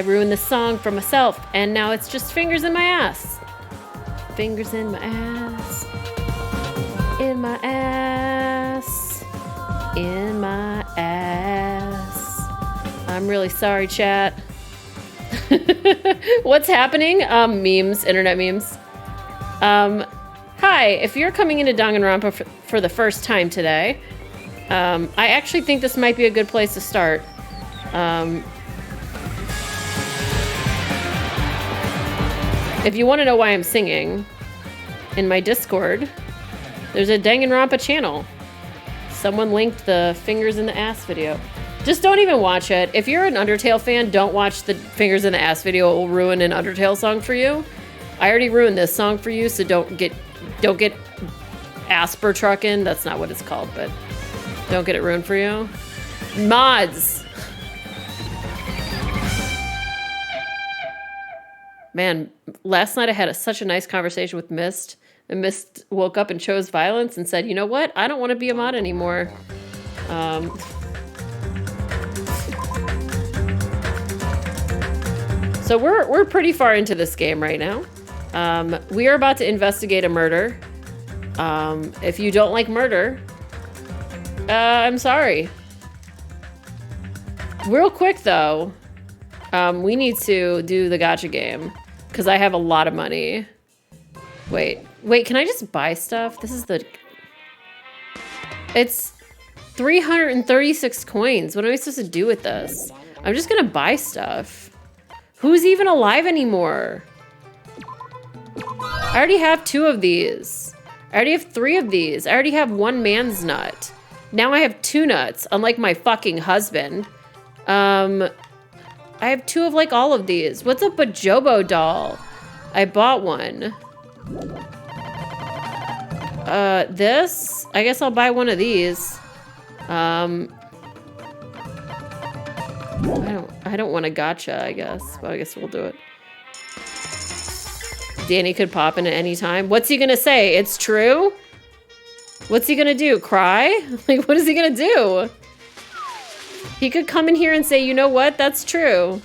I ruined the song for myself, and now it's just fingers in my ass. Fingers in my ass. In my ass. In my ass. I'm really sorry, chat. What's happening? Memes, internet memes. Hi, if you're coming into Danganronpa for the first time today, I actually think this might be a good place to start. If you want to know why I'm singing, in my Discord, there's a Danganronpa channel. Someone linked the Fingers in the Ass video. Just don't even watch it. If you're an Undertale fan, don't watch the Fingers in the Ass video. It will ruin an Undertale song for you. I already ruined this song for you, so don't get Asper truckin'. That's not what it's called, but don't get it ruined for you. Mods. Man, last night I had such a nice conversation with Mist. And Mist woke up and chose violence and said, you know what? I don't want to be a mod anymore. So we're pretty far into this game right now. We are about to investigate a murder. If you don't like murder, I'm sorry. Real quick though, we need to do the gacha game because I have a lot of money. Wait, can I just buy stuff? This is it's 336 coins. What am I supposed to do with this? I'm just gonna buy stuff. Who's even alive anymore? I already have 2 of these. I already have 3 of these. I already have 1 man's nut. Now I have 2 nuts, unlike my fucking husband. I have 2 of like all of these. What's a Bajobo doll? I bought one. This? I guess I'll buy one of these. I don't want a gacha, I guess. But I guess we'll do it. Danny could pop in at any time. What's he gonna say? It's true? What's he gonna do? Cry? Like, what is he gonna do? He could come in here and say, you know what? That's true.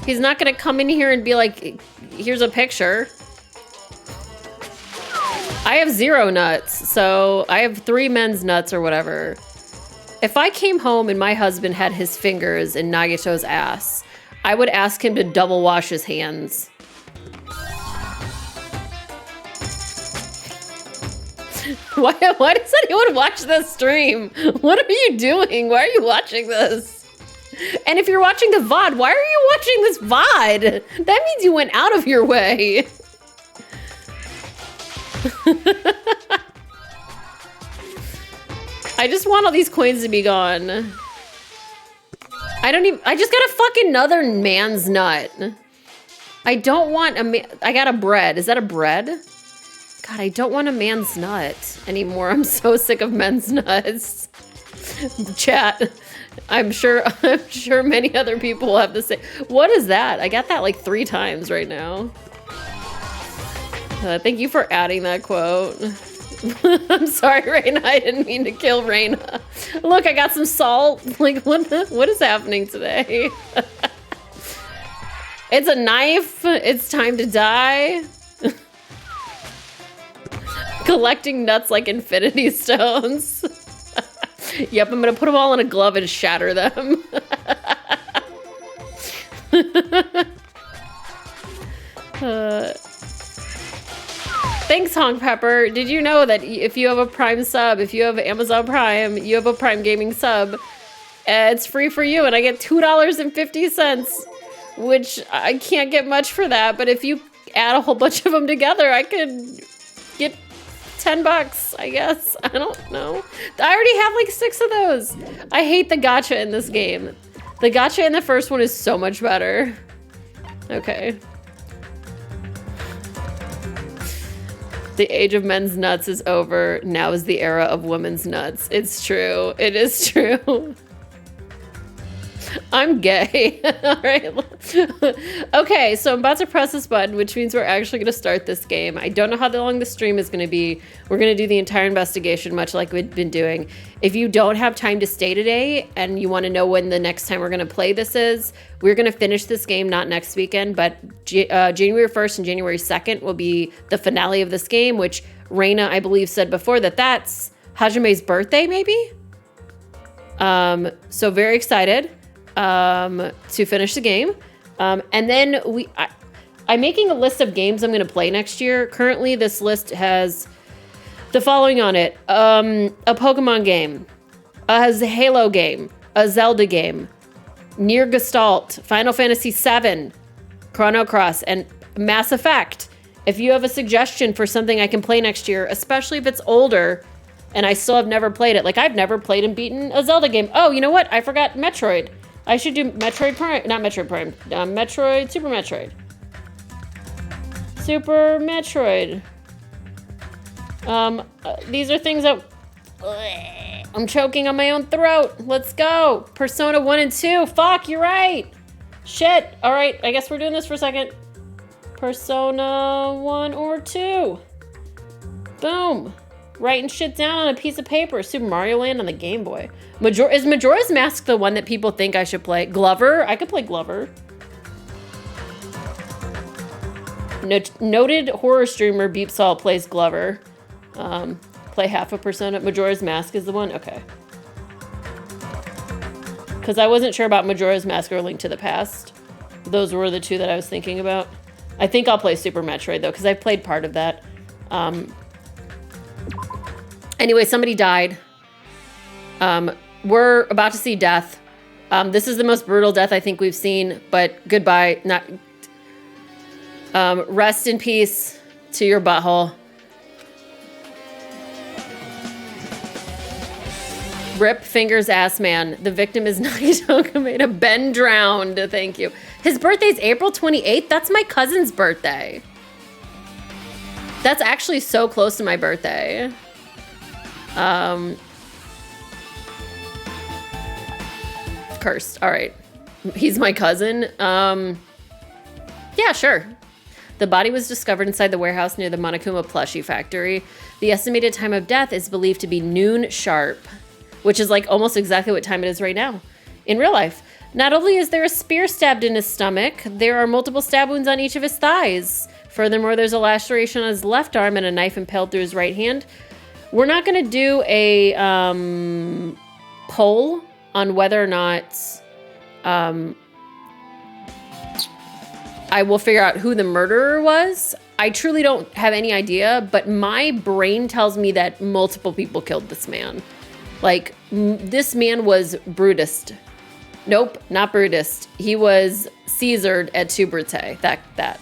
He's not gonna come in here and be like, here's a picture. I have 0 nuts, so I have 3 men's nuts or whatever. If I came home and my husband had his fingers in Nagito's ass, I would ask him to double wash his hands. Why does anyone watch this stream? What are you doing? Why are you watching this? And if you're watching the VOD, why are you watching this VOD? That means you went out of your way. I just want all these coins to be gone. I just got a fucking another man's nut. I don't want I got a bread. Is that a bread? God, I don't want a man's nut anymore. I'm so sick of men's nuts. Chat. I'm sure many other people will have the same. What is that? I got that like 3 times right now. Thank you for adding that quote. I'm sorry, Raina. I didn't mean to kill Raina. Look, I got some salt. Like, what is happening today? It's a knife. It's time to die. Collecting nuts like infinity stones. Yep, I'm gonna put them all in a glove and shatter them. Thanks, Honk Pepper. Did you know that if you have a Prime sub, if you have Amazon Prime, you have a Prime Gaming sub, it's free for you, and I get $2.50, which I can't get much for that, but if you add a whole bunch of them together, I could get $10, I guess. I don't know. I already have like 6 of those. I hate the gacha in this game. The gacha in the first one is so much better. Okay. The age of men's nuts is over. Now is the era of women's nuts. It's true. It is true. I'm gay. All right. Okay, so I'm about to press this button, which means we're actually going to start this game. I don't know how long the stream is going to be. We're going to do the entire investigation, much like we've been doing. If you don't have time to stay today and you want to know when the next time we're going to play this is, we're going to finish this game, not next weekend, but January 1st and January 2nd will be the finale of this game, which Reina, I believe, said before that's Hajime's birthday, maybe? So very excited to finish the game. And then I'm making a list of games I'm going to play next year. Currently, this list has the following on it. A Pokemon game, a Halo game, a Zelda game, Nier Gestalt, Final Fantasy VII, Chrono Cross, and Mass Effect. If you have a suggestion for something I can play next year, especially if it's older, and I still have never played it. Like, I've never played and beaten a Zelda game. Oh, you know what? I forgot Metroid. I should do Metroid Prime. Not Metroid Prime. Super Metroid. Super Metroid. These are things that... I'm choking on my own throat. Let's go. Persona 1 and 2. Fuck, you're right. Shit. All right, I guess we're doing this for a second. Persona 1 or 2. Boom. Writing shit down on a piece of paper. Super Mario Land on the Game Boy. Is Majora's Mask the one that people think I should play? Glover? I could play Glover. Noted horror streamer Beep Salt plays Glover. Play half a Persona. Majora's Mask is the one? Okay. Because I wasn't sure about Majora's Mask or Link to the Past. Those were the two that I was thinking about. I think I'll play Super Metroid, though, because I've played part of that. Anyway, somebody died. We're about to see death. This is the most brutal death I think we've seen, but goodbye. Rest in peace to your butthole. Rip Fingers Ass Man. The victim is Nagito Kameda. Ben drowned. Thank you. His birthday's April 28th. That's my cousin's birthday. That's actually so close to my birthday. Cursed. All right. He's my cousin. Yeah, sure. The body was discovered inside the warehouse near the Monokuma plushie factory. The estimated time of death is believed to be noon sharp, which is like almost exactly what time it is right now in real life. Not only is there a spear stabbed in his stomach, there are multiple stab wounds on each of his thighs. Furthermore, there's a laceration on his left arm and a knife impaled through his right hand. We're not going to do a poll on whether or not I will figure out who the murderer was. I truly don't have any idea, but my brain tells me that multiple people killed this man. Like, this man was Brutus. Nope, not Brutus. He was Caesared at Tuberté. That.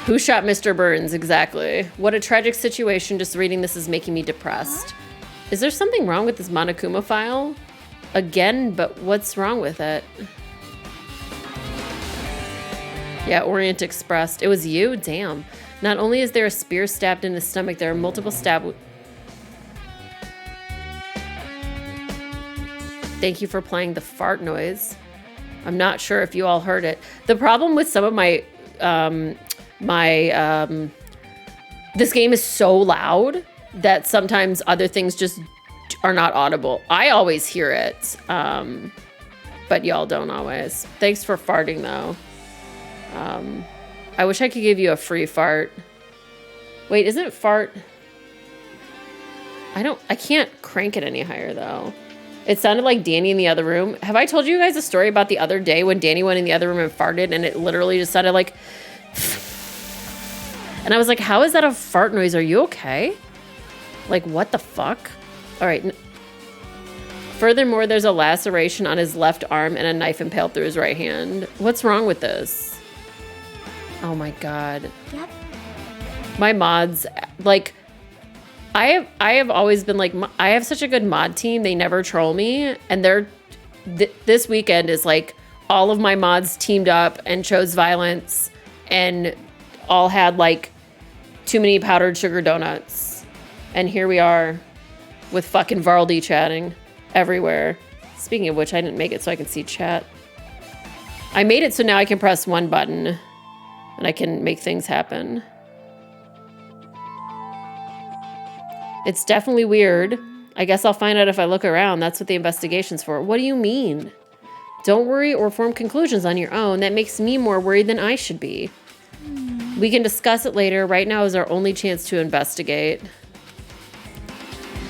Who shot Mr. Burns? Exactly. What a tragic situation. Just reading this is making me depressed. Is there something wrong with this Monokuma file? Again, but what's wrong with it? Yeah, Orient Expressed. It was you? Damn. Not only is there a spear stabbed in his stomach, there are multiple stab... Thank you for playing the fart noise. I'm not sure if you all heard it. The problem with some of my... this game is so loud that sometimes other things just are not audible. I always hear it, but y'all don't always. Thanks for farting, though. I wish I could give you a free fart. Wait, isn't it fart? I can't crank it any higher, though. It sounded like Danny in the other room. Have I told you guys a story about the other day when Danny went in the other room and farted and it literally just sounded like... And I was like, how is that a fart noise? Are you okay? Like, what the fuck? All right. Furthermore, there's a laceration on his left arm and a knife impaled through his right hand. What's wrong with this? Oh my God. Yep. My mods, like, I have always been like, I have such a good mod team. They never troll me. And this weekend is like all of my mods teamed up and chose violence and all had like too many powdered sugar donuts. And here we are with fucking Varldy chatting everywhere. Speaking of which, I didn't make it so I can see chat. I made it so now I can press one button and I can make things happen. It's definitely weird. I guess I'll find out if I look around. That's what the investigation's for. What do you mean? Don't worry or form conclusions on your own. That makes me more worried than I should be. We can discuss it later. Right now is our only chance to investigate.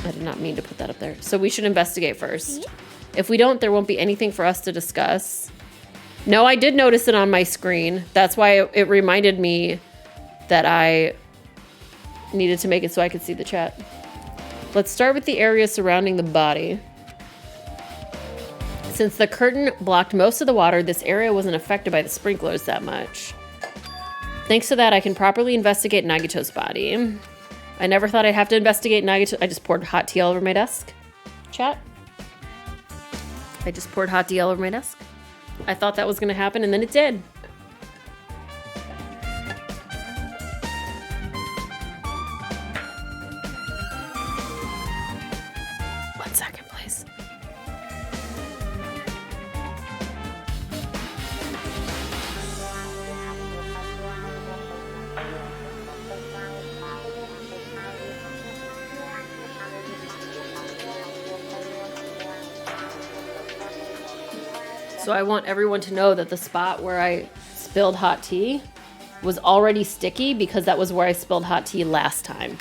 I did not mean to put that up there. So we should investigate first. If we don't, there won't be anything for us to discuss. No, I did notice it on my screen. That's why it reminded me that I needed to make it so I could see the chat. Let's start with the area surrounding the body. Since the curtain blocked most of the water, this area wasn't affected by the sprinklers that much. Thanks to that, I can properly investigate Nagito's body. I never thought I'd have to investigate Nagito. I just poured hot tea all over my desk. Chat. I just poured hot tea all over my desk. I thought that was going to happen, and then it did. One second, please. So I want everyone to know that the spot where I spilled hot tea was already sticky because that was where I spilled hot tea last time.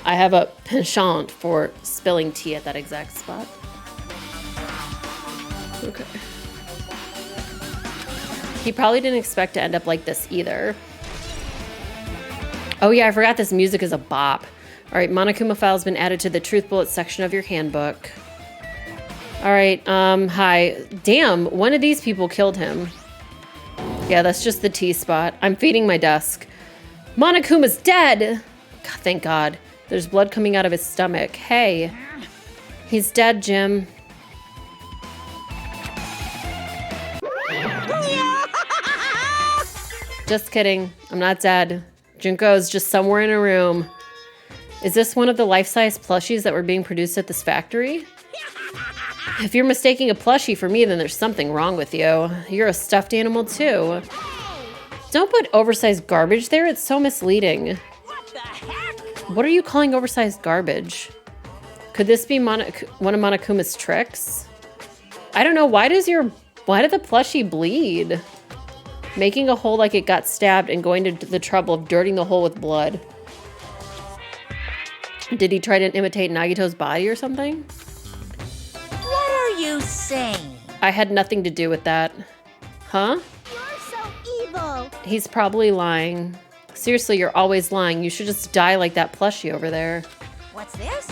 I have a penchant for spilling tea at that exact spot. Okay. He probably didn't expect to end up like this either. Oh yeah, I forgot this music is a bop. All right, Monokuma file's been added to the Truth Bullet section of your handbook. All right, hi. Damn, one of these people killed him. Yeah, that's just the T spot. I'm feeding my desk. Monokuma's dead! God, thank God. There's blood coming out of his stomach. Hey. He's dead, Jim. Just kidding. I'm not dead. Junko's just somewhere in a room. Is this one of the life-size plushies that were being produced at this factory? If you're mistaking a plushie for me, then there's something wrong with you. You're a stuffed animal, too. Don't put oversized garbage there. It's so misleading. What the heck? What are you calling oversized garbage? Could this be one of Monokuma's tricks? I don't know. Why did the plushie bleed? Making a hole like it got stabbed and going to the trouble of dirtying the hole with blood. Did he try to imitate Nagito's body or something? What are you saying? I had nothing to do with that. Huh? You're so evil. He's probably lying. Seriously, you're always lying. You should just die like that plushie over there. What's this?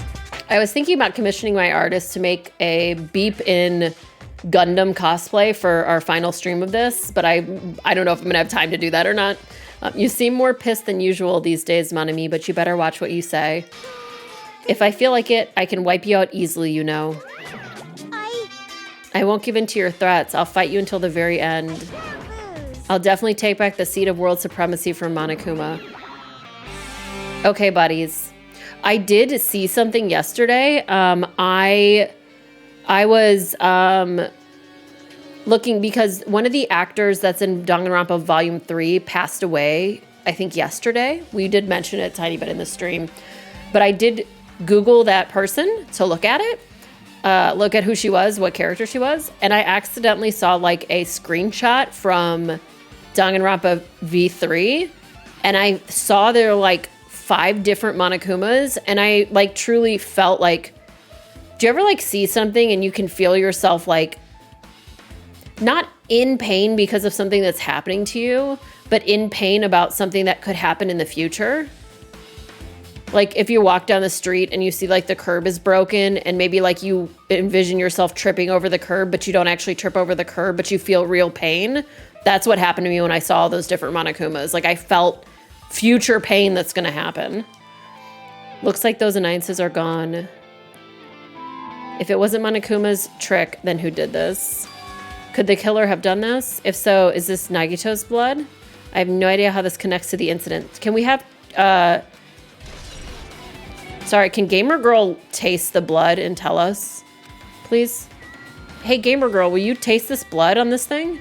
I was thinking about commissioning my artist to make a Beep in Gundam cosplay for our final stream of this, but I don't know if I'm gonna have time to do that or not. You seem more pissed than usual these days, Monami, but you better watch what you say. If I feel like it, I can wipe you out easily, you know. I won't give in to your threats. I'll fight you until the very end. I'll definitely take back the seat of world supremacy from Monokuma. Okay, buddies. I did see something yesterday. I was looking because one of the actors that's in Danganronpa Volume 3 passed away, I think yesterday. We did mention it a tiny bit in the stream. But I did Google that person to look at it. Look at who she was, what character she was. And I accidentally saw like a screenshot from Danganronpa V3. And I saw there were like 5 different Monokumas. And I like truly felt like, do you ever like see something and you can feel yourself like not in pain because of something that's happening to you, but in pain about something that could happen in the future? Like if you walk down the street and you see like the curb is broken and maybe like you envision yourself tripping over the curb, but you don't actually trip over the curb, but you feel real pain. That's what happened to me when I saw all those different Monokumas. Like I felt future pain that's gonna happen. Looks like those annoyances are gone. If it wasn't Monokuma's trick, then who did this? Could the killer have done this? If so, is this Nagito's blood? I have no idea how this connects to the incident. Can we have, sorry, can Gamer Girl taste the blood and tell us, please? Hey, gamer girl, will you taste this blood on this thing?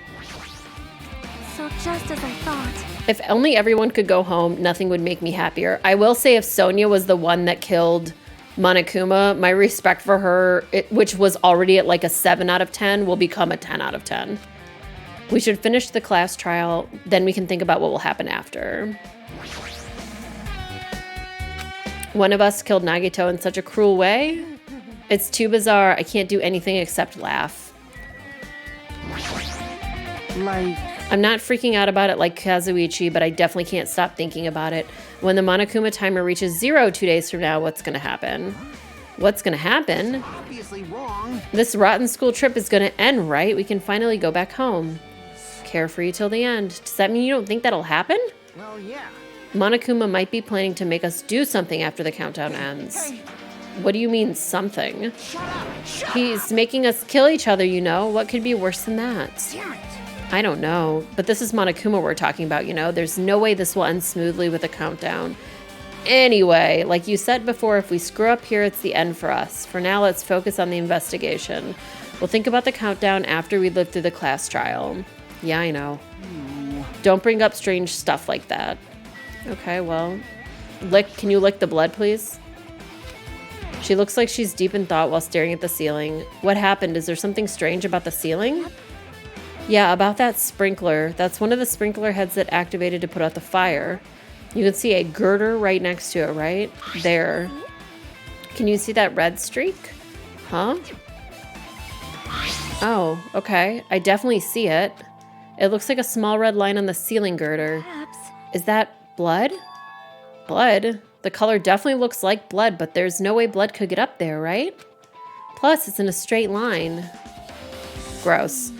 So just as I thought. If only everyone could go home, nothing would make me happier. I will say if Sonia was the one that killed Monokuma, my respect for her, which was already at like a 7 out of 10, will become a 10 out of 10. We should finish the class trial, then we can think about what will happen after. One of us killed Nagito in such a cruel way. It's too bizarre. I can't do anything except laugh. Like, I'm not freaking out about it like Kazuichi, but I definitely can't stop thinking about it. When the Monokuma timer reaches 0 2 days from now, what's gonna happen? What's gonna happen? obviously wrong. This rotten school trip is gonna end, right? We can finally go back home. Carefree till the end. Does that mean you don't think that'll happen? Well, yeah. Monokuma might be planning to make us do something after the countdown ends. Hey, What do you mean, something? shut up. Shut He's making us kill each other, you know? What could be worse than that? Damn it. I don't know. But this is Monokuma we're talking about, you know? There's no way this will end smoothly with a countdown. Anyway, like you said before, if we screw up here, it's the end for us. For now, let's focus on the investigation. We'll think about the countdown after we live through the class trial. Yeah, I know. Don't bring up strange stuff like that. Okay, well, can you lick the blood, please? She looks like she's deep in thought while staring at the ceiling. What happened? Is there something strange about the ceiling? Yeah, about that sprinkler. That's one of the sprinkler heads that activated to put out the fire. You can see a girder right next to it, right? There. Can you see that red streak? Huh? Oh, okay. I definitely see it. It looks like a small red line on the ceiling girder. Perhaps. Is that blood? Blood? The color definitely looks like blood, but there's no way blood could get up there, right? Plus, it's in a straight line. Gross.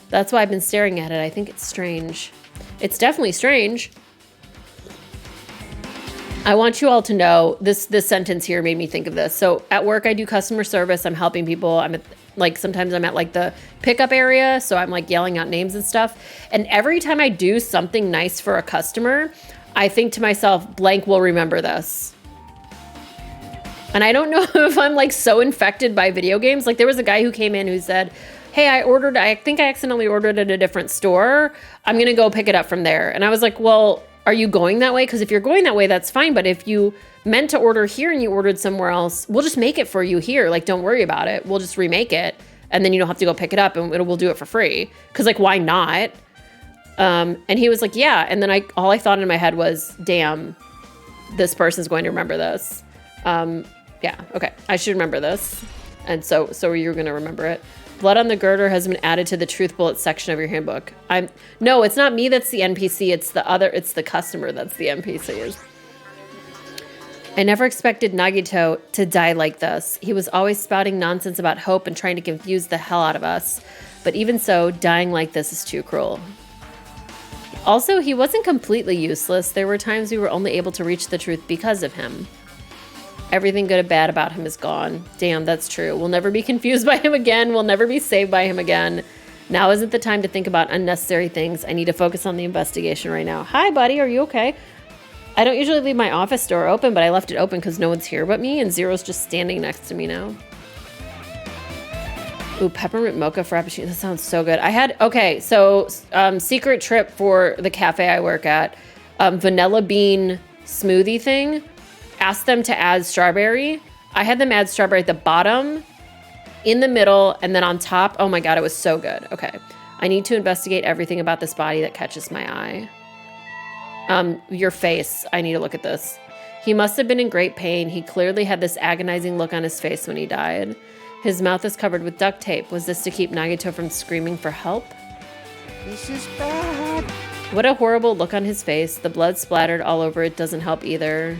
That's why I've been staring at it. I think it's strange. It's definitely strange. I want you all to know, this sentence here made me think of this. So at work, I do customer service. I'm helping people. Sometimes I'm at like the pickup area. So I'm like yelling out names and stuff. And every time I do something nice for a customer, I think to myself, blank will remember this. And I don't know if I'm like so infected by video games. Like there was a guy who came in who said, hey, I think I accidentally ordered at a different store. I'm going to go pick it up from there. And I was like, well, are you going that way? Because if you're going that way, that's fine. But if you meant to order here and you ordered somewhere else, we'll just make it for you here. Like, don't worry about it. We'll just remake it. And then you don't have to go pick it up and we'll do it for free. Because like, why not? And he was like, yeah. And then all I thought in my head was, damn, this person's going to remember this. Yeah, okay. I should remember this. And so you're going to remember it. Blood on the girder has been added to the truth bullet section of your handbook. No, it's not me that's the NPC. It's the customer that's the NPC. I never expected Nagito to die like this. He was always spouting nonsense about hope and trying to confuse the hell out of us. But even so, dying like this is too cruel. Also, he wasn't completely useless. There were times we were only able to reach the truth because of him. Everything good and bad about him is gone. Damn, that's true. We'll never be confused by him again. We'll never be saved by him again. Now isn't the time to think about unnecessary things. I need to focus on the investigation right now. Hi, buddy. Are you okay? I don't usually leave my office door open, but I left it open because no one's here but me, and Zero's just standing next to me now. Ooh, peppermint mocha frappuccino. That sounds so good. Secret trip for the cafe I work at. Vanilla bean smoothie thing. Asked them to add strawberry. I had them add strawberry at the bottom, in the middle, and then on top. Oh my God, it was so good. Okay. I need to investigate everything about this body that catches my eye. Your face. I need to look at this. He must have been in great pain. He clearly had this agonizing look on his face when he died. His mouth is covered with duct tape. Was this to keep Nagito from screaming for help? This is bad. What a horrible look on his face. The blood splattered all over it doesn't help either.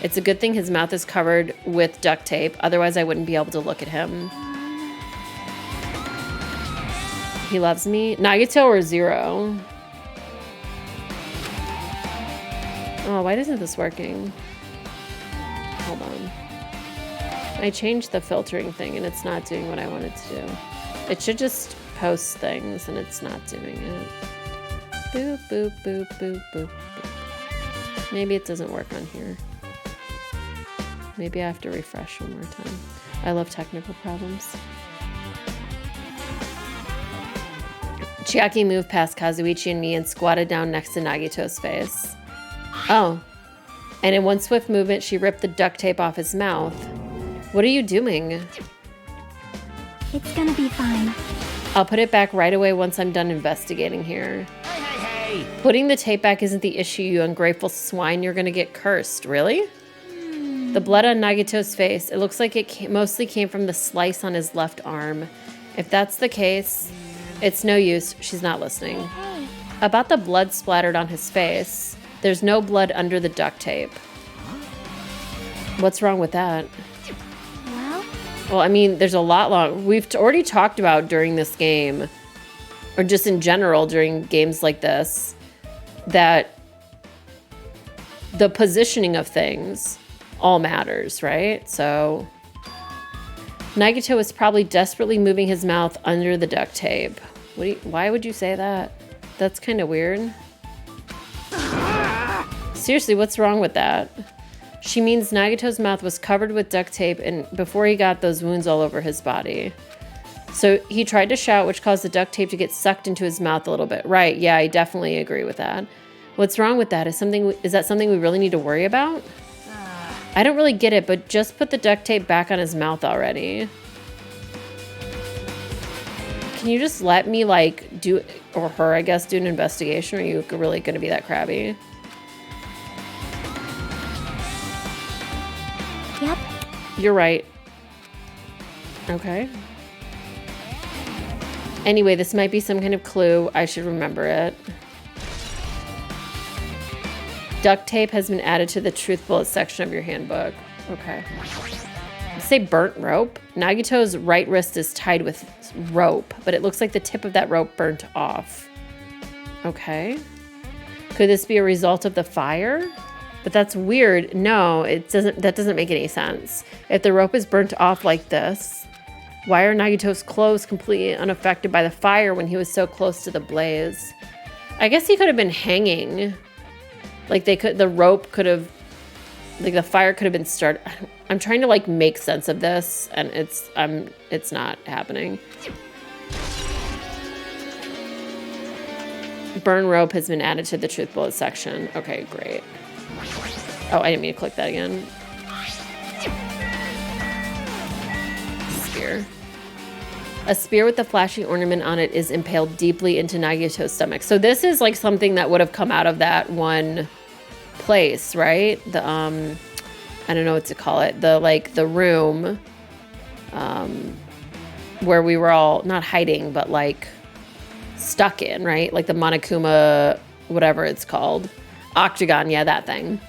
It's a good thing his mouth is covered with duct tape. Otherwise, I wouldn't be able to look at him. He loves me. Nagito or Zero? Oh, why isn't this working? Hold on. I changed the filtering thing and it's not doing what I wanted to do. It should just post things and it's not doing it. Boop, boop, boop, boop, boop, boop. Maybe it doesn't work on here. Maybe I have to refresh one more time. I love technical problems. Chiaki moved past Kazuichi and me and squatted down next to Nagito's face. Oh. And in one swift movement, she ripped the duct tape off his mouth. What are you doing? It's gonna be fine. I'll put it back right away once I'm done investigating here. Hey! Putting the tape back isn't the issue, you ungrateful swine. You're gonna get cursed. Really? The blood on Nagito's face, it looks like it mostly came from the slice on his left arm. If that's the case, it's no use. She's not listening. About the blood splattered on his face, there's no blood under the duct tape. What's wrong with that? Well, I mean, there's a lot long. We've already talked about during this game, or just in general during games like this, that the positioning of things all matters, right? So Nagito was probably desperately moving his mouth under the duct tape. Why would you say that? That's kind of weird. Seriously, what's wrong with that? She means Nagito's mouth was covered with duct tape and before he got those wounds all over his body. So he tried to shout, which caused the duct tape to get sucked into his mouth a little bit. Right, yeah, I definitely agree with that. What's wrong with that? Is that something we really need to worry about? I don't really get it, but just put the duct tape back on his mouth already. Can you just let me, like, do, or her, I guess, do an investigation? Or are you really going to be that crabby? Yep. You're right. Okay. Anyway, this might be some kind of clue. I should remember it. Duct tape has been added to the truth bullet section of your handbook. Okay. Say burnt rope. Nagito's right wrist is tied with rope, but it looks like the tip of that rope burnt off. Okay. Could this be a result of the fire? But that's weird. No, that doesn't make any sense. If the rope is burnt off like this, why are Nagito's clothes completely unaffected by the fire when he was so close to the blaze? I guess he could have been hanging. Like the rope could have, like the fire could have been started. I'm trying to like make sense of this and it's not happening. Burn rope has been added to the truth bullet section. Okay, great. Oh, I didn't mean to click that again. Spear. A spear with the flashing ornament on it is impaled deeply into Nagito's stomach. So this is like something that would have come out of that one place, right? The I don't know what to call it. The room where we were all not hiding, but like stuck in, right? Like the Monokuma, whatever it's called. Octagon, yeah, that thing.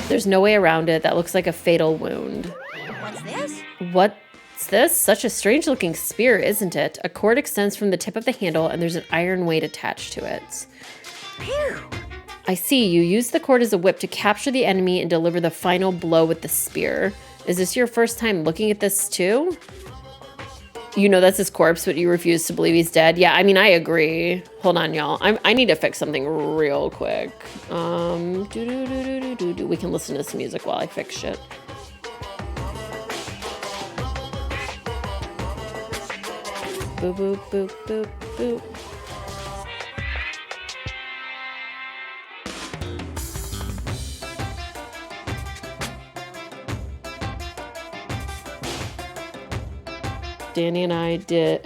There's no way around it. That looks like a fatal wound. What's this? What's this? Such a strange looking spear, isn't it? A cord extends from the tip of the handle and there's an iron weight attached to it. Phew. I see. You use the cord as a whip to capture the enemy and deliver the final blow with the spear. Is this your first time looking at this too? You know that's his corpse, but you refuse to believe he's dead. Yeah, I mean, I agree. Hold on, y'all. I need to fix something real quick. We can listen to this music while I fix shit. Boop, boop, boop, boop, boop. Danny and I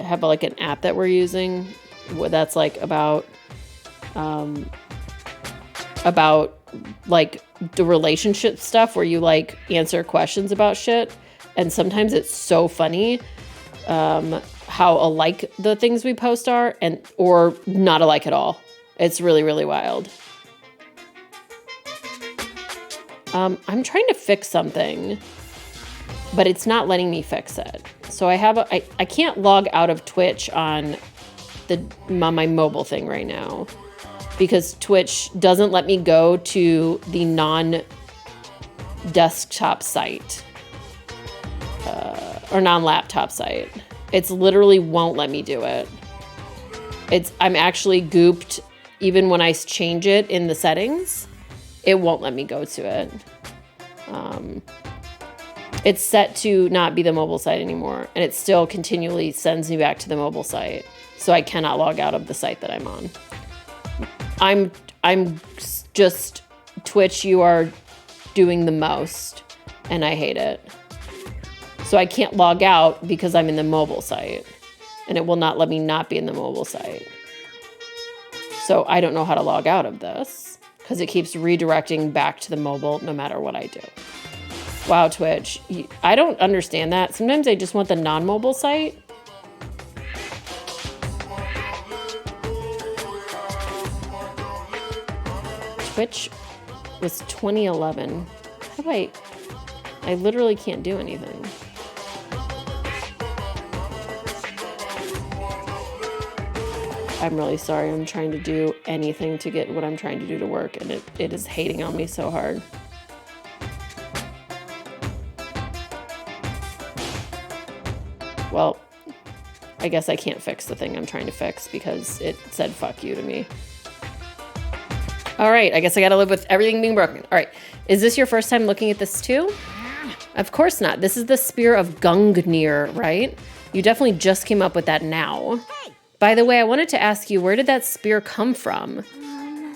have like an app that we're using that's like about like the relationship stuff where you like answer questions about shit. And sometimes it's so funny how alike the things we post are or not alike at all. It's really, really wild. I'm trying to fix something, but it's not letting me fix it. So I can't log out of Twitch on my mobile thing right now because Twitch doesn't let me go to the non-desktop site or non-laptop site. It's literally won't let me do it. I'm actually gooped even when I change it in the settings. It won't let me go to it. It's set to not be the mobile site anymore, and it still continually sends me back to the mobile site. So I cannot log out of the site that I'm on. I'm just, Twitch, you are doing the most, and I hate it. So I can't log out because I'm in the mobile site, and it will not let me not be in the mobile site. So I don't know how to log out of this because it keeps redirecting back to the mobile no matter what I do. Wow, Twitch. I don't understand that. Sometimes I just want the non-mobile site. Twitch was 2011. How do I literally can't do anything. I'm really sorry. I'm trying to do anything to get what I'm trying to do to work, and it is hating on me so hard. Well, I guess I can't fix the thing I'm trying to fix because it said fuck you to me. All right, I guess I gotta live with everything being broken. All right, is this your first time looking at this too? Of course not. This is the Spear of Gungnir, right? You definitely just came up with that now. By the way, I wanted to ask you, where did that spear come from?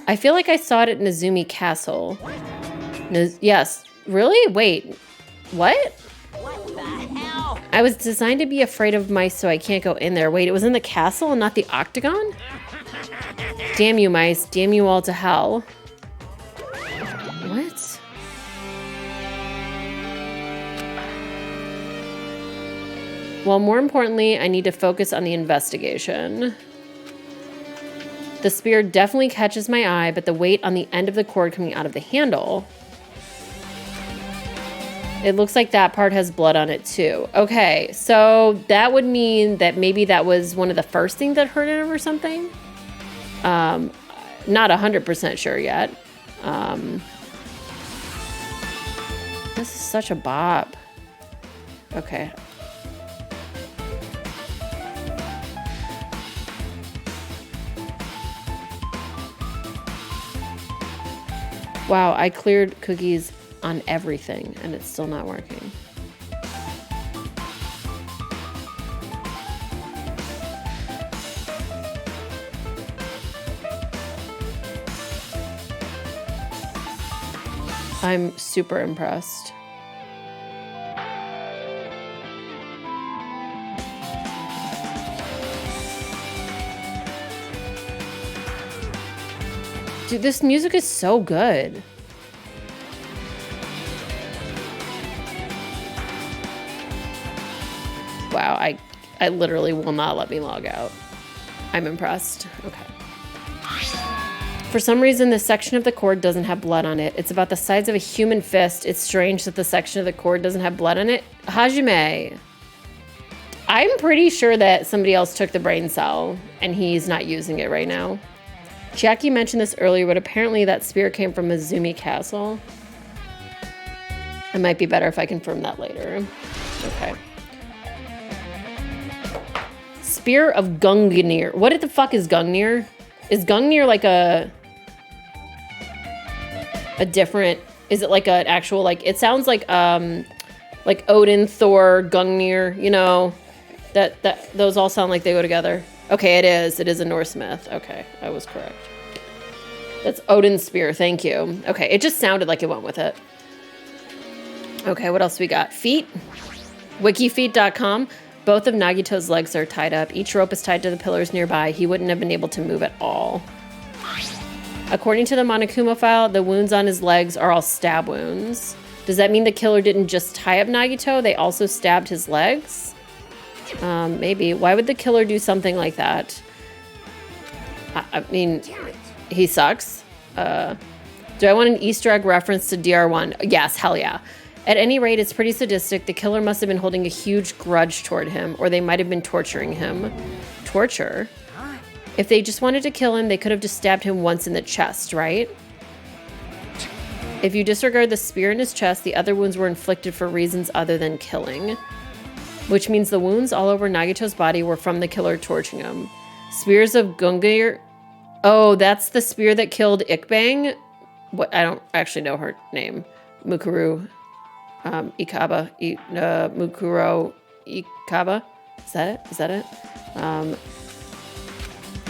I feel like I saw it at Nezumi Castle. Yes, really? Wait, what? What the hell? I was designed to be afraid of mice, so I can't go in there. Wait, it was in the castle and not the octagon? Damn you, mice. Damn you all to hell. What? Well, more importantly, I need to focus on the investigation. The spear definitely catches my eye, but the weight on the end of the cord coming out of the handle... It looks like that part has blood on it too. Okay, so that would mean that maybe that was one of the first things that hurt him or something. Not 100% sure yet. This is such a bop. Okay. Wow, I cleared cookies on everything and it's still not working. I'm super impressed. Dude, this music is so good. Wow, I literally will not let me log out. I'm impressed. Okay. For some reason, this section of the cord doesn't have blood on it. It's about the size of a human fist. It's strange that the section of the cord doesn't have blood on it. Hajime, I'm pretty sure that somebody else took the brain cell and he's not using it right now. Jackie mentioned this earlier, but apparently that spear came from Izumi Castle. It might be better if I confirm that later. Okay. Spear of Gungnir. What the fuck is Gungnir? Is Gungnir like a different, is it like an actual, like, it sounds like Odin, Thor, Gungnir, you know, that those all sound like they go together. Okay, it is a Norse myth. Okay, I was correct. That's Odin's spear, thank you. Okay, it just sounded like it went with it. Okay, what else we got? Feet, wikifeet.com. Both of Nagito's legs are tied up. Each rope is tied to the pillars nearby. He wouldn't have been able to move at all. According to the Monokuma file, the wounds on his legs are all stab wounds. Does that mean the killer didn't just tie up Nagito? They also stabbed his legs? Maybe. Why would the killer do something like that? I mean, he sucks. Do I want an Easter egg reference to DR1? Yes, hell yeah. At any rate, it's pretty sadistic. The killer must have been holding a huge grudge toward him, or they might have been torturing him. Torture? If they just wanted to kill him, they could have just stabbed him once in the chest, right? If you disregard the spear in his chest, the other wounds were inflicted for reasons other than killing. Which means the wounds all over Nagito's body were from the killer torturing him. Spears of Gungnir. Oh, that's the spear that killed Ikbang? What? I don't actually know her name. Mukuru. Mukuro Ikaba. Is that it?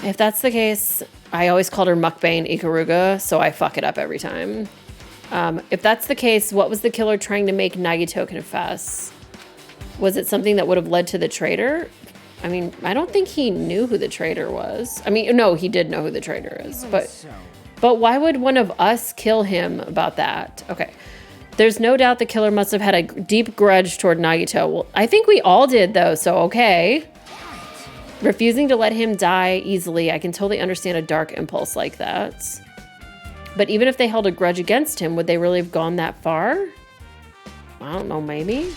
If that's the case, I always called her Mukbang Ikaruga, so I fuck it up every time. If that's the case, what was the killer trying to make Nagito confess? Was it something that would have led to the traitor? I mean, I don't think he knew who the traitor was. I mean, no, he did know who the traitor is, but why would one of us kill him about that? Okay. There's no doubt the killer must have had a deep grudge toward Nagito. Well, I think we all did, though, so okay. Refusing to let him die easily, I can totally understand a dark impulse like that. But even if they held a grudge against him, would they really have gone that far? I don't know, maybe?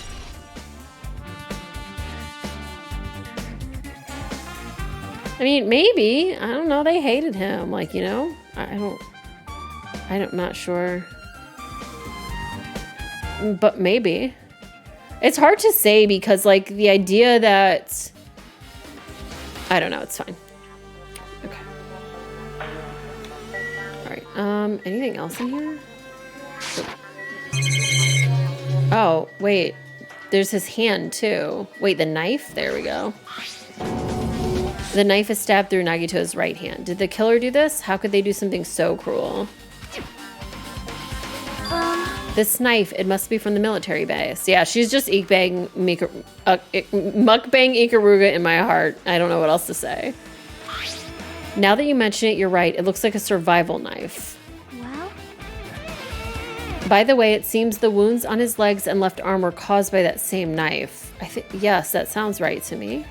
I mean, maybe. I don't know. They hated him. Like, you know? I'm not sure. But maybe. It's hard to say because, like, the idea that... I don't know. It's fine. Okay. All right. Anything else in here? Oh, wait. There's his hand, too. Wait, the knife? There we go. The knife is stabbed through Nagito's right hand. Did the killer do this? How could they do something so cruel? This knife, it must be from the military base. Yeah, she's just mukbang Ikaruga in my heart. I don't know what else to say. Now that you mention it, you're right. It looks like a survival knife. Well? By the way, it seems the wounds on his legs and left arm were caused by that same knife. Yes, that sounds right to me.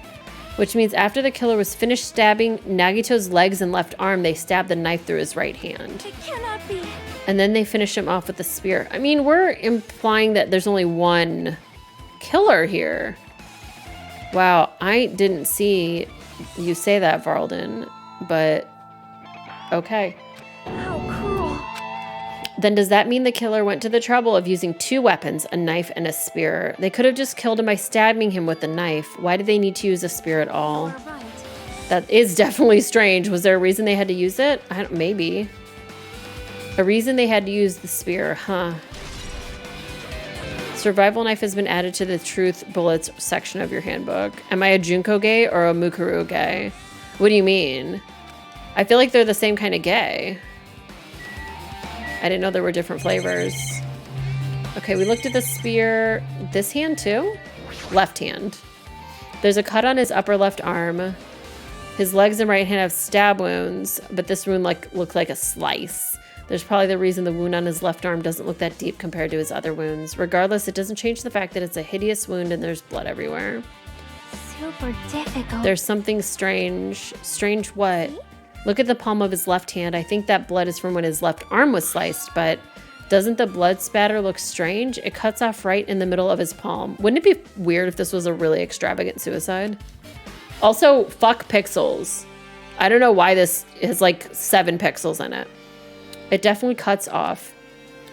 Which means after the killer was finished stabbing Nagito's legs and left arm, they stabbed the knife through his right hand. It cannot be. And then they finish him off with the spear. I mean, we're implying that there's only one killer here. Wow, I didn't see you say that, Varlden, but okay. How cruel. Then does that mean the killer went to the trouble of using two weapons, a knife and a spear? They could have just killed him by stabbing him with the knife. Why did they need to use a spear at all? You're right. That is definitely strange. Was there a reason they had to use it? Maybe. A reason they had to use the spear, huh? Survival knife has been added to the truth bullets section of your handbook. Am I a Junko gay or a Mukuru gay? What do you mean? I feel like they're the same kind of gay. I didn't know there were different flavors. Okay, we looked at the spear. This hand too? Left hand. There's a cut on his upper left arm. His legs and right hand have stab wounds, but this wound looked like a slice. There's probably the reason the wound on his left arm doesn't look that deep compared to his other wounds. Regardless, it doesn't change the fact that it's a hideous wound and there's blood everywhere. Super difficult. There's something strange. Strange what? Look at the palm of his left hand. I think that blood is from when his left arm was sliced, but doesn't the blood spatter look strange? It cuts off right in the middle of his palm. Wouldn't it be weird if this was a really extravagant suicide? Also, fuck pixels. I don't know why this has like 7 pixels in it. It definitely cuts off.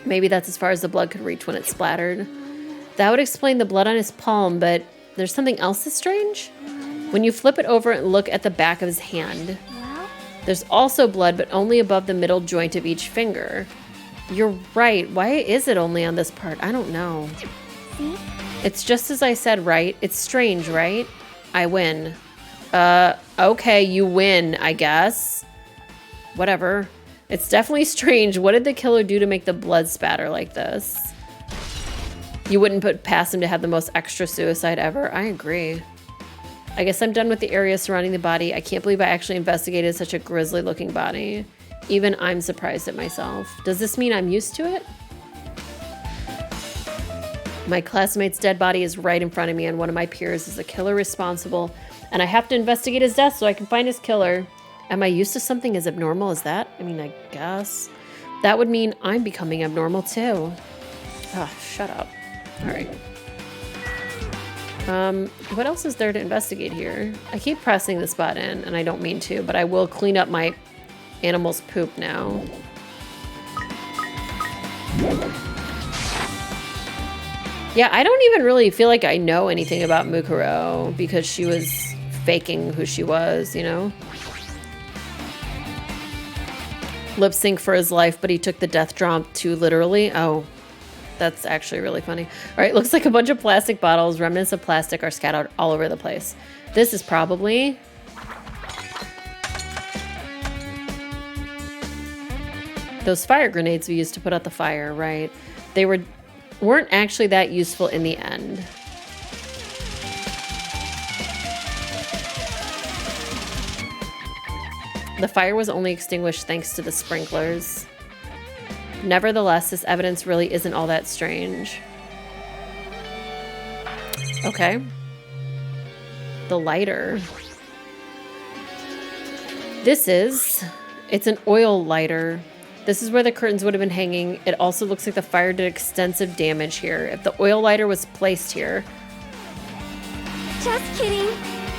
Maybe that's as far as the blood could reach when it splattered. That would explain the blood on his palm, but there's something else that's strange. When you flip it over and look at the back of his hand, Well? there's also blood, but only above the middle joint of each finger. You're right. Why is it only on this part? I don't know. See? It's just as I said, right? It's strange, right? I win. Okay, you win, I guess. Whatever. It's definitely strange. What did the killer do to make the blood spatter like this? You wouldn't put past him to have the most extra suicide ever. I agree. I guess I'm done with the area surrounding the body. I can't believe I actually investigated such a grisly looking body. Even I'm surprised at myself. Does this mean I'm used to it? My classmate's dead body is right in front of me, and one of my peers is the killer responsible, and I have to investigate his death so I can find his killer. Am I used to something as abnormal as that? I mean, I guess. That would mean I'm becoming abnormal too. Ah, shut up. All right. What else is there to investigate here? I keep pressing this button, and I don't mean to, but I will clean up my animal's poop now. Yeah, I don't even really feel like I know anything about Mukuro because she was faking who she was, you know? Lip sync for his life, but he took the death drop too literally. Oh, That's actually really funny. All right, looks like a bunch of plastic bottles, remnants of plastic are scattered all over the place. This is probably... those fire grenades we used to put out the fire, right? They weren't actually that useful in the end. The fire was only extinguished thanks to the sprinklers. Nevertheless, this evidence really isn't all that strange. Okay. The lighter. It's an oil lighter. This is where the curtains would have been hanging. It also looks like the fire did extensive damage here. If the oil lighter was placed here. Just kidding.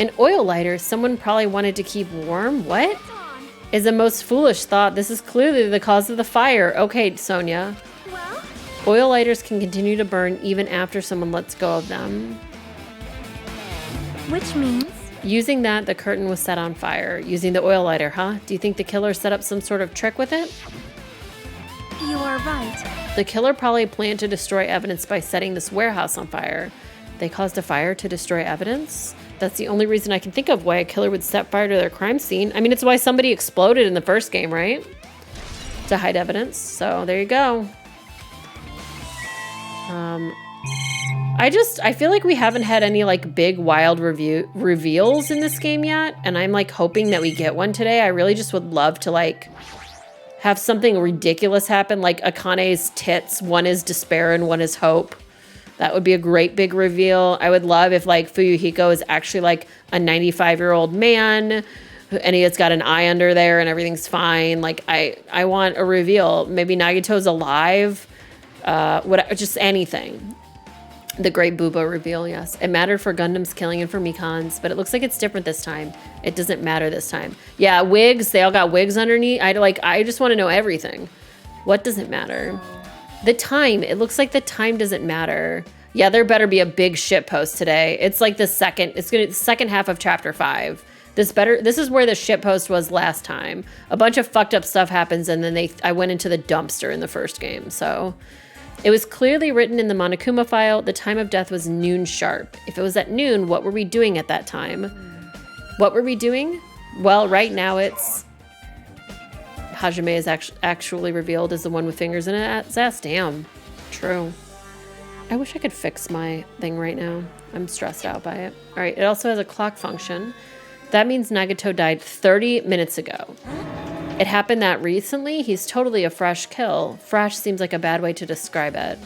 An oil lighter? Someone probably wanted to keep warm? What? Is the most foolish thought. This is clearly the cause of the fire. Okay, Sonia. Well, Oil lighters can continue to burn even after someone lets go of them. which means Using that, the curtain was set on fire. Using the oil lighter, huh? Do you think the killer set up some sort of trick with it? you are right. The killer probably planned to destroy evidence by setting this warehouse on fire. They caused a fire to destroy evidence? That's the only reason I can think of why a killer would set fire to their crime scene. I mean, it's why somebody exploded in the first game, right? To hide evidence. So there you go. I feel like we haven't had any like big wild reveals in this game yet. And I'm like hoping that we get one today. I really just would love to like have something ridiculous happen. Like Akane's tits. One is despair and one is hope. That would be a great big reveal. I would love if like Fuyuhiko is actually like a 95-year-old man and he has got an eye under there and everything's fine. Like I want a reveal. Maybe Nagito's alive. Just anything. The great Booba reveal, yes. It mattered for Gundam's killing and for Mikan's, but it looks like it's different this time. It doesn't matter this time. Yeah, wigs. They all got wigs underneath. I just want to know everything. What doesn't matter? The time. It looks like the time doesn't matter. Yeah, there better be a big shit post today. It's like the second half of chapter 5. This is where the shit post was last time. A bunch of fucked up stuff happens and then I went into the dumpster in the first game. So it was clearly written in the Monokuma file. The time of death was noon sharp. If it was at noon, what were we doing at that time? What were we doing? Well, right now it's Hajime is actually revealed as the one with fingers in it. Ass. Damn. True. I wish I could fix my thing right now. I'm stressed out by it. All right. It also has a clock function. That means Nagito died 30 minutes ago. It happened that recently. He's totally a fresh kill. Fresh seems like a bad way to describe it.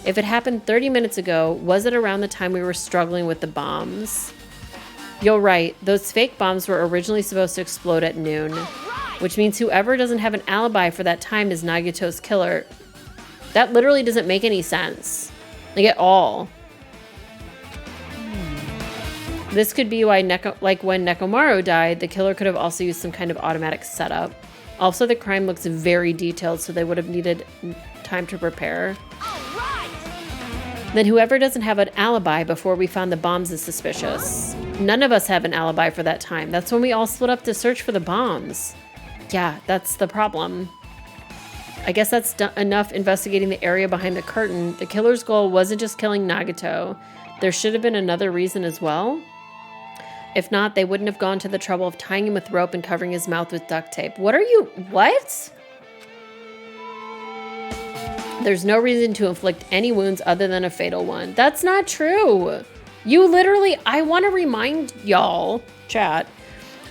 If it happened 30 minutes ago, was it around the time we were struggling with the bombs? You're right. Those fake bombs were originally supposed to explode at noon, which means whoever doesn't have an alibi for that time is Nagito's killer. That literally doesn't make any sense. Like at all. This could be why when Nekomaru died, the killer could have also used some kind of automatic setup. Also, the crime looks very detailed, so they would have needed time to prepare. Then whoever doesn't have an alibi before we found the bombs is suspicious. None of us have an alibi for that time. That's when we all split up to search for the bombs. Yeah, that's the problem. I guess that's enough investigating the area behind the curtain. The killer's goal wasn't just killing Nagito. There should have been another reason as well. If not, they wouldn't have gone to the trouble of tying him with rope and covering his mouth with duct tape. What? There's no reason to inflict any wounds other than a fatal one. That's not true. You literally, I want to remind y'all, chat,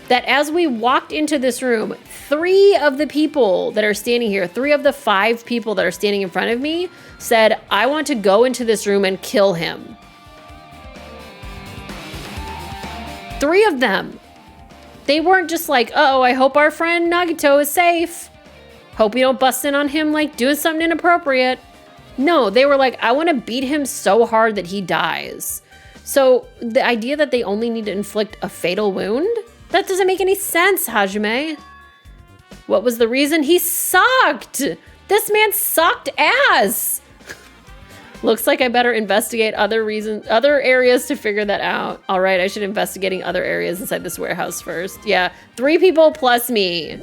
that as we walked into this room, 3 of the people that are standing here, 3 of the 5 people that are standing in front of me said, I want to go into this room and kill him. 3 of them. They weren't just like, oh, I hope our friend Nagito is safe. Hope we don't bust in on him like doing something inappropriate. No, they were like, I want to beat him so hard that he dies. So the idea that they only need to inflict a fatal wound, that doesn't make any sense, Hajime. What was the reason? He sucked. This man sucked ass. Looks like I better investigate other areas to figure that out. All right, I should investigating other areas inside this warehouse first. Yeah, 3 people plus me.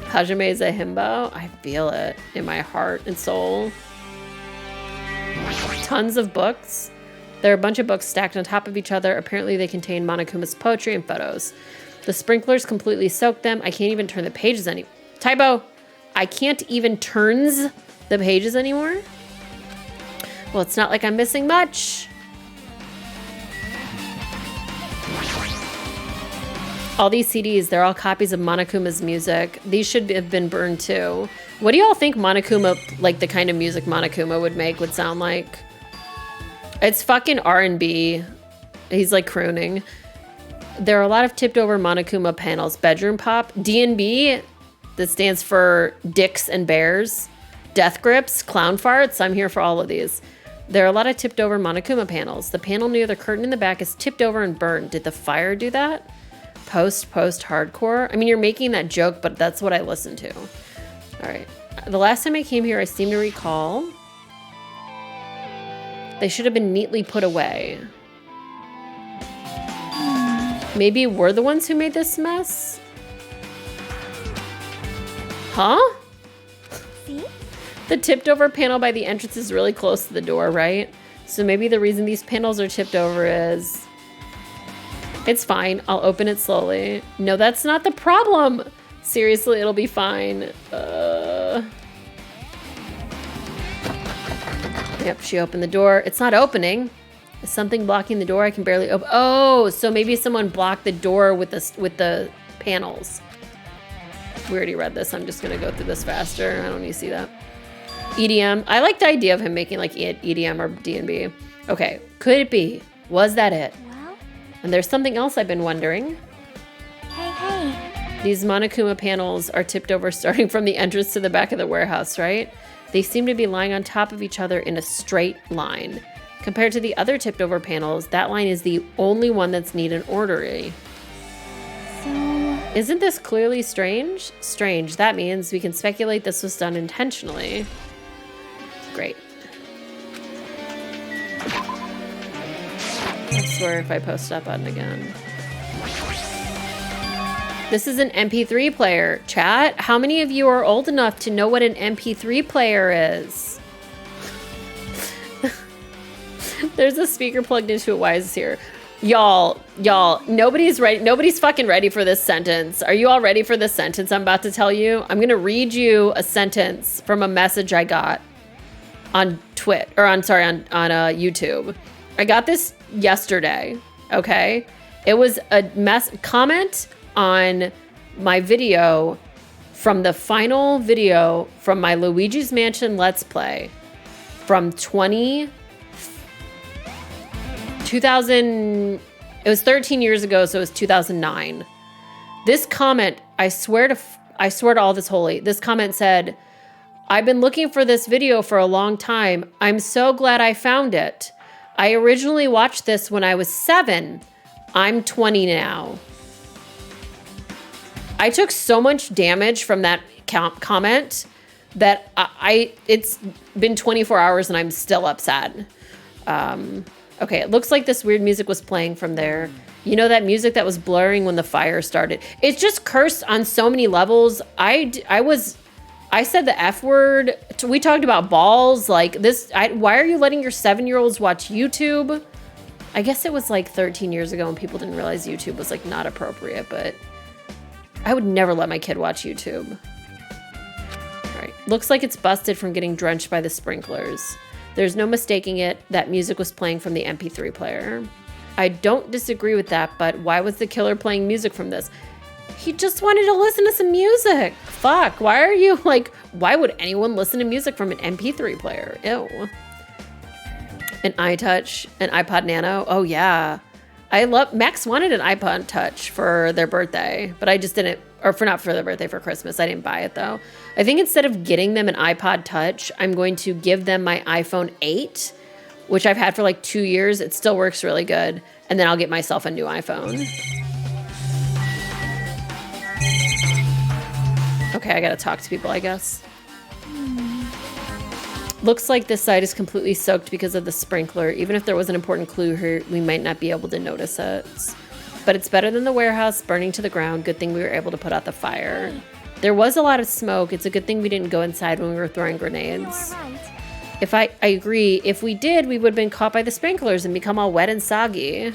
Hajime is a himbo. I feel it in my heart and soul. Tons of books. There are a bunch of books stacked on top of each other. Apparently they contain Monokuma's poetry and photos. The sprinklers completely soaked them. I can't even turn the pages any. Typo. I can't even turns the pages anymore. Well, it's not like I'm missing much. All these CDs, they're all copies of Monokuma's music. These should have been burned too. What do y'all think Monokuma, like the kind of music Monokuma would sound like? It's fucking R&B. He's like crooning. There are a lot of tipped over Monokuma panels. Bedroom pop. D&B, that stands for dicks and bears. Death grips, clown farts. I'm here for all of these. There are a lot of tipped over Monokuma panels. The panel near the curtain in the back is tipped over and burned. Did the fire do that? Post hardcore. I mean, you're making that joke, but that's what I listen to. All right. The last time I came here, I seem to recall they should have been neatly put away. Maybe we're the ones who made this mess? Huh? See? The tipped over panel by the entrance is really close to the door, right? So maybe the reason these panels are tipped over is... It's fine. I'll open it slowly. No, that's not the problem. Seriously, it'll be fine. Yep, she opened the door. It's not opening. Is something blocking the door? I can barely open. Oh, so maybe someone blocked the door with the panels. We already read this. I'm just gonna go through this faster. I don't need to see that. EDM. I like the idea of him making like EDM or D&B. Okay, could it be? Was that it? Well, And there's something else I've been wondering. hey. These Monokuma panels are tipped over starting from the entrance to the back of the warehouse, right? They seem to be lying on top of each other in a straight line. Compared to the other tipped over panels, that line is the only one that's neat and orderly. So, Isn't this clearly strange? Strange. That means we can speculate this was done intentionally. Great. I swear if I post that button again. This is an MP3 player. Chat, how many of you are old enough to know what an MP3 player is? There's a speaker plugged into it. Why is this here? Y'all, nobody's ready. Nobody's fucking ready for this sentence. Are you all ready for this sentence I'm about to tell you? I'm gonna read you a sentence from a message I got on YouTube. I got this yesterday, okay? It was a comment on my video from the final video from my Luigi's Mansion Let's Play from 2000, it was 13 years ago, so it was 2009. This comment, I swear to all this holy, this comment said, I've been looking for this video for a long time. I'm so glad I found it. I originally watched this when I was 7. I'm 20 now. I took so much damage from that comment that it's been 24 hours and I'm still upset. Okay, it looks like this weird music was playing from there. You know that music that was blaring when the fire started? It's just cursed on so many levels. I said the F word. We talked about balls like this. Why are you letting your 7-year-olds watch YouTube? I guess it was like 13 years ago and people didn't realize YouTube was like not appropriate, but I would never let my kid watch YouTube. All right, looks like it's busted from getting drenched by the sprinklers. There's no mistaking it. That music was playing from the MP3 player. I don't disagree with that, but why was the killer playing music from this? He just wanted to listen to some music. Fuck, why are you like, why would anyone listen to music from an MP3 player? Ew. An iTouch, an iPod Nano. Oh yeah. Max wanted an iPod Touch for their birthday, but I just didn't, or not for their birthday, for Christmas. I didn't buy it though. I think instead of getting them an iPod Touch, I'm going to give them my iPhone 8, which I've had for like 2 years. It still works really good. And then I'll get myself a new iPhone. Okay, I gotta talk to people, I guess. Looks like this side is completely soaked because of the sprinkler. Even if there was an important clue here, we might not be able to notice it. But it's better than the warehouse burning to the ground. Good thing we were able to put out the fire. There was a lot of smoke. It's a good thing we didn't go inside when we were throwing You grenades. are right. If I agree, if we did, we would have been caught by the sprinklers and become all wet and soggy.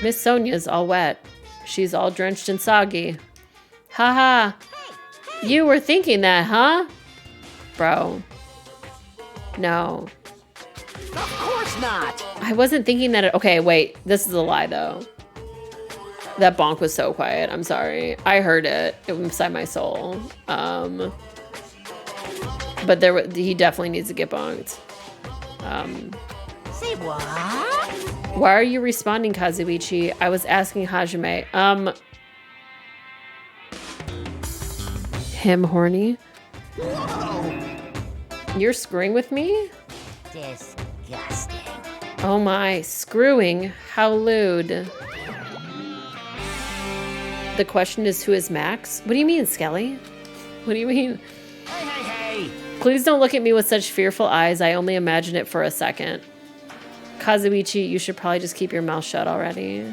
Miss Sonia's all wet. She's all drenched and soggy. Haha. You were thinking that, huh? Bro. No. Of course not. I wasn't thinking that. Okay, wait. This is a lie, though. That bonk was so quiet. I'm sorry. I heard it inside my soul. But he definitely needs to get bonked. Say what? Why are you responding, Kazuichi? I was asking Hajime. Him horny? You're screwing with me? Disgusting. Oh my, screwing. How lewd. The question is, who is Max? What do you mean, Skelly? What do you mean? Hey. Please don't look at me with such fearful eyes. I only imagine it for a second. Kazuichi, you should probably just keep your mouth shut already.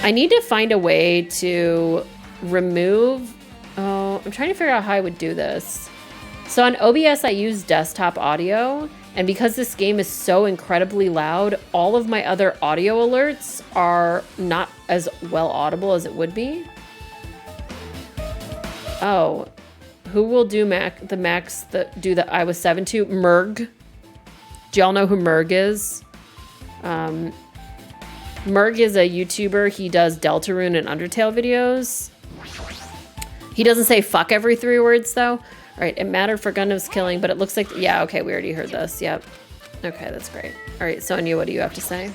I need to find a way to remove... Oh, I'm trying to figure out how I would do this. So on OBS, I use desktop audio. And because this game is so incredibly loud, all of my other audio alerts are not as well audible as it would be. Oh, who will do the I was 7 to? Merg. Do y'all know who Merg is? Merg is a YouTuber. He does Deltarune and Undertale videos. He doesn't say fuck every 3 words though. All right, it mattered for Gundam's killing, but it looks like, yeah, okay, we already heard this. Yep. Okay, that's great. All right, Sonia, what do you have to say?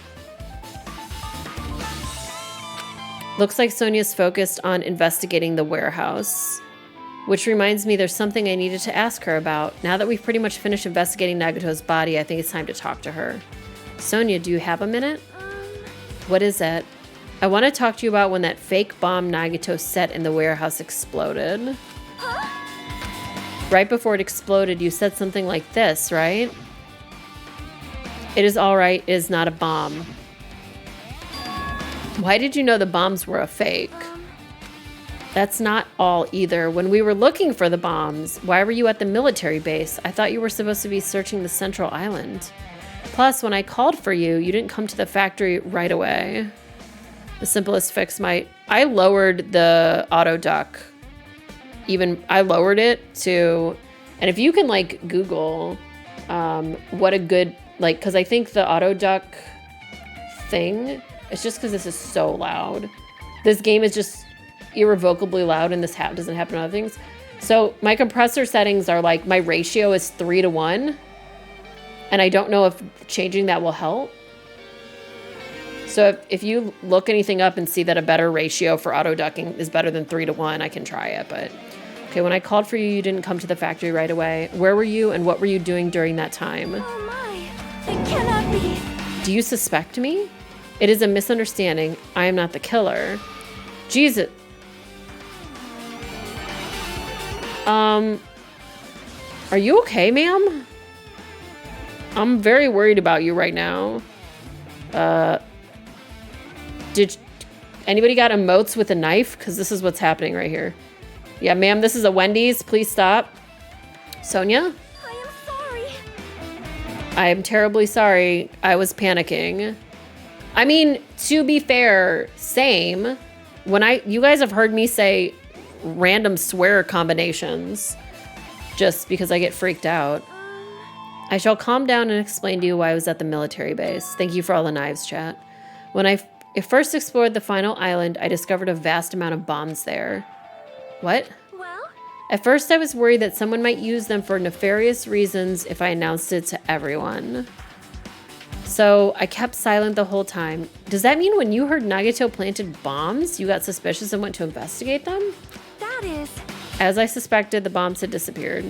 Looks like Sonia's focused on investigating the warehouse. Which reminds me, there's something I needed to ask her about. Now that we've pretty much finished investigating Nagato's body, I think it's time to talk to her. Sonia, do you have a minute? What is it? I want to talk to you about when that fake bomb Nagato set in the warehouse exploded. Right before it exploded, you said something like this, right? It is all right. It is not a bomb. Why did you know the bombs were a fake? That's not all either. When we were looking for the bombs, why were you at the military base? I thought you were supposed to be searching the central island. Plus, when I called for you, you didn't come to the factory right away. The simplest fix might... I lowered the auto duck. I lowered it to... And if you can, like, Google what a good... Like, because I think the auto duck thing... It's just because this is so loud. This game is just... irrevocably loud, and this doesn't happen to other things. So my compressor settings are like, my ratio is 3:1, and I don't know if changing that will help. So if you look anything up and see that a better ratio for auto ducking is better than 3:1, I can try it. But okay, when I called for you, you didn't come to the factory right away. Where were you, and what were you doing during that time? Oh my, it cannot be. Do you suspect me? It is a misunderstanding. I am not the killer. Jesus. Are you okay, ma'am? I'm very worried about you right now. Did anybody got emotes with a knife? Because this is what's happening right here. Yeah, ma'am, this is a Wendy's. Please stop. Sonia? I am sorry. I am terribly sorry. I was panicking. I mean, to be fair, same. You guys have heard me say random swear combinations just because I get freaked out. I shall calm down and explain to you why I was at the military base. Thank you for all the knives, chat. When I first explored the final island, I discovered a vast amount of bombs there. What? Well, At first, I was worried that someone might use them for nefarious reasons if I announced it to everyone. So I kept silent the whole time. Does that mean when you heard Nagato planted bombs, you got suspicious and went to investigate them? that is... As I suspected, the bombs had disappeared.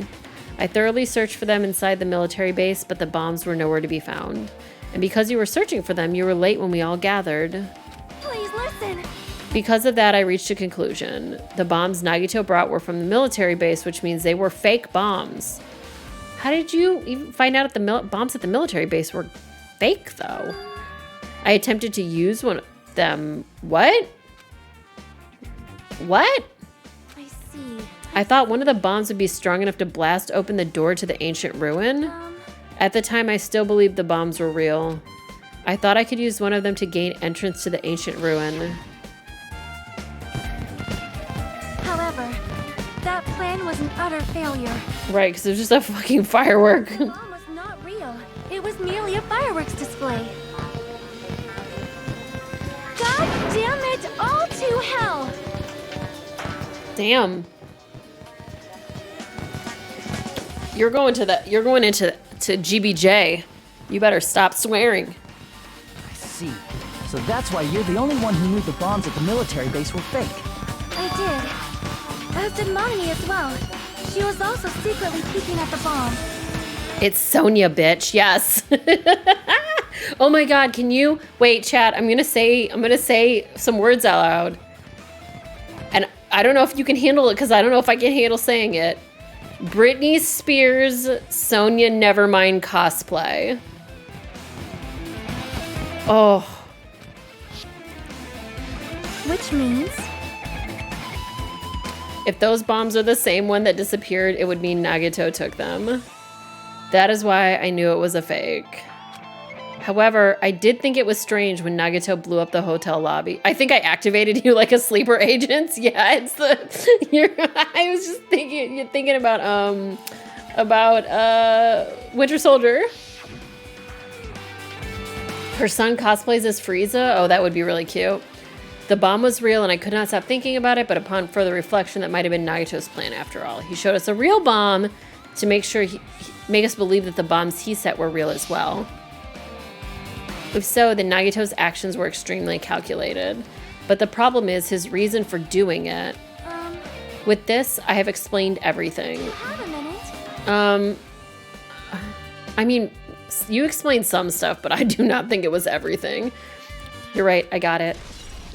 I thoroughly searched for them inside the military base, but the bombs were nowhere to be found. And because you were searching for them, you were late when we all gathered. Please listen. Because of that, I reached a conclusion. The bombs Nagito brought were from the military base, which means they were fake bombs. How did you even find out the bombs at the military base were fake, though? I attempted to use one of them. What? What? I see. I thought one of the bombs would be strong enough to blast open the door to the ancient ruin. At the time, I still believed the bombs were real. I thought I could use one of them to gain entrance to the ancient ruin. However, that plan was an utter failure. Right, because it was just a fucking firework. The bomb was not real. It was merely a fireworks display. God damn it, all to hell! Damn. You're going into GBJ. You better stop swearing. I see. So that's why you're the only one who knew the bombs at the military base were fake. I did. As did Mommy as well. She was also secretly peeking at the bomb. It's Sonia, bitch. Yes. Oh my god, can you wait, chat? I'm gonna say some words out loud. And I don't know if you can handle it because I don't know if I can handle saying it. Britney Spears Sonia Nevermind cosplay. Oh. Which means? If those bombs are the same one that disappeared, it would mean Nagito took them. That is why I knew it was a fake. However, I did think it was strange when Nagito blew up the hotel lobby. I think I activated you like a sleeper agent. Yeah, it's the. I was just thinking. You're thinking about Winter Soldier. Her son cosplays as Frieza. Oh, that would be really cute. The bomb was real, and I could not stop thinking about it. But upon further reflection, that might have been Nagito's plan after all. He showed us a real bomb to make sure make us believe that the bombs he set were real as well. If so, then Nagito's actions were extremely calculated. But the problem is his reason for doing it. With this, I have explained everything. You have a minute. I mean, you explained some stuff, but I do not think it was everything. You're right, I got it.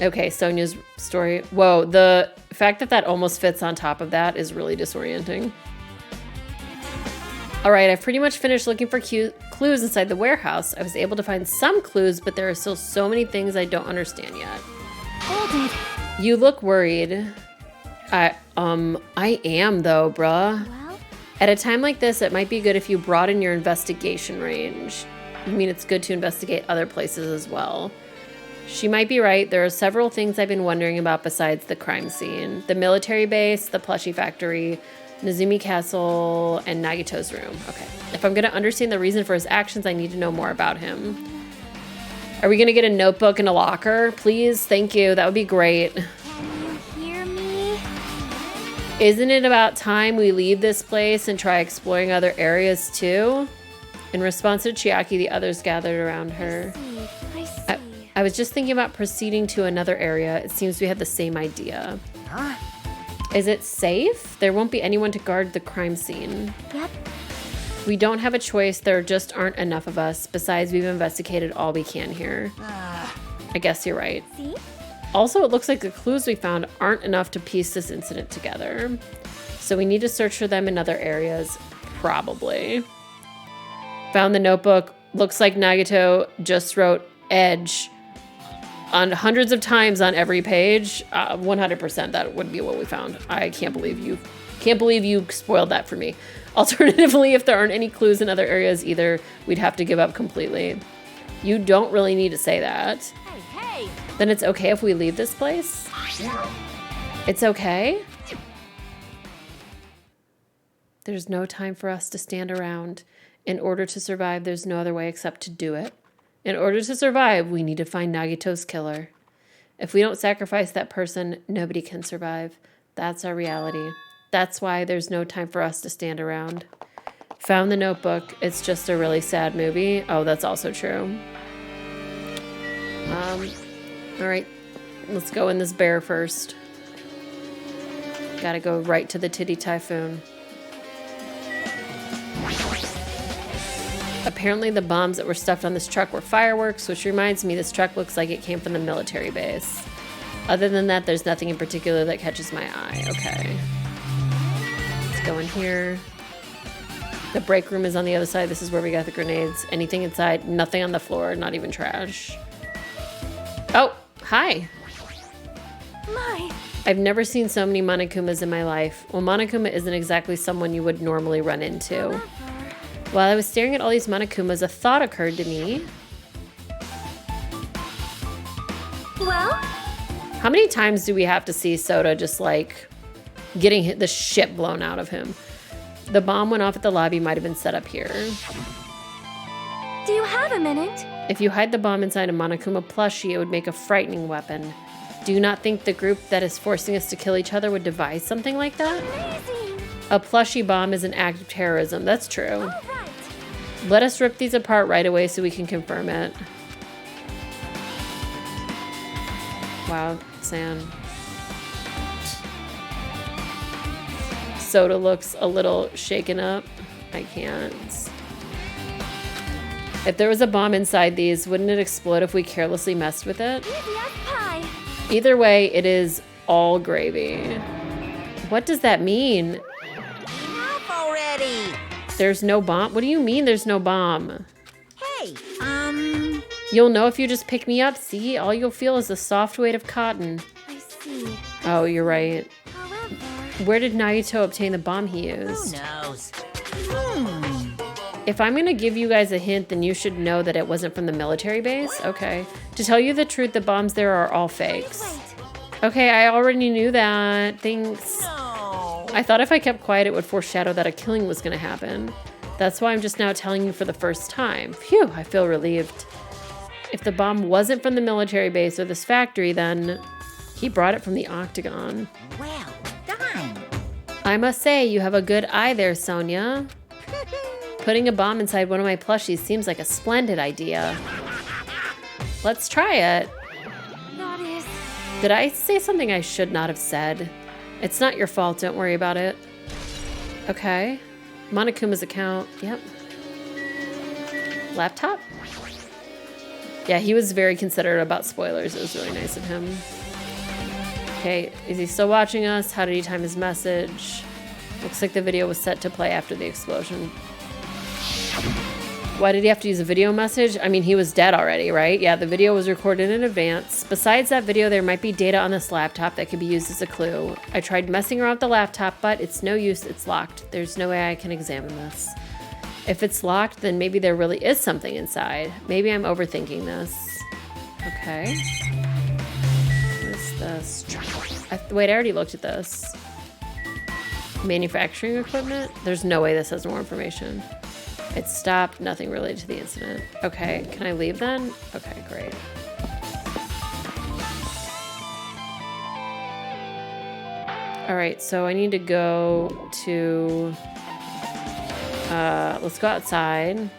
Okay, Sonia's story. Whoa, the fact that almost fits on top of that is really disorienting. All right, I've pretty much finished looking for clues inside the warehouse. I was able to find some clues, but there are still so many things I don't understand yet. Hold it. You look worried. I am though, bruh. Well, At a time like this, it might be good if you broaden your investigation range. I mean, it's good to investigate other places as well. She might be right. There are several things I've been wondering about besides the crime scene. The military base, the plushie factory, Nezumi Castle, and Nagito's room. Okay. If I'm going to understand the reason for his actions, I need to know more about him. Are we going to get a notebook and a locker? Please? Thank you. That would be great. can you hear me? Isn't it about time we leave this place and try exploring other areas too? In response to Chiaki, the others gathered around her. I see. I was just thinking about proceeding to another area. It seems we had the same idea. Huh? Is it safe? There won't be anyone to guard the crime scene. Yep. We don't have a choice. There just aren't enough of us. Besides, we've investigated all we can here. I guess you're right. See? Also, it looks like the clues we found aren't enough to piece this incident together. So we need to search for them in other areas, probably. Found the notebook. Looks like Nagito just wrote Edge on hundreds of times on every page. 100% that would be what we found. I can't believe you spoiled that for me. Alternatively, if there aren't any clues in other areas either, we'd have to give up completely. You don't really need to say that. Hey! Then it's okay if we leave this place? It's okay? There's no time for us to stand around. In order to survive, there's no other way except to do it. In order to survive, we need to find Nagito's killer. If we don't sacrifice that person, nobody can survive. That's our reality. That's why there's no time for us to stand around. Found the notebook. It's just a really sad movie. Oh, that's also true. All right, let's go in this bear first. Gotta go right to the Titty Typhoon. Apparently the bombs that were stuffed on this truck were fireworks, which reminds me this truck looks like it came from the military base. Other than that, there's nothing in particular that catches my eye. Okay. Let's go in here. The break room is on the other side. This is where we got the grenades. Anything inside? Nothing on the floor, not even trash. Oh, hi. My, I've never seen so many Monokumas in my life. Well, Monokuma isn't exactly someone you would normally run into. however. While I was staring at all these Monokumas, a thought occurred to me. Well, How many times do we have to see Soda just like getting the shit blown out of him? The bomb went off at the lobby, might have been set up here. do you have a minute? If you hide the bomb inside a Monokuma plushie, it would make a frightening weapon. Do you not think the group that is forcing us to kill each other would devise something like that? Amazing. A plushie bomb is an act of terrorism. That's true. All right. Let us rip these apart right away so we can confirm it. Wow, San. Soda looks a little shaken up. I can't. If there was a bomb inside these, wouldn't it explode if we carelessly messed with it? Easy as pie. Either way, it is all gravy. What does that mean? Enough already. There's no bomb? What do you mean there's no bomb? Hey, You'll know if you just pick me up. See, all you'll feel is the soft weight of cotton. I see. Oh, you're right. However, Where did Naruto obtain the bomb he who used? knows? If I'm gonna give you guys a hint, then you should know that it wasn't from the military base. Okay. To tell you the truth, the bombs there are all fakes. wait. Okay, I already knew that. Thanks. No. I thought if I kept quiet, it would foreshadow that a killing was gonna happen. That's why I'm just now telling you for the first time. Phew, I feel relieved. If the bomb wasn't from the military base or this factory, then he brought it from the Octagon. Well done. I must say, you have a good eye there, Sonia. Putting a bomb inside one of my plushies seems like a splendid idea. Let's try it. That is. Did I say something I should not have said? It's not your fault, don't worry about it. Okay. Monokuma's account, yep. Laptop? Yeah, he was very considerate about spoilers. It was really nice of him. Okay, is he still watching us? How did he time his message? Looks like the video was set to play after the explosion. Why did he have to use a video message? I mean, he was dead already, right? Yeah, the video was recorded in advance. Besides that video, there might be data on this laptop that could be used as a clue. I tried messing around with the laptop, but it's no use. It's locked. There's no way I can examine this. If it's locked, then maybe there really is something inside. Maybe I'm overthinking this. Okay. What is this? Wait, I already looked at this. Manufacturing equipment? There's no way this has more information. It stopped, nothing related to the incident. Okay, can I leave then? Okay, great. All right, so I need to go to, let's go outside.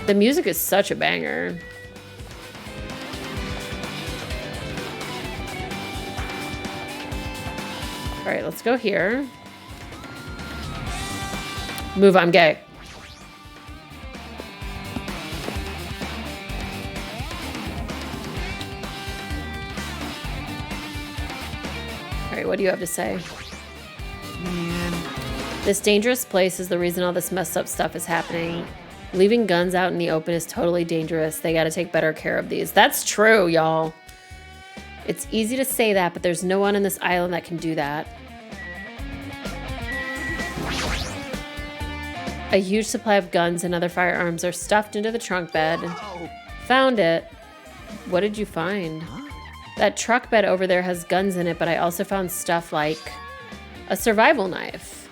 The music is such a banger. All right, let's go here. Move, I'm gay. All right, what do you have to say? Man. This dangerous place is the reason all this messed up stuff is happening. Leaving guns out in the open is totally dangerous. They gotta take better care of these. That's true, y'all. It's easy to say that, but there's no one on this island that can do that. A huge supply of guns and other firearms are stuffed into the trunk bed. Found it. What did you find? That truck bed over there has guns in it, but I also found stuff like a survival knife.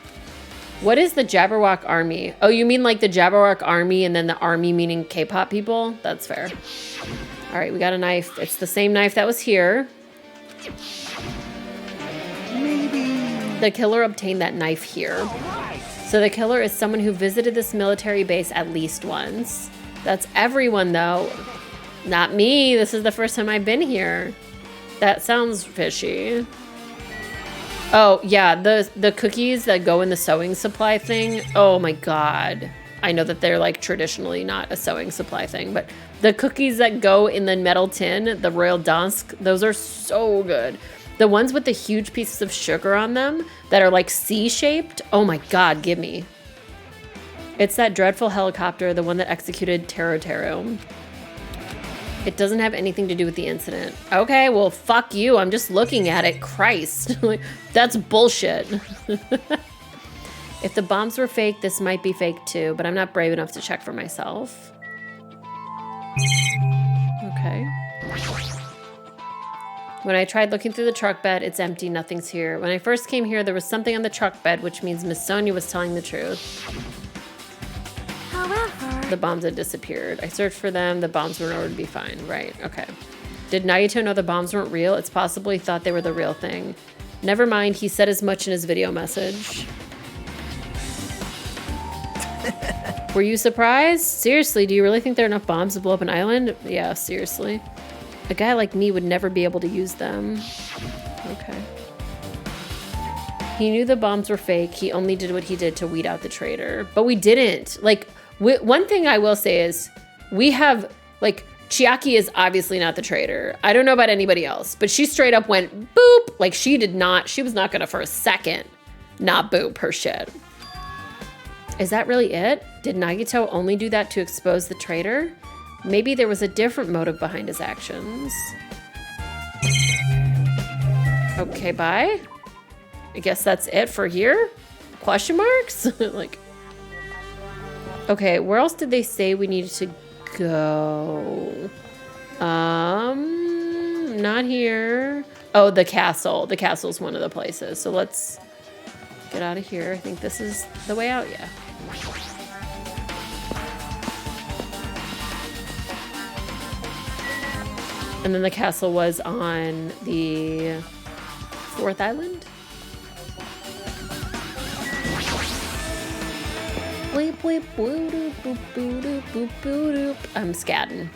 What is the Jabberwock Army? Oh, you mean like the Jabberwock Army and then the army meaning K-pop people? That's fair. All right, we got a knife. It's the same knife that was here. Maybe. The killer obtained that knife here. So the killer is someone who visited this military base at least once. That's everyone, though. Not me. This is the first time I've been here. That sounds fishy. Oh, yeah, the cookies that go in the sewing supply thing. Oh, my God. I know that they're, like, traditionally not a sewing supply thing, but the cookies that go in the metal tin, the Royal Dansk, those are so good. The ones with the huge pieces of sugar on them that are like C-shaped. Oh my God, give me. It's that dreadful helicopter, the one that executed Taro Taro. It doesn't have anything to do with the incident. Okay, well, fuck you. I'm just looking at it. Christ. Like, that's bullshit. If the bombs were fake, this might be fake too, but I'm not brave enough to check for myself. Okay. When I tried looking through the truck bed, it's empty, nothing's here. When I first came here, there was something on the truck bed, which means Miss Sonia was telling the truth. However, The bombs had disappeared. I searched for them, the bombs were nowhere to be found. Right, okay. Did Naito know the bombs weren't real? It's possible he thought they were the real thing. Never mind, he said as much in his video message. Were you surprised? Seriously, do you really think there are enough bombs to blow up an island? Yeah, seriously. A guy like me would never be able to use them. Okay. He knew the bombs were fake. He only did what he did to weed out the traitor. But we didn't. Like, one thing I will say is we have, like, Chiaki is obviously not the traitor. I don't know about anybody else, but she straight up went boop. Like, she was not gonna for a second not boop her shit. Is that really it? Did Nagito only do that to expose the traitor? Maybe there was a different motive behind his actions. Okay, bye. I guess that's it for here? Question marks? Like, okay, where else did they say we needed to go? Not here. Oh, the castle. The castle's one of the places. So let's get out of here. I think this is the way out, yeah. And then the castle was on the 4th island. Bleep, bleep, boo, doop, boop, boo, doop, boop, boo, doop. I'm scatting.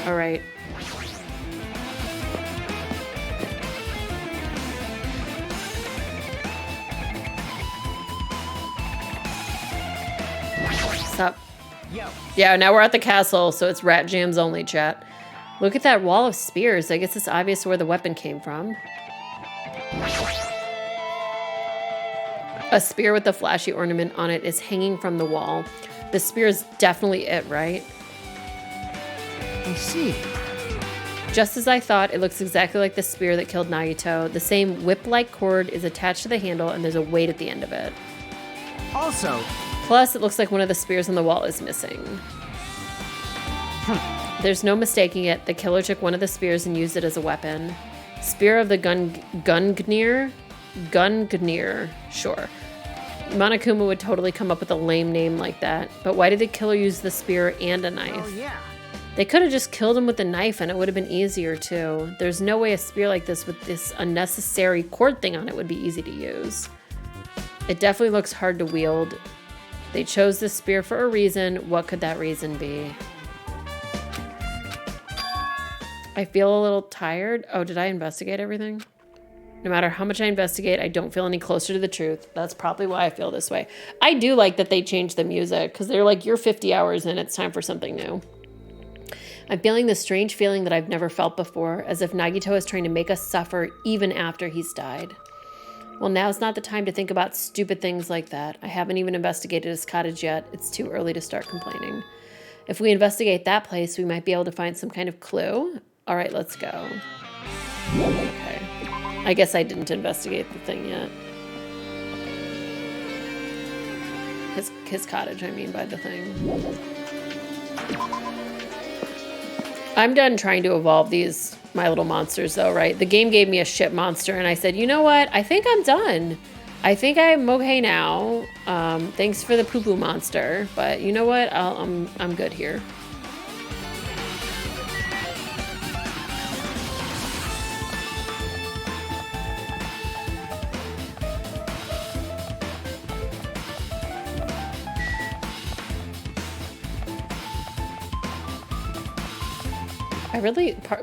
All right. Stop. Yeah, now we're at the castle, so it's rat jams only, chat. Look at that wall of spears. I guess it's obvious where the weapon came from. A spear with a flashy ornament on it is hanging from the wall. The spear is definitely it, right? I see. Just as I thought, it looks exactly like the spear that killed Nagito. The same whip-like cord is attached to the handle, and there's a weight at the end of it. Also, Plus, it looks like one of the spears on the wall is missing. There's no mistaking it. The killer took one of the spears and used it as a weapon. Spear of the Gungnir? Gungnir, sure. Monokuma would totally come up with a lame name like that. But why did the killer use the spear and a knife? oh yeah. They could have just killed him with a knife and it would have been easier too. There's no way a spear like this with this unnecessary cord thing on it would be easy to use. It definitely looks hard to wield. They chose this spear for a reason. What could that reason be? I feel a little tired. Oh, did I investigate everything? No matter how much I investigate, I don't feel any closer to the truth. That's probably why I feel this way. I do like that they changed the music because they're like, you're 50 hours in, it's time for something new. I'm feeling this strange feeling that I've never felt before, as if Nagito is trying to make us suffer even after he's died. Well, now's not the time to think about stupid things like that. I haven't even investigated his cottage yet. It's too early to start complaining. If we investigate that place, we might be able to find some kind of clue. All right, let's go. Okay. I guess I didn't investigate the thing yet. His cottage, I mean by the thing. I'm done trying to evolve these My Little Monsters though, right? The game gave me a shit monster and I said, you know what? I think I'm done. I think I'm okay now. Thanks for the poo-poo monster, but you know what? I'm good here.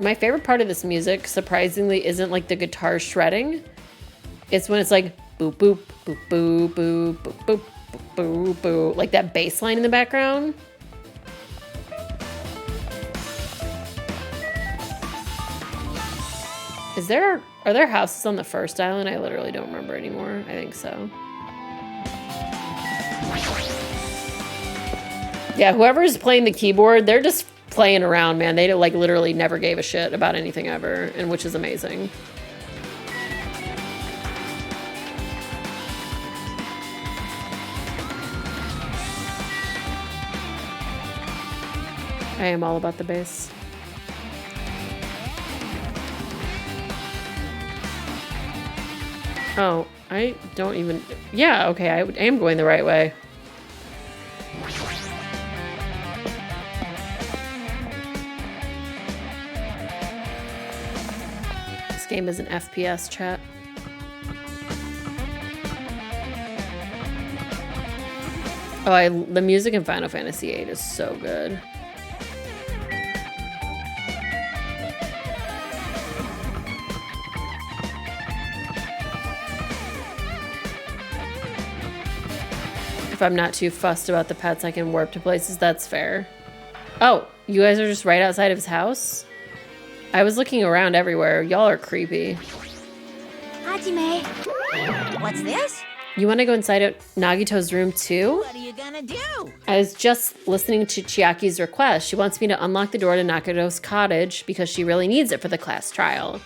My favorite part of this music, surprisingly, isn't like the guitar shredding. It's when it's like boop, boop, boop, boop, boop, boop, boop, boop, boop, boop, like that bass line in the background. Is there Are there houses on the first island? I literally don't remember anymore. I think so. Yeah, whoever's playing the keyboard, they're just playing around, man. They like literally never gave a shit about anything ever, and which is amazing. I am all about the bass. Oh, I don't even... Yeah, okay, I am going the right way. This game is an FPS, chat. Oh, the music in Final Fantasy VIII is so good. If I'm not too fussed about the pets, I can warp to places. That's fair. Oh, you guys are just right outside of his house? I was looking around everywhere. Y'all are creepy. Hajime. What's this? You want to go inside of Nagito's room too? What are you gonna do? I was just listening to Chiaki's request. She wants me to unlock the door to Nagito's cottage because she really needs it for the class trial.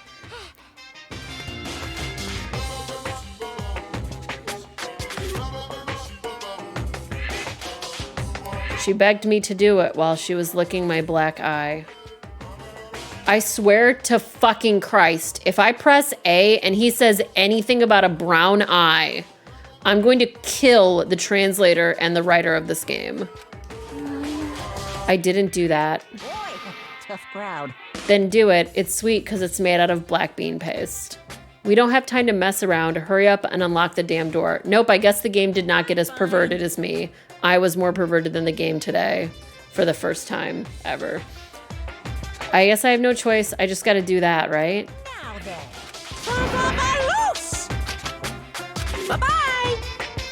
She begged me to do it while she was licking my black eye. I swear to fucking Christ, if I press A and he says anything about a brown eye, I'm going to kill the translator and the writer of this game. I didn't do that. Boy, tough crowd. Then do it. It's sweet because it's made out of black bean paste. We don't have time to mess around. Hurry up and unlock the damn door. Nope, I guess the game did not get as perverted as me. I was more perverted than the game today for the first time ever. I guess I have no choice. I just got to do that, right? Now then. Loose! Bye-bye!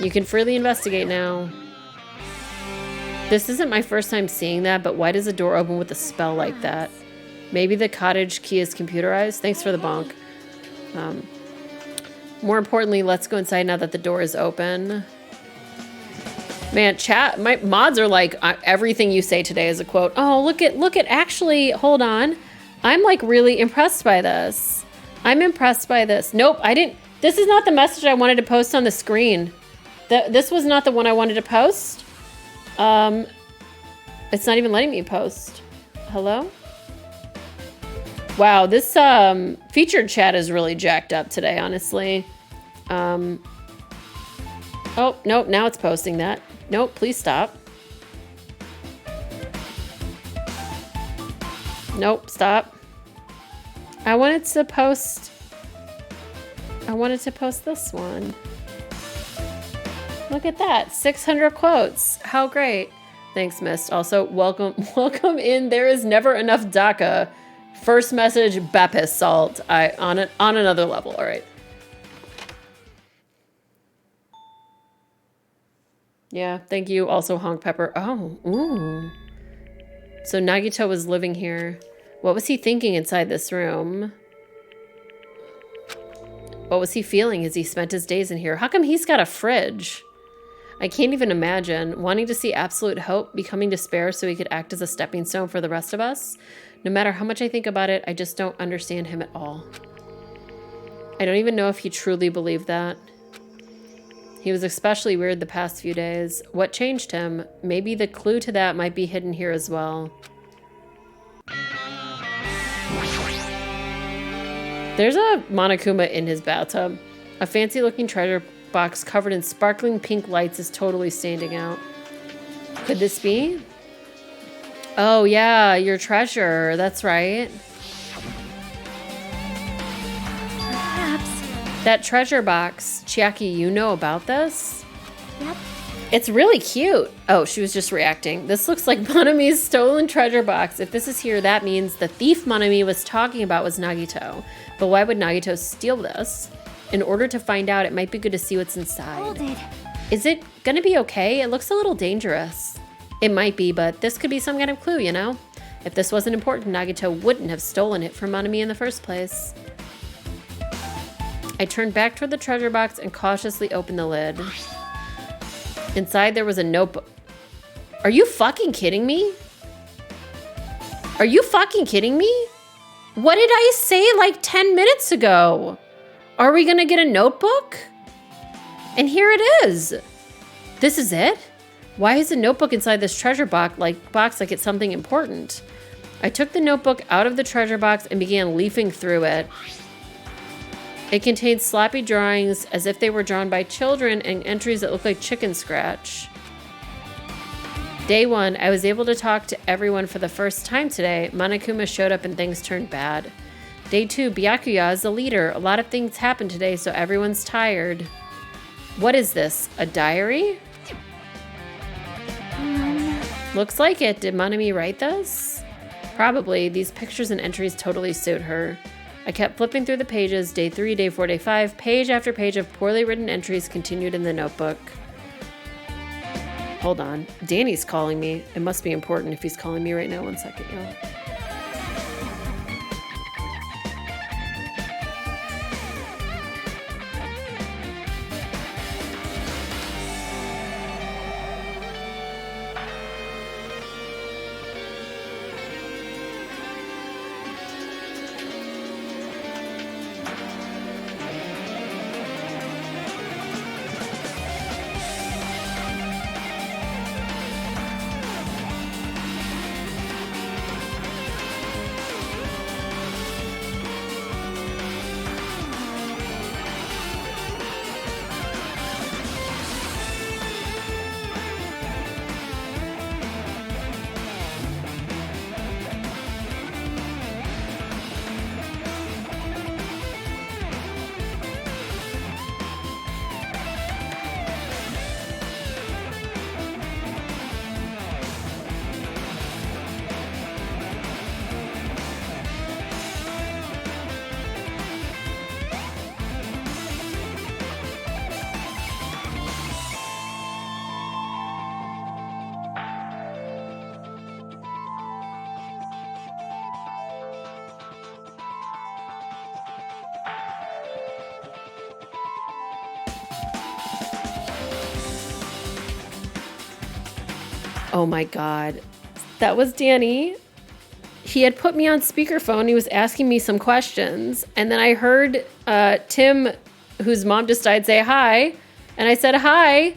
You can freely investigate now. This isn't my first time seeing that, but why does a door open with a spell like that? Maybe the cottage key is computerized? Thanks for the bonk. More importantly, let's go inside now that the door is open. Man, chat, my mods are like, everything you say today is a quote. Oh, look at, actually, hold on. I'm like really impressed by this. I'm impressed by this. Nope, I didn't, this is not the message I wanted to post on the screen. This was not the one I wanted to post. It's not even letting me post. Hello? Wow, this featured chat is really jacked up today, honestly. Oh, nope, now it's posting that. Nope, please stop. Nope, stop. I wanted to post this one. Look at that, 600 quotes. How great. Thanks, Mist. Also, welcome in. There is never enough DACA. First message, Bepis salt. On another level, all right. Yeah, thank you. Also, Honk Pepper. Oh, ooh. So Nagito was living here. What was he thinking inside this room? What was he feeling as he spent his days in here? How come he's got a fridge? I can't even imagine. Wanting to see absolute hope, becoming despair so he could act as a stepping stone for the rest of us? No matter how much I think about it, I just don't understand him at all. I don't even know if he truly believed that. He was especially weird the past few days. What changed him? Maybe the clue to that might be hidden here as well. There's a Monokuma in his bathtub. A fancy-looking treasure box covered in sparkling pink lights is totally standing out. Could this be? Oh yeah, your treasure. That's right. Perhaps. That treasure box. Chiaki, you know about this? Yep. It's really cute. Oh, she was just reacting. This looks like Monami's stolen treasure box. If this is here, that means the thief Monami was talking about was Nagito. But why would Nagito steal this? In order to find out, it might be good to see what's inside. Hold it. Is it gonna be okay? It looks a little dangerous. It might be, but this could be some kind of clue, you know? If this wasn't important, Nagito wouldn't have stolen it from Monami in the first place. I turned back toward the treasure box and cautiously opened the lid. Inside there was a notebook. Are you fucking kidding me? Are you fucking kidding me? What did I say like 10 minutes ago? Are we gonna get a notebook? And here it is. This is it? Why is a notebook inside this treasure box like it's something important? I took the notebook out of the treasure box and began leafing through it. It contained sloppy drawings as if they were drawn by children and entries that looked like chicken scratch. Day 1, I was able to talk to everyone for the first time today. Monokuma showed up and things turned bad. Day 2, Byakuya is the leader. A lot of things happened today, so everyone's tired. What is this? A diary? Looks like it. Did Monami write this? Probably. These pictures and entries totally suit her. I kept flipping through the pages. Day 3, day 4, day 5. Page after page of poorly written entries continued in the notebook. Hold on. Danny's calling me. It must be important if he's calling me right now. 1 second, y'all. Oh my God. That was Danny. He had put me on speakerphone. He was asking me some questions. And then I heard Tim, whose mom just died, say hi. And I said hi.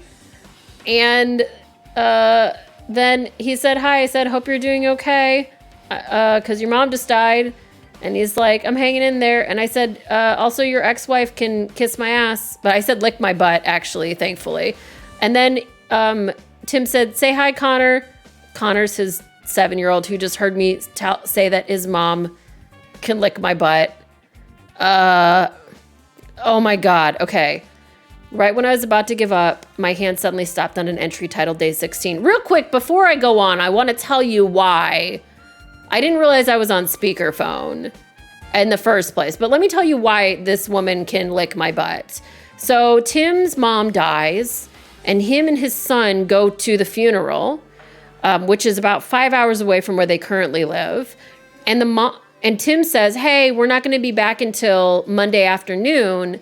And then he said hi. I said, hope you're doing okay. Because your mom just died. And he's like, I'm hanging in there. And I said, also your ex-wife can kiss my ass. But I said, lick my butt, actually, thankfully. And then Tim said, say hi, Connor. Connor's his 7-year-old who just heard me say that his mom can lick my butt. Oh my God. Okay. Right when I was about to give up, my hand suddenly stopped on an entry titled Day 16. Real quick, before I go on, I want to tell you why. I didn't realize I was on speakerphone in the first place, but let me tell you why this woman can lick my butt. So Tim's mom dies, and him and his son go to the funeral, which is about 5 hours away from where they currently live. And and Tim says, hey, we're not going to be back until Monday afternoon.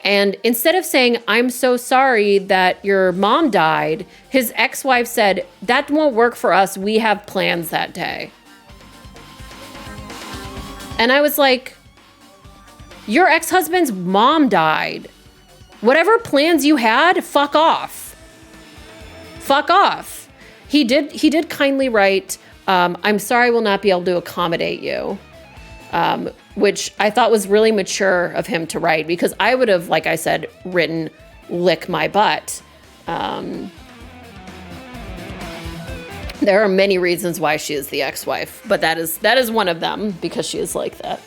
And instead of saying, I'm so sorry that your mom died, his ex-wife said, that won't work for us. We have plans that day. And I was like, your ex-husband's mom died. Whatever plans you had, fuck off. Fuck off. He did kindly write, I'm sorry I will not be able to accommodate you. Which I thought was really mature of him to write, because I would have, like I said, written lick my butt. There are many reasons why she is the ex-wife, but that is one of them, because she is like that.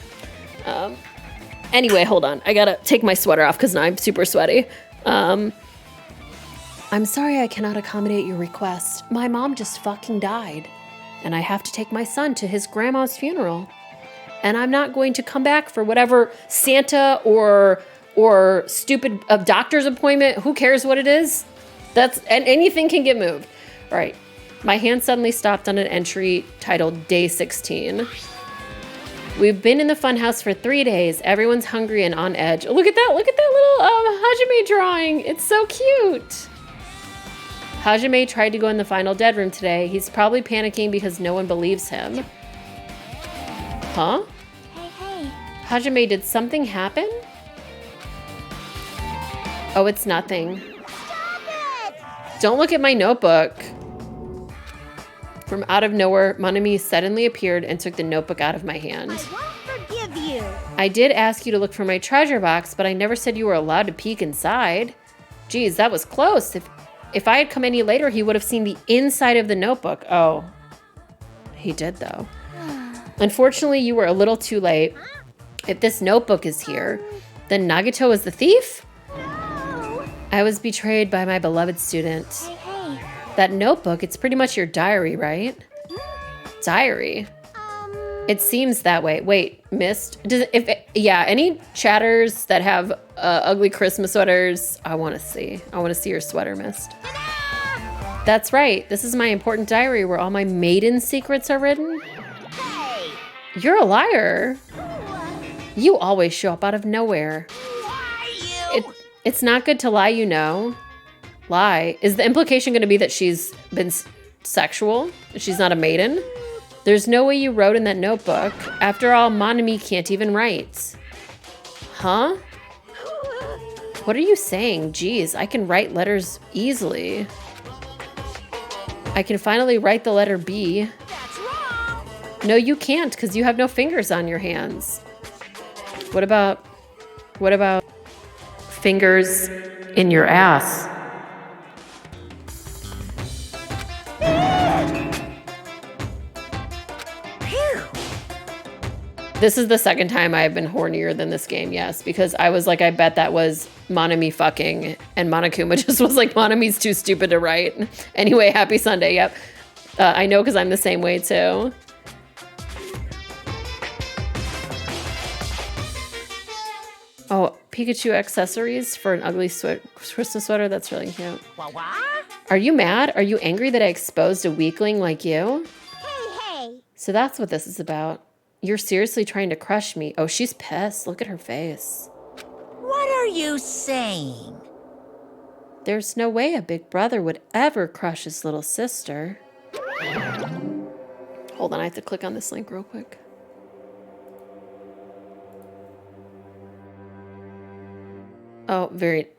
Anyway, hold on. I gotta take my sweater off because now I'm super sweaty. I'm sorry I cannot accommodate your request. My mom just fucking died, and I have to take my son to his grandma's funeral. And I'm not going to come back for whatever Santa or stupid doctor's appointment. Who cares what it is? And anything can get moved. All right. My hand suddenly stopped on an entry titled Day 16. We've been in the funhouse for 3 days. Everyone's hungry and on edge. Look at that little Hajime drawing. It's so cute. Hajime tried to go in the final dead room today. He's probably panicking because no one believes him. Huh? Hey. Hajime, did something happen? Oh, it's nothing. Stop it! Don't look at my notebook. From out of nowhere, Monami suddenly appeared and took the notebook out of my hand. I won't forgive you. I did ask you to look for my treasure box, but I never said you were allowed to peek inside. Geez, that was close. If I had come any later, he would have seen the inside of the notebook. Oh, he did though. Unfortunately, you were a little too late. If this notebook is here, then Nagito is the thief? No. I was betrayed by my beloved student. Hey. That notebook, it's pretty much your diary, right? Diary? It seems that way. Wait, Mist? Any chatters that have ugly Christmas sweaters, I want to see. I want to see your sweater, Mist. That's right. This is my important diary where all my maiden secrets are written. Hey! You're a liar. You always show up out of nowhere. Why you? It's not good to lie, you know. Lie. Is the implication going to be that she's been sexual? She's not a maiden? There's no way you wrote in that notebook. After all, Monami can't even write. Huh? What are you saying? Geez, I can write letters easily. I can finally write the letter B. That's wrong. No, you can't because you have no fingers on your hands. What about fingers in your ass? This is the second time I've been hornier than this game, yes, because I was like, I bet that was Monami fucking, and Monokuma just was like, Monami's too stupid to write. Anyway, happy Sunday, yep. I know because I'm the same way too. Oh, Pikachu accessories for an ugly Christmas sweater, that's really cute. Wah? Are you mad? Are you angry that I exposed a weakling like you? Hey. So that's what this is about. You're seriously trying to crush me. Oh, she's pissed. Look at her face. What are you saying? There's no way a big brother would ever crush his little sister. Hold on, I have to click on this link real quick. Oh, very,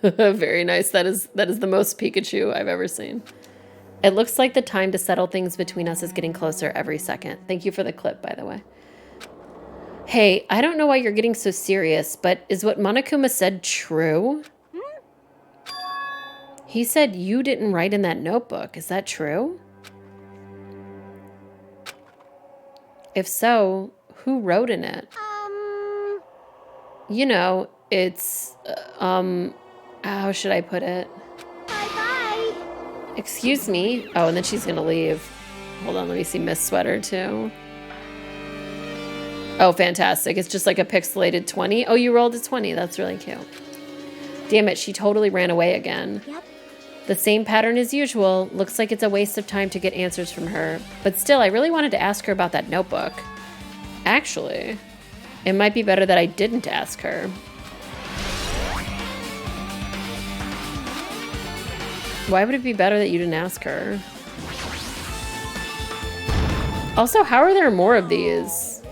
very nice. That is the most Pikachu I've ever seen. It looks like the time to settle things between us is getting closer every second. Thank you for the clip, by the way. Hey, I don't know why you're getting so serious, but is what Monokuma said true? He said you didn't write in that notebook. Is that true? If so, who wrote in it? You know, it's, how should I put it? Bye. Excuse me. Oh, and then she's gonna leave. Hold on, let me see Miss Sweater too. Oh, fantastic. It's just like a pixelated 20. Oh, you rolled a 20. That's really cute. Damn it, she totally ran away again. Yep. The same pattern as usual. Looks like it's a waste of time to get answers from her. But still, I really wanted to ask her about that notebook. Actually, it might be better that I didn't ask her. Why would it be better that you didn't ask her? Also, how are there more of these?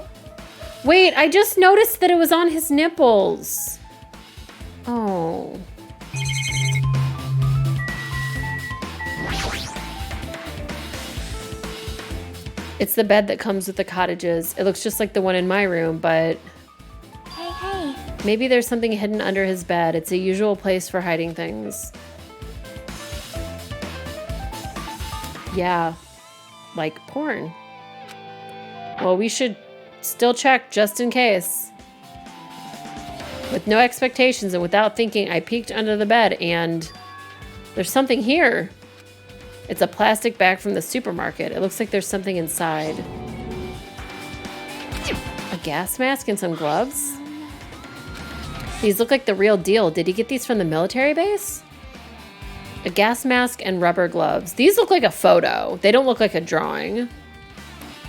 Wait, I just noticed that it was on his nipples. Oh. It's the bed that comes with the cottages. It looks just like the one in my room, but Hey. maybe there's something hidden under his bed. It's a usual place for hiding things. Yeah, like porn. Well, we should still check just in case. With no expectations and without thinking, I peeked under the bed and there's something here. It's a plastic bag from the supermarket. It looks like there's something inside. A gas mask and some gloves? These look like the real deal. Did he get these from the military base? A gas mask and rubber gloves. These look like a photo. They don't look like a drawing.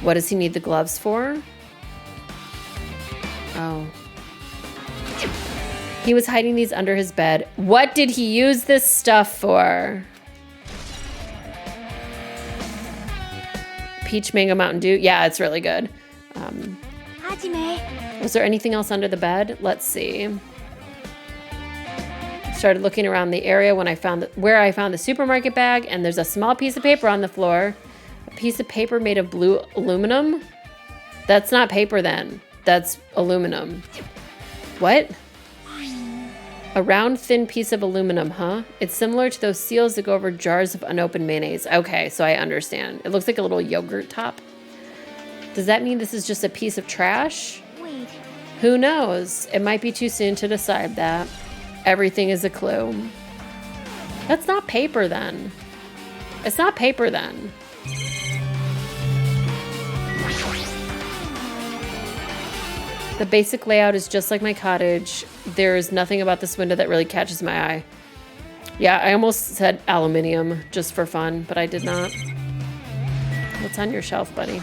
What does he need the gloves for? Oh. He was hiding these under his bed. What did he use this stuff for? Peach Mango Mountain Dew. Yeah, it's really good. Hajime. Was there anything else under the bed? Let's see. Started looking around the area when I found where I found the supermarket bag, and there's a small piece of paper on the floor. A piece of paper made of blue aluminum. That's not paper then. That's aluminum. What? A round, thin piece of aluminum, huh? It's similar to those seals that go over jars of unopened mayonnaise. Okay, so I understand. It looks like a little yogurt top. Does that mean this is just a piece of trash? Wait. Who knows? It might be too soon to decide that. Everything is a clue. That's not paper then. It's not paper then. The basic layout is just like my cottage. There's nothing about this window that really catches my eye. Yeah, I almost said aluminium just for fun, but I did not. What's on your shelf, buddy?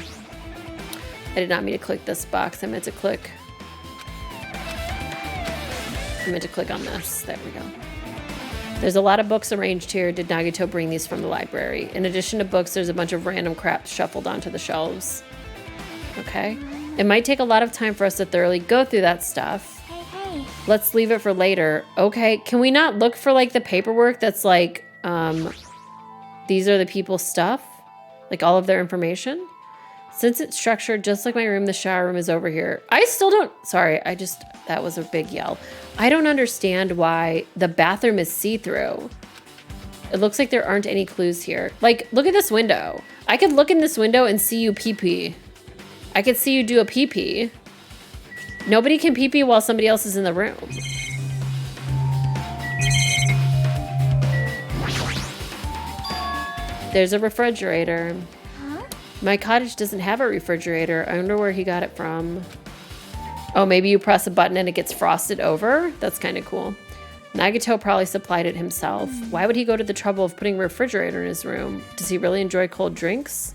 I did not mean to click this box. I meant to click on this. There we go. There's a lot of books arranged here. Did Nagito bring these from the library? In addition to books, there's a bunch of random crap shuffled onto the shelves. Okay. It might take a lot of time for us to thoroughly go through that stuff. Hey. Let's leave it for later. Okay. Can we not look for like the paperwork that's like, these are the people's stuff? Like all of their information? Since it's structured just like my room, the shower room is over here. I still don't, sorry, that was a big yell. I don't understand why the bathroom is see-through. It looks like there aren't any clues here. Like, look at this window. I could look in this window and see you pee-pee. I could see you do a pee-pee. Nobody can pee-pee while somebody else is in the room. There's a refrigerator. My cottage doesn't have a refrigerator. I wonder where he got it from. Oh, maybe you press a button and it gets frosted over? That's kind of cool. Nagito probably supplied it himself. Why would he go to the trouble of putting a refrigerator in his room? Does he really enjoy cold drinks?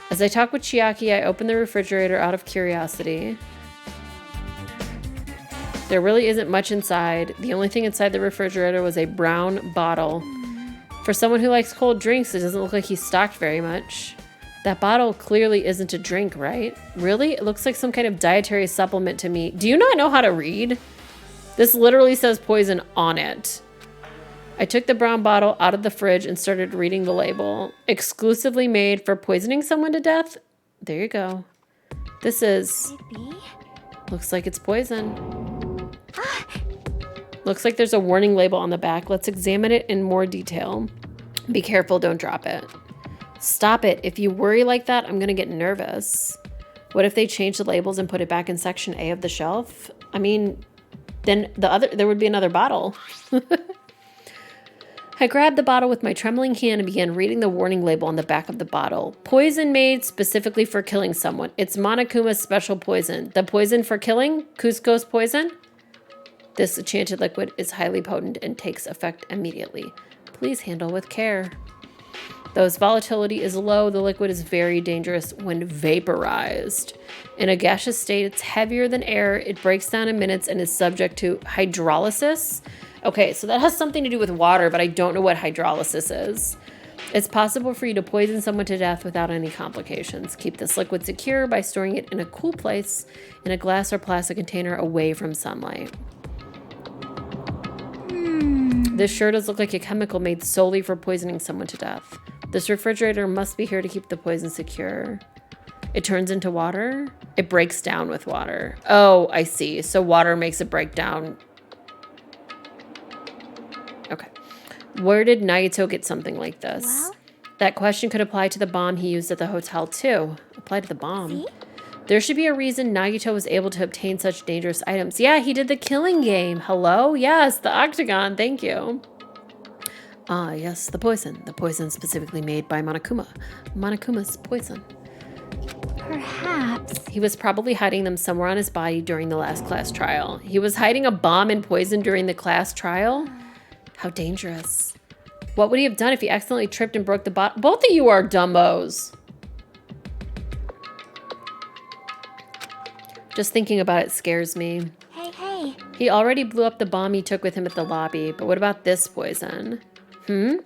As I talk with Chiaki, I open the refrigerator out of curiosity. There really isn't much inside. The only thing inside the refrigerator was a brown bottle. For someone who likes cold drinks, it doesn't look like he's stocked very much. That bottle clearly isn't a drink, right? Really? It looks like some kind of dietary supplement to me. Do you not know how to read? This literally says poison on it. I took the brown bottle out of the fridge and started reading the label. Exclusively made for poisoning someone to death? There you go. This is... Looks like it's poison. Looks like there's a warning label on the back. Let's examine it in more detail. Be careful, don't drop it. Stop it. If you worry like that, I'm gonna get nervous. What if they change the labels and put it back in section A of the shelf? I mean, then there would be another bottle. I grabbed the bottle with my trembling hand and began reading the warning label on the back of the bottle. Poison made specifically for killing someone. It's Monokuma's special poison. The poison for killing? Cusco's poison? This enchanted liquid is highly potent and takes effect immediately. Please handle with care. Though its volatility is low, the liquid is very dangerous when vaporized. In a gaseous state, it's heavier than air. It breaks down in minutes and is subject to hydrolysis. Okay, so that has something to do with water, but I don't know what hydrolysis is. It's possible for you to poison someone to death without any complications. Keep this liquid secure by storing it in a cool place in a glass or plastic container away from sunlight. This sure does look like a chemical made solely for poisoning someone to death. This refrigerator must be here to keep the poison secure. It turns into water? It breaks down with water. Oh, I see. So water makes it break down. Okay. Where did Nagito get something like this? Well? That question could apply to the bomb he used at the hotel too. Apply to the bomb. See? There should be a reason Nagito was able to obtain such dangerous items. Yeah, he did the killing game. Hello? Yes, the octagon. Thank you. Ah, yes, the poison. The poison specifically made by Monokuma. Monokuma's poison. Perhaps. He was probably hiding them somewhere on his body during the last class trial. He was hiding a bomb and poison during the class trial? How dangerous. What would he have done if he accidentally tripped and broke the bottle? Both of you are dumbos. Just thinking about it scares me. Hey. He already blew up the bomb he took with him at the lobby, but what about this poison? See?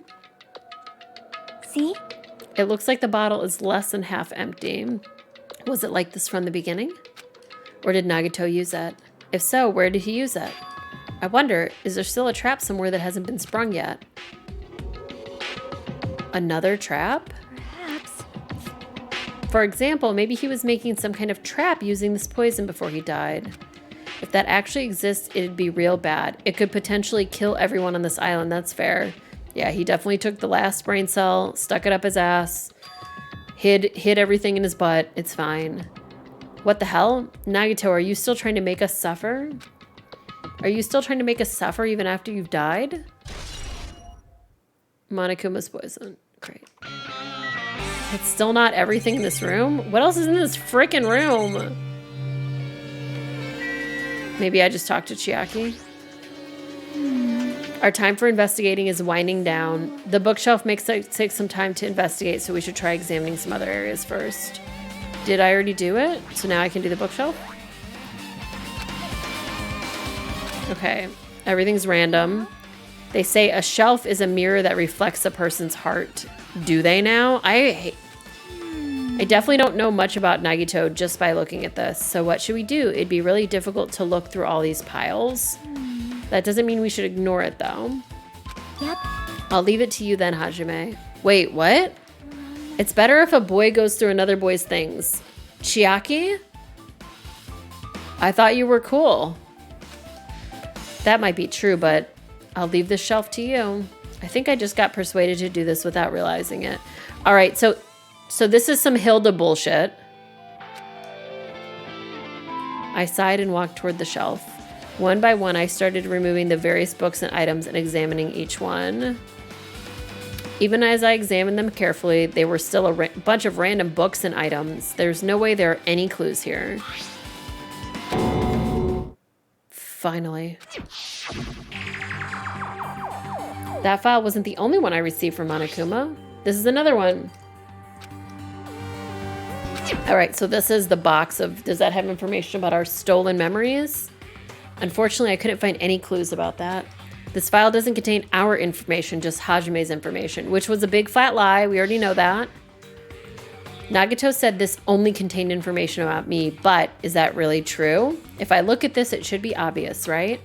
It looks like the bottle is less than half empty. Was it like this from the beginning? Or did Nagito use it? If so, where did he use it? I wonder, is there still a trap somewhere that hasn't been sprung yet? Another trap? Perhaps. For example, maybe he was making some kind of trap using this poison before he died. If that actually exists, it'd be real bad. It could potentially kill everyone on this island, that's fair. Yeah, he definitely took the last brain cell, stuck it up his ass, hid everything in his butt. It's fine. What the hell? Nagito, are you still trying to make us suffer? Are you still trying to make us suffer even after you've died? Monokuma's poison. Great. It's still not everything in this room? What else is in this freaking room? Maybe I just talked to Chiaki. Our time for investigating is winding down. The bookshelf makes it take some time to investigate, so we should try examining some other areas first. Did I already do it? So now I can do the bookshelf? Okay, everything's random. They say a shelf is a mirror that reflects a person's heart. Do they now? I definitely don't know much about Nagito just by looking at this. So what should we do? It'd be really difficult to look through all these piles. That doesn't mean we should ignore it though. Yep. I'll leave it to you then, Hajime. Wait, what? It's better if a boy goes through another boy's things. Chiaki? I thought you were cool. That might be true, but I'll leave this shelf to you. I think I just got persuaded to do this without realizing it. All right, so this is some Hilda bullshit. I sighed and walked toward the shelf. One by one, I started removing the various books and items and examining each one. Even as I examined them carefully, they were still a bunch of random books and items. There's no way there are any clues here. Finally. That file wasn't the only one I received from Monokuma. This is another one. All right, so this is the box of, does that have information about our stolen memories? Unfortunately, I couldn't find any clues about that. This file doesn't contain our information, just Hajime's information, which was a big flat lie. We already know that. Nagito said this only contained information about me, but is that really true? If I look at this, it should be obvious, right?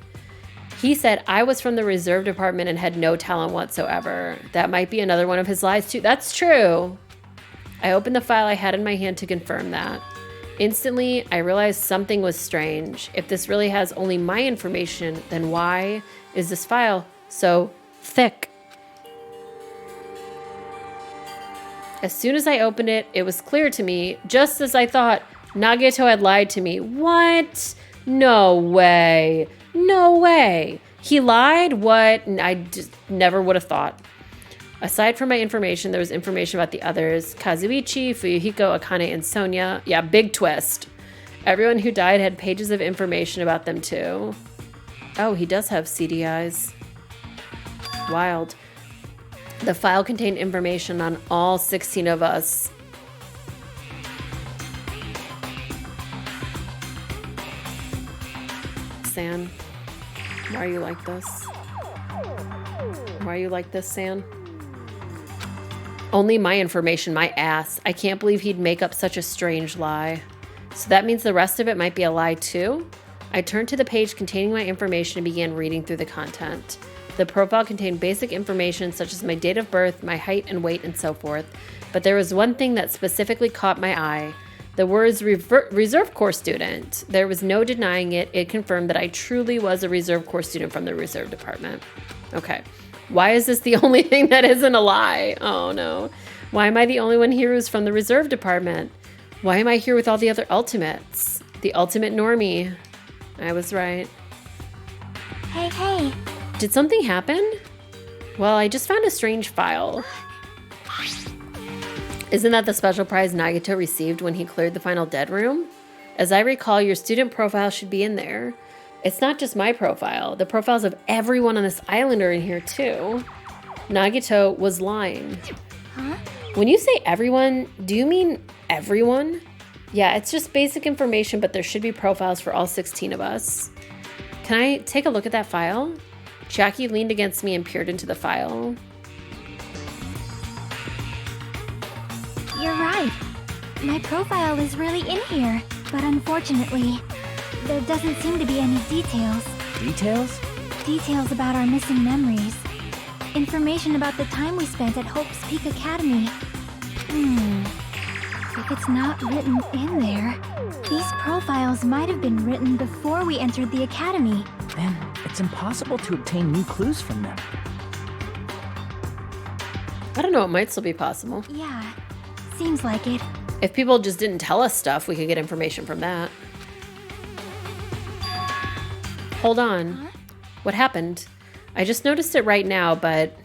He said I was from the reserve department and had no talent whatsoever. That might be another one of his lies too. That's true. I opened the file I had in my hand to confirm that. Instantly, I realized something was strange. If this really has only my information, then why is this file so thick? As soon as I opened it, it was clear to me, just as I thought, Nagito had lied to me. What? No way. No way. He lied? What? I just never would have thought. Aside from my information, there was information about the others. Kazuichi, Fuyuhiko, Akane, and Sonia. Yeah, big twist. Everyone who died had pages of information about them too. Oh, he does have CD eyes. Wild. The file contained information on all 16 of us. San, why are you like this? Why are you like this, San? Only my information, my ass. I can't believe he'd make up such a strange lie. So that means the rest of it might be a lie too? I turned to the page containing my information and began reading through the content. The profile contained basic information such as my date of birth, my height and weight, and so forth. But there was one thing that specifically caught my eye. The words Reserve Corps student. There was no denying it. It confirmed that I truly was a Reserve Corps student from the Reserve Department. Okay. Why is this the only thing that isn't a lie? Oh no. Why am I the only one here who's from the Reserve Department? Why am I here with all the other ultimates? The ultimate normie. I was right. Hey. Did something happen? Well, I just found a strange file. Isn't that the special prize Nagito received when he cleared the final dead room? As I recall, your student profile should be in there. It's not just my profile. The profiles of everyone on this island are in here too. Nagito was lying. Huh? When you say everyone, do you mean everyone? Yeah, it's just basic information, but there should be profiles for all 16 of us. Can I take a look at that file? Jackie leaned against me and peered into the file. You're right. My profile is really in here, but unfortunately, there doesn't seem to be any details. Details? Details about our missing memories. Information about the time we spent at Hope's Peak Academy. If it's not written in there, these profiles might have been written before we entered the academy. Then it's impossible to obtain new clues from them. I don't know, it might still be possible. Yeah, seems like it. If people just didn't tell us stuff, we could get information from that. Hold on. Huh? What happened? I just noticed it right now, but...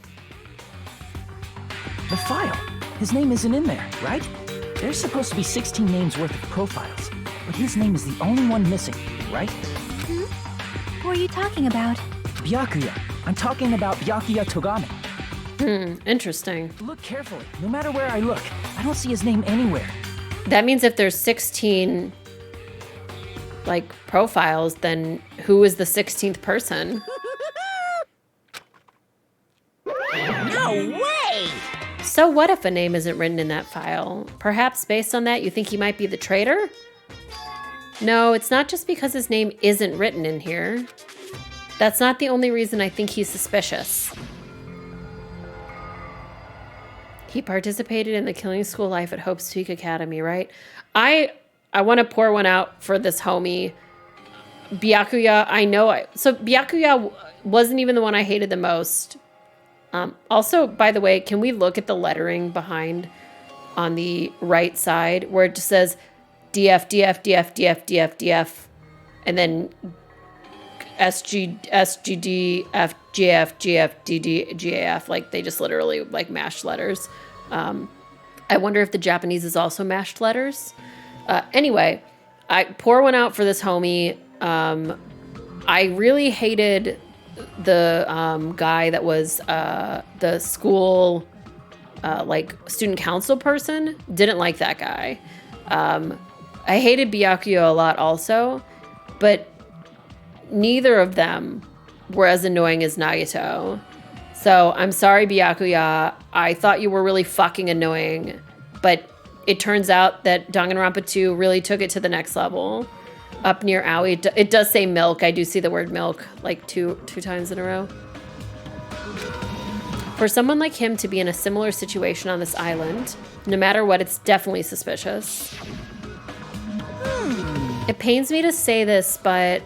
The file. His name isn't in there, right? There's supposed to be 16 names worth of profiles, but his name is the only one missing, right? Who are you talking about? Byakuya. I'm talking about Byakuya Togame. Interesting. Look carefully. No matter where I look, I don't see his name anywhere. That means if there's 16, like, profiles, then who is the 16th person? No way! So what if a name isn't written in that file? Perhaps based on that, you think he might be the traitor? No, it's not just because his name isn't written in here. That's not the only reason I think he's suspicious. He participated in the killing school life at Hope's Peak Academy, right? I want to pour one out for this homie. Byakuya, so Byakuya wasn't even the one I hated the most. Also, by the way, can we look at the lettering behind on the right side where it just says DF, DF, DF, DF, DF, DF, and then SGD, F, GF, GF, DD, GAF. Like, they just literally, like, mashed letters. I wonder if the Japanese is also mashed letters. Anyway, I pour one out for this homie. I really hated the guy that was the school like student council person. Didn't like that guy. I hated Byakuya a lot also, but neither of them were as annoying as Nagito. So I'm sorry, Byakuya. I thought you were really fucking annoying, but it turns out that Danganronpa 2 really took it to the next level. Up near Aoi, it does say milk. I do see the word milk like two times in a row. For someone like him to be in a similar situation on this island, no matter what, it's definitely suspicious. It pains me to say this, but...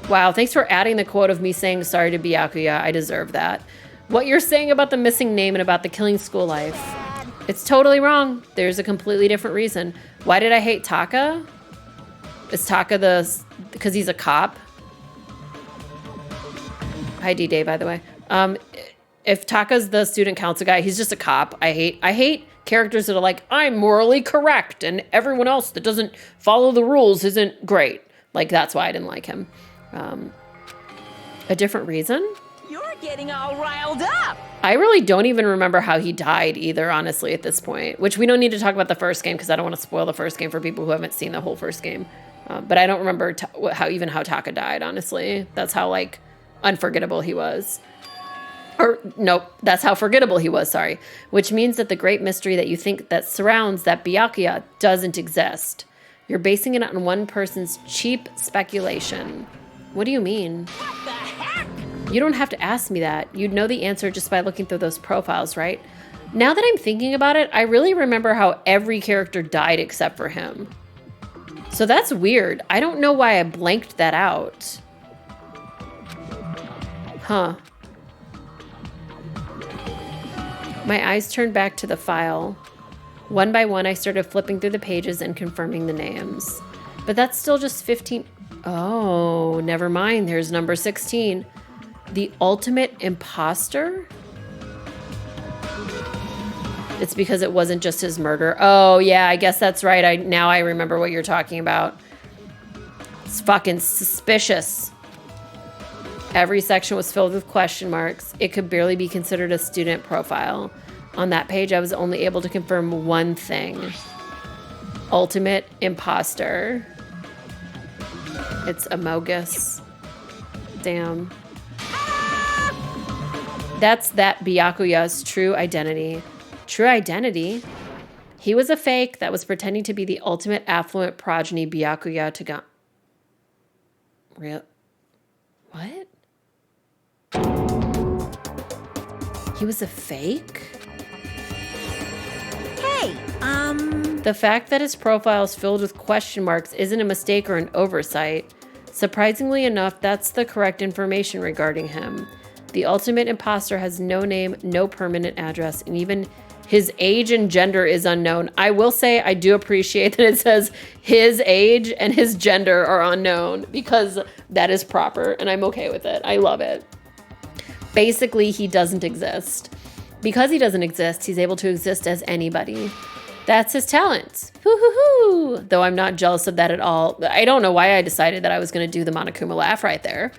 Wow, thanks for adding the quote of me saying sorry to Byakuya. I deserve that. What you're saying about the missing name and about the killing school life, it's totally wrong. There's a completely different reason. Why did I hate Taka? Is Taka because he's a cop? Hi, D-Day, by the way. If Taka's the student council guy, he's just a cop. I hate characters that are like, I'm morally correct, and everyone else that doesn't follow the rules isn't great. Like, that's why I didn't like him. A different reason? You're getting all riled up! I really don't even remember how he died either, honestly, at this point. Which we don't need to talk about the first game because I don't want to spoil the first game for people who haven't seen the whole first game. But I don't remember how Taka died, honestly. That's how, like, unforgettable he was. Or, nope, that's how forgettable he was, sorry. Which means that the great mystery that you think that surrounds that Byakuya doesn't exist. You're basing it on one person's cheap speculation. What do you mean? What the heck? You don't have to ask me that. You'd know the answer just by looking through those profiles, right? Now that I'm thinking about it, I really remember how every character died except for him. So that's weird. I don't know why I blanked that out. Huh. My eyes turned back to the file. One by one, I started flipping through the pages and confirming the names. But that's still just 15... Oh, never mind. There's number 16. The ultimate imposter? It's because it wasn't just his murder. Oh, yeah, I guess that's right. Now I remember what you're talking about. It's fucking suspicious. Every section was filled with question marks. It could barely be considered a student profile. On that page, I was only able to confirm one thing. ultimate imposter. It's Amogus. Damn. That's that Byakuya's true identity. True identity? He was a fake that was pretending to be the ultimate affluent progeny Byakuya to Real? What? He was a fake? Hey, The fact that his profile is filled with question marks isn't a mistake or an oversight. Surprisingly enough, that's the correct information regarding him. The ultimate imposter has no name, no permanent address, and even his age and gender is unknown. I will say I do appreciate that it says his age and his gender are unknown, because that is proper and I'm okay with it. I love it. Basically, he doesn't exist. Because he doesn't exist, he's able to exist as anybody. That's his talent. Hoo-hoo-hoo. Though I'm not jealous of that at all. I don't know why I decided that I was going to do the Monokuma laugh right there.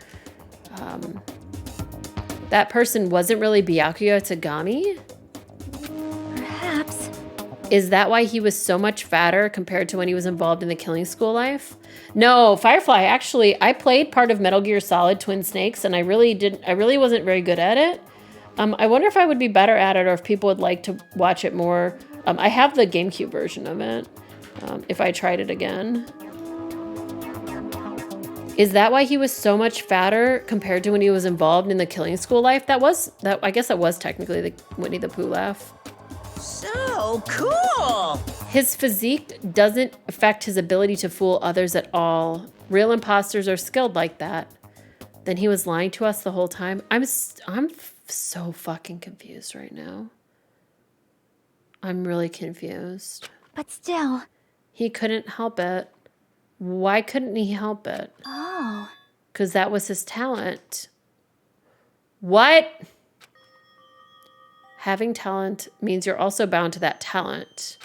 That person wasn't really Byakuya Tagami? Perhaps. Is that why he was so much fatter compared to when he was involved in the killing school life? No, Firefly, actually, I played part of Metal Gear Solid Twin Snakes, and I really wasn't very good at it. I wonder if I would be better at it, or if people would like to watch it more. I have the GameCube version of it, if I tried it again. Is that why he was so much fatter compared to when he was involved in the killing school life? I guess that was technically the Winnie the Pooh laugh. so cool. His physique doesn't affect his ability to fool others at all. Real imposters are skilled like that. Then he was lying to us the whole time. I'm so fucking confused right now. I'm really confused. But still. He couldn't help it. Why couldn't he help it? Oh. Because that was his talent. What? Having talent means you're also bound to that talent.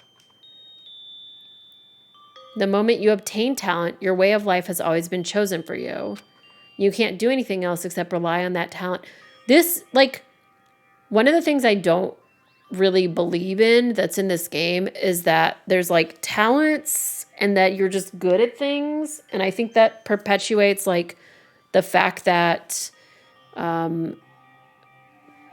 The moment you obtain talent, your way of life has always been chosen for you. You can't do anything else except rely on that talent. This, like, one of the things I don't really believe in that's in this game is that there's, like, talents and that you're just good at things. And I think that perpetuates, like, the fact that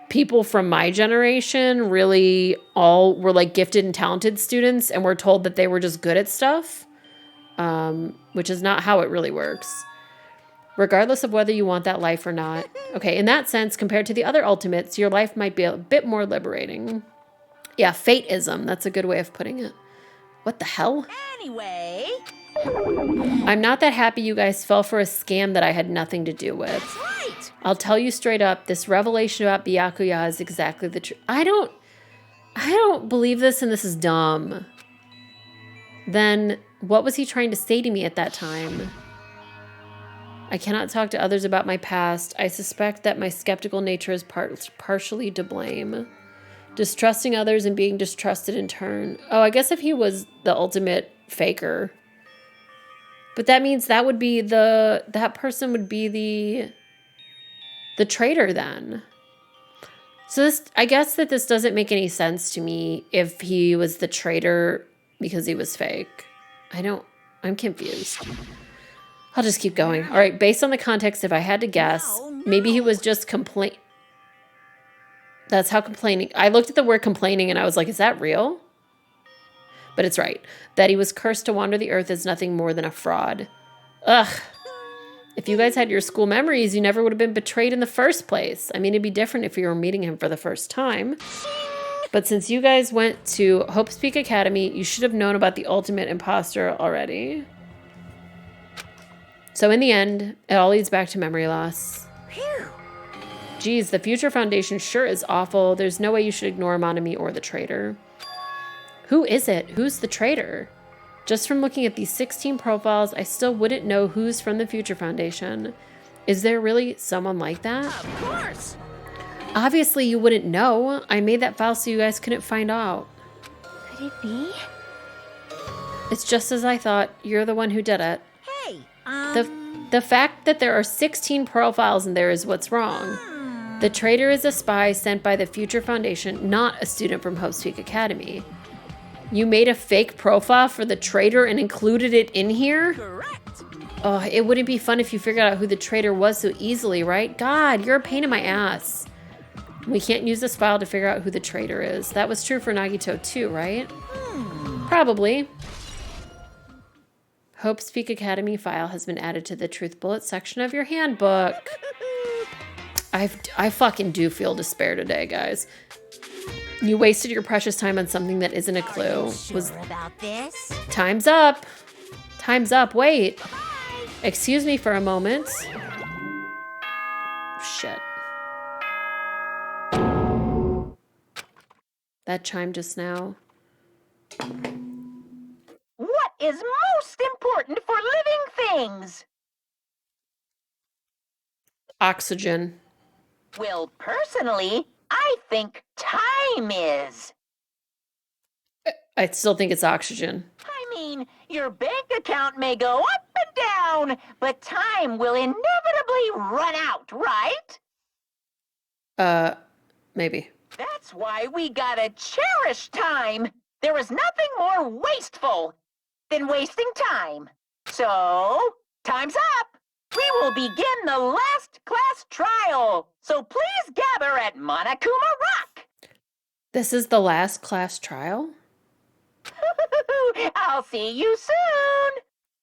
people from my generation really all were, like, gifted and talented students and were told that they were just good at stuff, which is not how it really works. Regardless of whether you want that life or not. Okay, in that sense, compared to the other ultimates, your life might be a bit more liberating. Yeah, fateism. That's a good way of putting it. What the hell? Anyway, I'm not that happy you guys fell for a scam that I had nothing to do with. right. I'll tell you straight up, this revelation about Byakuya is exactly the truth. I don't believe this, and this is dumb. Then what was he trying to say to me at that time? I cannot talk to others about my past. I suspect that my skeptical nature is partially to blame. Distrusting others and being distrusted in turn. Oh, I guess if he was the ultimate faker. But that means that would be that person would be the traitor then. So this, I guess that this doesn't make any sense to me if he was the traitor because he was fake. I'm confused. I'll just keep going. All right, based on the context, if I had to guess, maybe he was just That's how complaining. I looked at the word complaining and I was like, is that real? But it's right. That he was cursed to wander the earth is nothing more than a fraud. Ugh. If you guys had your school memories, you never would have been betrayed in the first place. I mean, it'd be different if you were meeting him for the first time. But since you guys went to Hope's Peak Academy, you should have known about the ultimate imposter already. So in the end, it all leads back to memory loss. Phew. Geez, the Future Foundation sure is awful. There's no way you should ignore Monami or the traitor. Who is it? Who's the traitor? Just from looking at these 16 profiles, I still wouldn't know who's from the Future Foundation. Is there really someone like that? Of course. Obviously, you wouldn't know. I made that file so you guys couldn't find out. Could it be? It's just as I thought. You're the one who did it. Hey, The fact that there are 16 profiles in there is what's wrong. The traitor is a spy sent by the Future Foundation, not a student from Hope's Peak Academy. You made a fake profile for the traitor and included it in here? Correct. Oh, it wouldn't be fun if you figured out who the traitor was so easily, right? God, you're a pain in my ass. We can't use this file to figure out who the traitor is. That was true for Nagito too, right? Probably. Hope's Peak Academy file has been added to the Truth Bullet section of your handbook. I fucking do feel despair today, guys. You wasted your precious time on something that isn't a clue. Sure about this? Time's up. Time's up. Wait. Excuse me for a moment. Shit. That chime just now. What is most important for living things? Oxygen. Well, personally, I think time is. I still think it's oxygen. I mean, your bank account may go up and down, but time will inevitably run out, right? Maybe. That's why we gotta cherish time. There is nothing more wasteful than wasting time. So, time's up. We will begin the last class trial. So please gather at Monokuma Rock. This is the last class trial? I'll see you soon.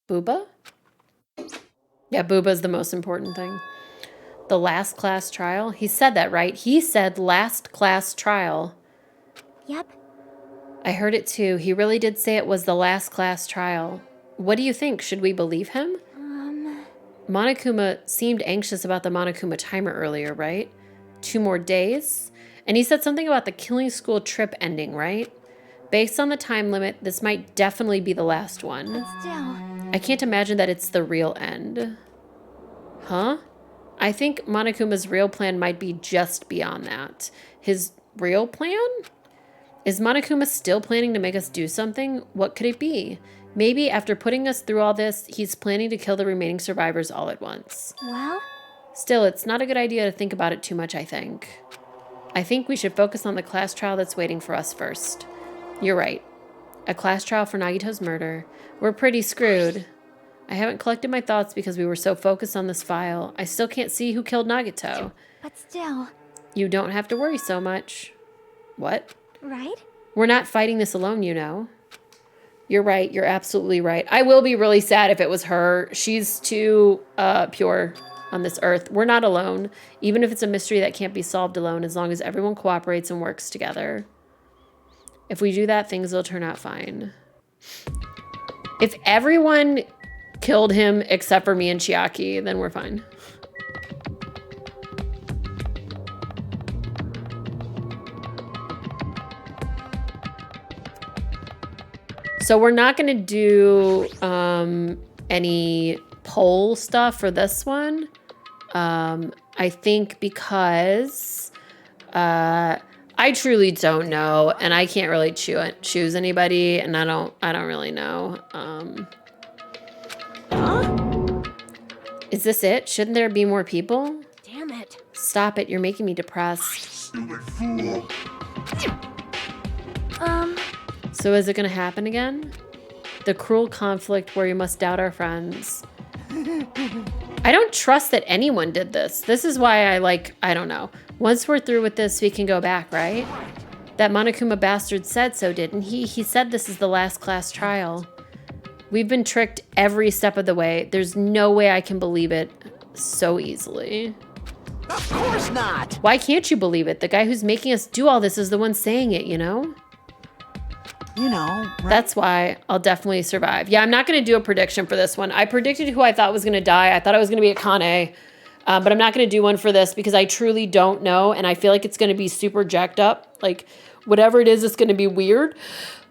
Booba? Yeah, Booba's the most important thing. The last class trial? He said that, right? He said last class trial. Yep. I heard it too. He really did say it was the last class trial. What do you think? Should we believe him? Monokuma seemed anxious about the Monokuma timer earlier, right? 2 more days? And he said something about the killing school trip ending, right? Based on the time limit, this might definitely be the last one. But still. I can't imagine that it's the real end. Huh? I think Monokuma's real plan might be just beyond that. His real plan? Is Monokuma still planning to make us do something? What could it be? Maybe after putting us through all this, he's planning to kill the remaining survivors all at once. Well? Still, it's not a good idea to think about it too much, I think. I think we should focus on the class trial that's waiting for us first. You're right. A class trial for Nagito's murder. We're pretty screwed. I haven't collected my thoughts because we were so focused on this file. I still can't see who killed Nagito. But still. You don't have to worry so much. What? Right? We're not fighting this alone, you know. You're right. You're absolutely right. I will be really sad if it was her. She's too pure on this earth. We're not alone, even if it's a mystery that can't be solved alone, as long as everyone cooperates and works together. If we do that, things will turn out fine. If everyone killed him except for me and Chiaki, then we're fine. So we're not going to do any poll stuff for this one. I think because I truly don't know, and I can't really choose anybody, and I don't really know. Is this it? Shouldn't there be more people? Damn it. Stop it! You're making me depressed. So is it going to happen again? The cruel conflict where we must doubt our friends. I don't trust that anyone did this. This is why I don't know. Once we're through with this, we can go back, right? That Monokuma bastard said so, didn't he? He said this is the last class trial. We've been tricked every step of the way. There's no way I can believe it so easily. Of course not. Why can't you believe it? The guy who's making us do all this is the one saying it, you know? You know, right? That's why I'll definitely survive. Yeah, I'm not going to do a prediction for this one. I predicted who I thought was going to die. I thought it was going to be Akane. But I'm not going to do one for this because I truly don't know. And I feel like it's going to be super jacked up. Like, whatever it is, it's going to be weird.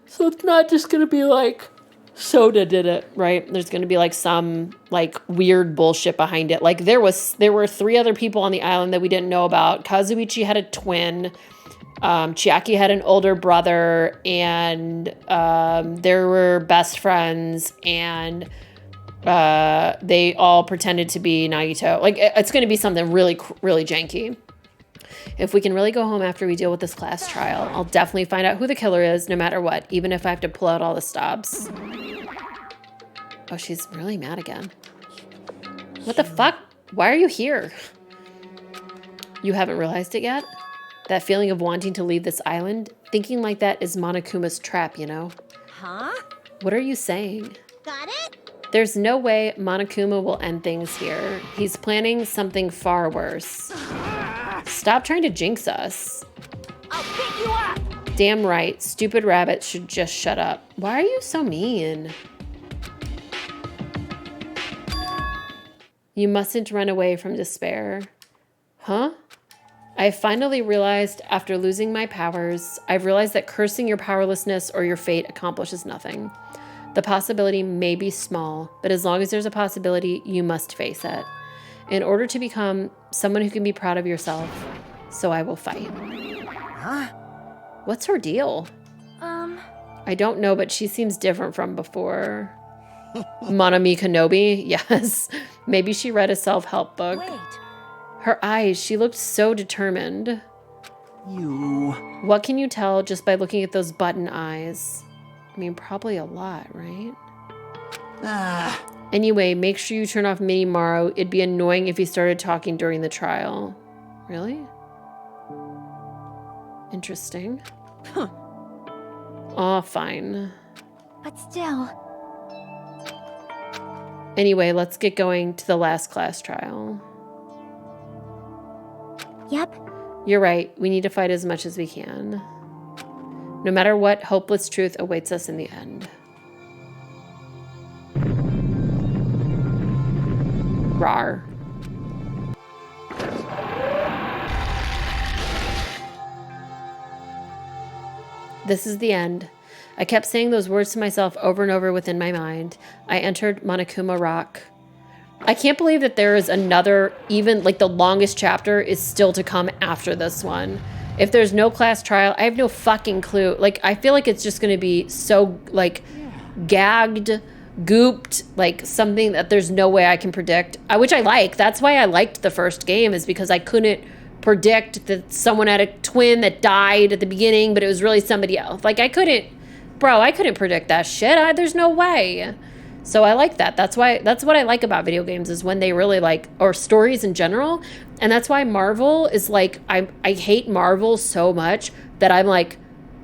So it's not just going to be like, Soda did it, right? There's going to be like some like weird bullshit behind it. Like there were 3 other people on the island that we didn't know about. Kazuichi had a twin. Chiaki had an older brother, and there were best friends, and they all pretended to be Nagito. Like, it's going to be something really, really janky. If we can really go home after we deal with this class trial, I'll definitely find out who the killer is, no matter what, even if I have to pull out all the stops. Oh, she's really mad again. What the fuck? Why are you here? You haven't realized it yet? That feeling of wanting to leave this island? Thinking like that is Monokuma's trap, you know? Huh? What are you saying? Got it? There's no way Monokuma will end things here. He's planning something far worse. Stop trying to jinx us. I'll pick you up! Damn right, stupid rabbit should just shut up. Why are you so mean? You mustn't run away from despair. Huh? I finally realized after losing my powers, I've realized that cursing your powerlessness or your fate accomplishes nothing. The possibility may be small, but as long as there's a possibility, you must face it. In order to become someone who can be proud of yourself, so I will fight. Huh? What's her deal? I don't know, but she seems different from before. Monami Kenobi? Yes. Maybe she read a self-help book. Wait. Her eyes, she looked so determined. You... What can you tell just by looking at those button eyes? I mean, probably a lot, right? Anyway, make sure you turn off Mini Maru. It'd be annoying if he started talking during the trial. Really? Interesting. Huh. Oh, fine. But still, Anyway, let's get going to the last class trial. yep, You're right. We need to fight as much as we can. No matter what, hopeless truth awaits us in the end. Rawr. This is the end. I kept saying those words to myself over and over within my mind. I entered Monokuma Rock. I can't believe that there is another, even like the longest chapter is still to come after this one. If there's no class trial, I have no fucking clue. Like, I feel like it's just going to be so, like, gagged, gooped, like something that there's no way I can predict, which I like. That's why I liked the first game, is because I couldn't predict that someone had a twin that died at the beginning, but it was really somebody else. Like, I couldn't predict that shit. There's no way. So I like that. That's what I like about video games, is when they really like, or stories in general. And that's why Marvel is like, I hate Marvel so much that I'm like,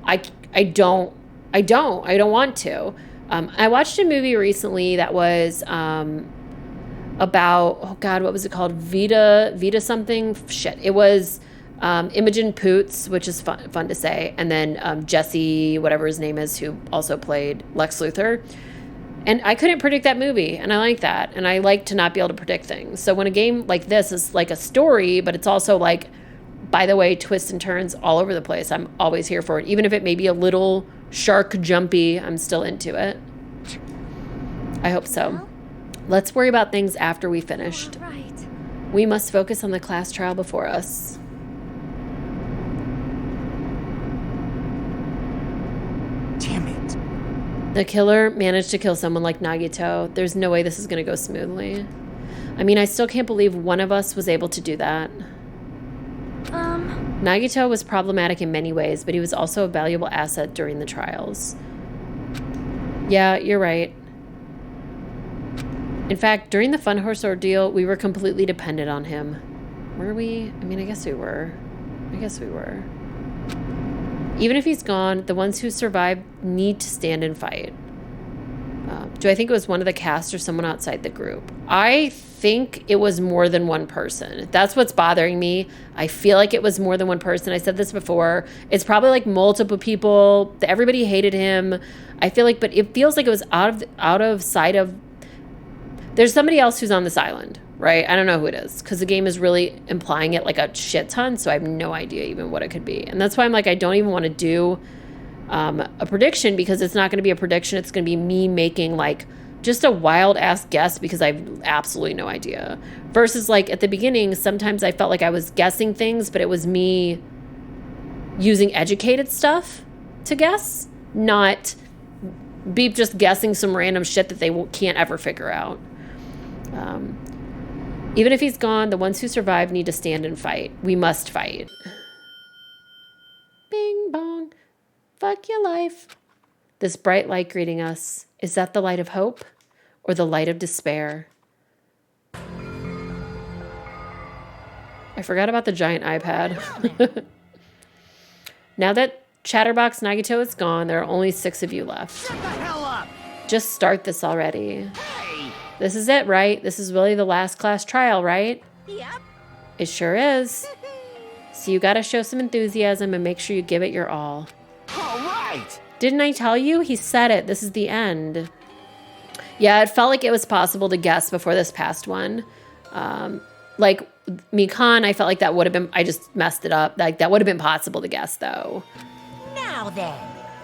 I don't want to. I watched a movie recently that was about, oh God, what was it called? Vita something? Shit. It was Imogen Poots, which is fun to say. And then Jesse, whatever his name is, who also played Lex Luthor. And I couldn't predict that movie, and I like that. And I like to not be able to predict things. So when a game like this is like a story, but it's also like, by the way, twists and turns all over the place, I'm always here for it. Even if it may be a little shark jumpy, I'm still into it. I hope so. Let's worry about things after we finished. right. We must focus on the class trial before us. Damn it. The killer managed to kill someone like Nagito. There's no way this is going to go smoothly. I mean, I still can't believe one of us was able to do that. Nagito was problematic in many ways, but he was also a valuable asset during the trials. Yeah, you're right. In fact, during the Fun Horse ordeal, we were completely dependent on him. Were we? I mean, I guess we were. Even if he's gone, the ones who survived need to stand and fight. Do I think it was one of the cast or someone outside the group? I think it was more than one person. That's what's bothering me. I feel like it was more than one person. I said this before. It's probably like multiple people. Everybody hated him. I feel like, but it feels like it was out of sight of. There's somebody else who's on this island, right? I don't know who it is, because the game is really implying it like a shit ton, so I have no idea even what it could be. And that's why I'm like, I don't even want to do a prediction, because it's not going to be a prediction. It's going to be me making like just a wild ass guess, because I have absolutely no idea. Versus like at the beginning, sometimes I felt like I was guessing things, but it was me using educated stuff to guess, not be just guessing some random shit that they can't ever figure out. Even if he's gone, the ones who survive need to stand and fight. We must fight. Fuck your life. This bright light greeting us, is that the light of hope or the light of despair? I forgot about the giant iPad. Now that Chatterbox Nagito is gone, there are only 6 of you left. Shut the hell up! Just start this already. Hey! This is it, right? This is really the last class trial, right? Yep. It sure is. So you gotta show some enthusiasm and make sure you give it your all. All right! Didn't I tell you? He said it. This is the end. Yeah, it felt like it was possible to guess before this past one. Like Mikan, I felt like that would have been, I just messed it up. Like that would have been possible to guess though. Now then.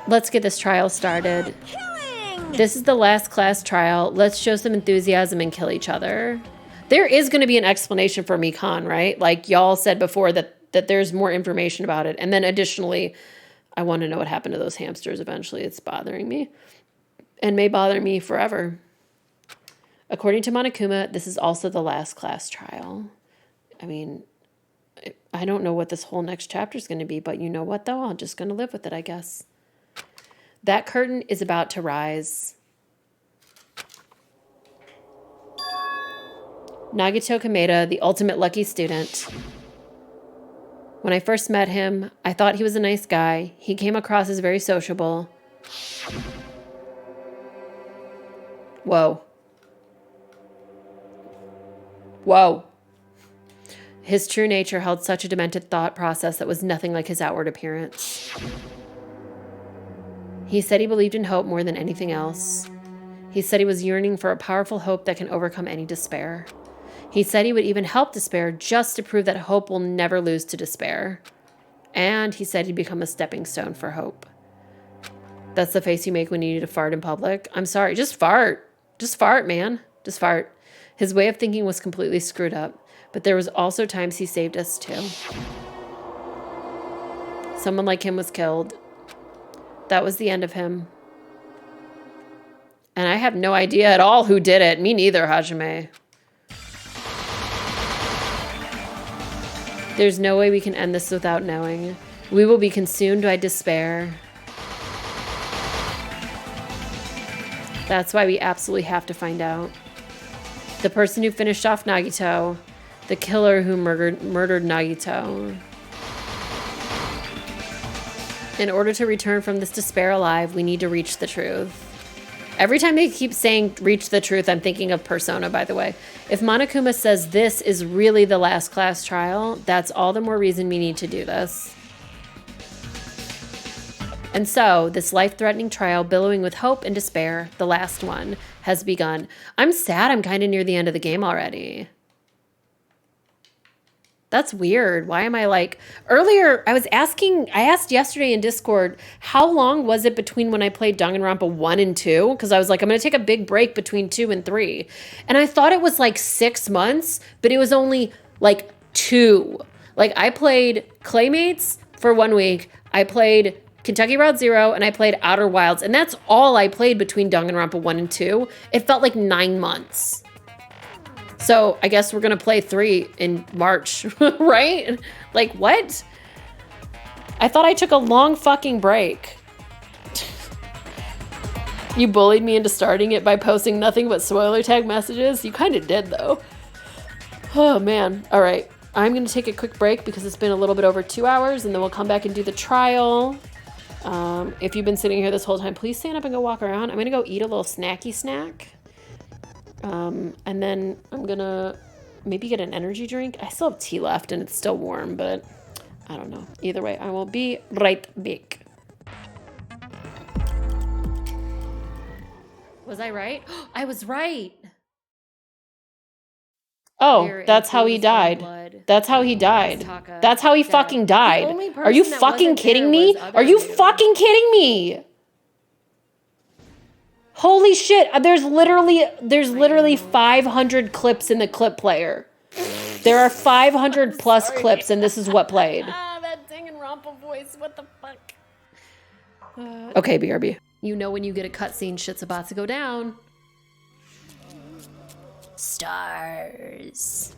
Let's get this trial started. Killing! This is the last class trial. Let's show some enthusiasm and kill each other. There is going to be an explanation for Mikan, right? Like y'all said before that there's more information about it. And then additionally, I want to know what happened to those hamsters eventually. It's bothering me and may bother me forever. According to Monokuma, this is also the last class trial. I mean, I don't know what this whole next chapter is going to be, but you know what, though? I'm just going to live with it, I guess. That curtain is about to rise. Nagito Kameda, the ultimate lucky student. When I first met him, I thought he was a nice guy. He came across as very sociable. Whoa. Whoa. His true nature held such a demented thought process that was nothing like his outward appearance. He said he believed in hope more than anything else. He said he was yearning for a powerful hope that can overcome any despair. He said he would even help despair just to prove that hope will never lose to despair. And he said he'd become a stepping stone for hope. That's the face you make when you need to fart in public. I'm sorry, just fart. Just fart, man. Just fart. His way of thinking was completely screwed up, but there was also times he saved us too. Someone like him was killed. That was the end of him. And I have no idea at all who did it. Me neither, Hajime. There's no way we can end this without knowing. We will be consumed by despair. That's why we absolutely have to find out. The person who finished off Nagito. The killer who murdered Nagito. In order to return from this despair alive, we need to reach the truth. Every time they keep saying reach the truth, I'm thinking of Persona, by the way. If Monokuma says this is really the last class trial, that's all the more reason we need to do this. And so, this life-threatening trial, billowing with hope and despair, the last one, has begun. I'm sad I'm kind of near the end of the game already. That's weird. Why am I like... Earlier, I asked yesterday in Discord, how long was it between when I played Danganronpa 1 and 2? Because I was like, I'm going to take a big break between 2 and 3. And I thought it was like 6 months, but it was only like 2. Like, I played Claymates for 1 week. I played Kentucky Route Zero, and I played Outer Wilds. And that's all I played between Danganronpa 1 and 2. It felt like 9 months. So I guess we're going to play 3 in March, right? Like, what? I thought I took a long fucking break. You bullied me into starting it by posting nothing but spoiler tag messages. You kind of did, though. Oh, man. All right. I'm going to take a quick break because it's been a little bit over 2 hours, and then we'll come back and do the trial. If you've been sitting here this whole time, please stand up and go walk around. I'm going to go eat a little snacky snack. And then I'm gonna maybe get an energy drink. I still have tea left and it's still warm, but I don't know. Either way, I will be right back. Was I right? I was right. Oh, that's how he died. That's how he died. That's how he fucking died. Are you fucking kidding me? Are you fucking kidding me? Holy shit, there's literally 500 clips in the clip player. There are 500 plus clips, and this is what played. That Danganronpa voice, what the fuck? Okay, BRB. You know when you get a cutscene, shit's about to go down. Stars.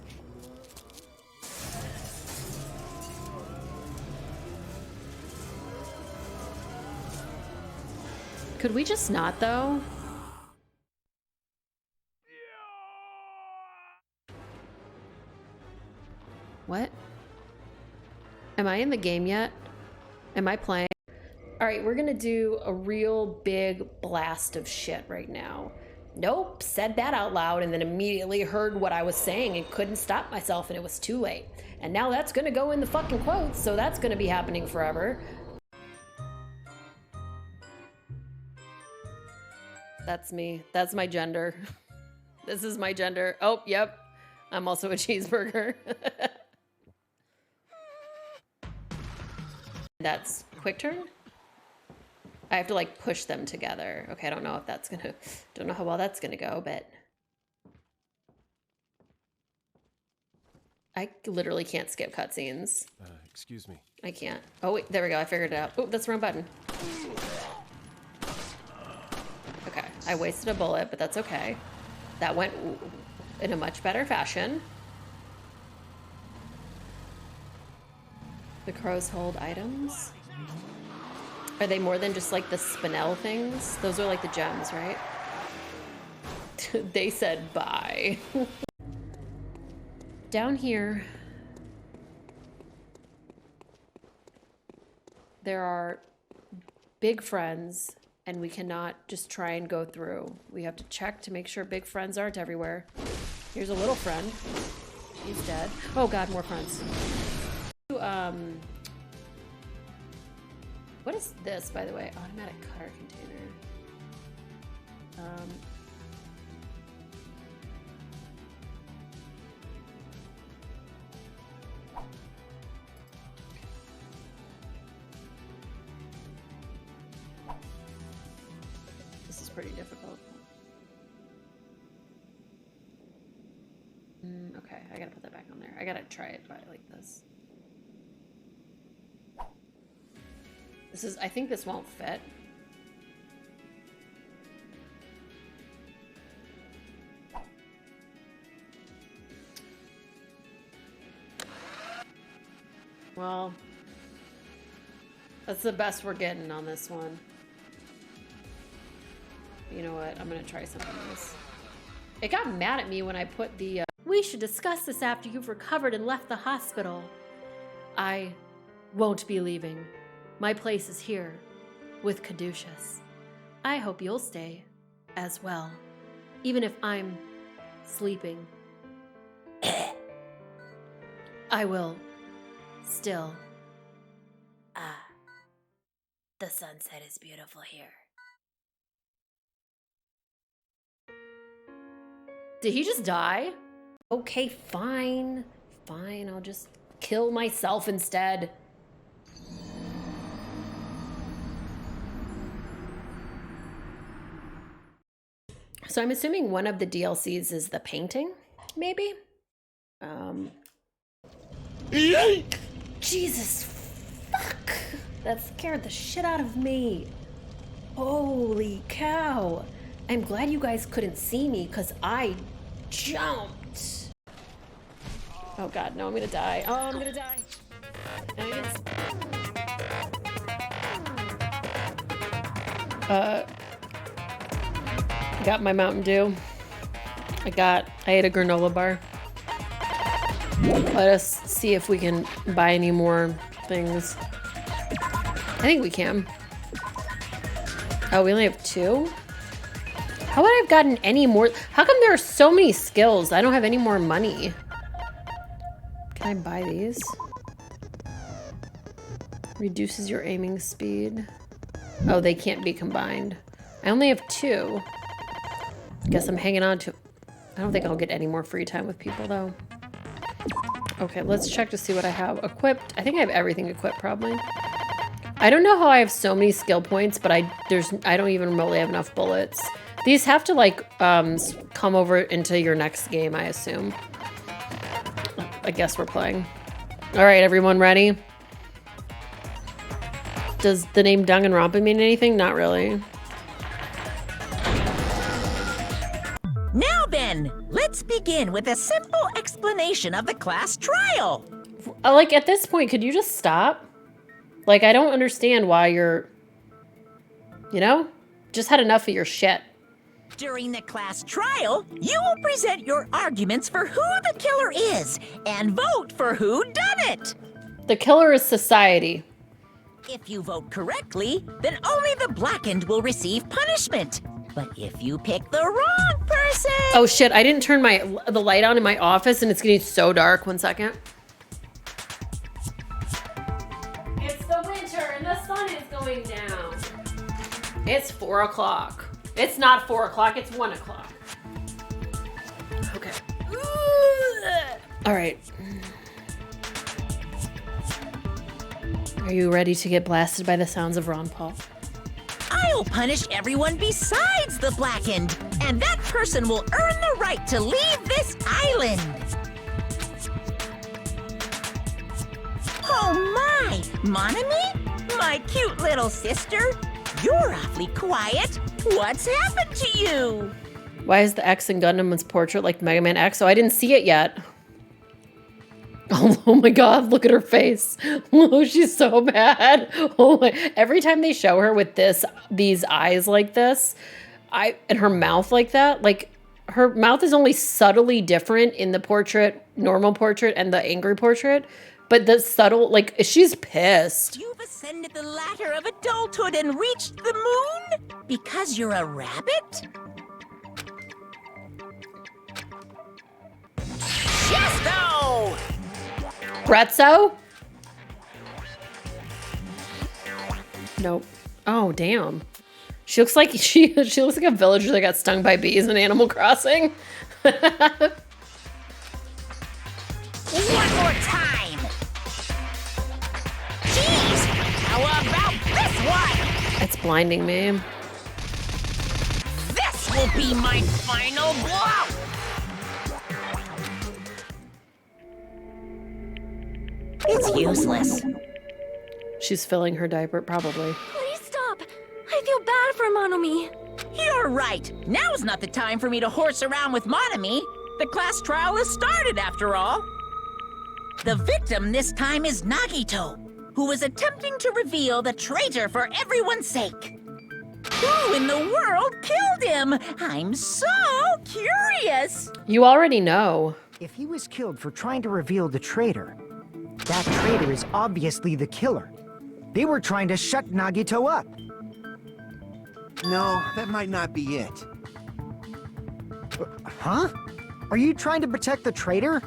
Could we just not, though? What? Am I in the game yet? Am I playing? All right, we're gonna do a real big blast of shit right now. Nope, said that out loud and then immediately heard what I was saying and couldn't stop myself and it was too late. And now that's gonna go in the fucking quotes, so that's gonna be happening forever. That's me. That's my gender. This is my gender. Oh, yep. I'm also a cheeseburger. That's quick turn? I have to like push them together. Okay, I don't know if that's gonna, don't know how well that's gonna go, but I literally can't skip cutscenes. Excuse me. I can't. Oh wait, there we go. I figured it out. Oh, that's the wrong button. Okay, I wasted a bullet, but that's okay. That went in a much better fashion. The crows hold items. Are they more than just like the spinel things? Those are like the gems, right? They said bye. Down here, there are big friends, and we cannot just try and go through. We have to check to make sure big friends aren't everywhere. Here's a little friend. He's dead. Oh god, more friends. What is this, by the way? Automatic cutter container. This is pretty difficult. Okay, I gotta put that back on there. I gotta try it like this. This is, I think this won't fit. Well, that's the best we're getting on this one. You know what? I'm gonna try something else. It got mad at me when I put the, we should discuss this after you've recovered and left the hospital. I won't be leaving. My place is here, with Caduceus. I hope you'll stay, as well, even if I'm sleeping. I will, still. Ah, the sunset is beautiful here. Did he just die? Okay, fine. Fine, I'll just kill myself instead. So I'm assuming one of the DLCs is the painting, maybe? Jesus, fuck! That scared the shit out of me. Holy cow. I'm glad you guys couldn't see me because I jumped. Oh god, no, I'm gonna die. Oh, I'm gonna die. I got my Mountain Dew. I ate a granola bar. Let us see if we can buy any more things. I think we can. Oh, we only have 2? How would I have gotten any more? How come there are so many skills? I don't have any more money. Can I buy these? Reduces your aiming speed. Oh, they can't be combined. I only have 2. Guess I'm hanging on to... I don't think I'll get any more free time with people, though. Okay, let's check to see what I have equipped. I think I have everything equipped, probably. I don't know how I have so many skill points, but I don't even remotely have enough bullets. These have to, like, come over into your next game, I assume. I guess we're playing. All right, everyone ready? Does the name Danganronpa mean anything? Not really. Now then, let's begin with a simple explanation of the class trial. Like, at this point, could you just stop? Like, I don't understand why you're... You know? just had enough of your shit. During the class trial, you will present your arguments for who the killer is and vote for who done it. The killer is society. If you vote correctly, then only the blackened will receive punishment. But if you pick the wrong person... Oh shit, I didn't turn the light on in my office and it's getting so dark. 1 second. It's the winter and the sun is going down. It's 4 o'clock. It's not 4 o'clock, it's 1 o'clock. Okay. All right. Are you ready to get blasted by the sounds of Ron Paul? I'll punish everyone besides the blackened, and that person will earn the right to leave this island. Oh my, Monami? My cute little sister? You're awfully quiet. What's happened to you? Why is the X in Gundam's portrait like Mega Man X? Oh, I didn't see it yet. Oh my god, look at her face. Oh, she's so bad. Oh my, every time they show her with these eyes like this, and her mouth like that, like her mouth is only subtly different in the portrait, normal portrait and the angry portrait, but the subtle, like she's pissed. You've ascended the ladder of adulthood and reached the moon? Because you're a rabbit? Chesto! Retzo? Nope. Oh, damn. She looks like she looks like a villager that got stung by bees in Animal Crossing. One more time! Jeez! How about this one? It's blinding me. This will be my final blow! It's useless. She's filling her diaper, probably. Please stop. I feel bad for Monomi. You're right. Now's not the time for me to horse around with Monami. The class trial has started, after all. The victim this time is Nagito, who was attempting to reveal the traitor for everyone's sake. Who in the world killed him? I'm so curious. You already know. If he was killed for trying to reveal the traitor, that traitor is obviously the killer. They were trying to shut Nagito up. No, that might not be it. Huh? Are you trying to protect the traitor?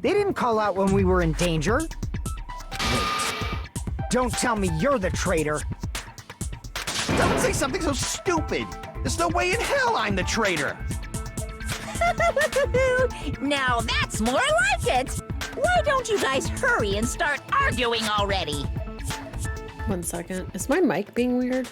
They didn't call out when we were in danger. Wait. Don't tell me you're the traitor. Don't say something so stupid. There's no way in hell I'm the traitor. Now that's more like it. Why don't you guys hurry and start arguing already? 1 second. Is my mic being weird?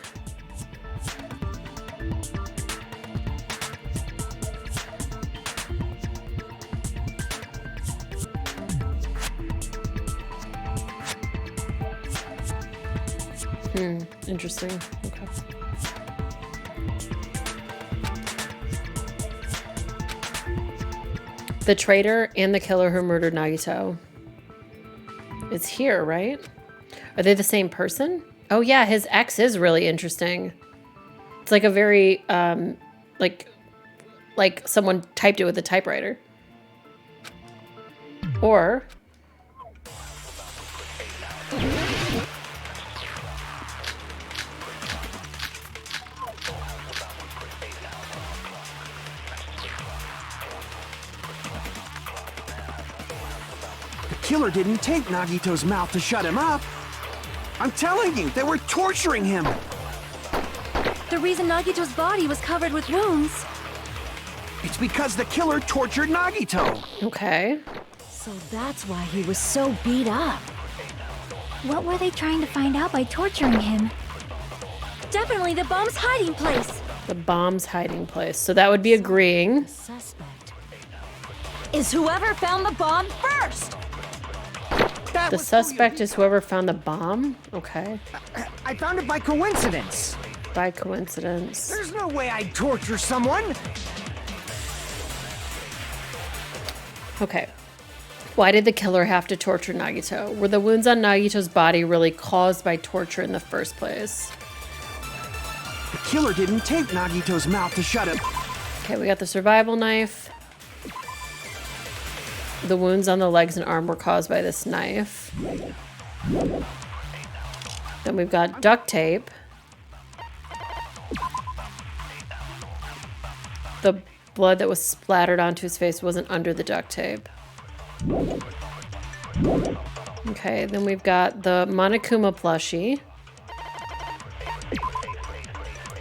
Interesting. Okay. The traitor and the killer who murdered Nagito. It's here, right? Are they the same person? Oh yeah, his ex is really interesting. It's like a very, like someone typed it with a typewriter. Or... The killer didn't take Nagito's mouth to shut him up. I'm telling you, they were torturing him. The reason Nagito's body was covered with wounds. It's because the killer tortured Nagito. Okay. So that's why he was so beat up. What were they trying to find out by torturing him? Definitely the bomb's hiding place. The bomb's hiding place. So that would be agreeing. Suspect is whoever found the bomb first. The suspect is whoever found the bomb? Okay. I found it by coincidence. By coincidence. There's no way I'd torture someone. Okay. Why did the killer have to torture Nagito? Were the wounds on Nagito's body really caused by torture in the first place? The killer didn't tape Nagito's mouth to shut him. Okay, we got the survival knife. The wounds on the legs and arm were caused by this knife. Then we've got duct tape. The blood that was splattered onto his face wasn't under the duct tape. Okay, then we've got the Monokuma plushie.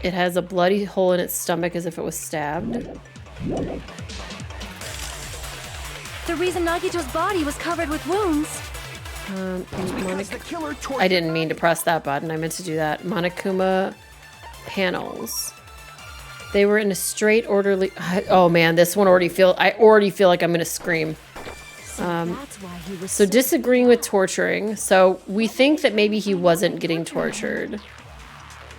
It has a bloody hole in its stomach as if it was stabbed. The reason Nagito's body was covered with wounds. Because the killer tortured I didn't mean to press that button. I meant to do that. Monokuma panels. They were in a straight orderly... Oh man, this one already I already feel like I'm gonna scream. That's why he was So disagreeing with torturing. So we think that maybe he wasn't getting tortured.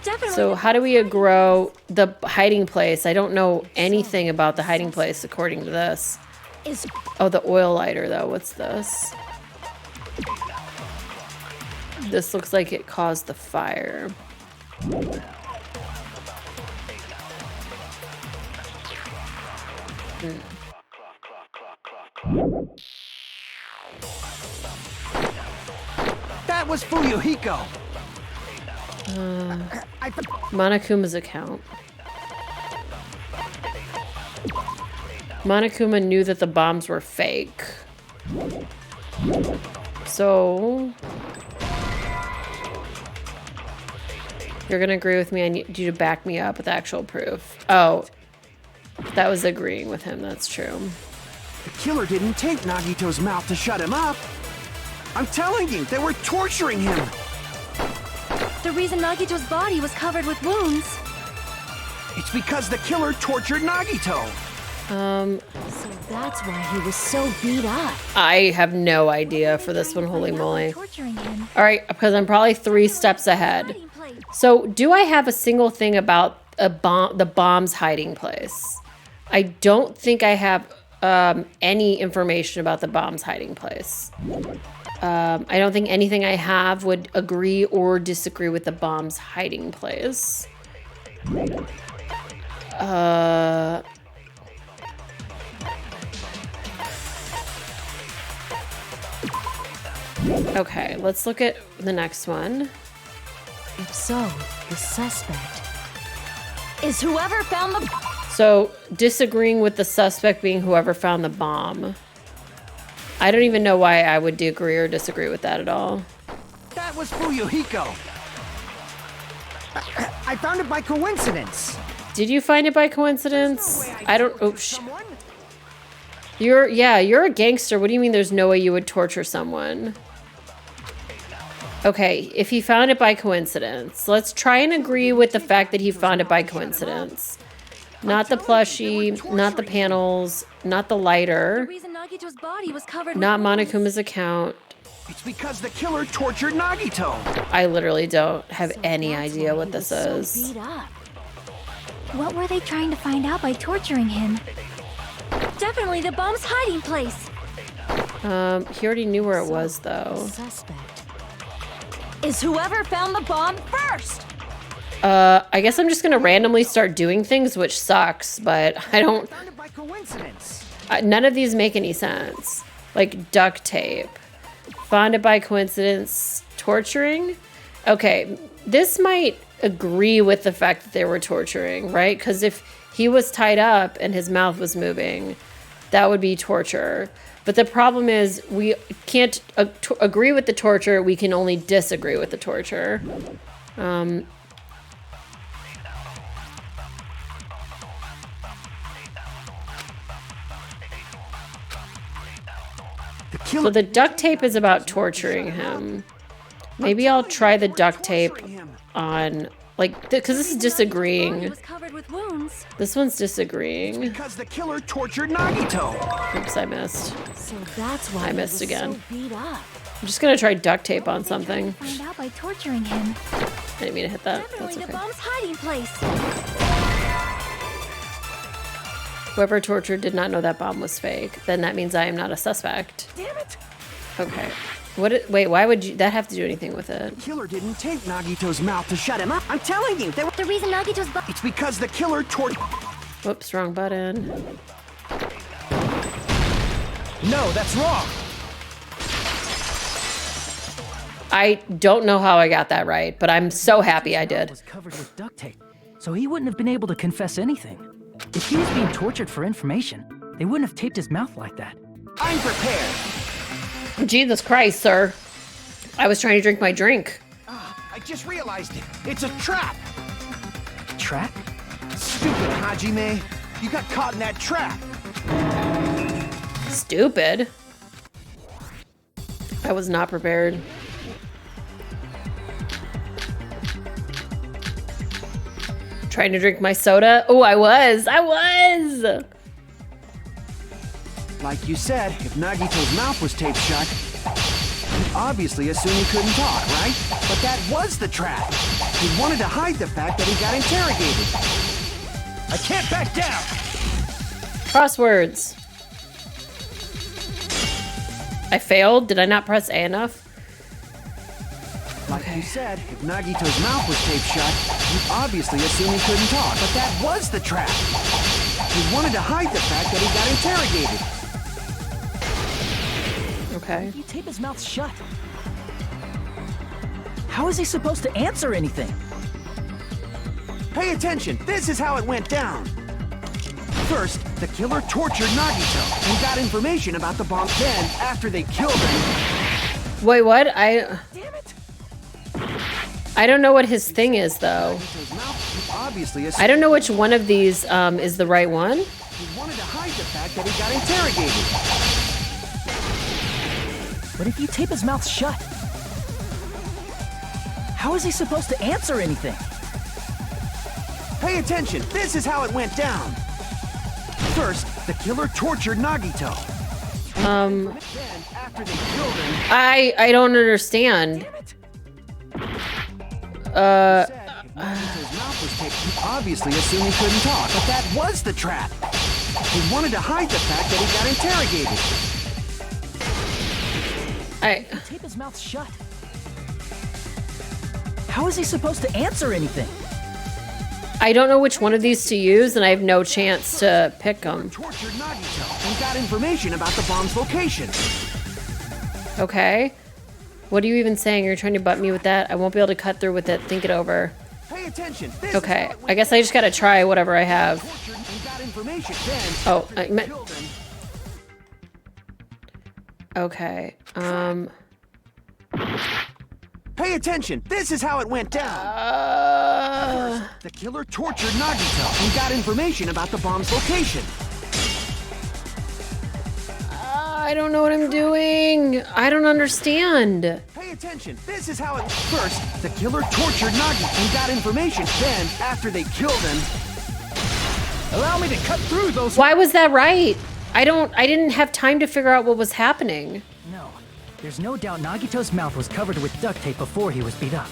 definitely. So how do we grow the hiding place? I don't know anything about the hiding place according to this. Is Oh, the oil lighter though. What's this? This looks like it caused the fire. That was Fuyuhiko. Monokuma's account. Monokuma knew that the bombs were fake. So... You're gonna agree with me? I need you to back me up with actual proof. Oh. That was agreeing with him, that's true. The killer didn't tape Nagito's mouth to shut him up. I'm telling you, they were torturing him. the reason Nagito's body was covered with wounds. It's because the killer tortured Nagito. So that's why he was so beat up. I have no idea for this one, holy moly. Torturing him. All right, because I'm probably 3 steps ahead. Hiding place. So, do I have a single thing about the bomb's hiding place? I don't think I have any information about the bomb's hiding place. I don't think anything I have would agree or disagree with the bomb's hiding place. Okay, let's look at the next one. If so, the suspect is whoever found the. So, disagreeing with the suspect being whoever found the bomb. I don't even know why I would agree or disagree with that at all. That was Fuyuhiko. I found it by coincidence. Did you find it by coincidence? I don't. Oh, Someone? you're a gangster. What do you mean there's no way you would torture someone? Okay, if he found it by coincidence, let's try and agree with the fact that he found it by coincidence. Not the plushie, not the panels, not the The lighter, reason Nagito's body was covered not with wounds. Monokuma's account. It's because the killer tortured Nagito. I literally don't have So any that's idea why what he this was so is. beat up. What were they trying to find out by torturing him? Definitely the bomb's hiding place. He already knew where it was though. Suspect is whoever found the bomb first. I guess I'm just gonna randomly start doing things, which sucks, but I don't. Found it by coincidence. None of these make any sense. Like duct tape. Found it by coincidence. Torturing? Okay, this might agree with the fact that they were torturing, right? Because if he was tied up and his mouth was moving, that would be torture. But the problem is we can't agree with the torture. We can only disagree with the torture. The So killer the duct tape is about torturing him. Maybe I'll try the duct tape on, like, because this is Body disagreeing. was covered with wounds. This one's disagreeing. because the killer tortured Nagito. Oops, I missed. So that's why I he missed was again. so beat up. I'm just gonna try duct tape on something. Find out by torturing him. I didn't mean to hit that. Definitely That's the okay. bomb's hiding place. Whoever tortured did not know that bomb was fake. Then that means I am not a suspect. Damn it. Okay. Wait, why would that have to do anything with it? The killer didn't tape Nagito's mouth to shut him up. I'm telling you, The reason Nagito's it's because the killer tortured. Whoops, wrong button. No, that's wrong. I don't know how I got that right, but I'm so happy I His mouth did. was covered with duct tape, so he wouldn't have been able to confess anything. If he was being tortured for information, they wouldn't have taped his mouth like that. I'm prepared. Jesus Christ, sir. I was trying to drink my drink. I just realized it. It's a trap. Trap? Stupid Hajime. You got caught in that trap. Stupid. I was not prepared. Trying to drink my soda. Oh, I was. Like you said, if Nagito's mouth was taped shut, you obviously assumed he couldn't talk, right? But that was the trap. He wanted to hide the fact that he got interrogated. I can't back down! Crosswords. I failed. Did I not press A enough? Like you said, if Nagito's mouth was taped shut, you obviously assumed he couldn't talk. But that was the trap. He wanted to hide the fact that he got interrogated. Okay. You tape his mouth shut. How is he supposed to answer anything? Pay attention, this is how it went down. First, the killer tortured Nagito and got information about the bomb. Then, after they killed him... Wait, what? Damn it! I don't know what his thing is, though. Nagito's mouth, you obviously I don't know which one of these is the right one. He wanted to hide the fact that he got interrogated. But if you tape his mouth shut, how is he supposed to answer anything? Pay attention, this is how it went down. First, the killer tortured Nagito. Then, after they killed him... I don't understand. Damn it! Said if Nagito's mouth was taped, he obviously assumed he couldn't talk. But that was the trap. He wanted to hide the fact that he got interrogated. Tape his mouth shut. How is he supposed to answer anything? I don't know which one of these to use, and I have no chance to pick them. Tortured Nagito and got information about the bomb's location. Okay. What are you even saying? You're trying to butt me with that? I won't be able to cut through with it. Think it over. Pay attention. This Okay. I guess I just gotta try whatever I have. tortured and got information. Then, Oh, after I they meant... killed him, Okay. Pay attention. This is how it went down. The killer tortured Nagito and got information about the bomb's location. I don't know what I'm doing. I don't understand. Pay attention. This is how it... First, the killer tortured Nagito and got information. Then, after they killed him... Allow me to cut through those... Why was that right? I didn't have time to figure out what was happening. No. There's no doubt Nagito's mouth was covered with duct tape before he was beat up.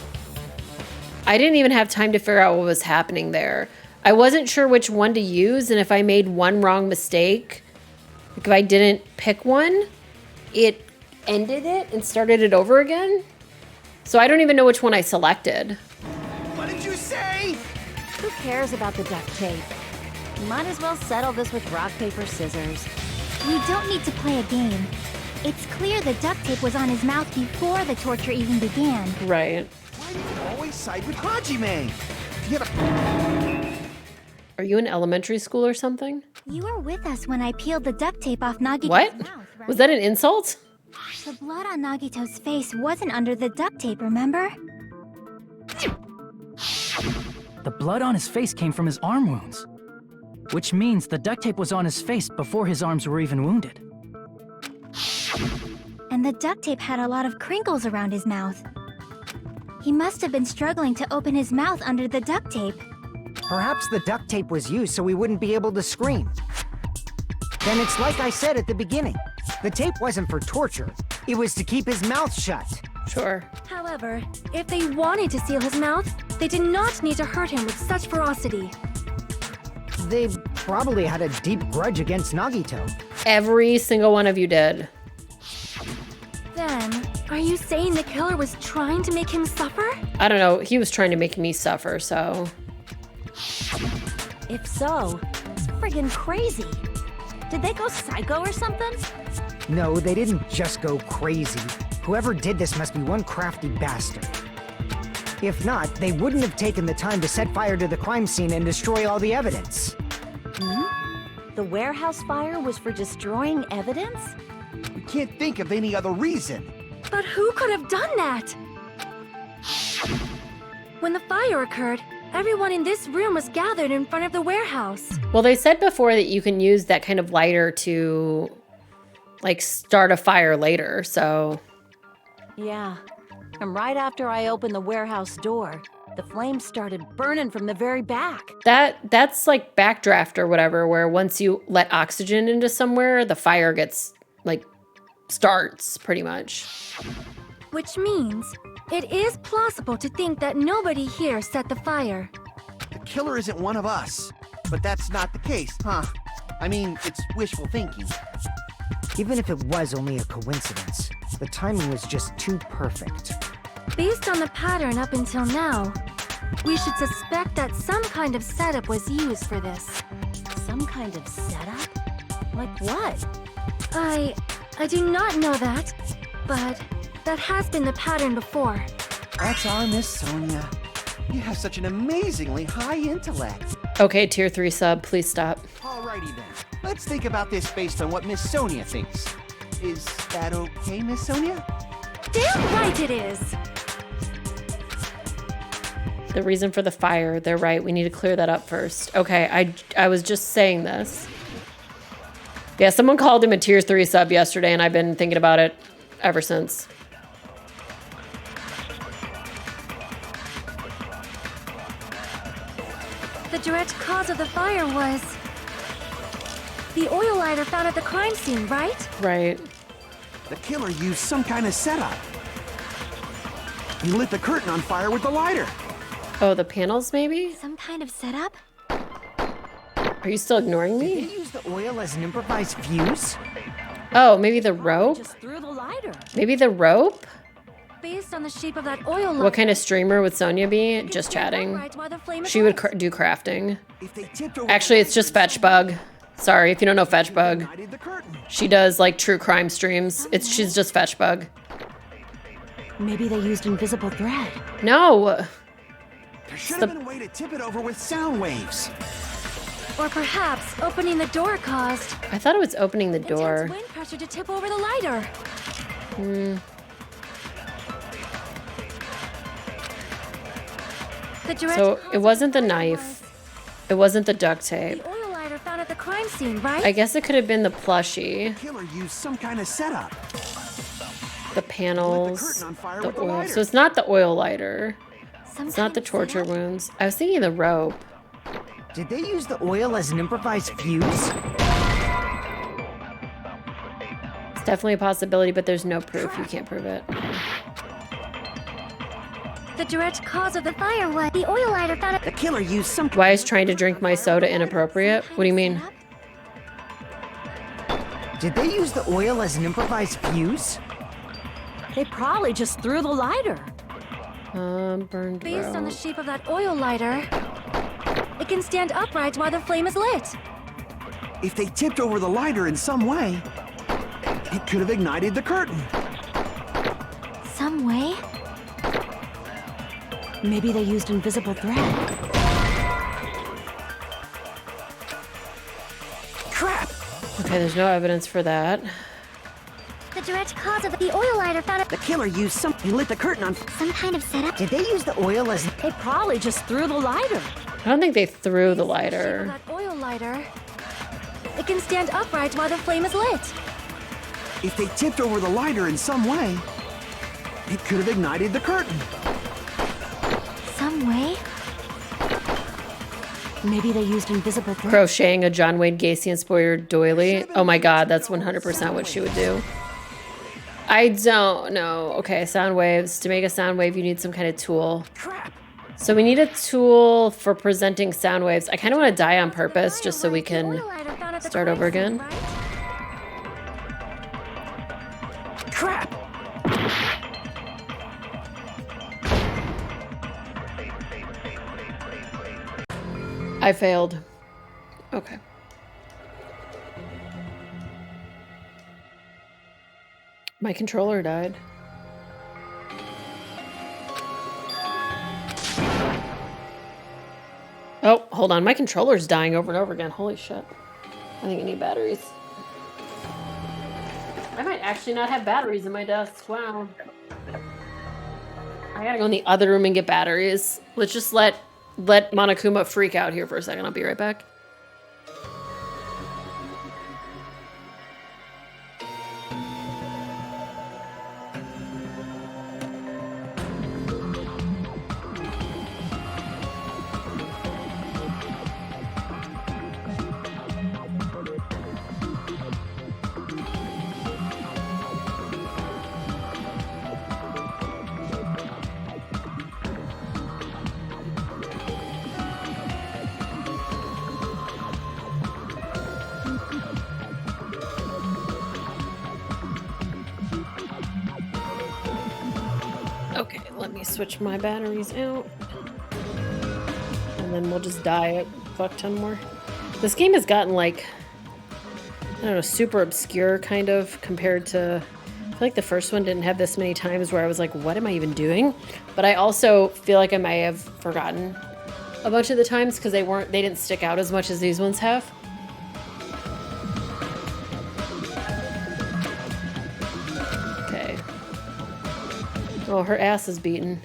I didn't even have time to figure out what was happening there. I wasn't sure which one to use, and if I made one wrong mistake, like if I didn't pick one, it ended it and started it over again. So I don't even know which one I selected. What did you say? Who cares about the duct tape? Might as well settle this with rock, paper, scissors. We don't need to play a game. It's clear the duct tape was on his mouth before the torture even began. Right. Why do you always side with Hajime? You have a... Are you in elementary school or something? You were with us when I peeled the duct tape off Nagito's What? mouth, right? Was that an insult? The blood on Nagito's face wasn't under the duct tape, remember? The blood on his face came from his arm wounds. Which means the duct tape was on his face before his arms were even wounded. And the duct tape had a lot of crinkles around his mouth. He must have been struggling to open his mouth under the duct tape. Perhaps the duct tape was used so we wouldn't be able to scream. Then it's like I said at the beginning. The tape wasn't for torture. It was to keep his mouth shut. Sure. However, if they wanted to seal his mouth, they did not need to hurt him with such ferocity. They probably had a deep grudge against Nagito. Every single one of you did. Then, Are you saying the killer was trying to make him suffer? I don't know. He was trying to make me suffer, so. If so, it's friggin' crazy. Did they go psycho or something? No, they didn't just go crazy. Whoever did this must be one crafty bastard. If not, they wouldn't have taken the time to set fire to the crime scene and destroy all the evidence. The warehouse fire was for destroying evidence? We can't think of any other reason. But who could have done that? When the fire occurred, everyone in this room was gathered in front of the warehouse. Well, they said before that you can use that kind of lighter to, like, start a fire later, so. Yeah. And right after I opened the warehouse door, the flames started burning from the very back. That's like backdraft or whatever, where once you let oxygen into somewhere, the fire gets, like, starts, pretty much. Which means it is plausible to think that nobody here set the fire. The killer isn't one of us. But that's not the case, huh? I mean, it's wishful thinking. Even if it was only a coincidence, the timing was just too perfect. Based on the pattern up until now, we should suspect that some kind of setup was used for this. Some kind of setup? Like what? I do not know that, but that has been the pattern before. That's our Miss Sonia. You have such an amazingly high intellect. Okay, tier 3 sub, please stop. Alrighty then. Let's think about this based on what Miss Sonia thinks. Is that okay, Miss Sonia? Damn right it is! The reason for the fire, they're right. We need to clear that up first. Okay, I was just saying this. Yeah, someone called him a tier 3 sub yesterday, and I've been thinking about it ever since. The direct cause of the fire was the oil lighter found at the crime scene, right? Right. The killer used some kind of setup. He lit the curtain on fire with the lighter. Oh, the panels, maybe? Some kind of setup? Are you still ignoring Did me? they use the oil as an improvised fuse? Oh, maybe the rope? Just threw the lighter. Maybe the rope? Based on the shape of that oil lighter. What kind of streamer would Sonia be? Just chatting. She would do crafting. If they tipped over Actually, it's just Fetch Bug. Sorry, if you don't know Fetch Bug. ignited the curtain. She does, like, true crime streams. She's just Fetch Bug. Maybe they used invisible thread. No! There should have been a way to tip it over with sound waves. Or perhaps opening the door caused I thought it was opening the door. intense wind pressure to tip over the lighter. The direct So cause it of wasn't the fire knife. It wasn't the duct was tape. The oil lighter found at the crime scene, right? I guess it could have been the plushie, The killer used some kind of setup. the panels, curtain on fire the with the oil. lighter. So it's not the oil lighter. Some It's not kind the of torture setup? wounds. I was thinking the rope. Did they use the oil as an improvised fuse? It's definitely a possibility, but there's no proof. You can't prove it. The direct cause of the fire was the oil lighter found at The killer used some Why is trying to drink my soda inappropriate? What do you mean? Did they use the oil as an improvised fuse? They probably just threw the lighter. Burned Based on the rope. shape of that oil lighter, it can stand upright while the flame is lit. If they tipped over the lighter in some way, it could have ignited the curtain. Some way? Maybe they used invisible thread. Crap! Okay, there's no evidence for that. The direct cause of the oil lighter found at The killer used some. He lit the curtain on. some kind of setup. Did they use the oil as? They probably just threw the lighter. I don't think they threw the Shape of lighter. that oil lighter, it can stand upright while the flame is lit. If they tipped over the lighter in some way, it could have ignited the curtain. Some way? Maybe they used invisible thread. Crocheting a John Wayne Gacy inspired doily. Oh my god, that's 100% what she would do. I don't know. Okay, sound waves. To make a sound wave, you need some kind of tool. Crap! So we need a tool for presenting sound waves. I kind of want to die on purpose just so we can start over again. Crap! I failed. Okay. My controller died. Oh, hold on. My controller's dying over and over again. Holy shit. I think I need batteries. I might actually not have batteries in my desk. Wow. I gotta go in the other room and get batteries. Let's just let Monokuma freak out here for a second. I'll be right back. Okay, let me switch my batteries out. And then we'll just die a fuck ton more. This game has gotten like, I don't know, super obscure kind of compared to, I feel like the first one didn't have this many times where I was like, what am I even doing? But I also feel like I may have forgotten a bunch of the times because they didn't stick out as much as these ones have. Okay. Oh, her ass is beaten.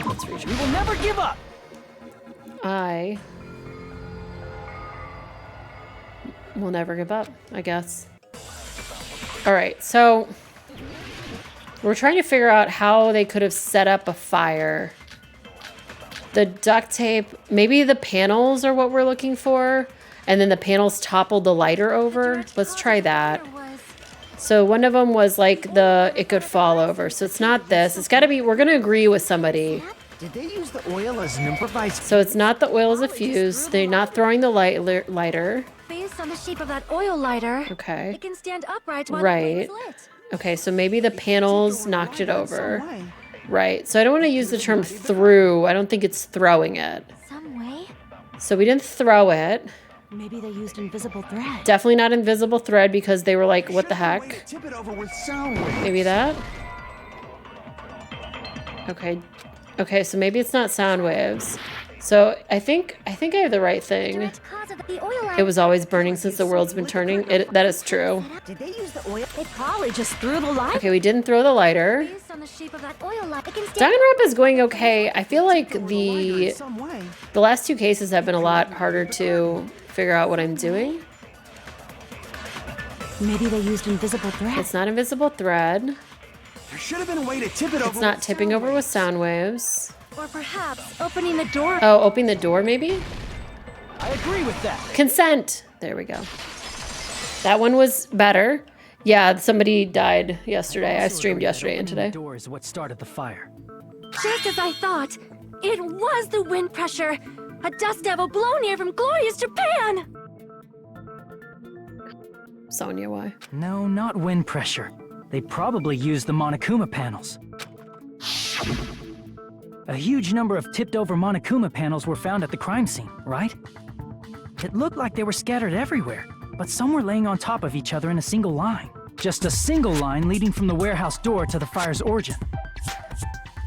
Let's reach. We will never give up! I will never give up, I guess. Alright, so we're trying to figure out how they could have set up a fire. The duct tape, maybe the panels are what we're looking for, and then the panels toppled the lighter over. Let's try that. So one of them was like it could fall over. So it's not this. It's got to be, we're going to agree with somebody. Did they use the oil as an improvised... So it's not the oil as a fuse. They're not throwing the lighter. Based on the shape of that oil lighter, Okay. it can stand upright while Right. the flame is lit. Okay, so maybe the panels knocked it over. Right. So I don't want to use the term through. I don't think it's throwing it. Some way? So we didn't throw it. Maybe they used invisible thread. Definitely not invisible thread because they were like, what the Should've been a way heck? to tip it over with sound waves. Maybe that? Okay. Okay, so maybe it's not sound waves. So I think I have the right thing. Direct cause of the oil It was always burning since the world's been turning. That is true. Did they use the oil? They probably just threw the light. Okay, we didn't throw the lighter. Based on the shape of that oil light, it can stand Danganronpa is going okay. I feel like In the some way. last two cases have been a lot harder to figure out what I'm doing. Maybe they used invisible thread. It's not invisible thread. There should have been a way to tip it over. It's not with tipping sound over with waves. sound waves. or perhaps opening the door. Oh, opening the door maybe? I agree with that. Consent. There we go. That one was better. Yeah, somebody died yesterday. I streamed yesterday and today. The door is what started the fire. Just as I thought, it was the wind pressure. A dust devil blown here from glorious Japan. Sonya, why? No, not wind pressure. They probably used the Monokuma panels. A huge number of tipped-over Monokuma panels were found at the crime scene, right? It looked like they were scattered everywhere, but some were laying on top of each other in a single line. Just a single line leading from the warehouse door to the fire's origin.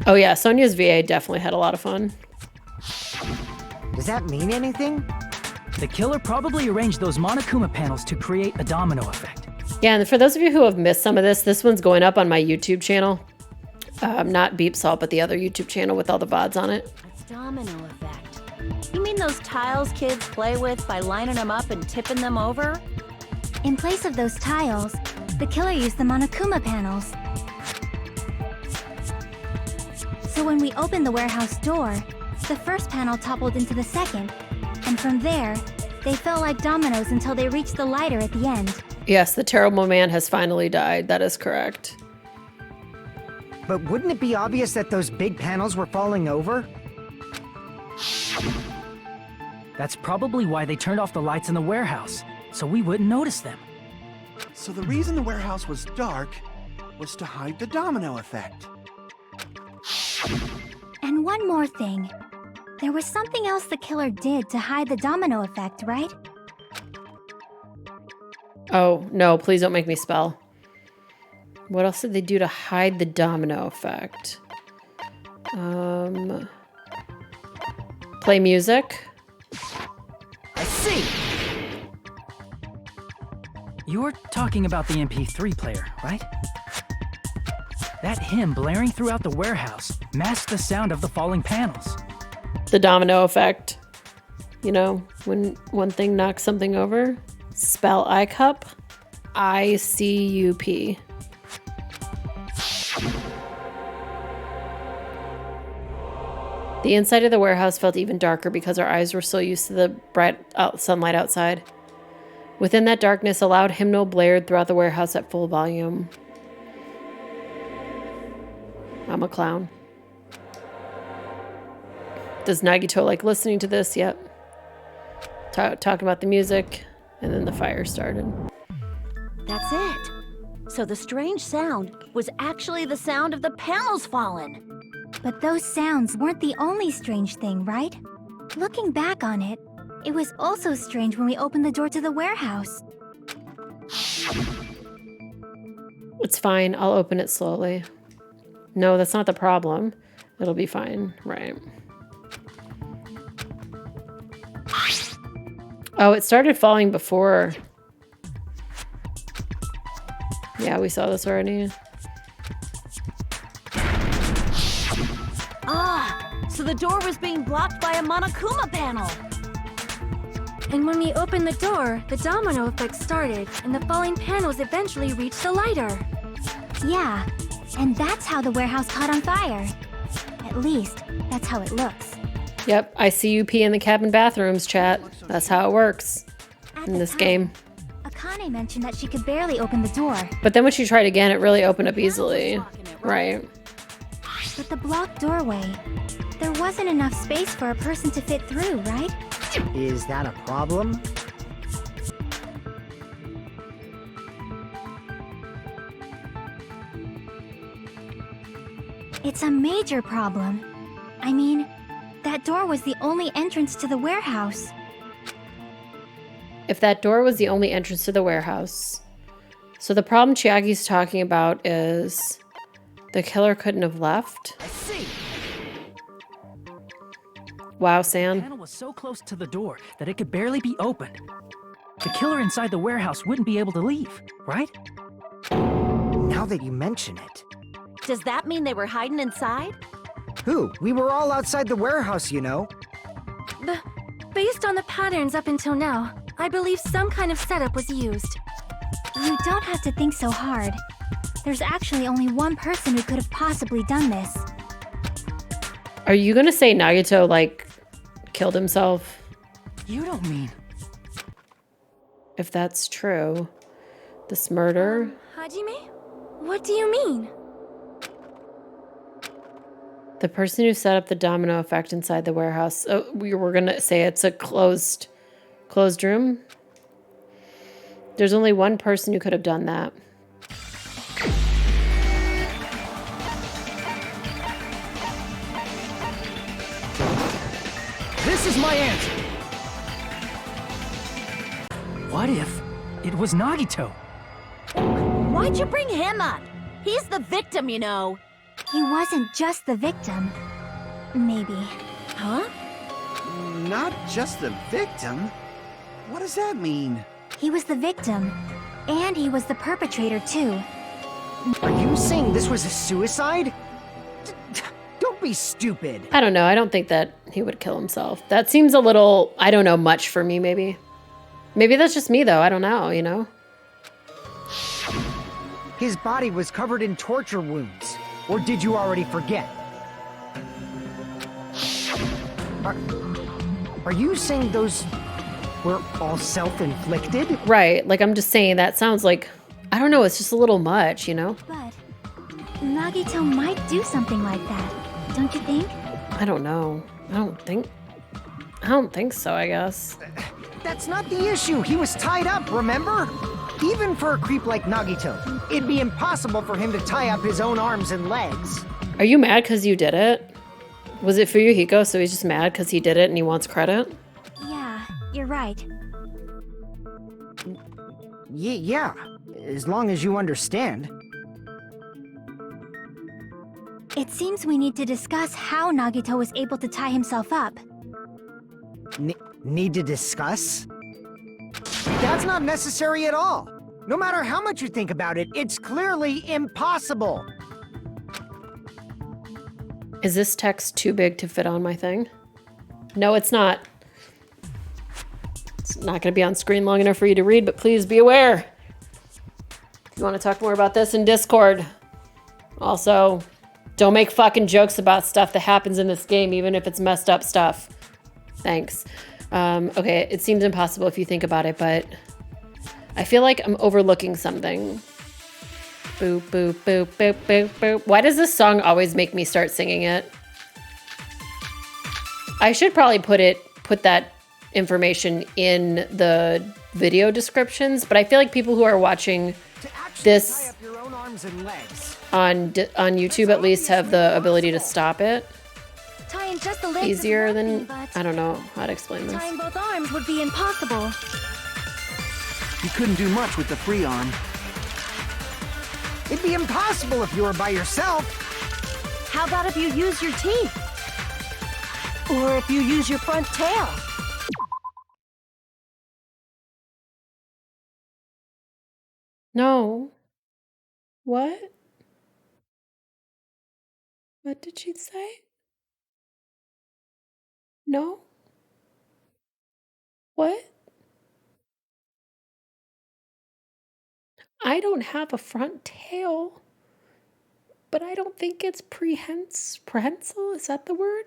Oh yeah, Sonya's VA definitely had a lot of fun. Does that mean anything? The killer probably arranged those Monokuma panels to create a domino effect. Yeah, and for those of you who have missed some of this one's going up on my YouTube channel. Not Beep Salt, but the other YouTube channel with all the VODs on it. A domino effect. You mean those tiles kids play with by lining them up and tipping them over? In place of those tiles, the killer used the Monokuma panels. So when we opened the warehouse door, the first panel toppled into the second, and from there, they fell like dominoes until they reached the lighter at the end. Yes, the terrible man has finally died. That is correct. But wouldn't it be obvious that those big panels were falling over? That's probably why they turned off the lights in the warehouse, so we wouldn't notice them. So the reason the warehouse was dark was to hide the domino effect. And one more thing. There was something else the killer did to hide the domino effect, right? Oh, no, please don't make me spell. What else did they do to hide the domino effect? Play music. I see! You're talking about the MP3 player, right? That hymn blaring throughout the warehouse masked the sound of the falling panels. The domino effect. You know, when one thing knocks something over. Spell ICUP. ICUP. The inside of the warehouse felt even darker because our eyes were so used to the bright sunlight outside. Within that darkness, a loud hymnal blared throughout the warehouse at full volume. I'm a clown. Does Nagito like listening to this? Yep. Talking about the music, and then the fire started. That's it. So the strange sound was actually the sound of the panels falling. But those sounds weren't the only strange thing, right? Looking back on it, it was also strange when we opened the door to the warehouse. It's fine. I'll open it slowly. No, that's not the problem. It'll be fine. Right. Oh, it started falling before. Yeah, we saw this already. Ah, so the door was being blocked by a Monokuma panel. And when we opened the door, the domino effect started, and the falling panels eventually reached the lighter. Yeah, and that's how the warehouse caught on fire. At least, that's how it looks. Yep, ICUP in the cabin bathrooms, chat. That's how it works in this game. Akane mentioned that she could barely open the door. But then when she tried again, it really opened up easily. Right. But the blocked doorway, there wasn't enough space for a person to fit through, right? Is that a problem? It's a major problem. I mean, that door was the only entrance to the warehouse. If that door was the only entrance to the warehouse. So the problem Chiagi's talking about is the killer couldn't have left. I see. Wow, The Sam. panel was so close to the door that it could barely be opened. The killer inside the warehouse wouldn't be able to leave, right? Now that you mention it. Does that mean they were hiding inside? Who? We were all outside the warehouse, you know. Based on the patterns up until now, I believe some kind of setup was used. You don't have to think so hard. There's actually only one person who could have possibly done this. Are you gonna say Nagito, like, killed himself? You don't mean... If that's true. This murder? Hajime? What do you mean? The person who set up the domino effect inside the warehouse. Oh, we were gonna say it's a closed room. There's only one person who could have done that. This is my answer! What if it was Nagito? Why'd you bring him up? He's the victim, you know. He wasn't just the victim. Maybe. Huh? Not just the victim? What does that mean? He was the victim. And he was the perpetrator, too. Are you saying this was a suicide? Don't be stupid. I don't know. I don't think that he would kill himself. That seems a little, I don't know, much for me, maybe. Maybe that's just me, though. I don't know, you know? His body was covered in torture wounds. Or did you already forget? Are you saying those were all self-inflicted? Right. Like, I'm just saying that sounds like, I don't know, it's just a little much, you know? But Nagito might do something like that, don't you think? I don't know. I don't think so, I guess. That's not the issue. He was tied up, remember? Even for a creep like Nagito, it'd be impossible for him to tie up his own arms and legs. Are you mad because you did it? Was it Fuyuhiko, so he's just mad because he did it and he wants credit? Yeah, you're right. Yeah, as long as you understand. It seems we need to discuss how Nagito was able to tie himself up. Need to discuss? That's not necessary at all. No matter how much you think about it, it's clearly impossible. Is this text too big to fit on my thing? No, it's not. It's not going to be on screen long enough for you to read, but please be aware. If you want to talk more about this in Discord. Also, don't make fucking jokes about stuff that happens in this game, even if it's messed up stuff. Thanks. Okay, it seems impossible if you think about it, but I feel like I'm overlooking something. Boop, boop, boop, boop, boop, boop. Why does this song always make me start singing it? I should probably put that information in the video descriptions, but I feel like people who are watching this on YouTube at least have the ability to stop it. Tying just the legs Easier is one than, thing, but I don't know how to explain this. tying both arms would be impossible. You couldn't do much with the free arm. It'd be impossible if you were by yourself. How about if you use your teeth? Or if you use your front tail? No. What? What did she say? No? What? I don't have a front tail, but I don't think it's prehensile. Is that the word?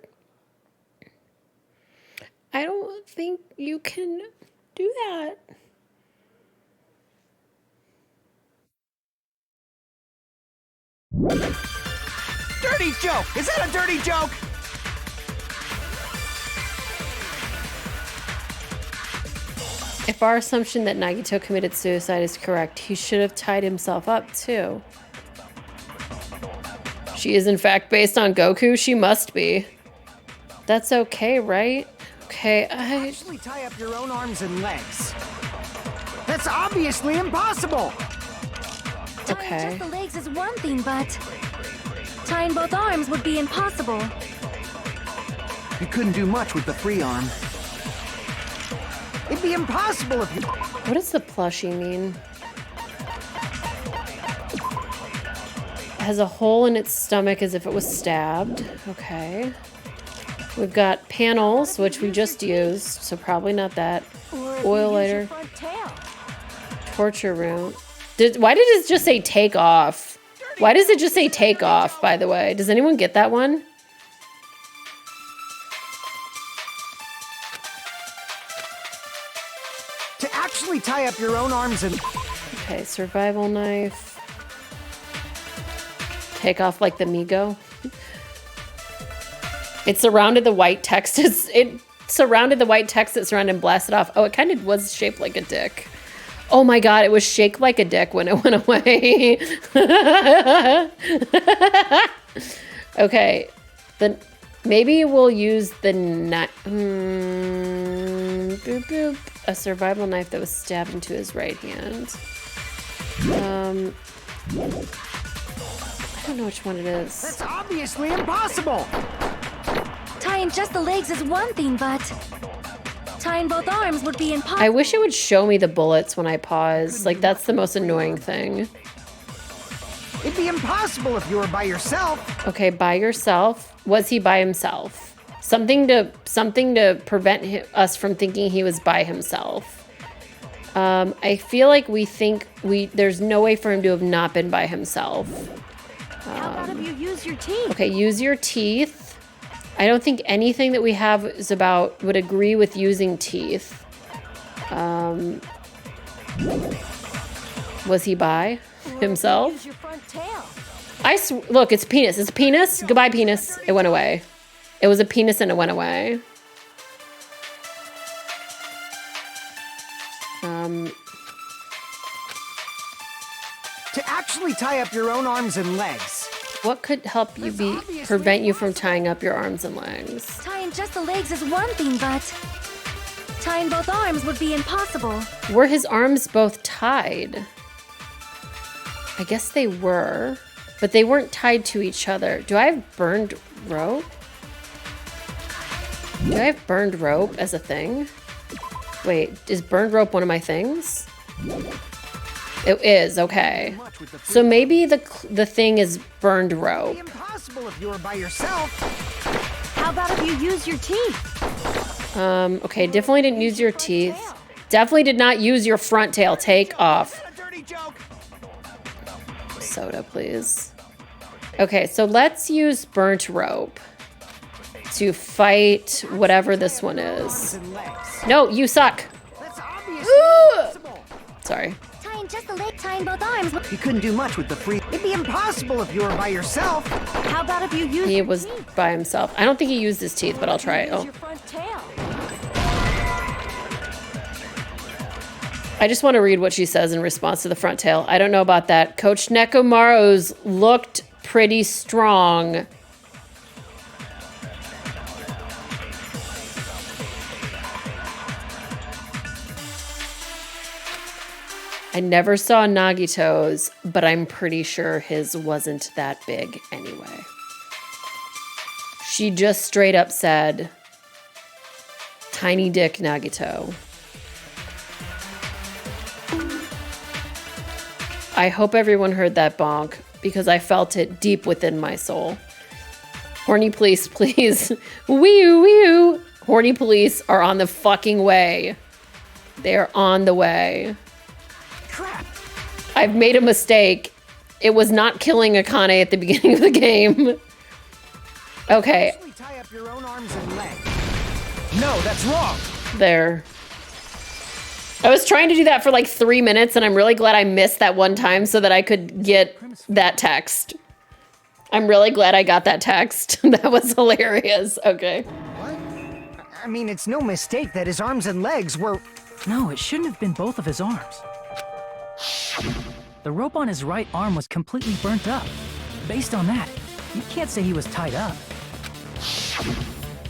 I don't think you can do that. Dirty joke! Is that a dirty joke? If our assumption that Nagito committed suicide is correct, he should have tied himself up too. She is in fact based on Goku? She must be. That's okay, right? Okay, Actually tie up your own arms and legs. That's obviously impossible. Tying Okay. just the legs is one thing, but tying both arms would be impossible. You couldn't do much with the free arm. It'd be impossible if you... What does the plushie mean? It has a hole in its stomach as if it was stabbed. Okay. We've got panels, which we just used, so probably not that. Or if Oil you use your lighter. front tail? Torture room. Why did it just say take off? Why does it just say take off, by the way? Does anyone get that one? To actually tie up your own arms and... Okay, survival knife. Take off like the Migo. It surrounded the white text. It surrounded the white text that surrounded and blasted off. Oh, it kind of was shaped like a dick. Oh my god, it was shaped like a dick when it went away. Okay, then maybe we'll use the knife. Boop, boop. A survival knife that was stabbed into his right hand. I don't know which one it is. That's obviously impossible. Tying just the legs is one thing, but tying both arms would be impossible. I wish it would show me the bullets when I pause. Like, that's the most annoying thing. It'd be impossible if you were by yourself. Okay, by yourself. Was he by himself? Something to prevent us from thinking he was by himself. I feel like there's no way for him to have not been by himself. How about if you use your teeth? Okay, use your teeth. I don't think anything that we have would agree with using teeth. Was he by himself? Use your front tail. Look, it's penis. It's a penis. Goodbye, penis. It went away. It was a penis and it went away. To actually tie up your own arms and legs. What could help you prevent you from tying up your arms and legs? Tying just the legs is one thing, but tying both arms would be impossible. Were his arms both tied? I guess they were, but they weren't tied to each other. Do I have burned rope? Do I have burned rope as a thing? Wait, is burned rope one of my things? It is, okay. So maybe the thing is burned rope. Impossible if you were by yourself. How about if you use your teeth? Okay, definitely didn't use your teeth. Definitely did not use your front tail. Take off. Soda, please. Okay, so let's use burnt rope to fight whatever this one is. No, you suck. Sorry. Tying just the leg, tying both arms. You couldn't do much with the free. It'd be impossible if you were by yourself. How about if you use He your was teeth? by himself. I don't think he used his teeth, but I'll try it. Use Oh. your front tail. I just want to read what she says in response to the front tail. I don't know about that. Coach Nekomaru's looked pretty strong. I never saw Nagito's, but I'm pretty sure his wasn't that big anyway. She just straight up said, tiny dick Nagito. I hope everyone heard that bonk because I felt it deep within my soul. Horny police, please. Wee-oo, wee-oo. Horny police are on the fucking way. They are on the way. Crap. I've made a mistake. It was not killing Akane at the beginning of the game. Okay, Usually tie up your own arms and legs. No, that's wrong. there. I was trying to do that for like 3 minutes, and I'm really glad I missed that one time so that I could get that text. I'm really glad I got that text. That was hilarious. Okay. What? I mean, it's no mistake that his arms and legs were. No, it shouldn't have been both of his arms. The rope on his right arm was completely burnt up. Based on that, you can't say he was tied up.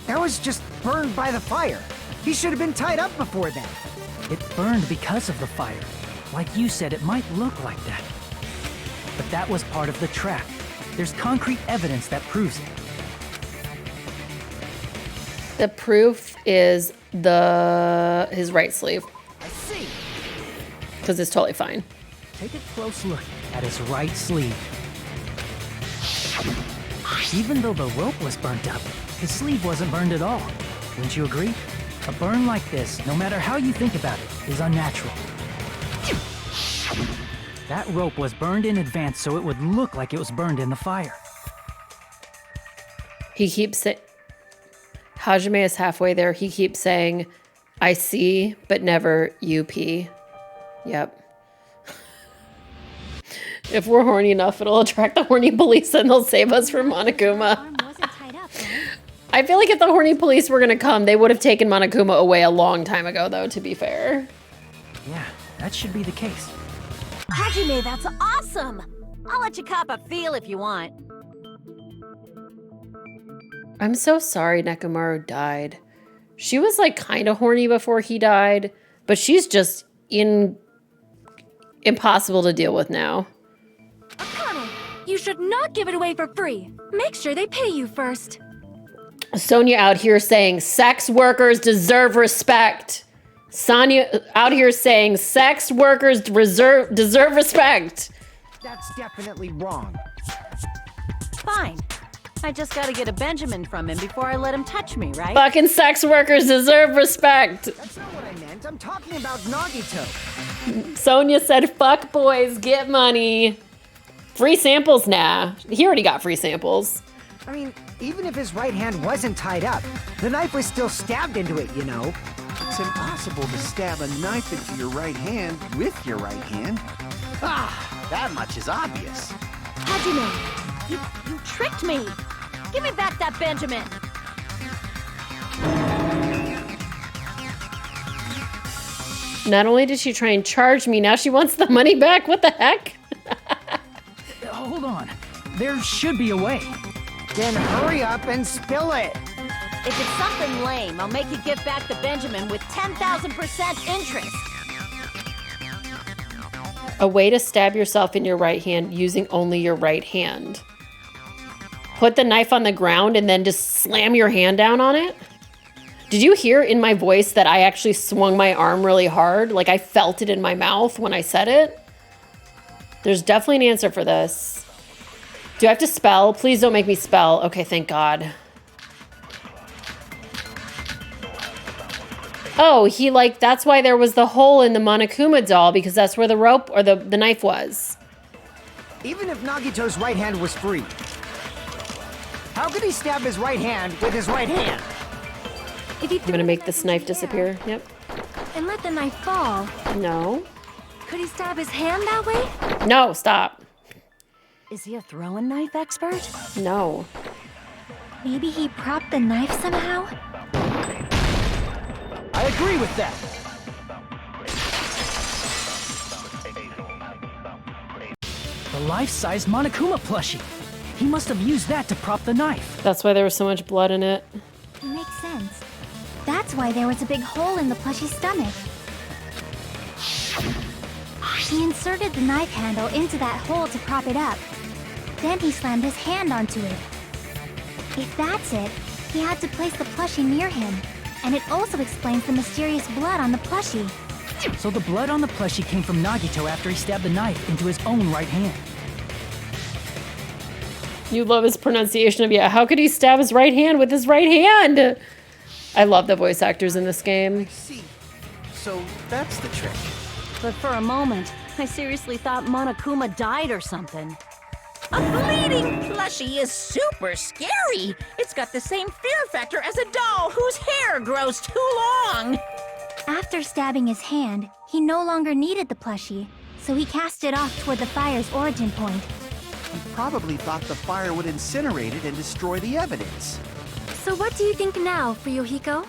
That was just burned by the fire. He should have been tied up before then. It burned because of the fire. Like you said, it might look like that. But that was part of the trap. There's concrete evidence that proves it. The proof is his right sleeve. I see. Because it's totally fine. Take a close look at his right sleeve. Even though the rope was burnt up, his sleeve wasn't burned at all. Wouldn't you agree? A burn like this, no matter how you think about it, is unnatural. That rope was burned in advance so it would look like it was burned in the fire. He keeps saying, Hajime is halfway there. He keeps saying, I see, but never UP. Yep. If we're horny enough, it'll attract the horny police and they'll save us from Monokuma. Arm wasn't tied up, right? I feel like if the horny police were gonna come, they would have taken Monokuma away a long time ago, though, to be fair. Yeah, that should be the case. Hajime, that's awesome! I'll let you cop a feel if you want. I'm so sorry Nekomaru died. She was like kind of horny before he died, but she's just impossible to deal with now. Akane, you should not give it away for free. Make sure they pay you first. Sonia out here saying sex workers deserve respect. Sonia out here saying sex workers deserve respect. That's definitely wrong. Fine. I just gotta get a Benjamin from him before I let him touch me, right? Fucking sex workers deserve respect. That's not what I meant. I'm talking about Nagito. Sonia said, fuck boys, get money. Free samples, nah. He already got free samples. I mean, even if his right hand wasn't tied up, the knife was still stabbed into it, you know? It's impossible to stab a knife into your right hand with your right hand. Ah, that much is obvious. Hajime, you tricked me! Give me back that Benjamin! Not only did she try and charge me, now she wants the money back. What the heck? Hold on. There should be a way. Then hurry up and spill it. If it's something lame, I'll make you give back the Benjamin with 10,000% interest. A way to stab yourself in your right hand using only your right hand. Put the knife on the ground and then just slam your hand down on it. Did you hear in my voice that I actually swung my arm really hard? Like I felt it in my mouth when I said it? There's definitely an answer for this. Do I have to spell? Please don't make me spell. Okay, thank God. Oh, that's why there was the hole in the Monokuma doll, because that's where the rope or the knife was. Even if Nagito's right hand was free, how could he stab his right hand with his right hand? If you I'm gonna make this knife disappear. Yep. and let the knife fall, No. could he stab his hand that way? No, stop. Is he a throwing knife expert? No. Maybe he propped the knife somehow? I agree with that. The life-size Monokuma plushie. He must have used that to prop the knife. That's why there was so much blood in it. Makes sense. That's why there was a big hole in the plushie's stomach. He inserted the knife handle into that hole to prop it up. Then he slammed his hand onto it. If that's it, he had to place the plushie near him. And it also explains the mysterious blood on the plushie. So the blood on the plushie came from Nagito after he stabbed the knife into his own right hand. You love his pronunciation of yeah. How could he stab his right hand with his right hand? I love the voice actors in this game. See, so that's the trick. But for a moment, I seriously thought Monokuma died or something. A bleeding plushie is super scary. It's got the same fear factor as a doll whose hair grows too long. After stabbing his hand, he no longer needed the plushie, so he cast it off toward the fire's origin point. He probably thought the fire would incinerate it and destroy the evidence. So what do you think now, Fuyuhiko?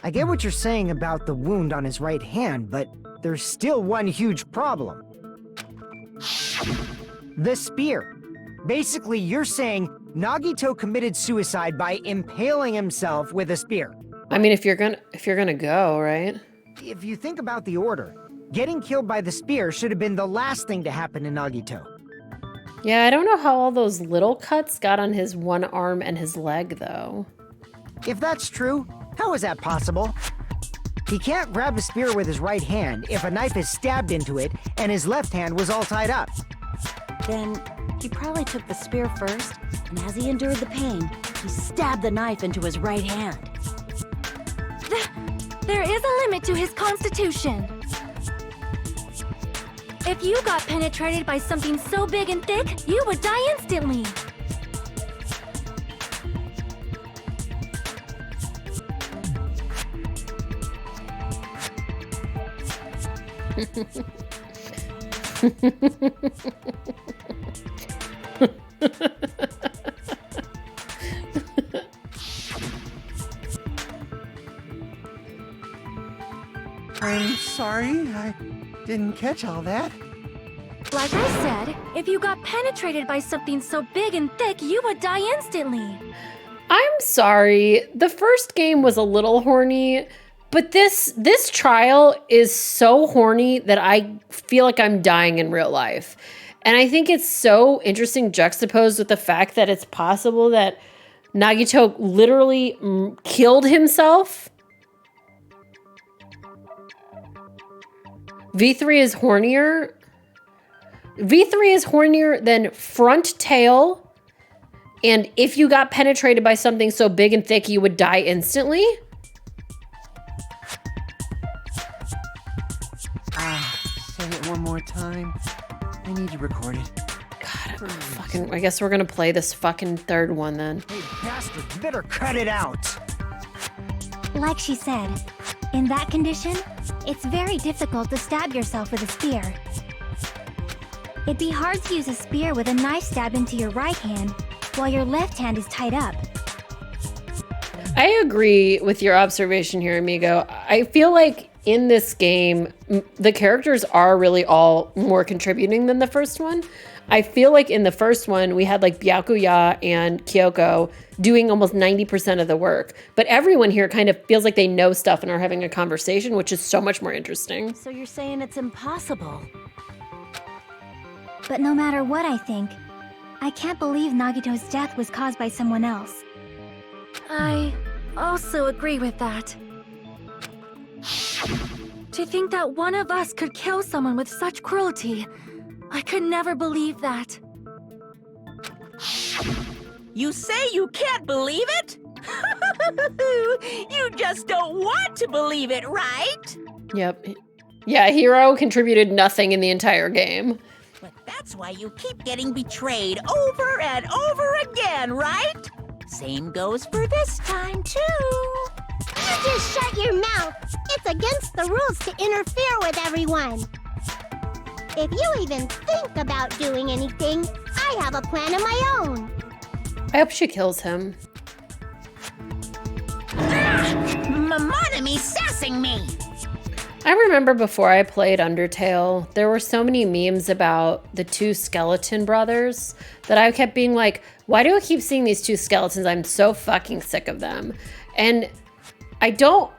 I get what you're saying about the wound on his right hand, but there's still one huge problem. The spear. Basically, you're saying Nagito committed suicide by impaling himself with a spear. I mean, if you're gonna go, right? If you think about the order, getting killed by the spear should have been the last thing to happen to Nagito. Yeah, I don't know how all those little cuts got on his one arm and his leg, though. If that's true, how is that possible? He can't grab a spear with his right hand if a knife is stabbed into it and his left hand was all tied up. Then he probably took the spear first, and as he endured the pain, he stabbed the knife into his right hand. There is a limit to his constitution. If you got penetrated by something so big and thick, you would die instantly. I'm sorry, I didn't catch all that. Like I said, if you got penetrated by something so big and thick, you would die instantly. I'm sorry. The first game was a little horny, but this trial is so horny that I feel like I'm dying in real life. And I think it's so interesting juxtaposed with the fact that it's possible that Nagito literally killed himself. V3 is hornier. V3 is hornier than front tail. And if you got penetrated by something so big and thick, you would die instantly. Say it one more time. I need to record it. I guess we're gonna play this fucking third one then. Hey, bastard, you better cut it out. Like she said, in that condition, it's very difficult to stab yourself with a spear. It'd be hard to use a spear with a knife stab into your right hand while your left hand is tied up. I agree with your observation here, amigo. I feel like in this game, the characters are really all more contributing than the first one. I feel like in the first one, we had like Byakuya and Kyoko doing almost 90% of the work. But everyone here kind of feels like they know stuff and are having a conversation, which is so much more interesting. So you're saying it's impossible? But no matter what I think, I can't believe Nagito's death was caused by someone else. I also agree with that. To think that one of us could kill someone with such cruelty, I could never believe that. You say you can't believe it? You just don't want to believe it, right? Yep. Yeah, Hiro contributed nothing in the entire game. But that's why you keep getting betrayed over and over again, right? Same goes for this time, too. You just shut your mouth. It's against the rules to interfere with everyone. If you even think about doing anything, I have a plan of my own. I hope she kills him. Monami sassing me! I remember before I played Undertale, there were so many memes about the two skeleton brothers that I kept being like, why do I keep seeing these two skeletons? I'm so fucking sick of them. And I feel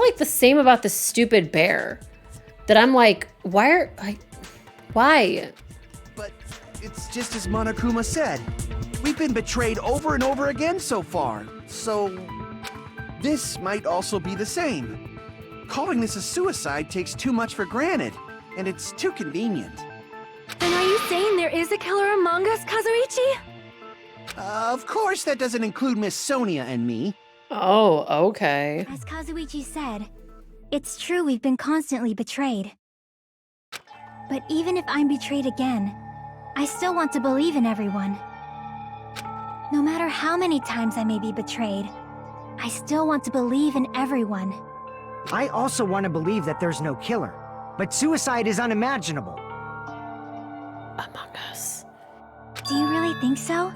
like the same about the stupid bear. That I'm like, why? But it's just as Monokuma said. We've been betrayed over and over again so far. So this might also be the same. Calling this a suicide takes too much for granted, and it's too convenient. Then are you saying there is a killer among us, Kazuichi? Of course that doesn't include Miss Sonia and me. Oh, okay. As Kazuichi said, it's true we've been constantly betrayed. But even if I'm betrayed again, I still want to believe in everyone. No matter how many times I may be betrayed, I still want to believe in everyone. I also want to believe that there's no killer, but suicide is unimaginable. Among Us. Do you really think so?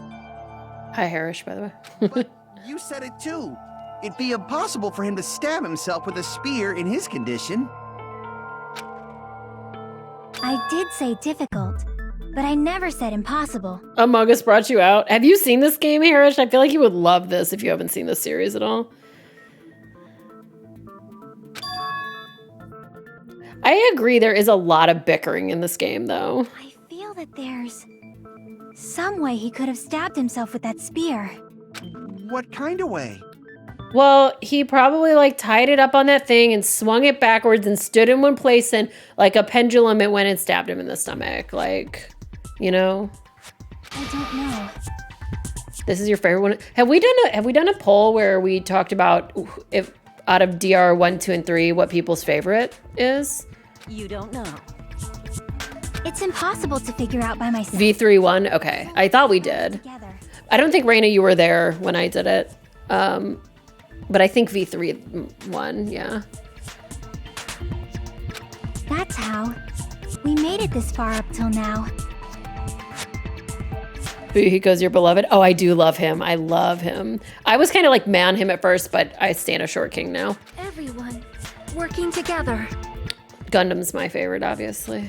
Hi, Harish, by the way. But you said it too. It'd be impossible for him to stab himself with a spear in his condition. I did say difficult, but I never said impossible. Among Us brought you out. Have you seen this game, Harish? I feel like you would love this if you haven't seen this series at all. I agree there is a lot of bickering in this game, though. I feel that there's some way he could have stabbed himself with that spear. What kind of way? Well, he probably like tied it up on that thing and swung it backwards and stood in one place and like a pendulum it went and stabbed him in the stomach. Like, you know? I don't know. This is your favorite one. Have we done a poll where we talked about if out of DR 1, 2, and 3 what people's favorite is? You don't know. It's impossible to figure out by myself. V3 1? Okay. I thought we did. Together. I don't think, Raina, you were there when I did it. But I think V3 won, yeah. That's how. We made it this far up till now. Buhiko's your beloved. Oh, I do love him. I love him. I was kind of like mad on him at first, but I stand a Short King now. Everyone working together. Gundam's my favorite, obviously.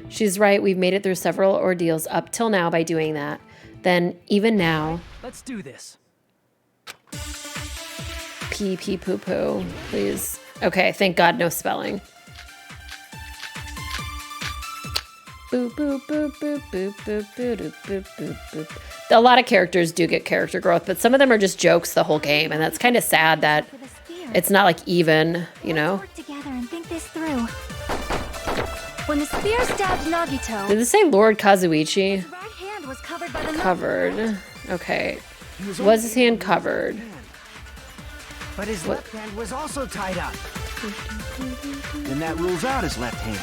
She's right. We've made it through several ordeals up till now by doing that. Then, even now... Let's do this. Pee pee poo poo, please. Okay, thank God, no spelling. Boop boop boop boop boop boop boop boop boop boop. A lot of characters do get character growth, but some of them are just jokes the whole game, and that's kind of sad that it's not like even, you know. Let's work together and think this through. When the spear stabbed Nagito, Did it say Lord Kazuichi? his right hand was covered by the knife. Covered. Okay. Was his hand covered? But his What? left hand was also tied up. Then that rules out his left hand.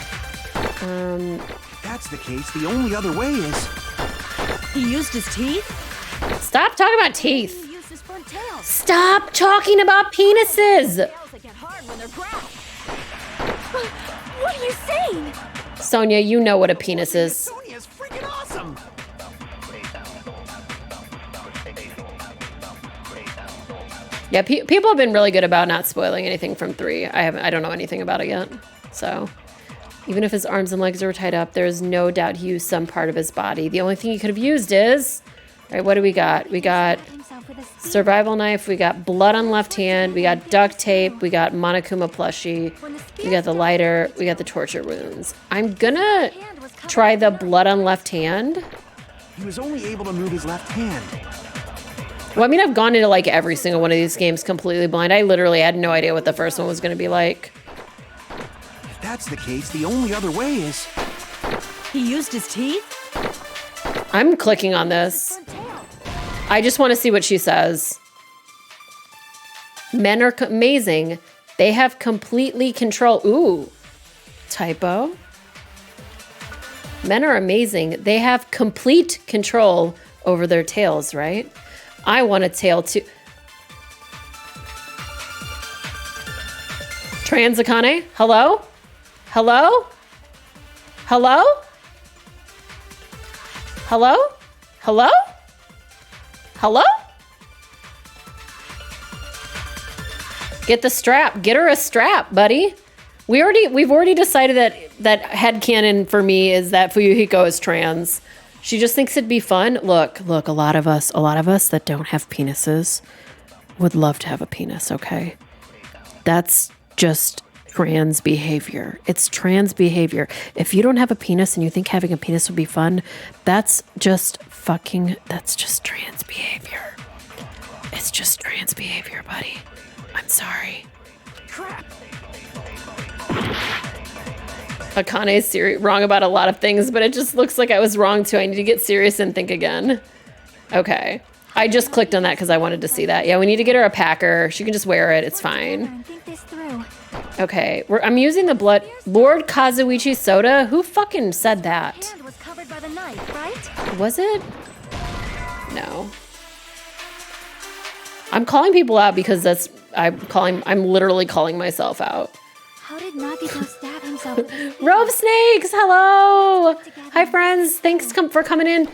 If that's the case, the only other way is... He used his teeth? Stop talking about teeth. He used his front tails. Stop talking about penises. Tails that get hard when they're grabbed. What are you saying? Sonia, you know what a penis is. Sonia's freaking awesome! Yeah, people have been really good about not spoiling anything from 3. I don't know anything about it yet. So, Even if his arms and legs were tied up, there is no doubt he used some part of his body. The only thing he could have used is... All right, what do we got? We got survival knife. We got blood on left hand. We got duct tape. We got Monokuma plushie. We got the lighter. We got the torture wounds. I'm gonna try the blood on left hand. He was only able to move his left hand. Well, I mean, I've gone into like every single one of these games completely blind. I literally had no idea what the first one was gonna be like. If that's the case, the only other way is... He used his teeth? I'm clicking on this. I just want to see what she says. Men are amazing. They have completely control. Ooh, typo. Men are amazing. They have complete control over their tails, right? I want a tail too. Trans Akane? Hello? Hello? Hello? Hello? Hello? Hello? Get the strap. Get her a strap, buddy. We've already decided that headcanon for me is that Fuyuhiko is trans. She just thinks it'd be fun. Look, a lot of us that don't have penises would love to have a penis, okay? That's just trans behavior. It's trans behavior. If you don't have a penis and you think having a penis would be fun, that's just trans behavior. It's just trans behavior, buddy. I'm sorry. Crap! Akane's wrong about a lot of things, but it just looks like I was wrong too. I need to get serious and think again. Okay. I just clicked on that because I wanted to see that. Yeah, we need to get her a packer. She can just wear it. It's fine. Okay. I'm using the blood. Lord Kazuichi Soda? Who fucking said that? Was it? No. I'm calling people out because I'm literally calling myself out. How did Nagito stab himself? Rope Snakes, hello! Hi friends, thanks for coming in.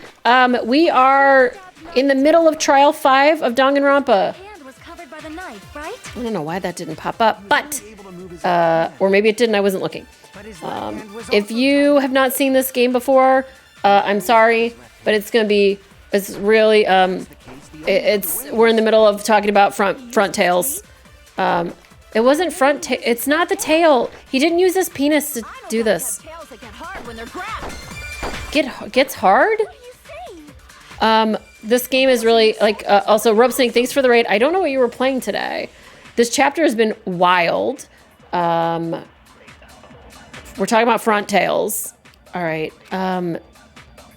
We are in the middle of Trial 5 of Danganronpa. I don't know why that didn't pop up, but, or maybe it didn't, I wasn't looking. If you have not seen this game before, I'm sorry, but it's really, we're in the middle of talking about front tails. It wasn't it's not the tail. He didn't use his penis to do this. Gets hard? This game is really, like, also, Rope Snake, thanks for the raid. I don't know what you were playing today. This chapter has been wild. We're talking about front tails. All right.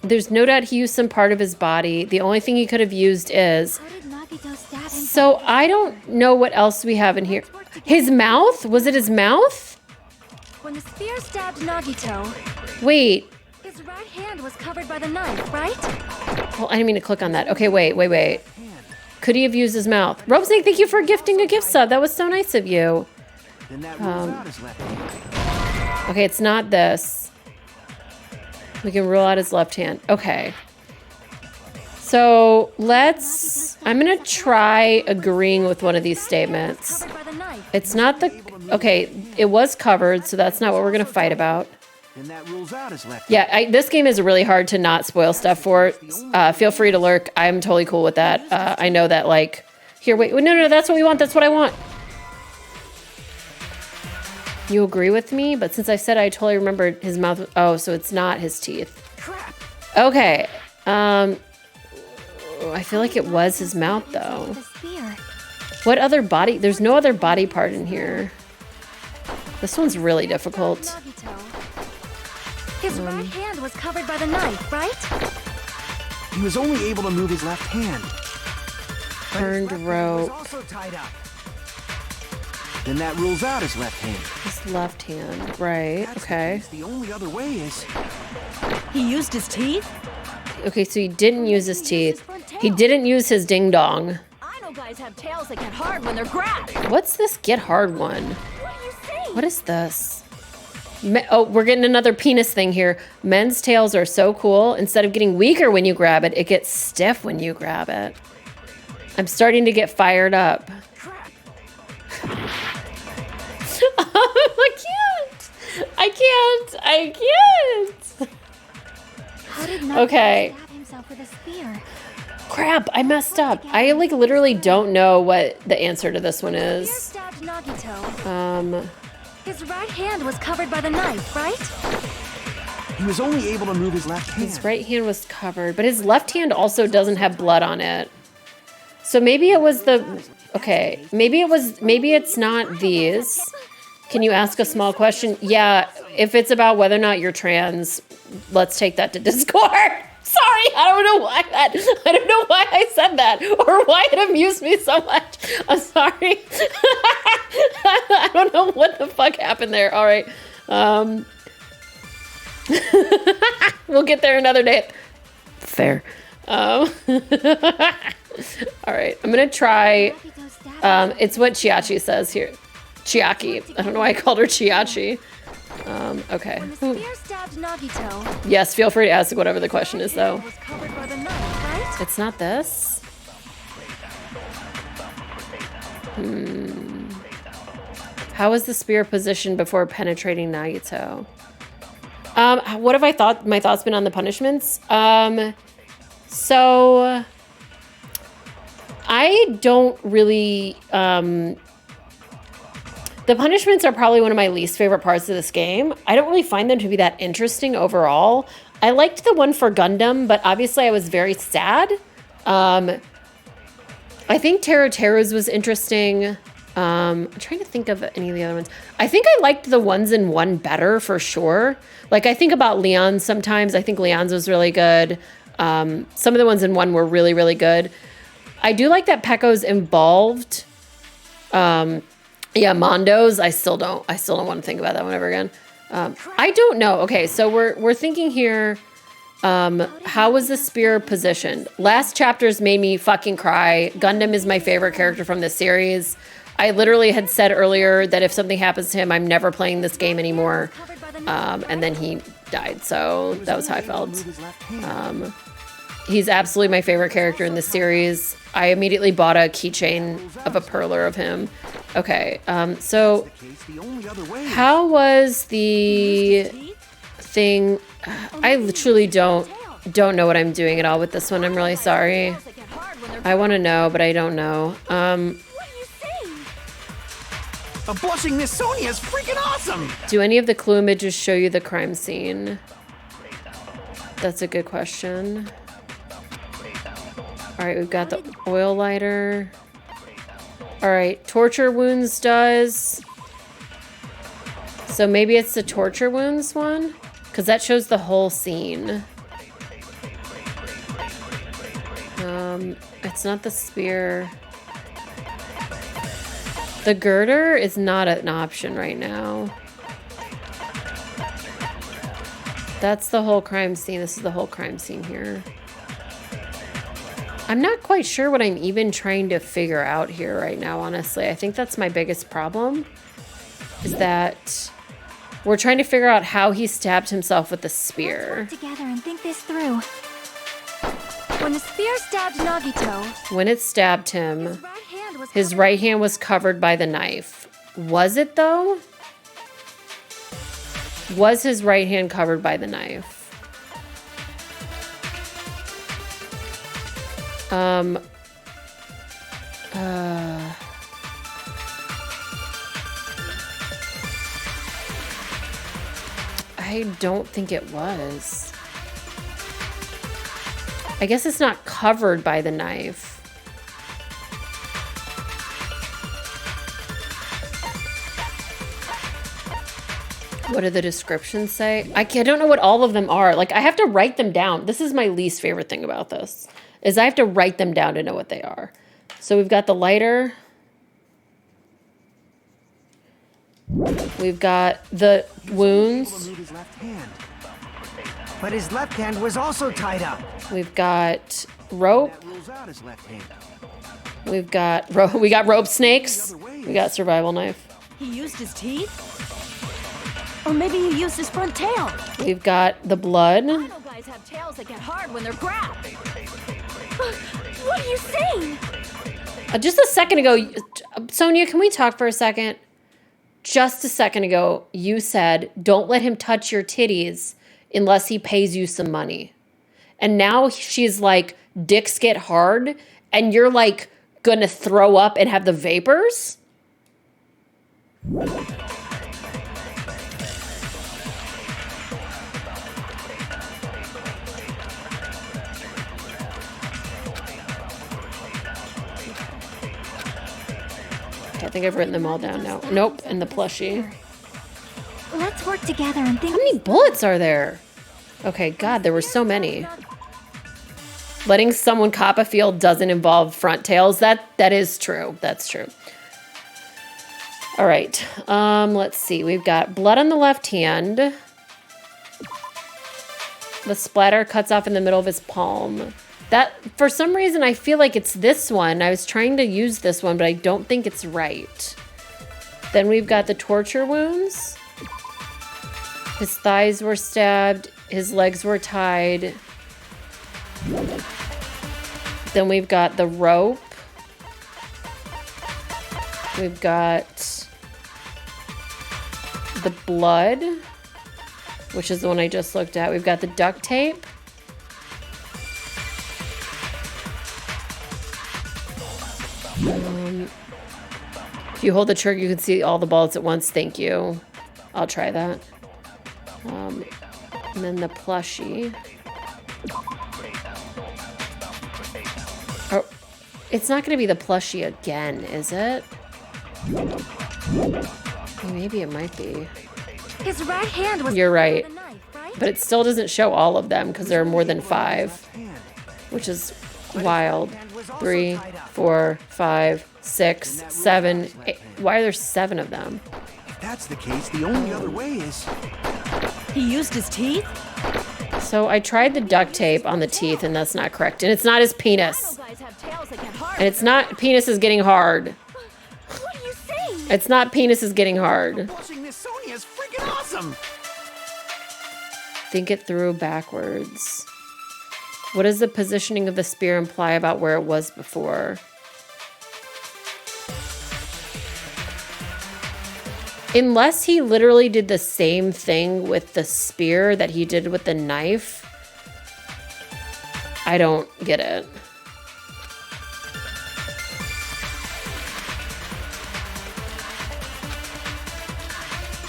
There's no doubt he used some part of his body. The only thing he could have used is... So I don't know what else we have in here. His mouth? Was it his mouth? When the spear stabbed Nagito, wait. his right hand was covered by the knife, right? Well, I didn't mean to click on that. Okay, wait. Could he have used his mouth? Rope Snake, thank you for gifting a gift sub. That was so nice of you. Okay, it's not this. We can rule out his left hand. Okay. So I'm going to try agreeing with one of these statements. It's not okay, it was covered, so that's not what we're going to fight about. Yeah, this game is really hard to not spoil stuff for. Feel free to lurk. I'm totally cool with that. I know that, like, here, wait, no, that's what we want. That's what I want. You agree with me? But since I said I totally remembered his mouth. Oh, so it's not his teeth. Crap. Okay. I feel like it was his mouth, though. What other body? There's no other body part in here. This one's really difficult. His right hand was covered by the knife, right? He was only able to move his left hand. Turned rope. Also tied up. Then that rules out his left hand. His left hand, right? Okay. The only other way is... He used his teeth? Okay, so he didn't use his teeth. He didn't use his ding dong. I know guys have tails that get hard when they're grabbed. What's this get hard one? What is this? Oh, we're getting another penis thing here. Men's tails are so cool. Instead of getting weaker when you grab it, it gets stiff when you grab it. I'm starting to get fired up. I I can't. How did Nagito Okay. stab himself with a spear? Crap, I messed up. I like literally don't know what the answer to this one Spear is. stabbed Nagito. His right hand was covered by the knife, right? He was only able to move his left hand. His right hand was covered, but his left hand also doesn't have blood on it. So maybe it was the, okay, maybe it's not these. Can you ask a small question? Yeah, if it's about whether or not you're trans, let's take that to Discord. Sorry, I don't know why I said that or why it amused me so much. I'm sorry. I don't know what the fuck happened there. All right. We'll get there another day. Fair. All right, I'm gonna try. It's what Chiachi says here. Chiaki. I don't know why I called her Chiachi. Okay. When the spear stabbed Nagito, Yes, feel free to ask whatever the question is, though. was covered by the knife, right? It's not this. How was the spear positioned before penetrating Nagito? What have I thought? My thoughts been on the punishments? So I don't really. The punishments are probably one of my least favorite parts of this game. I don't really find them to be that interesting overall. I liked the one for Gundam, but obviously I was very sad. I think Teru's was interesting. I'm trying to think of any of the other ones. I think I liked the ones in one better for sure. Like I think about Leon sometimes. I think Leon's was really good. Some of the ones in one were really, really good. I do like that Pekko's involved. Yeah, Mondo's. I still don't want to think about that one ever again. I don't know. Okay, so we're thinking here. How was the spear positioned? Last chapters made me fucking cry. Gundam is my favorite character from this series. I literally had said earlier that if something happens to him, I'm never playing this game anymore. And then he died, so that was how I felt. He's absolutely my favorite character in this series. I immediately bought a keychain of a perler of him. Okay, so how was the thing? I truly don't know what I'm doing at all with this one. I'm really sorry. I want to know, but I don't know. A blushing Miss Sonia is freaking awesome! Do any of the clue images show you the crime scene? That's a good question. All right, we've got the oil lighter. All right, torture wounds does. So maybe it's the torture wounds one? Because that shows the whole scene. It's not the spear. The girder is not an option right now. That's the whole crime scene. This is the whole crime scene here. I'm not quite sure what I'm even trying to figure out here right now, honestly. I think that's my biggest problem, is that we're trying to figure out how he stabbed himself with the spear. Let's work together and think this through. When the spear stabbed Nagito, When it stabbed him, his right hand was covered by the knife. Was it, though? Was his right hand covered by the knife? I don't think it was. I guess it's not covered by the knife. What do the descriptions say? I don't know what all of them are. Like, I have to write them down. This is my least favorite thing about this, is I have to write them down to know what they are. So we've got the lighter. We've got the wounds. But his left hand was also tied up. We've got rope. We've got we got rope snakes. We got survival knife. He used his teeth? Or maybe he used his front tail. We've got the blood. Dino guys have tails that get hard when they're grabbed. what are you saying? Just a second ago, Sonia, can we talk for a second? just a second ago, you said, don't let him touch your titties unless he pays you some money. And now she's like, dicks get hard, and you're like gonna throw up and have the vapors? I think I've written them all down now. Nope, and the plushie. Let's work together and think. How many bullets are there? Okay, God, there were so many. Letting someone cop a field doesn't involve front tails. That is true. That's true. All right. Let's see. We've got blood on the left hand. The splatter cuts off in the middle of his palm. That, for some reason, I feel like it's this one. I was trying to use this one, but I don't think it's right. Then we've got the torture wounds. His thighs were stabbed. His legs were tied. Then we've got the rope. We've got the blood, which is the one I just looked at. We've got the duct tape. If you hold the trigger, you can see all the bullets at once. Thank you. I'll try that. And then the plushie. Oh, it's not going to be the plushie again, is it? Maybe it might be. His right hand was. You're right. the knife, right? But it still doesn't show all of them because there are more than 5, which is wild. 3, 4, 5, 6, 7, 8. Why are there 7 of them? If that's the case, the only other way is... He used his teeth? So I tried the duct tape on the teeth, and that's not correct. And it's not his penis. And it's not penis is getting hard. What are you saying? It's not penis is getting hard. Watching this Sonya is freaking awesome! Think it through backwards. What does the positioning of the spear imply about where it was before? Unless he literally did the same thing with the spear that he did with the knife, I don't get it.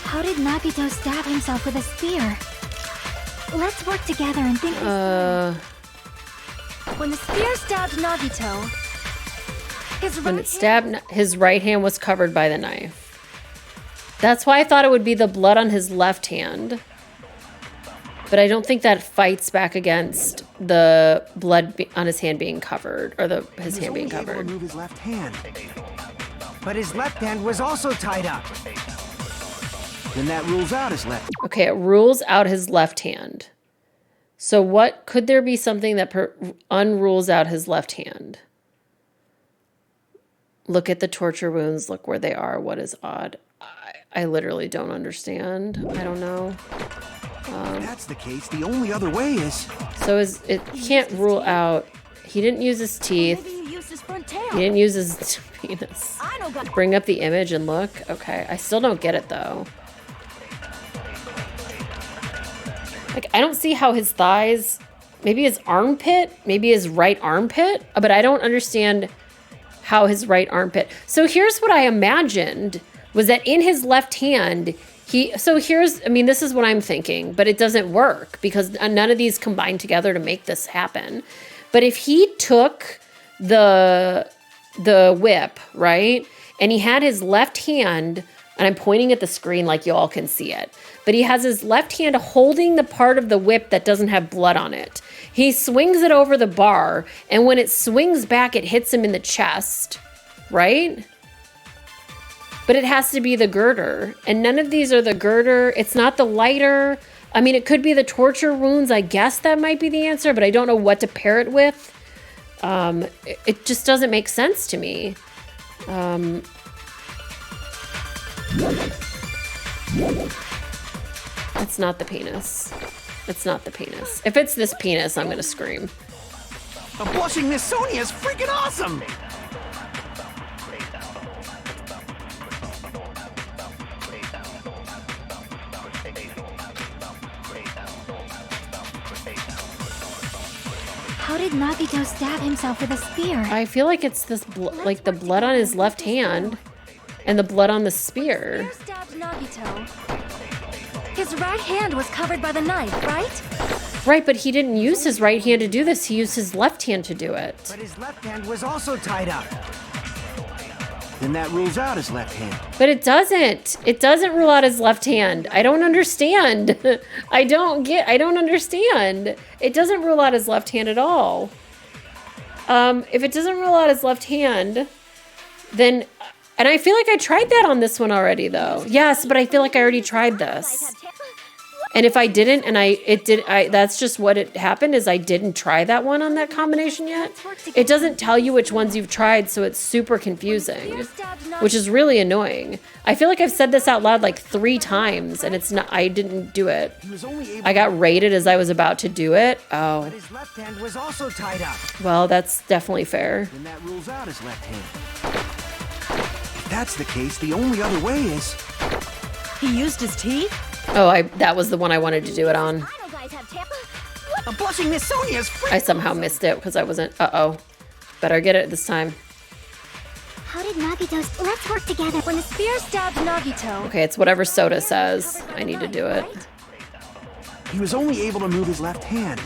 How did Nagito stab himself with a spear? Let's work together and think. When the spear stabbed Nagito, When it stabbed, his right hand was covered by the knife. That's why I thought it would be the blood on his left hand. But I don't think that fights back against the blood on his hand being covered, or his hand being covered. Able to move his left hand. But his left hand was also tied up. Then that rules out his left. Okay, it rules out his left hand. So what, could there be something that unrules out his left hand? Look at the torture wounds, look where they are, what is odd? I literally don't understand. I don't know. If that's the case, the only other way is... So it can't rule out, he didn't use his teeth. Maybe he used his front tail. He didn't use his penis. I know God. Bring up the image and look. Okay, I still don't get it though. Like, I don't see how his thighs, maybe his armpit, maybe his right armpit, but I don't understand how his right armpit. So here's what I imagined, was that in his left hand, this is what I'm thinking, but it doesn't work because none of these combine together to make this happen. But if he took the whip, right, and he had his left hand, and I'm pointing at the screen like you all can see it, but he has his left hand holding the part of the whip that doesn't have blood on it. He swings it over the bar, and when it swings back, it hits him in the chest, right? But it has to be the girder, and none of these are the girder. It's not the lighter. I mean, it could be the torture wounds. I guess that might be the answer, but I don't know what to pair it with. It just doesn't make sense to me. It's not the penis. It's not the penis. If it's this penis, I'm gonna scream. But watching this Sonya is freaking awesome! did Nagito stab himself with a spear? I feel like it's this, like the blood on his left hand and the blood on the spear. Spear stabbed Nagito. His right hand was covered by the knife, right? Right, but he didn't use his right hand to do this. He used his left hand to do it. But his left hand was also tied up. Then that rules out his left hand. But it doesn't. It doesn't rule out his left hand. I don't understand. I don't understand. It doesn't rule out his left hand at all. If it doesn't rule out his left hand, then... And I feel like I tried that on this one already, though. Yes, but I feel like I already tried this. And if I didn't, that's just what it happened, is I didn't try that one on that combination yet. It doesn't tell you which ones you've tried, so it's super confusing, which is really annoying. I feel like I've said this out loud like 3 times, and it's not, I didn't do it. I got rated as I was about to do it. Oh. But his left hand was also tied up. Well, that's definitely fair. Then that rules out his left hand. If that's the case, the only other way is... He used his teeth? Oh, that was the one I wanted to do it on. A blushing Miss Sonia's free. I somehow missed it because I wasn't... Uh-oh. Better get it this time. How did Nagito's... Let's work together. When the spear stabbed Nagito, Okay, it's whatever Soda says. I need to do it. He was only able to move his left hand.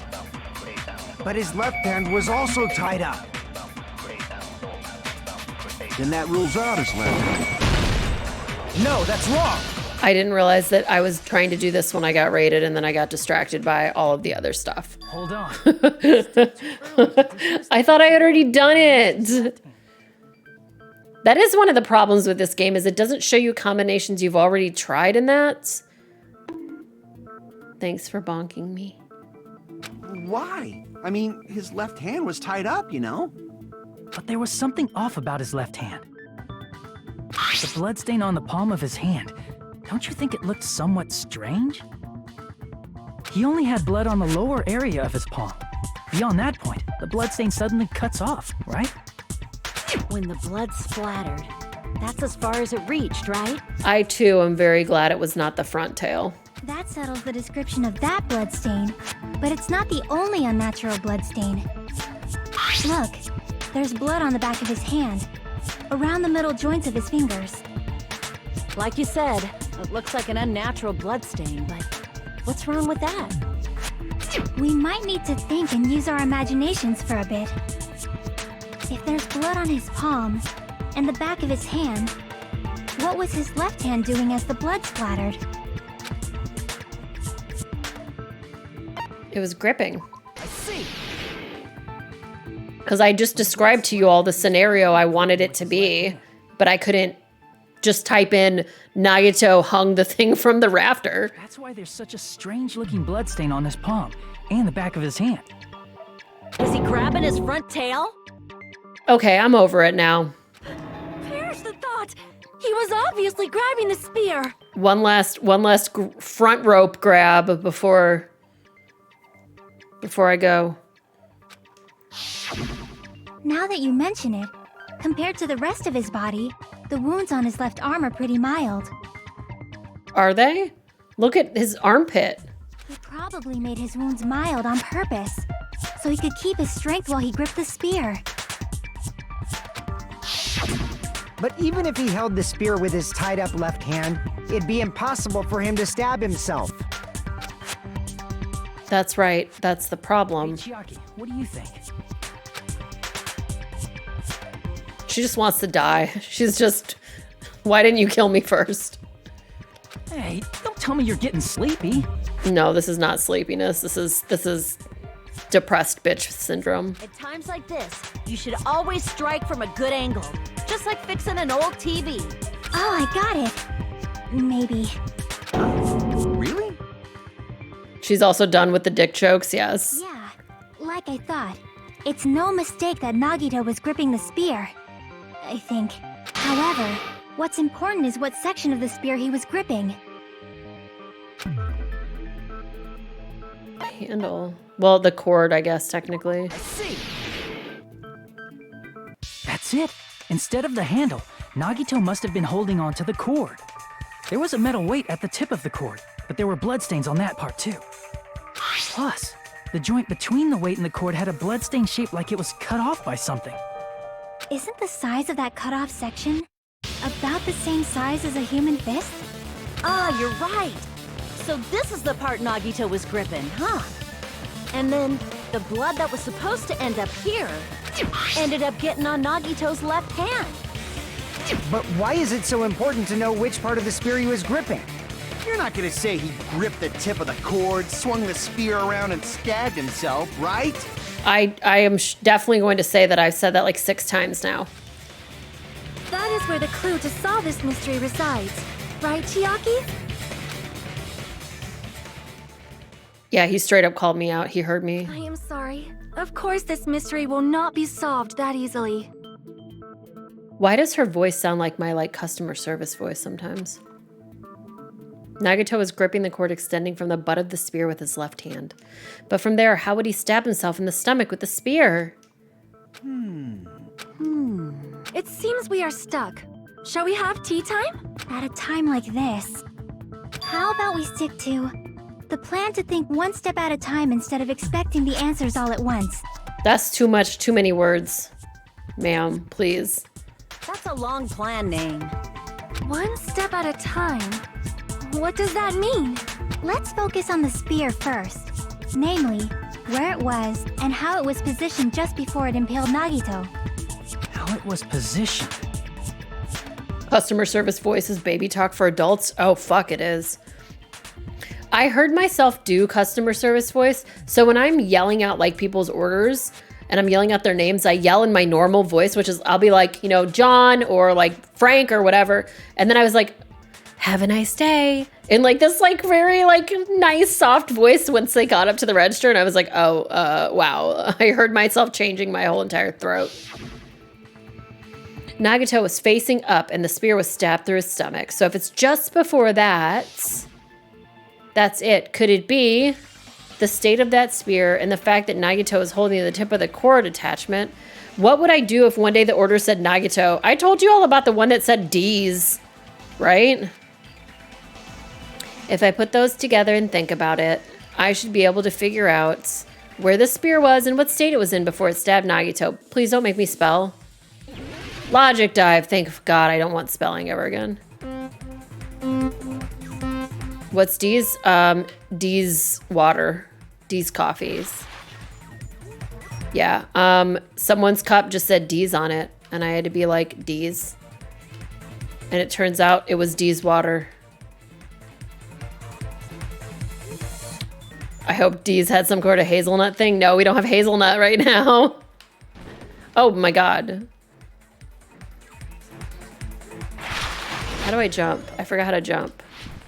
But his left hand was also tied up. Then that rules out his left hand. No, that's wrong. I didn't realize that I was trying to do this when I got rated, and then I got distracted by all of the other stuff. Hold on. I thought I had already done it. That is one of the problems with this game, is it doesn't show you combinations you've already tried in that. Thanks for bonking me. Why? I mean, his left hand was tied up, you know? But there was something off about his left hand. The bloodstain on the palm of his hand. Don't you think it looked somewhat strange? He only had blood on the lower area of his palm. Beyond that point, the bloodstain suddenly cuts off, right? When the blood splattered, that's as far as it reached, right? I, too, am very glad it was not the front tail. That settles the description of that bloodstain. But it's not the only unnatural bloodstain. Look, there's blood on the back of his hand, around the middle joints of his fingers. Like you said, it looks like an unnatural bloodstain, but what's wrong with that? We might need to think and use our imaginations for a bit. If there's blood on his palm and the back of his hand, what was his left hand doing as the blood splattered? It was gripping. I see. Because I just described to you all the scenario I wanted it to be, but I couldn't just type in Nagito hung the thing from the rafter. That's why there's such a strange-looking bloodstain on his palm and the back of his hand. Was he grabbing his front tail? Okay, I'm over it now. perish the thought. He was obviously grabbing the spear. One last front rope grab before I go. Now that you mention it, compared to the rest of his body, the wounds on his left arm are pretty mild. Are they? Look at his armpit. He probably made his wounds mild on purpose, so he could keep his strength while he gripped the spear. But even if he held the spear with his tied-up left hand, it'd be impossible for him to stab himself. That's right. That's the problem. Chiaki, what do you think? She just wants to die. She's just, why didn't you kill me first? Hey, don't tell me you're getting sleepy. No, this is not sleepiness. This is depressed bitch syndrome. At times like this, you should always strike from a good angle. Just like fixing an old TV. Oh, I got it. Maybe. Really? She's also done with the dick jokes, yes. Yeah, like I thought. It's no mistake that Nagito was gripping the spear, I think. However, what's important is what section of the spear he was gripping. Handle. Well, the cord, I guess, technically. I see. That's it. Instead of the handle, Nagito must have been holding on to the cord. There was a metal weight at the tip of the cord, but there were bloodstains on that part too. Plus, the joint between the weight and the cord had a bloodstain shaped like it was cut off by something. Isn't the size of that cut-off section about the same size as a human fist? Ah, you're right. So this is the part Nagito was gripping, huh? And then the blood that was supposed to end up here ended up getting on Nagito's left hand. But why is it so important to know which part of the spear he was gripping? You're not gonna say he gripped the tip of the cord, swung the spear around, and stabbed himself, right? I am definitely going to say that I've said that like 6 times now. That is where the clue to solve this mystery resides. Right, Chiaki? Yeah, he straight up called me out. He heard me. I am sorry. Of course this mystery will not be solved that easily. Why does her voice sound like my like customer service voice sometimes? Nagito was gripping the cord extending from the butt of the spear with his left hand. But from there, how would he stab himself in the stomach with the spear? It seems we are stuck. Shall we have tea time? At a time like this, how about we stick to the plan to think one step at a time instead of expecting the answers all at once? That's too much, too many words. Ma'am, please. That's a long plan name. One step at a time. What does that mean? Let's focus on the spear first. Namely, where it was and how it was positioned just before it impaled Nagito. How it was positioned. Customer service voice is baby talk for adults? Oh, fuck, it is. I heard myself do customer service voice, so when I'm yelling out like people's orders and I'm yelling out their names, I yell in my normal voice, which is I'll be like, you know, John or like Frank or whatever. And then I was like, have a nice day. In like this like very like nice soft voice once they got up to the register, and I was like, oh, wow. I heard myself changing my whole entire throat. Nagito was facing up and the spear was stabbed through his stomach. So if it's just before that, that's it. Could it be the state of that spear and the fact that Nagito is holding the tip of the cord attachment? What would I do if one day the order said Nagito? I told you all about the one that said D's, right? If I put those together and think about it, I should be able to figure out where the spear was and what state it was in before it stabbed Nagito. Please don't make me spell. Logic dive. Thank God I don't want spelling ever again. What's D's? D's water. D's coffees. Yeah. Someone's cup just said D's on it, and I had to be like, D's. And it turns out it was D's water. I hope D's had some sort of hazelnut thing. No, we don't have hazelnut right now. Oh my God. How do I jump? I forgot how to jump.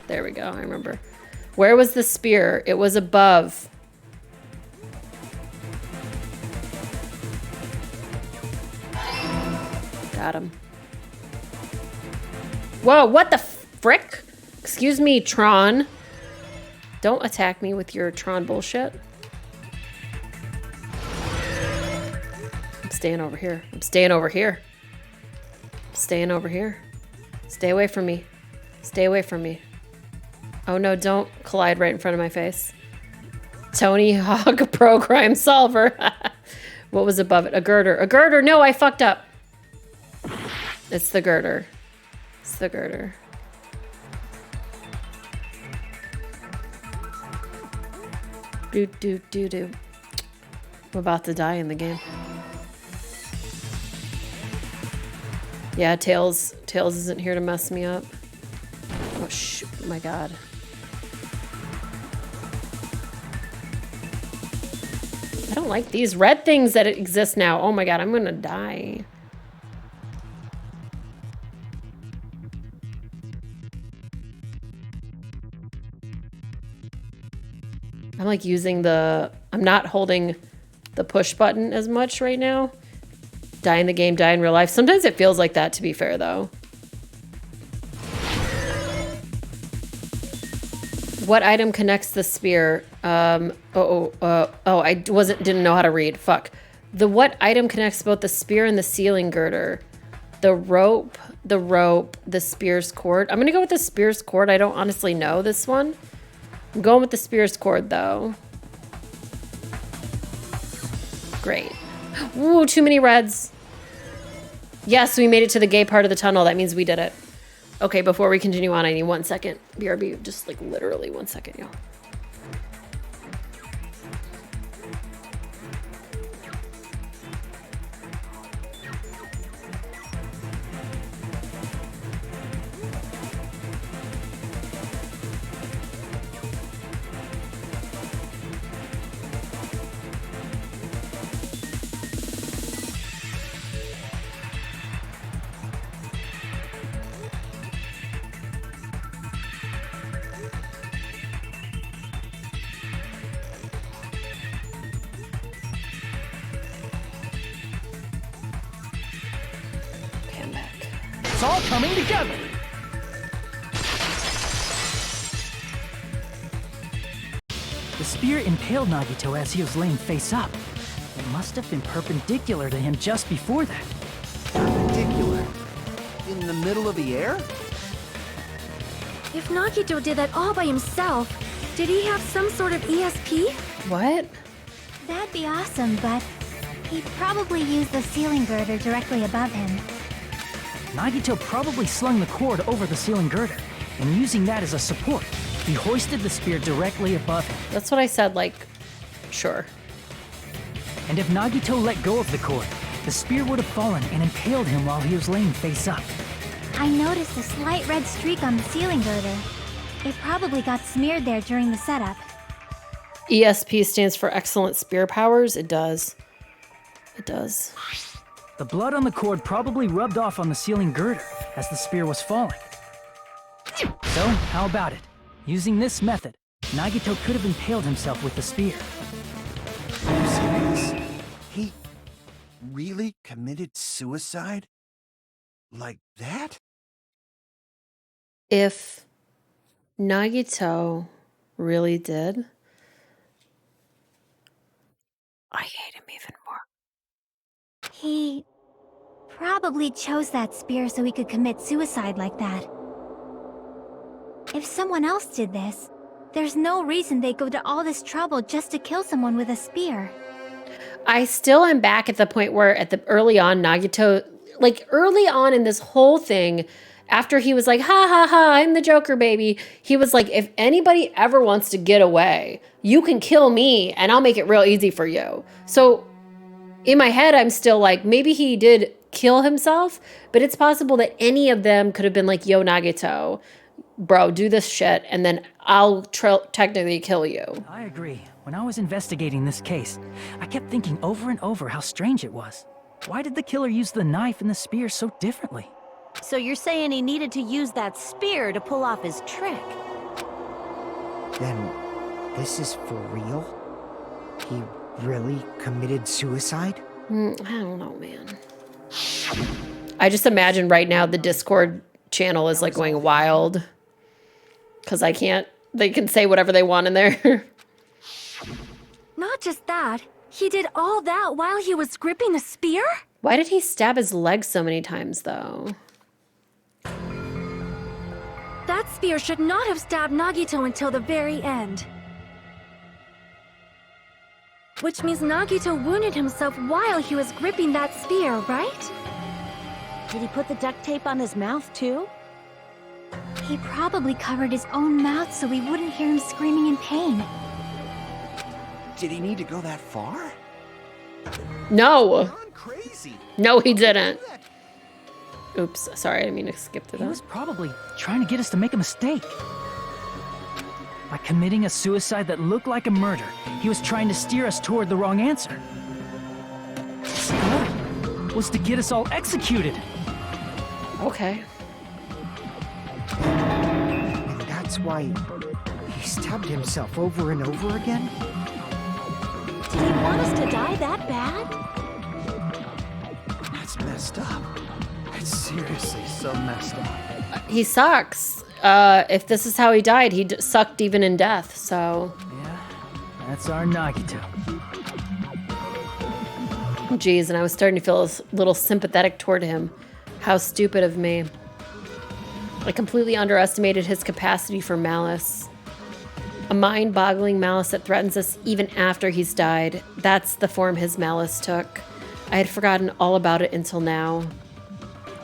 There we go, I remember. Where was the spear? It was above. Got him. Whoa, what the frick? Excuse me, Tron. Don't attack me with your Tron bullshit. I'm staying over here. I'm staying over here. I'm staying over here. Stay away from me. Stay away from me. Oh no, don't collide right in front of my face. Tony Hawk Pro Crime Solver. What was above it? A girder. A girder! No, I fucked up. It's the girder. It's the girder. Do. I'm about to die in the game. Yeah, Tails isn't here to mess me up. Oh, my God. I don't like these red things that exist now. Oh my God, I'm gonna die. I'm like using I'm not holding the push button as much right now. Die in the game, die in real life. Sometimes it feels like that, to be fair, though. What item connects the spear? I didn't know how to read. Fuck. What item connects both the spear and the ceiling girder? The rope, the spear's cord. I'm gonna go with the spear's cord. I don't honestly know this one. I'm going with the spear's cord, though. Great. Ooh, too many reds. Yes, we made it to the gay part of the tunnel. That means we did it. Okay, before we continue on, I need 1 second. BRB, just like literally 1 second, y'all. Okay, I'm back. It's all coming together. The spear impaled Nagito as he was laying face up. It must have been perpendicular to him just before that. Perpendicular? In the middle of the air? If Nagito did that all by himself, did he have some sort of ESP? What? That'd be awesome, but he probably used the ceiling girder directly above him. Nagito probably slung the cord over the ceiling girder, and using that as a support, he hoisted the spear directly above him. That's what I said, like, sure. And if Nagito let go of the cord, the spear would have fallen and impaled him while he was laying face up. I noticed a slight red streak on the ceiling girder. It probably got smeared there during the setup. ESP stands for excellent spear powers. It does. It does. The blood on the cord probably rubbed off on the ceiling girder as the spear was falling. So, how about it? Using this method, Nagito could have impaled himself with the spear. Are you serious? He really committed suicide? Like that? If Nagito really did, I hate him even more. He probably chose that spear so he could commit suicide like that. If someone else did this, there's no reason they'd go to all this trouble just to kill someone with a spear. I still am back at the point where early on, Nagito, like early on in this whole thing, after he was like, ha ha ha, I'm the Joker, baby. He was like, if anybody ever wants to get away, you can kill me and I'll make it real easy for you. So in my head, I'm still like, maybe he did kill himself, but it's possible that any of them could have been like, yo, Nagito, bro, do this shit, and then I'll technically kill you. I agree. When I was investigating this case, I kept thinking over and over how strange it was. Why did the killer use the knife and the spear so differently? So you're saying he needed to use that spear to pull off his trick? Then, this is for real? He really committed suicide? I don't know, man. I just imagine right now the Discord channel is like going wild. Because they can say whatever they want in there. Not just that, he did all that while he was gripping the spear? Why did he stab his leg so many times, though? That spear should not have stabbed Nagito until the very end. Which means Nagito wounded himself while he was gripping that spear, right? Did he put the duct tape on his mouth, too? He probably covered his own mouth so we wouldn't hear him screaming in pain. Did he need to go that far? No. Gone crazy. No, he didn't. Oops, sorry, I didn't mean to skip through He that. was probably trying to get us to make a mistake. By committing a suicide that looked like a murder, he was trying to steer us toward the wrong answer. His goal was to get us all executed. Okay. And that's why he stabbed himself over and over again? Did he want us to die that bad? That's messed up. It's seriously so messed up. He sucks. If this is how he died, he sucked even in death, so... Yeah, that's our Nagito. Geez, and I was starting to feel a little sympathetic toward him. How stupid of me. I completely underestimated his capacity for malice. A mind-boggling malice that threatens us even after he's died. That's the form his malice took. I had forgotten all about it until now.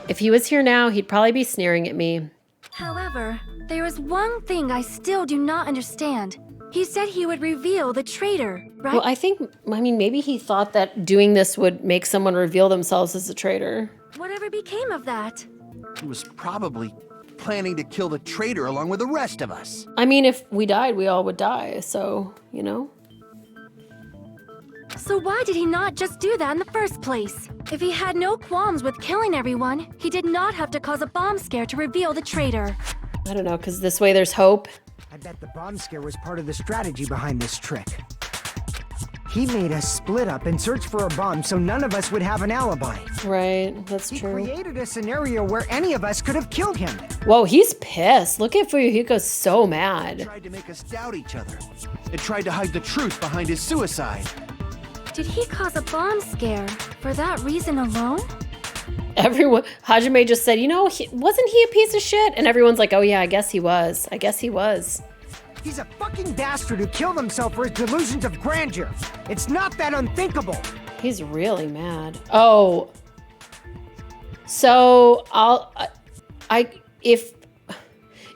If he was here now, he'd probably be sneering at me. However, there is one thing I still do not understand. He said he would reveal the traitor, right? Well, I mean, maybe he thought that doing this would make someone reveal themselves as a traitor. Whatever became of that? He was probably planning to kill the traitor along with the rest of us. I mean, if we died, we all would die, so, you know. So why did he not just do that in the first place? If he had no qualms with killing everyone, he did not have to cause a bomb scare to reveal the traitor. I don't know, because this way there's hope. I bet the bomb scare was part of the strategy behind this trick. He made us split up and search for a bomb so none of us would have an alibi. Right, that's He true. created a scenario where any of us could have killed him. Whoa, he's pissed. Look at Fuyuhiko's so mad. Tried to make us doubt each other. It tried to hide the truth behind his suicide. Did he cause a bomb scare for that reason alone? Everyone, Hajime just said, you know, wasn't he a piece of shit? And everyone's like, oh yeah, I guess he was. I guess he was. He's a fucking bastard who killed himself for his delusions of grandeur. It's not that unthinkable. He's really mad. Oh. So if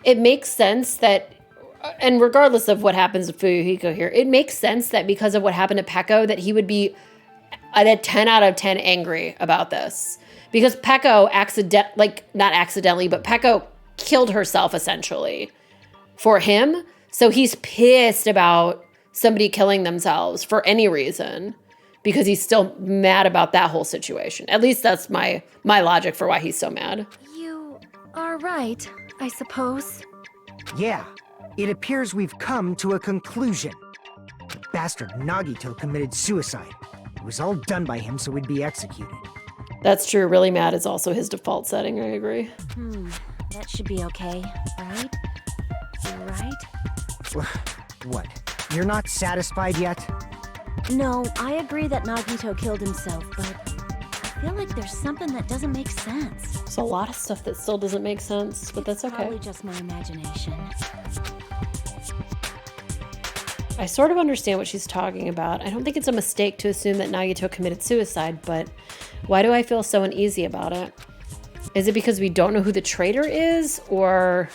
it makes sense that, and regardless of what happens to Fuyuhiko here, it makes sense that because of what happened to Peko, that he would be at a 10 out of 10 angry about this. Because Peko not accidentally, but Peko killed herself essentially for him. So he's pissed about somebody killing themselves for any reason because he's still mad about that whole situation. At least that's my logic for why he's so mad. You are right, I suppose. Yeah, it appears we've come to a conclusion. The bastard Nagito committed suicide. It was all done by him so he'd be executed. That's true. Really mad is also his default setting. I agree. That should be okay, right? Right? What? You're not satisfied yet? No, I agree that Nagito killed himself, but I feel like there's something that doesn't make sense. There's a lot of stuff that still doesn't make sense, but that's okay. Probably just my imagination. I sort of understand what she's talking about. I don't think it's a mistake to assume that Nagito committed suicide, but why do I feel so uneasy about it? Is it because we don't know who the traitor is, or...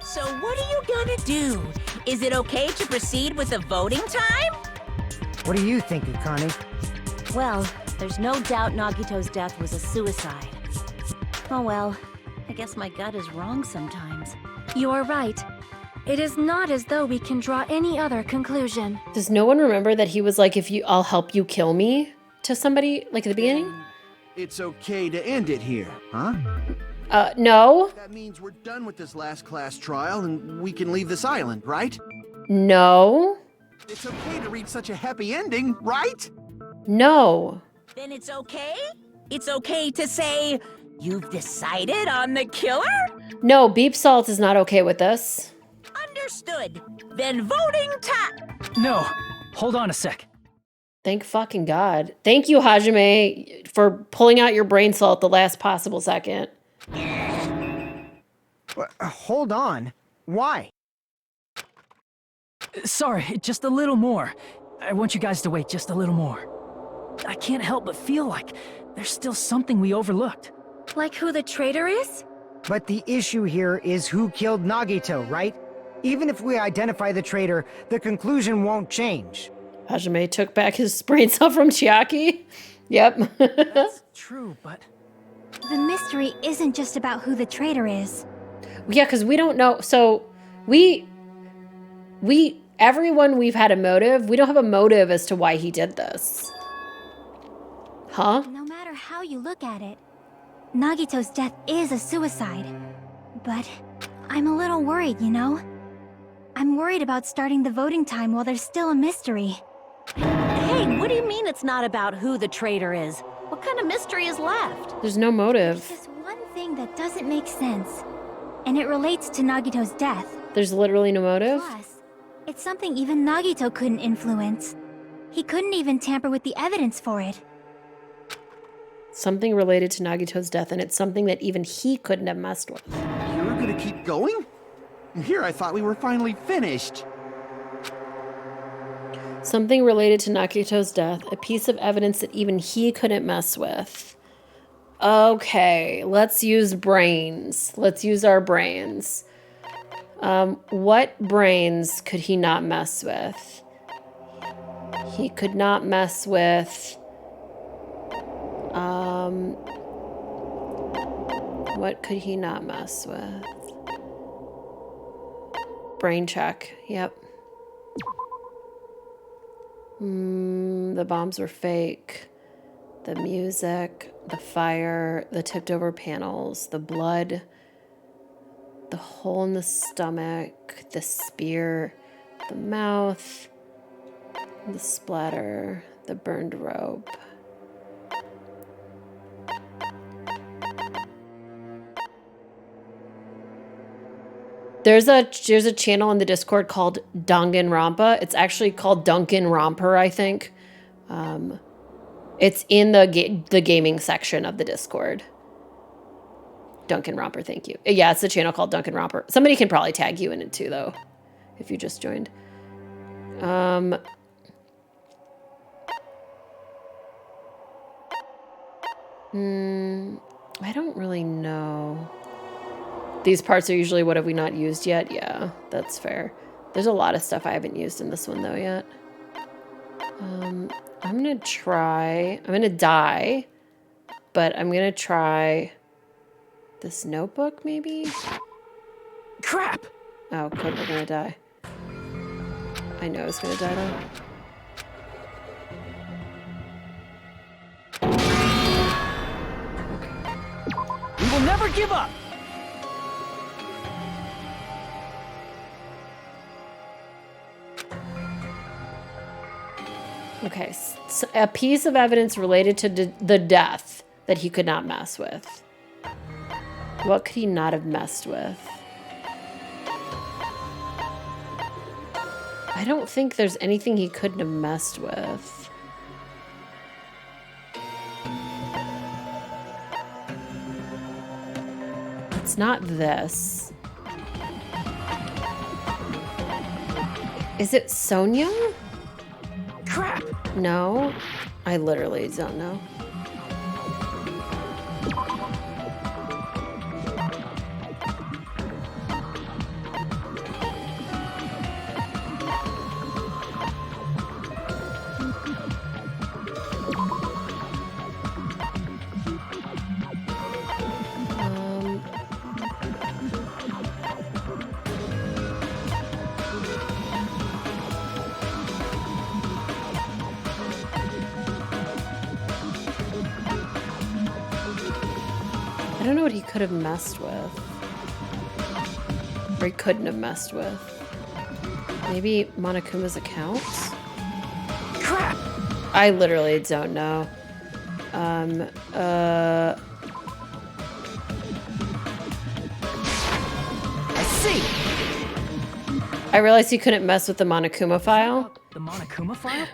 So what are you gonna do? Is it okay to proceed with the voting time? What do you think, Akane? Well, there's no doubt Nagito's death was a suicide. Oh well, I guess my gut is wrong sometimes. You are right. It is not as though we can draw any other conclusion. Does no one remember that he was like, I'll help you kill me to somebody, like at the beginning? It's okay to end it here, huh? No. That means we're done with this last class trial and we can leave this island, right? No. It's okay to reach such a happy ending, right? No. Then it's okay? It's okay to say, you've decided on the killer? No, Beep Salt is not okay with this. Understood. Then voting time. No, hold on a sec. Thank fucking God. Thank you, Hajime, for pulling out your brain cell at the last possible second. Hold on. Why? Sorry, just a little more. I want you guys to wait just a little more. I can't help but feel like there's still something we overlooked. Like who the traitor is? But the issue here is who killed Nagito, right? Even if we identify the traitor, the conclusion won't change. Hajime took back his brain cell from Chiaki. Yep. That's true, but... The mystery isn't just about who the traitor is. Yeah, because we don't know. So everyone we've had a motive. We don't have a motive as to why he did this. Huh? No matter how you look at it, Nagito's death is a suicide. But I'm a little worried, you know? I'm worried about starting the voting time while there's still a mystery. Hey, what do you mean it's not about who the traitor is? What kind of mystery is left? There's no motive. There's one thing that doesn't make sense, and it relates to Nagito's death. There's literally no motive? Plus, it's something even Nagito couldn't influence. He couldn't even tamper with the evidence for it. Something related to Nagito's death, and it's something that even he couldn't have messed with. You're gonna keep going? Here I thought we were finally finished. Something related to Nakito's death. A piece of evidence that even he couldn't mess with. Okay, let's use brains. Let's use our brains. What brains could he not mess with? He could not mess with... what could he not mess with? Brain check. Yep. The bombs were fake. The music, the fire, the tipped over panels, the blood, the hole in the stomach, the spear, the mouth, the splatter, the burned rope. There's a channel in the Discord called Danganronpa. It's actually called Danganronpa, I think. It's in the gaming section of the Discord. Danganronpa, thank you. Yeah, it's a channel called Danganronpa. Somebody can probably tag you in it too, though, if you just joined. I don't really know. These parts are usually what have we not used yet? Yeah, that's fair. There's a lot of stuff I haven't used in this one, though, yet. I'm going to try... I'm going to die, but I'm going to try this notebook, maybe? Crap! Oh, good, we're going to die. I know I was going to die, though. We will never give up! Okay, so a piece of evidence related to the death that he could not mess with. What could he not have messed with? I don't think there's anything he couldn't have messed with. It's not this. Is it Sonia? Crap! No, I literally don't know. I don't know what he could have messed with. Or he couldn't have messed with. Maybe Monokuma's account? Crap! I literally don't know. I see! I realized he couldn't mess with the Monokuma file. The Monokuma file?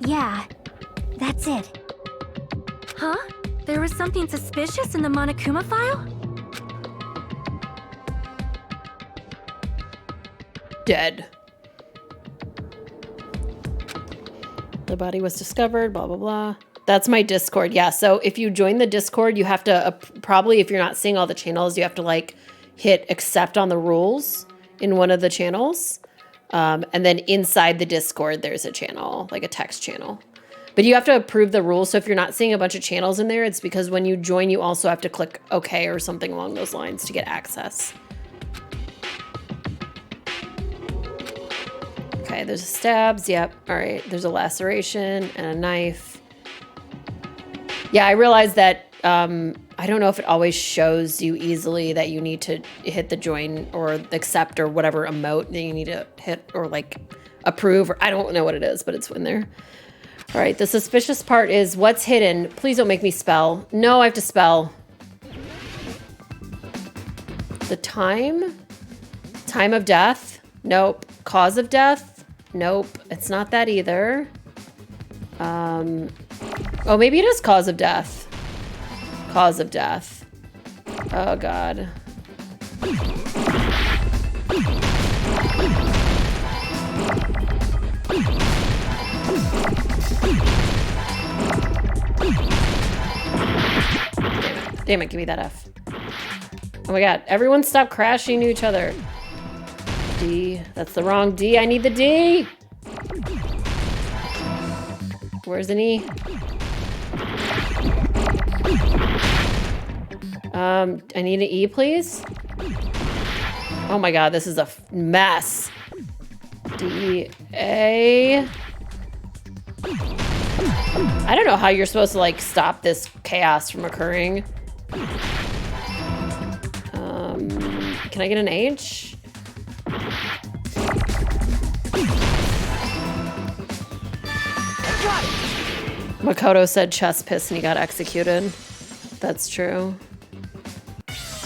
Yeah, that's it. Huh? There was something suspicious in the Monokuma file? Dead. The body was discovered, blah, blah, blah. That's my Discord. Yeah, so if you join the Discord, you have to, probably if you're not seeing all the channels, you have to like hit accept on the rules in one of the channels. And then inside the Discord, there's a channel, like a text channel. But you have to approve the rules. So if you're not seeing a bunch of channels in there, it's because when you join, you also have to click OK or something along those lines to get access. Okay, there's a stabs. Yep. All right. There's a laceration and a knife. Yeah, I realized that I don't know if it always shows you easily that you need to hit the join or accept or whatever emote that you need to hit or like approve, or I don't know what it is, but it's in there. All right, the suspicious part is what's hidden. Please don't make me spell. No, I have to spell. The time? Time of death? Nope. Cause of death? Nope. It's not that either. Oh, maybe it is cause of death. Cause of death. Oh, God. Damn it, give me that F. Oh my god, everyone stop crashing into each other. D, that's the wrong D, I need the D! Where's an E? I need an E, please? Oh my god, this is a mess. D, A. I don't know how you're supposed to, like, stop this chaos from occurring. Can I get an H? Makoto said chest piss and he got executed. That's true.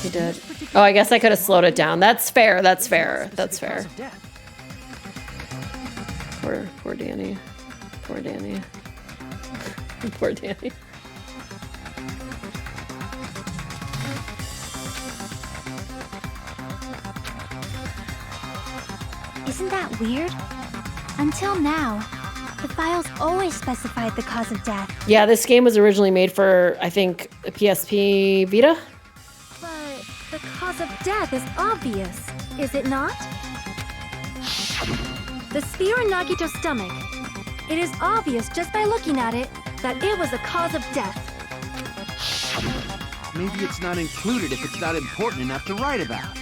He did. Oh, I guess I could have slowed it down. That's fair. That's fair. That's fair. Poor Danny. Poor Danny. Poor Danny. Isn't that weird? Until now, the files always specified the cause of death. Yeah, this game was originally made for, I think, a PSP Vita. But the cause of death is obvious, is it not? The spear in Nagito's stomach. It is obvious just by looking at it that it was the cause of death. Maybe it's not included if it's not important enough to write about.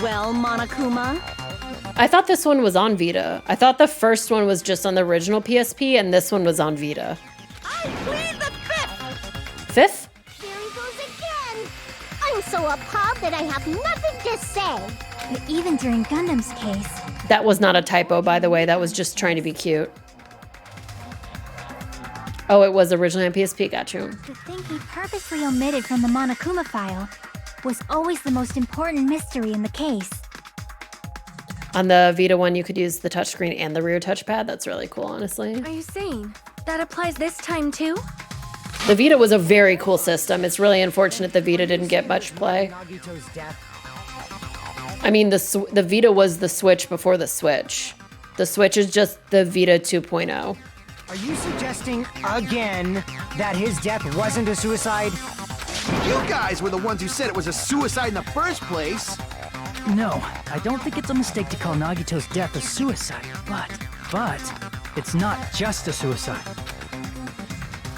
Well, Monokuma, I thought this one was on Vita. I thought the first one was just on the original PSP, and this one was on Vita. I plead the fifth! Fifth? There he goes again! I'm so appalled that I have nothing to say. But even during Gundam's case... That was not a typo, by the way. That was just trying to be cute. Oh, it was originally on PSP. Got you. The thing he purposely omitted from the Monokuma file was always the most important mystery in the case. On the Vita one, you could use the touchscreen and the rear touchpad. That's really cool, honestly. Are you saying that applies this time too? The Vita was a very cool system. It's really unfortunate the Vita didn't get much play. Nagito's death. I mean, the Vita was the Switch before the Switch. The Switch is just the Vita 2.0. Are you suggesting again that his death wasn't a suicide? You guys were the ones who said it was a suicide in the first place. No, I don't think it's a mistake to call Nagito's death a suicide, but it's not just a suicide.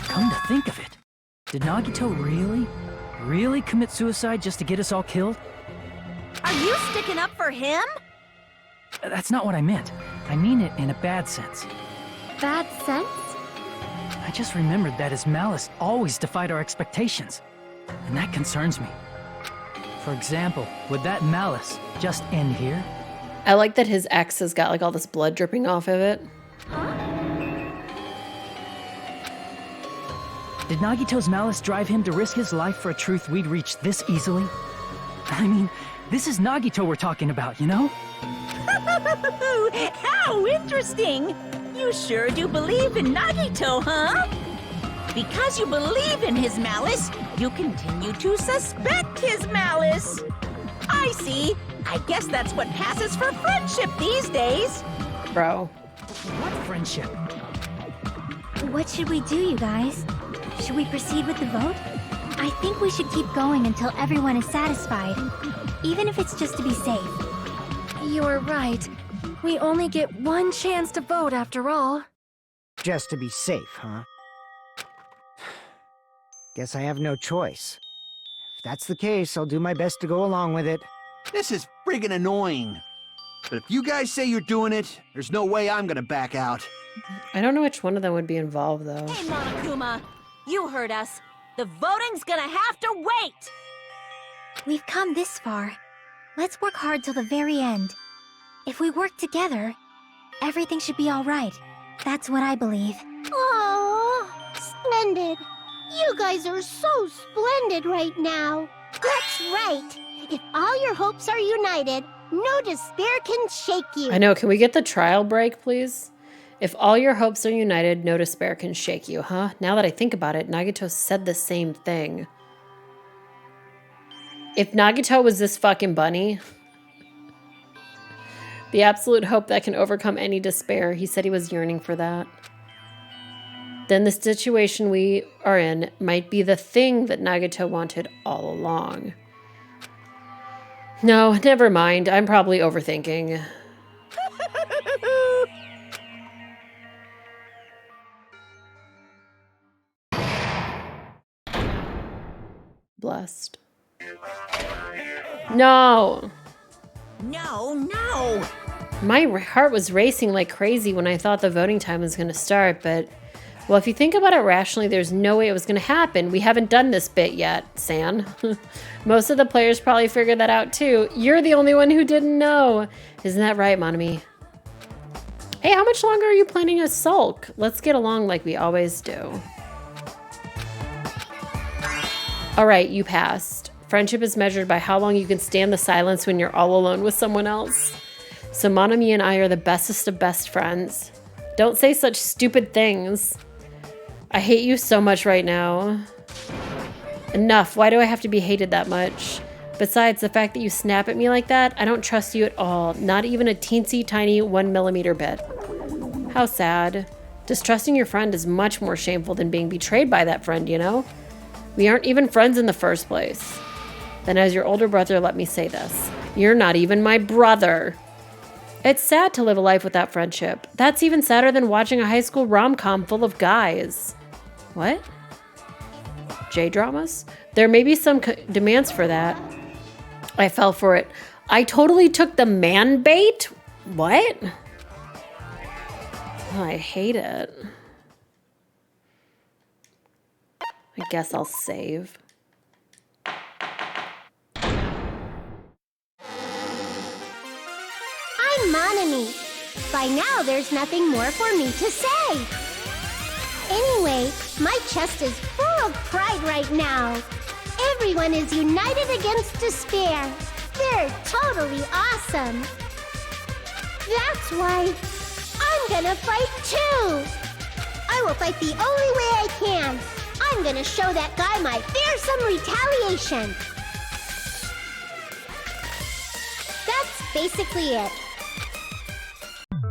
Come to think of it, did Nagito really commit suicide just to get us all killed? are you sticking up for him? That's not what I meant. I mean it in a bad sense. Bad sense? I just remembered that his malice always defied our expectations, and that concerns me. For example, would that malice just end here? I like that his ex has got like all this blood dripping off of it. Did Nagito's malice drive him to risk his life for a truth we'd reach this easily? I mean, this is Nagito we're talking about, you know? How interesting! You sure do believe in Nagito, huh? Because you believe in his malice, you continue to suspect his malice. I see. I guess that's what passes for friendship these days. Bro. What friendship? What should we do, you guys? Should we proceed with the vote? I think we should keep going until everyone is satisfied, even if it's just to be safe. You're right. We only get one chance to vote after all. Just to be safe, huh? Guess I have no choice. If that's the case, I'll do my best to go along with it. This is friggin' annoying. But if you guys say you're doing it, there's no way I'm gonna back out. I don't know which one of them would be involved, though. Hey, Monokuma, you heard us. The voting's gonna have to wait! We've come this far. Let's work hard till the very end. If we work together, everything should be all right. That's what I believe. Oh, splendid. You guys are so splendid right now. That's right. If all your hopes are united, no despair can shake you. I know, can we get the trial break, please? If all your hopes are united, no despair can shake you, huh? Now that I think about it, Nagito said the same thing. If Nagito was this fucking bunny, The absolute hope that can overcome any despair. He said he was yearning for that. Then the situation we are in might be the thing that Nagito wanted all along. No, never mind. I'm probably overthinking. Blessed. No! No! My heart was racing like crazy when I thought the voting time was going to start, but... Well, if you think about it rationally, there's no way it was going to happen. We haven't done this bit yet, San. Most of the players probably figured that out too. You're the only one who didn't know. Isn't that right, Monami? Hey, how much longer are you planning to sulk? Let's get along like we always do. All right, you passed. Friendship is measured by how long you can stand the silence when you're all alone with someone else. So Monami and I are the bestest of best friends. Don't say such stupid things. I hate you so much right now. Enough. Why do I have to be hated that much? Besides, the fact that you snap at me like that, I don't trust you at all. Not even a teensy tiny 1 millimeter bit. How sad. Distrusting your friend is much more shameful than being betrayed by that friend, you know? We aren't even friends in the first place. Then as your older brother, let me say this. You're not even my brother. It's sad to live a life without friendship. That's even sadder than watching a high school rom-com full of guys. What? J-dramas? There may be some demands for that. I fell for it. I totally took the man bait? What? Oh, I hate it. I guess I'll save. I'm Monami. By now, there's nothing more for me to say. Anyway, my chest is full of pride right now. Everyone is united against despair. They're totally awesome. That's why I'm gonna fight too. I will fight the only way I can. I'm gonna show that guy my fearsome retaliation. That's basically it.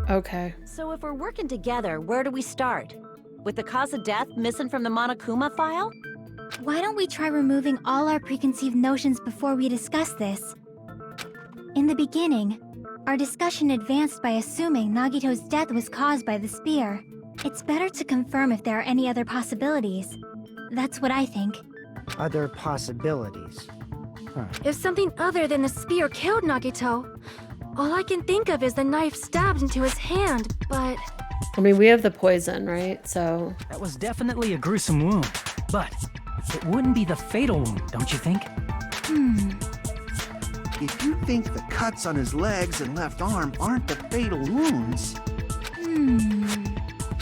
Okay. So if we're working together, where do we start? With the cause of death missing from the Monokuma file? Why don't we try removing all our preconceived notions before we discuss this? In the beginning, our discussion advanced by assuming Nagito's death was caused by the spear. It's better to confirm if there are any other possibilities. That's what I think. Other possibilities. If something other than the spear killed Nagito, all I can think of is the knife stabbed into his hand, but... I mean, we have the poison, right? So... That was definitely a gruesome wound, but it wouldn't be the fatal wound, don't you think? If you think the cuts on his legs and left arm aren't the fatal wounds...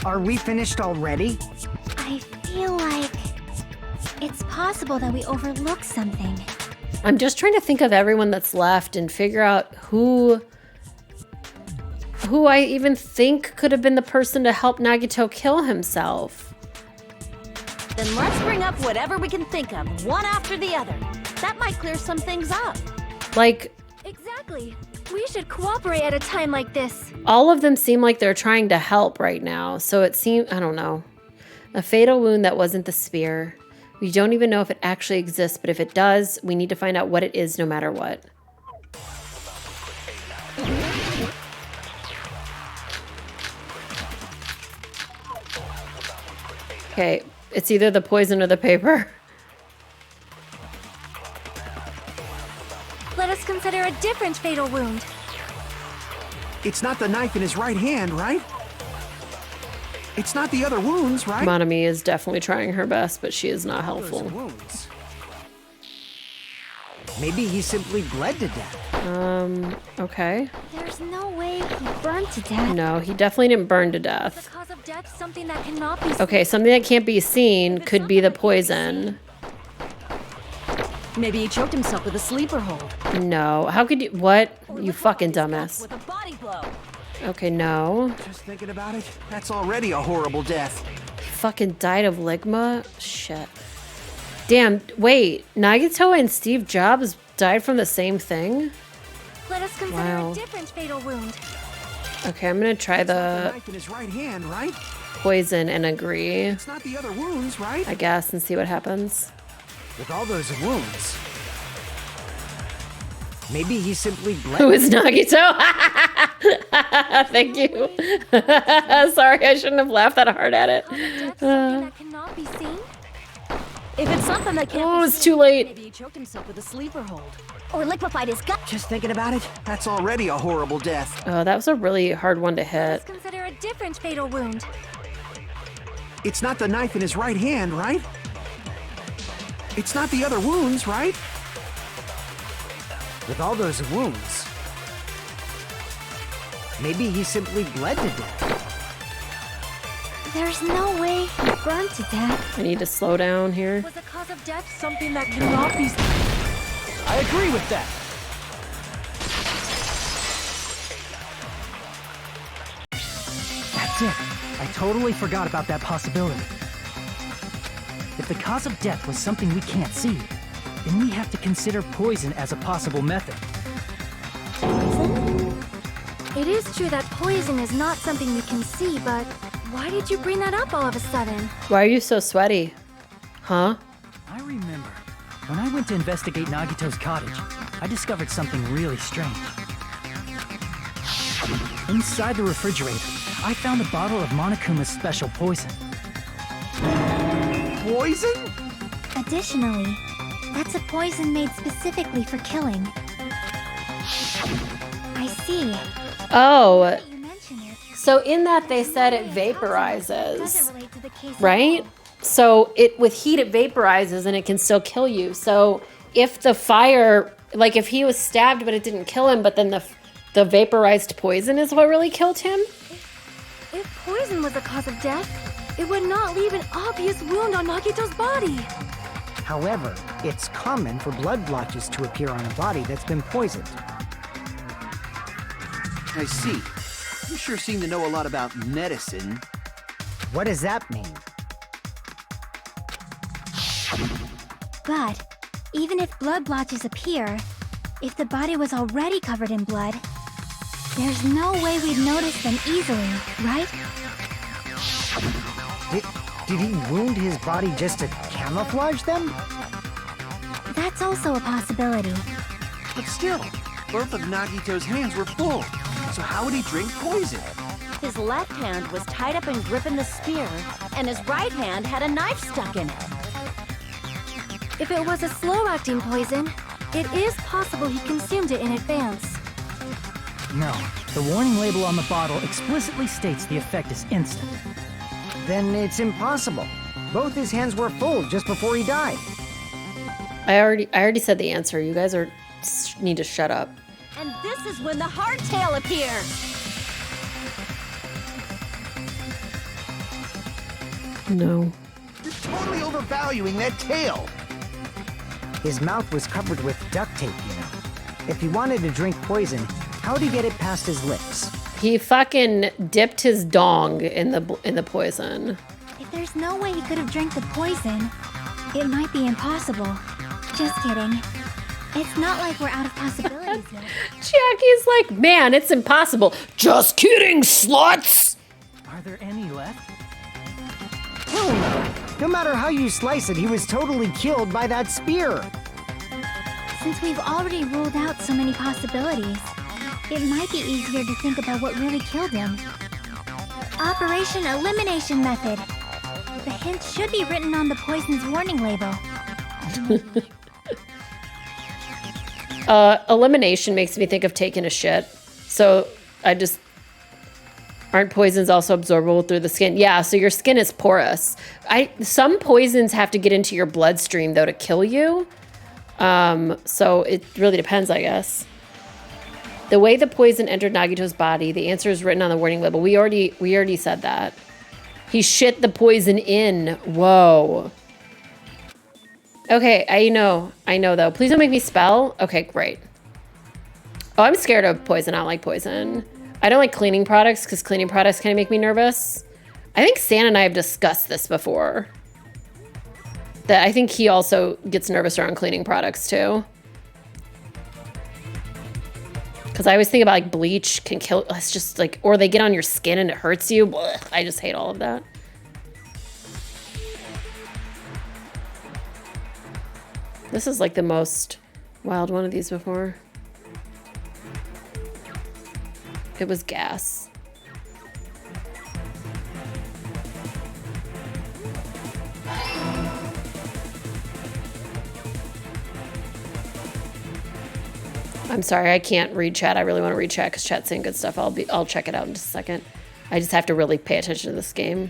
Are we finished already? I feel like it's possible that we overlooked something. I'm just trying to think of everyone that's left and figure out who I even think could have been the person to help Nagito kill himself. Then let's bring up whatever we can think of, one after the other. That might clear some things up. Like, Exactly. We should cooperate at a time like this. all of them seem like they're trying to help right now. So it seems, I don't know. A fatal wound that wasn't the spear. We don't even know if it actually exists, but if it does, we need to find out what it is no matter what. Okay, it's either the poison or the paper. Let us consider a different fatal wound. It's not the knife in his right hand, right? It's not the other wounds, right? Monami is definitely trying her best, but she is not helpful. Those wounds. Maybe he simply bled to death. Okay. There's no way he burned to death. No, he definitely didn't burn to The death. cause of death, something that cannot be Okay, something that can't be seen could be the poison. Maybe he choked himself with a sleeper hold. No. How could you? What? You fucking dumbass. With a body blow. Okay, no. Just thinking about it, that's already a horrible death. Fucking died of ligma? Shit. Damn, wait. Nagito and Steve Jobs died from the same thing? Let us consider Wow. a different fatal wound. Okay, I'm gonna try The the knife in his right hand, right? poison and agree, It's not the other wounds, right? I guess, and see what happens. With all those wounds, maybe he simply bled. Who is Nagito? Thank you. Sorry, I shouldn't have laughed that hard at it. Something that cannot be seen? If it's something that can't Oh, be it's seen, too late. maybe he choked himself with a sleeper hold. Or liquefied his gut. Just thinking about it, That's already a horrible death. Oh, that was a really hard one to hit. Let's consider a different fatal wound. It's not the knife in his right hand, right? It's not the other wounds, right? With all those wounds, maybe he simply bled to death. There's no way he burned to death. I need to slow down here. Was the cause of death something that cannot be seen? I agree with that. That's it. I totally forgot about that possibility. If the cause of death was something we can't see, then we have to consider poison as a possible method. It is true that poison is not something we can see, but why did you bring that up all of a sudden? Why are you so sweaty? Huh? I remember. When I went to investigate Nagito's cottage, I discovered something really strange. Inside the refrigerator, I found a bottle of Monokuma's special poison. Poison? Additionally, that's a poison made specifically for killing. I see. Oh, You mention it. so in that they said it Doesn't vaporizes, relate to the case at right? all. So it with heat it vaporizes and it can still kill you. So if the fire, like if he was stabbed but it didn't kill him, but then the vaporized poison is what really killed him? If poison was the cause of death, it would not leave an obvious wound on Nagito's body. However, it's common for blood blotches to appear on a body that's been poisoned. I see. You sure seem to know a lot about medicine. What does that mean? But even if blood blotches appear, if the body was already covered in blood, there's no way we'd notice them easily, right? Did he wound his body just to camouflage them? That's also a possibility. But still, both of Nagito's hands were full. So how would he drink poison? His left hand was tied up and gripping the spear, and his right hand had a knife stuck in it. If it was a slow-acting poison, it is possible he consumed it in advance. No, the warning label on the bottle explicitly states the effect is instant. Then it's impossible. Both his hands were full just before he died. I already said the answer. You guys need to shut up. And this is when the hardtail appears. No. You're totally overvaluing that tail. His mouth was covered with duct tape, you know. If he wanted to drink poison, how'd he get it past his lips? He fucking dipped his dong in the poison. If there's no way he could have drank the poison, it might be impossible. Just kidding. It's not like we're out of possibilities yet. Jackie's like, man, it's impossible. Just kidding, sluts! Are there any left? Hell no! No matter how you slice it, he was totally killed by that spear. Since we've already ruled out so many possibilities, it might be easier to think about what really killed him. Operation Elimination Method. The hint should be written on the poison's warning label. Elimination makes me think of taking a shit. So aren't poisons also absorbable through the skin? Yeah, so your skin is porous. Some poisons have to get into your bloodstream though to kill you. So it really depends, I guess. The way the poison entered Nagito's body, the answer is written on the warning label. We already said that. He shit the poison in. Whoa. Okay, I know though. Please don't make me spell. Okay, great. Oh, I'm scared of poison. I don't like poison. I don't like cleaning products because cleaning products kind of make me nervous. I think Stan and I have discussed this before. That I think he also gets nervous around cleaning products too. Because I always think about like bleach can kill. It's just like, or they get on your skin and it hurts you. Blech, I just hate all of that. This is like the most wild one of these before. It was gas. I'm sorry, I can't read chat. I really want to read chat because chat's saying good stuff. I'll check it out in just a second. I just have to really pay attention to this game.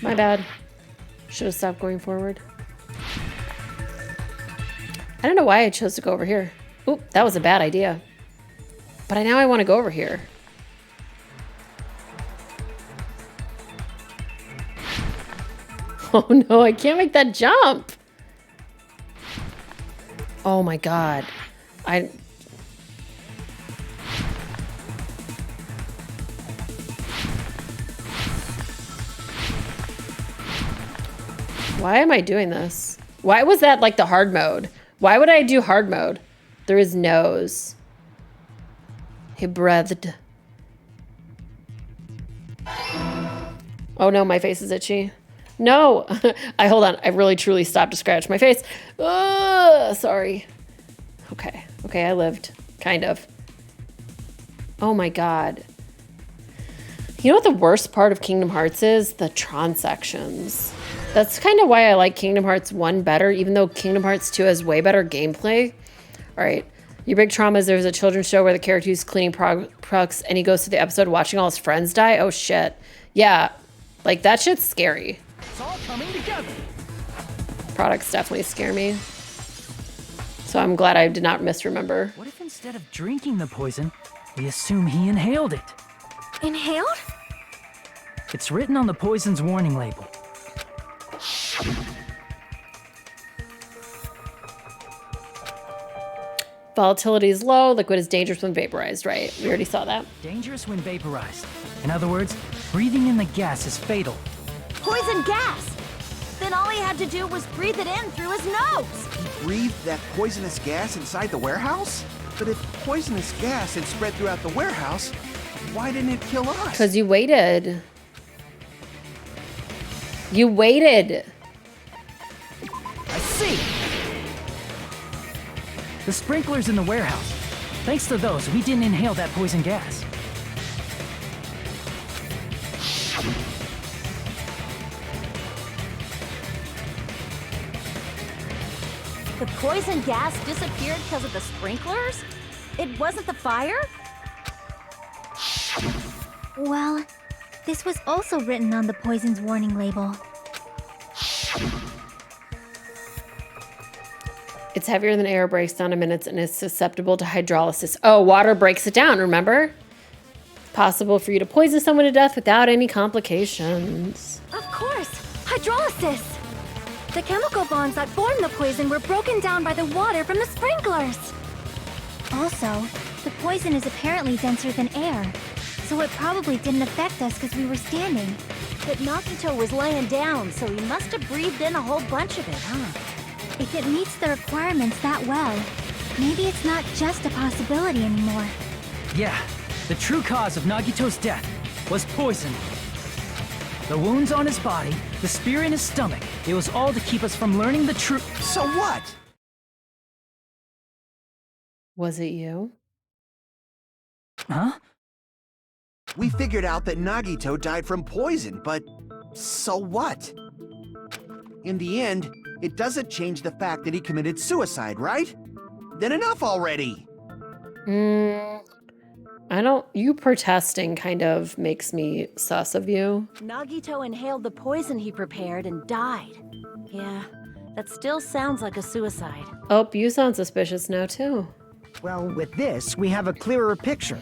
My bad. Should have stopped going forward. I don't know why I chose to go over here. Oop, that was a bad idea. But now I want to go over here. Oh no, I can't make that jump. Oh my god. Why am I doing this? Why was that like the hard mode? Why would I do hard mode? There is nose. He breathed. Oh no, my face is itchy. No, hold on. I really truly stopped to scratch my face. Sorry. Okay, I lived, kind of. Oh my god. You know what the worst part of Kingdom Hearts is? The Tron sections. That's kind of why I like Kingdom Hearts 1 better, even though Kingdom Hearts 2 has way better gameplay. All right, your big trauma is there was a children's show where the character is cleaning products and he goes to the episode watching all his friends die. Oh shit. Yeah, like that shit's scary. It's all coming together. Products definitely scare me. So I'm glad I did not misremember. What if instead of drinking the poison, we assume he inhaled it? Inhaled? It's written on the poison's warning label. Volatility is low. Liquid is dangerous when vaporized, right? We already saw that. Dangerous when vaporized. In other words, breathing in the gas is fatal. Poison gas! Then all he had to do was breathe it in through his nose! He breathed that poisonous gas inside the warehouse? But if poisonous gas had spread throughout the warehouse, why didn't it kill us? Because you waited. You waited. I see! The sprinklers in the warehouse. Thanks to those, we didn't inhale that poison gas. The poison gas disappeared because of the sprinklers? It wasn't the fire? Well, this was also written on the poison's warning label. It's heavier than air, breaks down in minutes, and is susceptible to hydrolysis. Oh, water breaks it down, remember? Possible for you to poison someone to death without any complications. Of course! Hydrolysis! The chemical bonds that formed the poison were broken down by the water from the sprinklers! Also, the poison is apparently denser than air, so it probably didn't affect us because we were standing. But Nagito was laying down, so he must have breathed in a whole bunch of it, huh? If it meets the requirements that well, maybe it's not just a possibility anymore. Yeah, the true cause of Nagito's death was poison. The wounds on his body, the spear in his stomach, it was all to keep us from learning the truth. So what? Was it you? Huh? We figured out that Nagito died from poison, but so what? In the end, it doesn't change the fact that he committed suicide, right? Then enough already! You protesting kind of makes me sus of you. Nagito inhaled the poison he prepared and died. Yeah, that still sounds like a suicide. Oh, you sound suspicious now too. Well, with this, we have a clearer picture.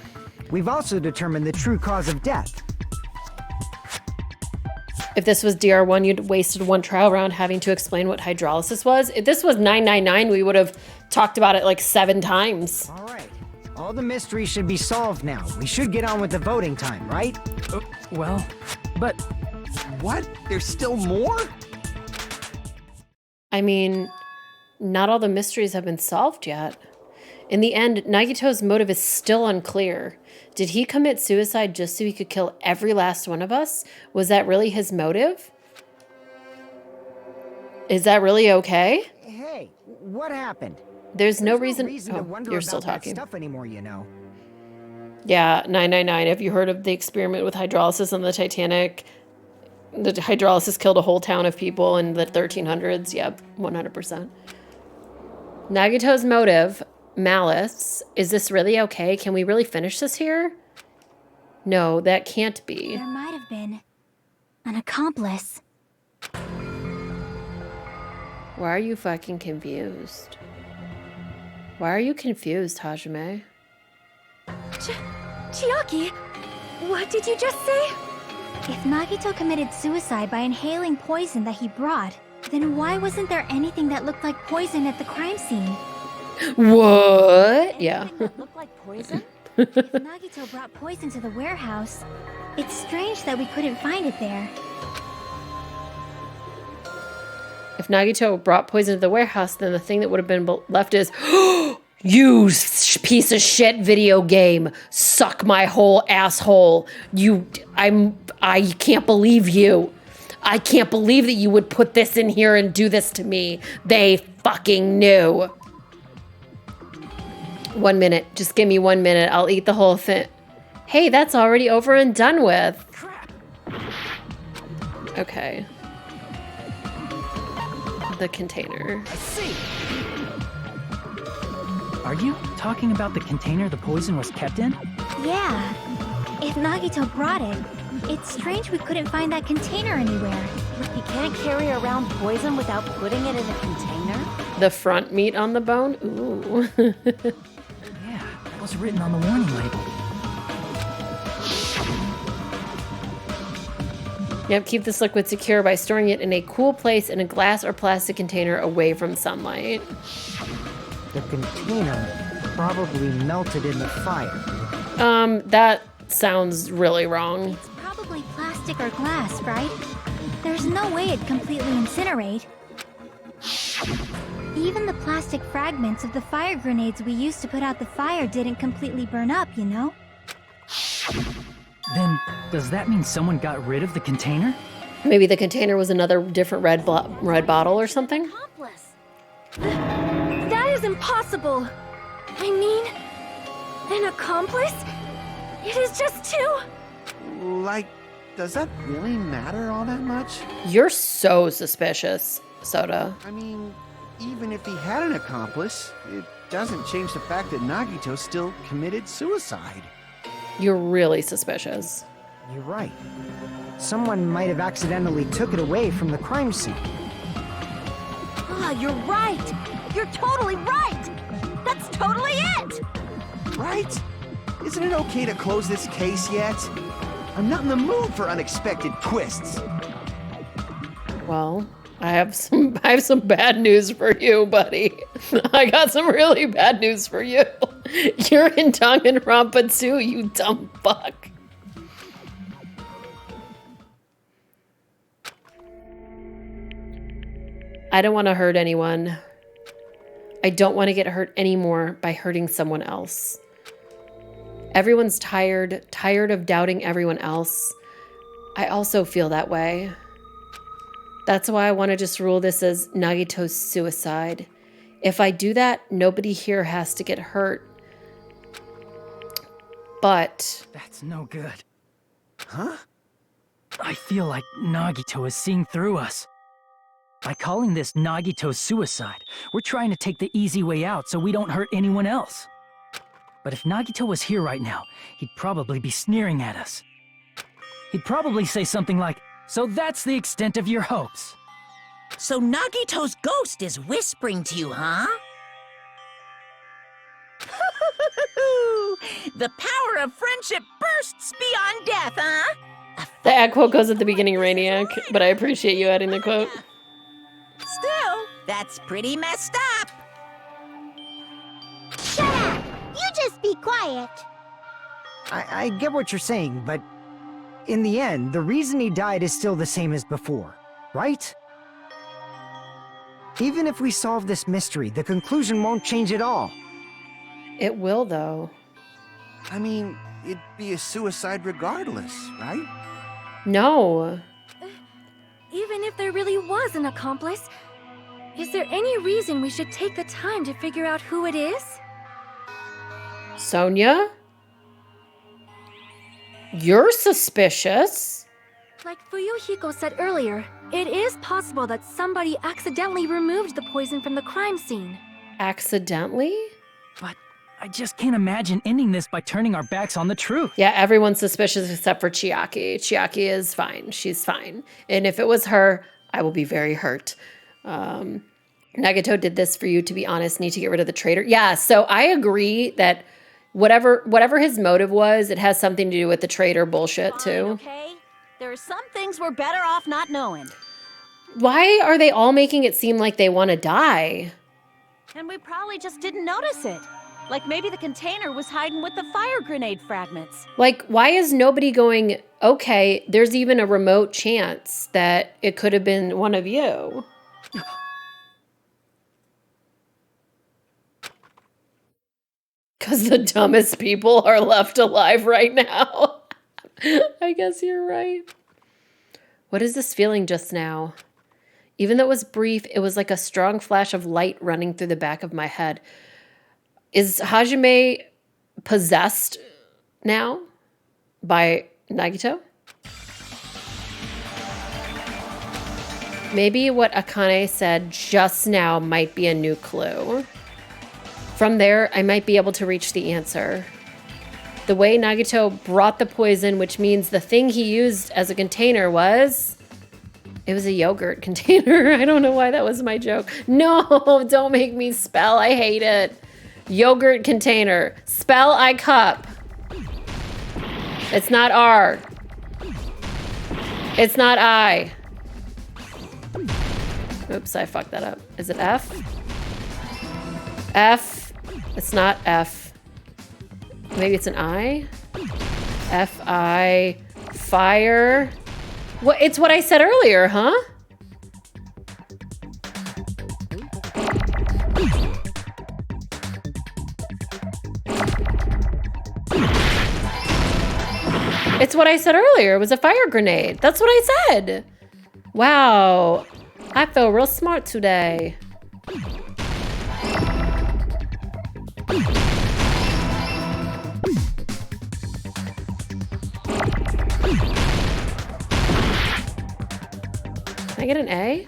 We've also determined the true cause of death. If this was DR1, you'd wasted one trial round having to explain what hydrolysis was. If this was 999, we would have talked about it like 7 times. All right. All the mysteries should be solved now. We should get on with the voting time, right? Well, but What? There's still more? I mean, not all the mysteries have been solved yet. In the end, Nagito's motive is still unclear. Did he commit suicide just so he could kill every last one of us? Was that really his motive? Is that really okay? Hey, what happened? There's no reason. to Oh, wonder you're about still that talking. stuff anymore, you know. Yeah, 999. Have you heard of the experiment with hydrolysis on the Titanic? The hydrolysis killed a whole town of people in the 1300s. Yep, 100%. Nagito's motive, malice. Is this really okay? Can we really finish this here? No, that can't be. There might have been an accomplice. Why are you fucking confused? Why are you confused, Hajime? Chiaki, what did you just say? If Nagito committed suicide by inhaling poison that he brought, then why wasn't there anything that looked like poison at the crime scene? What? Yeah. Anything that looked like poison? If Nagito brought poison to the warehouse, it's strange that we couldn't find it there. If Nagito brought poison to the warehouse, then the thing that would have been left is, you piece of shit video game, suck my whole asshole. I can't believe you. I can't believe that you would put this in here and do this to me. They fucking knew. 1 minute. Just give me 1 minute. I'll eat the whole thing. Hey, that's already over and done with. crap. Okay. The container. I see. Are you talking about the container the poison was kept in? Yeah. If Nagito brought it, it's strange we couldn't find that container anywhere. You can't carry around poison without putting it in a container? The front meat on the bone? Ooh. Yeah, that was written on the warning label. Yep, keep this liquid secure by storing it in a cool place in a glass or plastic container away from sunlight. The container probably melted in the fire. That sounds really wrong. It's probably plastic or glass, right? There's no way it'd completely incinerate. Even the plastic fragments of the fire grenades we used to put out the fire didn't completely burn up, you know? Then, does that mean someone got rid of the container? Maybe the container was another different red bottle or something? Accomplice. That is impossible. I mean, an accomplice? It is just two. Like, does that really matter all that much? You're so suspicious, Soda. I mean, even if he had an accomplice, it doesn't change the fact that Nagito still committed suicide. You're really suspicious. You're right. Someone might have accidentally took it away from the crime scene. Ah, you're right. You're totally right. That's totally it. Right? Isn't it okay to close this case yet? I'm not in the mood for unexpected twists. Well, I have some bad news for you, buddy. I got some really bad news for you. You're in Danganronpa too, you dumb fuck. I don't want to hurt anyone. I don't want to get hurt anymore by hurting someone else. Everyone's tired of doubting everyone else. I also feel that way. That's why I want to just rule this as Nagito's suicide. If I do that, nobody here has to get hurt. But... That's no good. Huh? I feel like Nagito is seeing through us. By calling this Nagito's suicide, we're trying to take the easy way out so we don't hurt anyone else. But if Nagito was here right now, he'd probably be sneering at us. He'd probably say something like, "So that's the extent of your hopes." So Nagito's ghost is whispering to you, huh? The power of friendship bursts beyond death, huh? the ad quote goes at the beginning, Rainiac, but I appreciate you adding the quote. Still, that's pretty messed up. Shut up! You just Be quiet. I get what you're saying, but in the end, the reason he died is still the same as before, right? Even if we solve this mystery, the conclusion won't change at all. It will, though. I mean, it'd be a suicide regardless, right? No. Even if there really was an accomplice, is there any reason we should take the time to figure out who it is? Sonia? You're suspicious. Like Fuyuhiko said earlier, it is possible that somebody accidentally removed the poison from the crime scene. Accidentally? But I just can't imagine ending this by turning our backs on the truth. Yeah, everyone's suspicious except for Chiaki. Chiaki is fine. She's fine. And if it was her, I will be very hurt. Nagato did this for you, to be honest. Need to get rid of the traitor. Yeah, so I agree that whatever his motive was, it has something to do with the traitor bullshit, too. Okay? There are some things we're better off not knowing. Why are they all making it seem like they want to die? And we probably just didn't notice it. Like maybe the container was hiding with the fire grenade fragments. Like, why is nobody going, okay, there's even a remote chance that it could have been one of you? Because the dumbest people are left alive right now. I guess you're right. What is this feeling just now? Even though it was brief, it was like a strong flash of light running through the back of my head. Is Hajime possessed now by Nagito? Maybe what Akane said just now might be a new clue. From there, I might be able to reach the answer. The way Nagito brought the poison, which means the thing he used as a container was... It was a yogurt container. I don't know why that was my joke. No, don't make me spell. I hate it. Yogurt container. Spell I cup. It's not R. It's not I. Oops, I fucked that up. Is it F? F. It's not F. Maybe it's an I? F-I. Fire. What? It's what I said earlier, huh? It's what I said earlier. It was a fire grenade. That's what I said. Wow. I feel real smart today. Can I get an A?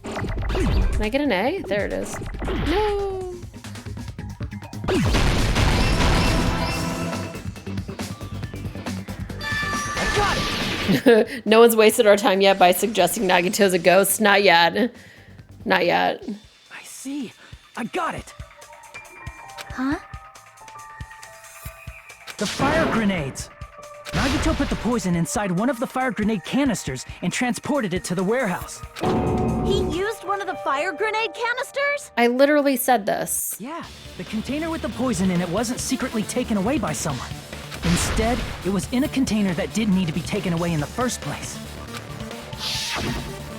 Can I get an A? There it is. No. I got it! No one's wasted our time yet by suggesting Nagito's a ghost. Not yet. Not yet. I see. I got it. Huh? The fire grenades. Nagito put the poison inside one of the fire grenade canisters and transported it to the warehouse. He used one of the fire grenade canisters? I literally said this. Yeah, the container with the poison in it wasn't secretly taken away by someone. Instead, it was in a container that didn't need to be taken away in the first place.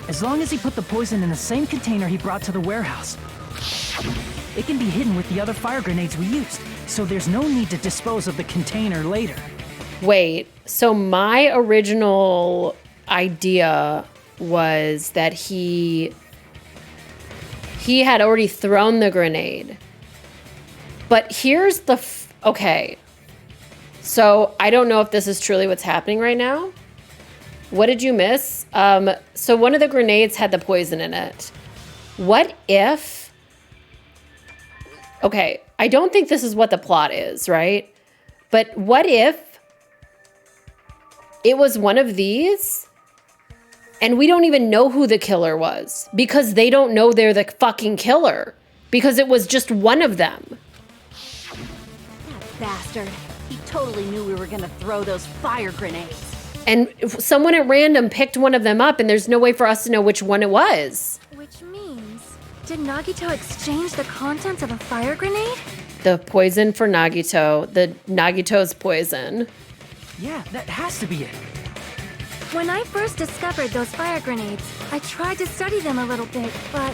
As long as he put the poison in the same container he brought to the warehouse, it can be hidden with the other fire grenades we used, so there's no need to dispose of the container later. Wait, so my original idea was that he had already thrown the grenade. But here's the... okay. So I don't know if this is truly what's happening right now. What did you miss? So one of the grenades had the poison in it. What if... okay, I don't think this is what the plot is, right? But what if it was one of these and we don't even know who the killer was because they don't know they're the fucking killer because it was just one of them. That bastard. He totally knew we were gonna throw those fire grenades. And someone at random picked one of them up and there's no way for us to know which one it was. Which means, did Nagito exchange the contents of a fire grenade? The poison for Nagito. The Nagito's poison. Yeah, that has to be it. When I first discovered those fire grenades, I tried to study them a little bit, but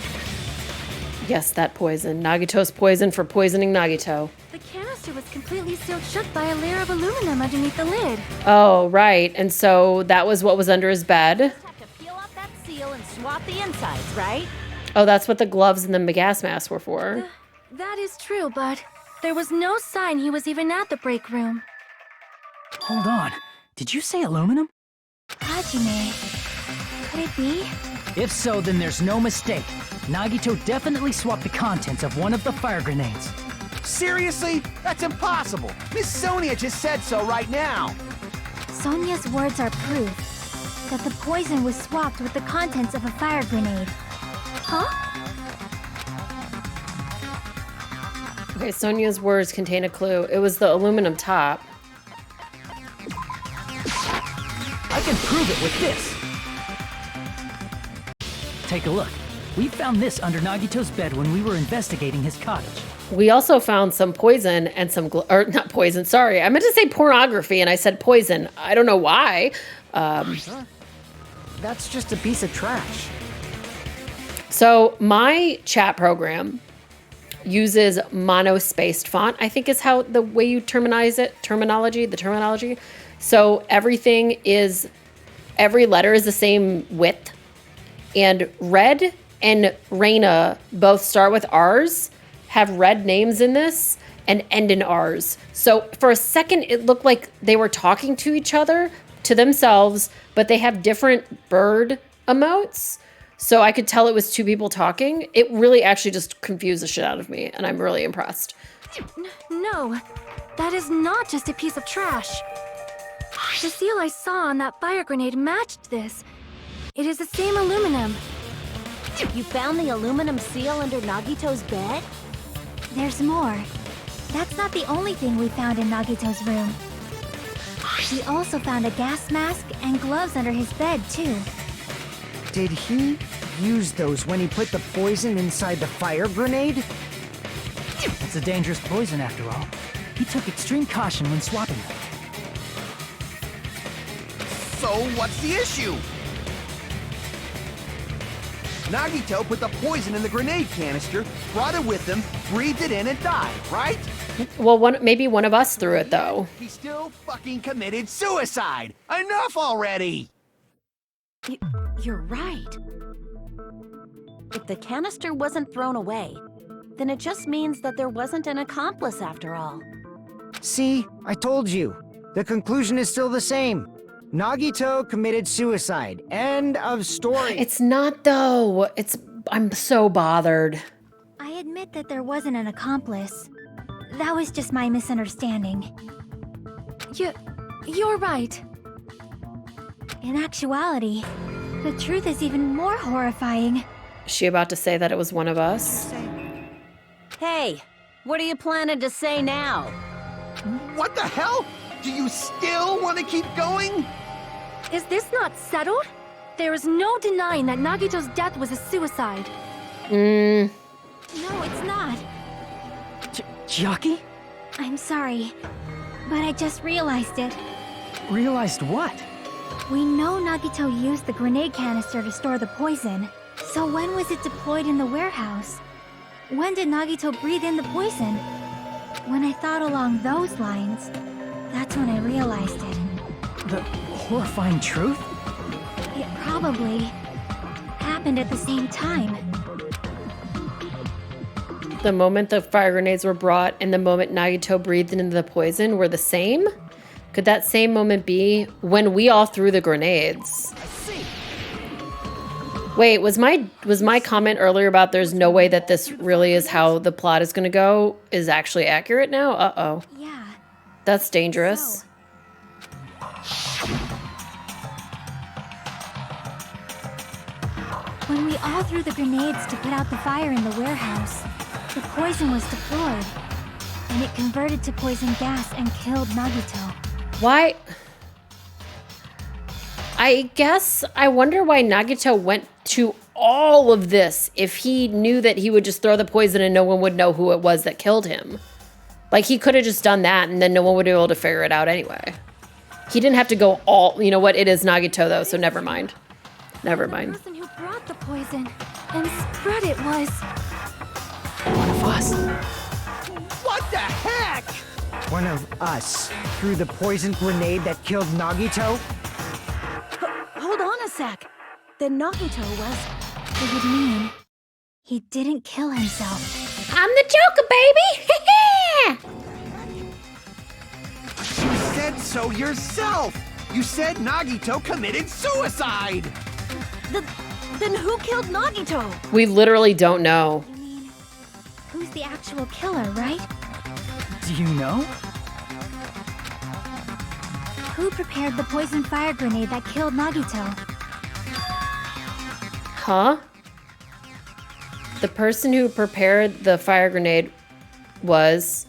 Yes, that poison. Nagito's poison for poisoning Nagito. the canister was completely sealed shut by a layer of aluminum underneath the lid. Oh, right. And so that was what was under his bed. Have to peel off that seal and swap the insides, right? Oh, that's what the gloves and the gas mask were for. That is true, but there was no sign he was even at the break room. Hold on. Did you say aluminum? Hajime. Could it be? If so, then there's no mistake. Nagito definitely swapped the contents of one of the fire grenades. Seriously? That's impossible. Miss Sonia just said so right now. Sonia's words are proof that the poison was swapped with the contents of a fire grenade. Huh? Okay, Sonia's words contain a clue. It was the aluminum top. I can prove it with this. Take a look. We found this under Nagito's bed when we were investigating his cottage. We also found some poison and some, or not poison, sorry. I meant to say pornography and I said poison. I don't know why. That's just a piece of trash. So my chat program uses mono-spaced font, I think is how the way you the terminology. So every letter is the same width. And Red and Reina both start with R's, have red names in this, and end in R's. So for a second, it looked like they were talking to each other, to themselves, but they have different bird emotes. So I could tell it was two people talking. It really actually just confused the shit out of me, and I'm really impressed. No, that is not just a piece of trash. The seal I saw on that fire grenade matched this. It is the same aluminum. You found the aluminum seal under Nagito's bed? There's more. That's not the only thing we found in Nagito's room. We also found a gas mask and gloves under his bed, too. Did he use those when he put the poison inside the fire grenade? It's a dangerous poison after all. He took extreme caution when swapping them. So what's the issue? Nagito put the poison in the grenade canister, brought it with him, breathed it in, and died, right? Well, maybe one of us threw it, though. He still fucking committed suicide! Enough already! You're right. If the canister wasn't thrown away, then it just means that there wasn't an accomplice after all. See, I told you. The conclusion is still the same. Nagito committed suicide. End of story. It's not, though. I'm so bothered. I admit that there wasn't an accomplice. That was just my misunderstanding. You're right. In actuality, the truth is even more horrifying. Is she about to say that it was one of us? Hey, what are you planning to say now? What the hell? Do you still want to keep going? Is this not settled? There is no denying that Nagito's death was a suicide. No, it's not. Chiaki? I'm sorry, but I just realized it. Realized what? We know Nagito used the grenade canister to store the poison. So when was it deployed in the warehouse? When did Nagito breathe in the poison? When I thought along those lines, that's when I realized it. The horrifying truth? It probably happened at the same time. The moment the fire grenades were brought and the moment Nagito breathed into the poison were the same? Could that same moment be when we all threw the grenades? Wait, was my comment earlier about there's no way that this really is how the plot is going to go is actually accurate now? Uh-oh. Yeah. That's dangerous. When we all threw the grenades to put out the fire in the warehouse, the poison was deployed, and it converted to poison gas and killed Nagito. Why? I wonder why Nagito went to all of this if he knew that he would just throw the poison and no one would know who it was that killed him. Like, he could have just done that, and then no one would be able to figure it out anyway. He didn't have to go all... You know what? It is Nagito, though, so never mind. Never mind. The person who brought the poison and spread it was... One of us. What the heck? One of us threw the poison grenade that killed Nagito? Hold on a sec. Then Nagito was... It would mean he didn't kill himself. I'm the Joker, baby! You said so yourself! You said Nagito committed suicide! Then who killed Nagito? We literally don't know. You mean, who's the actual killer, right? Do you know? Who prepared the poison fire grenade that killed Nagito? Huh? The person who prepared the fire grenade was...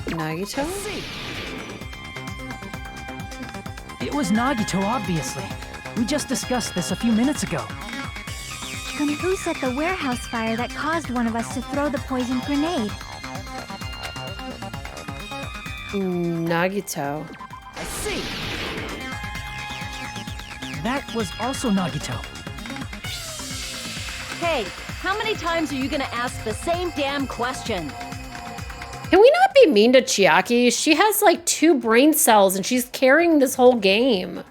Nagito? It was Nagito, obviously. We just discussed this a few minutes ago. Then who set the warehouse fire that caused one of us to throw the poison grenade? Nagito. I see. That was also Nagito. Hey, how many times are you gonna ask the same damn question? Can we not be mean to Chiaki? She has like 2 brain cells and she's carrying this whole game.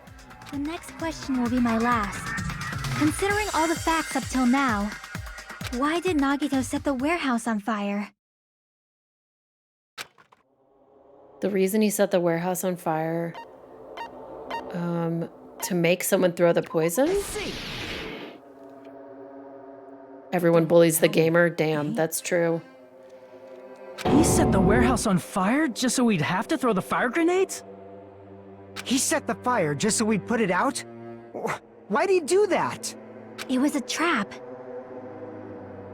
The next question will be my last. Considering all the facts up till now, why did Nagito set the warehouse on fire? The reason he set the warehouse on fire, to make someone throw the poison? Everyone bullies the gamer. Damn, that's true. He set the warehouse on fire just so we'd have to throw the fire grenades? He set the fire just so we'd put it out? Why'd he do that? It was a trap.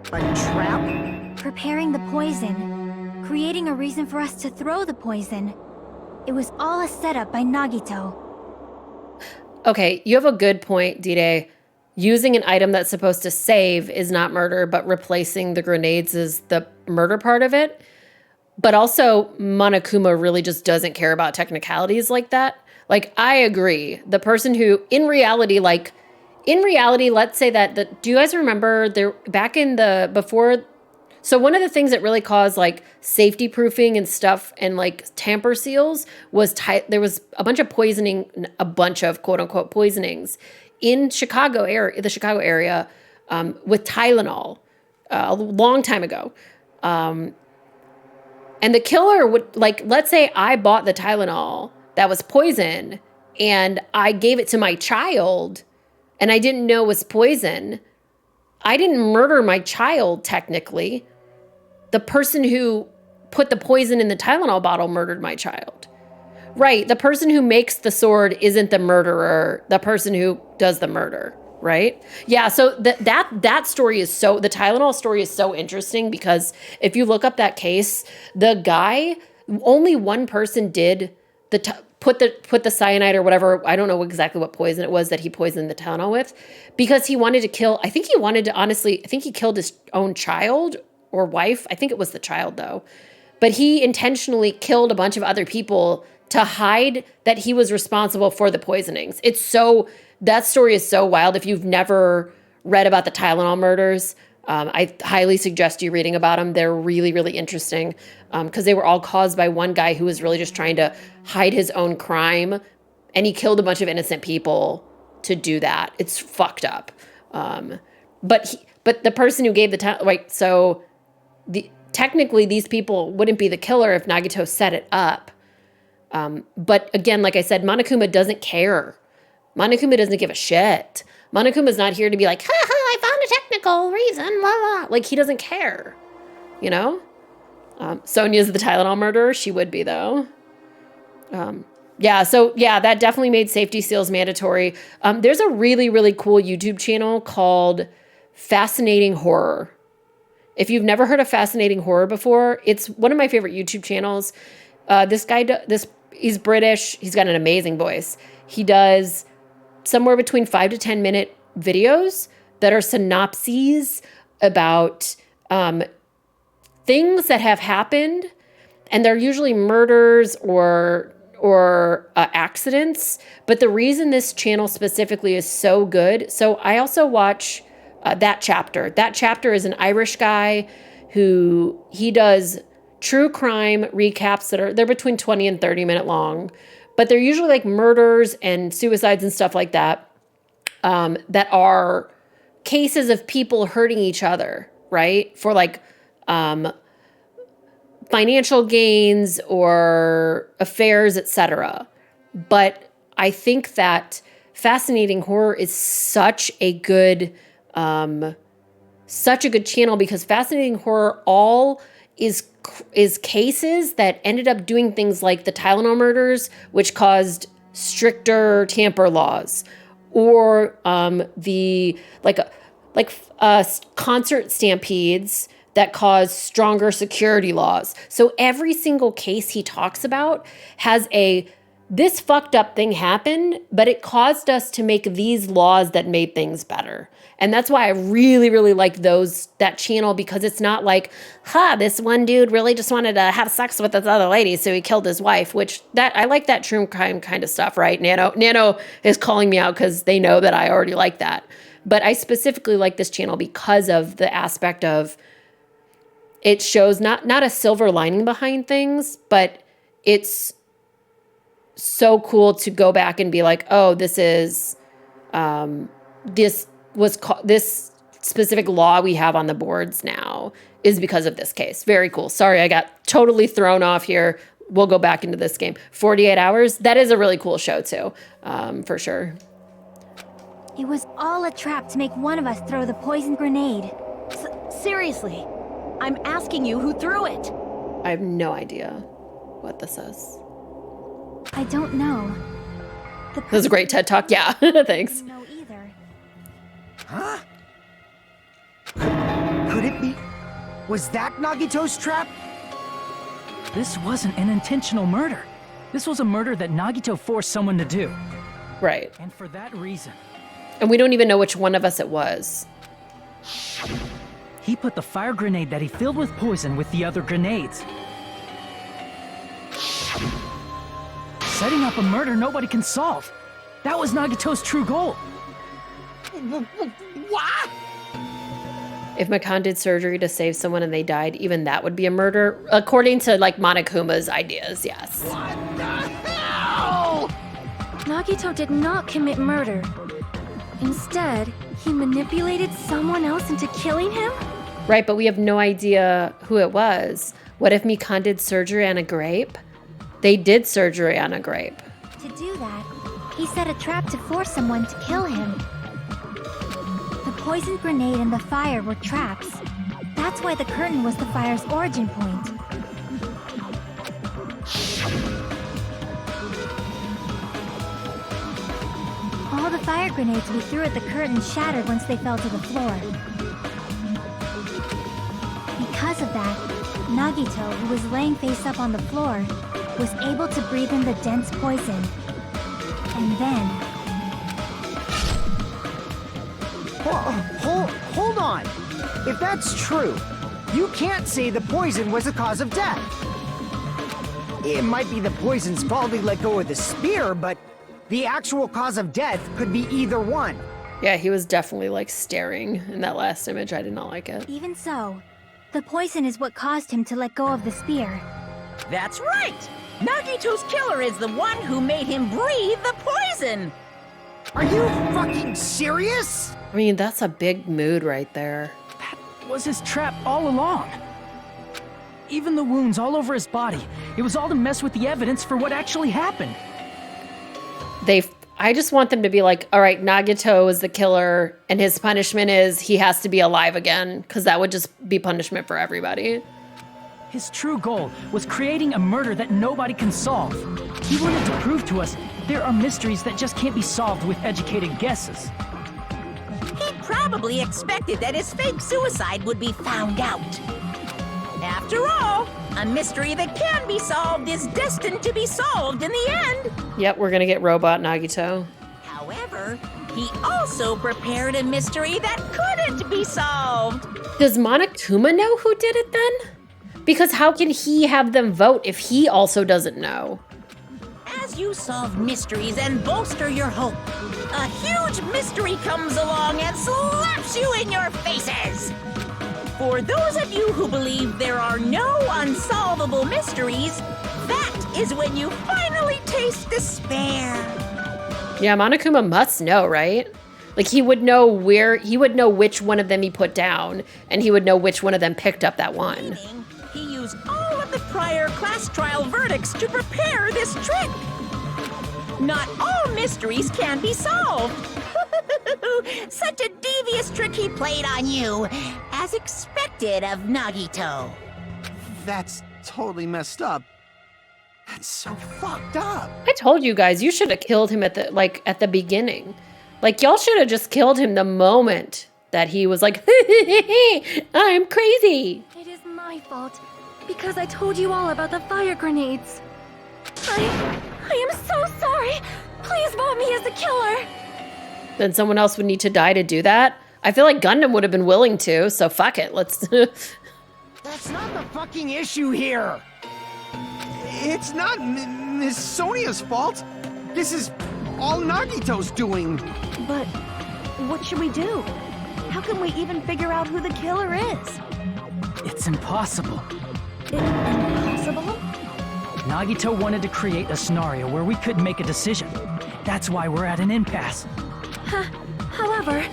A trap? Preparing the poison, creating a reason for us to throw the poison. It was all a setup by Nagito. Okay, you have a good point, D-Day. Using an item that's supposed to save is not murder, but replacing the grenades is the murder part of it. But also, Monokuma really just doesn't care about technicalities like that. Like, I agree. The person who, in reality, let's say that, do you guys remember there, back in the, before, so one of the things that really caused like safety proofing and stuff and like tamper seals was, there was a bunch of poisoning, a bunch of quote unquote poisonings in the Chicago area with Tylenol a long time ago. And the killer would, like, let's say I bought the Tylenol that was poison and I gave it to my child and I didn't know it was poison. I didn't murder my child, technically. The person who put the poison in the Tylenol bottle murdered my child. Right, the person who makes the sword isn't the murderer, the person who does the murder, right? Yeah, so that story is so, the Tylenol story is so interesting because if you look up that case, the guy, only one person did put the cyanide or whatever, I don't know exactly what poison it was that he poisoned the Tylenol with, because he wanted to kill, I think he killed his own child or wife. I think it was the child though. But he intentionally killed a bunch of other people to hide that he was responsible for the poisonings. That story is so wild. If you've never read about the Tylenol murders, I highly suggest you reading about them. They're really, really interesting because they were all caused by one guy who was really just trying to hide his own crime. And he killed a bunch of innocent people to do that. It's fucked up. But the person who gave the Tylenol, right, so technically these people wouldn't be the killer if Nagito set it up. But again, like I said, Monokuma doesn't care. Monokuma doesn't give a shit. Monokuma's not here to be like, ha ha, I found a technical reason, blah, blah. Like, he doesn't care, you know? Sonya's the Tylenol murderer. She would be, though. That definitely made safety seals mandatory. There's a really, really cool YouTube channel called Fascinating Horror. If you've never heard of Fascinating Horror before, it's one of my favorite YouTube channels. This guy, he's British. He's got an amazing voice. He does somewhere between 5 to 10 minute videos that are synopses about things that have happened, and they're usually murders or accidents. But the reason this channel specifically is so good, so I also watch That Chapter. That Chapter is an Irish guy who he does true crime recaps they're between 20 and 30 minute long, but they're usually like murders and suicides and stuff like that, that are cases of people hurting each other, right? For like financial gains or affairs, etc. But I think that Fascinating Horror is such a good channel, because Fascinating Horror all is cases that ended up doing things like the Tylenol murders, which caused stricter tamper laws, or the concert stampedes that cause stronger security laws. So every single case he talks about has this fucked up thing happened, but it caused us to make these laws that made things better. And that's why I really, really like that channel, because it's not like, this one dude really just wanted to have sex with this other lady, so he killed his wife, I like that true crime kind of stuff, right? Nano is calling me out because they know that I already like that. But I specifically like this channel because of the aspect of it shows not a silver lining behind things, but it's so cool to go back and be like, oh, this specific law we have on the boards now is because of this case. Very cool. Sorry, I got totally thrown off here. We'll go back into this game. 48 Hours, that is a really cool show too, for sure. It was all a trap to make one of us throw the poison grenade. Seriously, I'm asking you who threw it. I have no idea what this is. I don't know. This is a great TED Talk. Yeah, thanks. I don't know either. Huh? Could it be? Was that Nagito's trap? This wasn't an intentional murder. This was a murder that Nagito forced someone to do. Right. And for that reason. And we don't even know which one of us it was. He put the fire grenade that he filled with poison with the other grenades. Setting up a murder nobody can solve. That was Nagito's true goal. What? If Makan did surgery to save someone and they died, even that would be a murder, according to like Monokuma's ideas, yes. What the hell? Nagito did not commit murder. Instead, he manipulated someone else into killing him? Right, but we have no idea who it was. What if Mikan did surgery on a grape? They did surgery on a grape. To do that, he set a trap to force someone to kill him. The poison grenade and the fire were traps. That's why the curtain was the fire's origin point. All the fire grenades we threw at the curtain shattered once they fell to the floor. Because of that, Nagito, who was laying face up on the floor, was able to breathe in the dense poison. And then... Hold on! If that's true, you can't say the poison was the cause of death. It might be the poison's fault he let go of the spear, but the actual cause of death could be either one. Yeah, he was definitely like staring in that last image. I did not like it. Even so, the poison is what caused him to let go of the spear. That's right! Nagito's killer is the one who made him breathe the poison! Are you fucking serious? I mean, that's a big mood right there. That was his trap all along. Even the wounds all over his body, it was all to mess with the evidence for what actually happened. I just want them to be like, all right, Nagito is the killer, and his punishment is he has to be alive again, because that would just be punishment for everybody. His true goal was creating a murder that nobody can solve. He wanted to prove to us there are mysteries that just can't be solved with educated guesses. He probably expected that his fake suicide would be found out. After all, a mystery that can be solved is destined to be solved in the end. Yep, we're gonna get Robot Nagito. However, he also prepared a mystery that couldn't be solved. Does Monokuma know who did it then? Because how can he have them vote if he also doesn't know? As you solve mysteries and bolster your hope, a huge mystery comes along and slaps you in your faces. For those of you who believe there are no unsolvable mysteries, that is when you finally taste despair. Yeah, Monokuma must know, right? Like he would know which one of them he put down, and he would know which one of them picked up that one. Meaning, he used all of the prior class trial verdicts to prepare this trick. Not all mysteries can be solved. Such a devious trick he played on you, as expected of Nagito. That's totally messed up. That's so fucked up. I told you guys, you should have killed him at the beginning. Like y'all should have just killed him the moment that he was like, I'm crazy. It is my fault, because I told you all about the fire grenades. I am so sorry. Please vote me as the killer. Then someone else would need to die to do that. I feel like Gundam would have been willing to, so fuck it, let's... That's not the fucking issue here! It's not Miss Sonia's fault. This is all Nagito's doing. But what should we do? How can we even figure out who the killer is? It's impossible. Impossible? Nagito wanted to create a scenario where we couldn't make a decision. That's why we're at an impasse. However,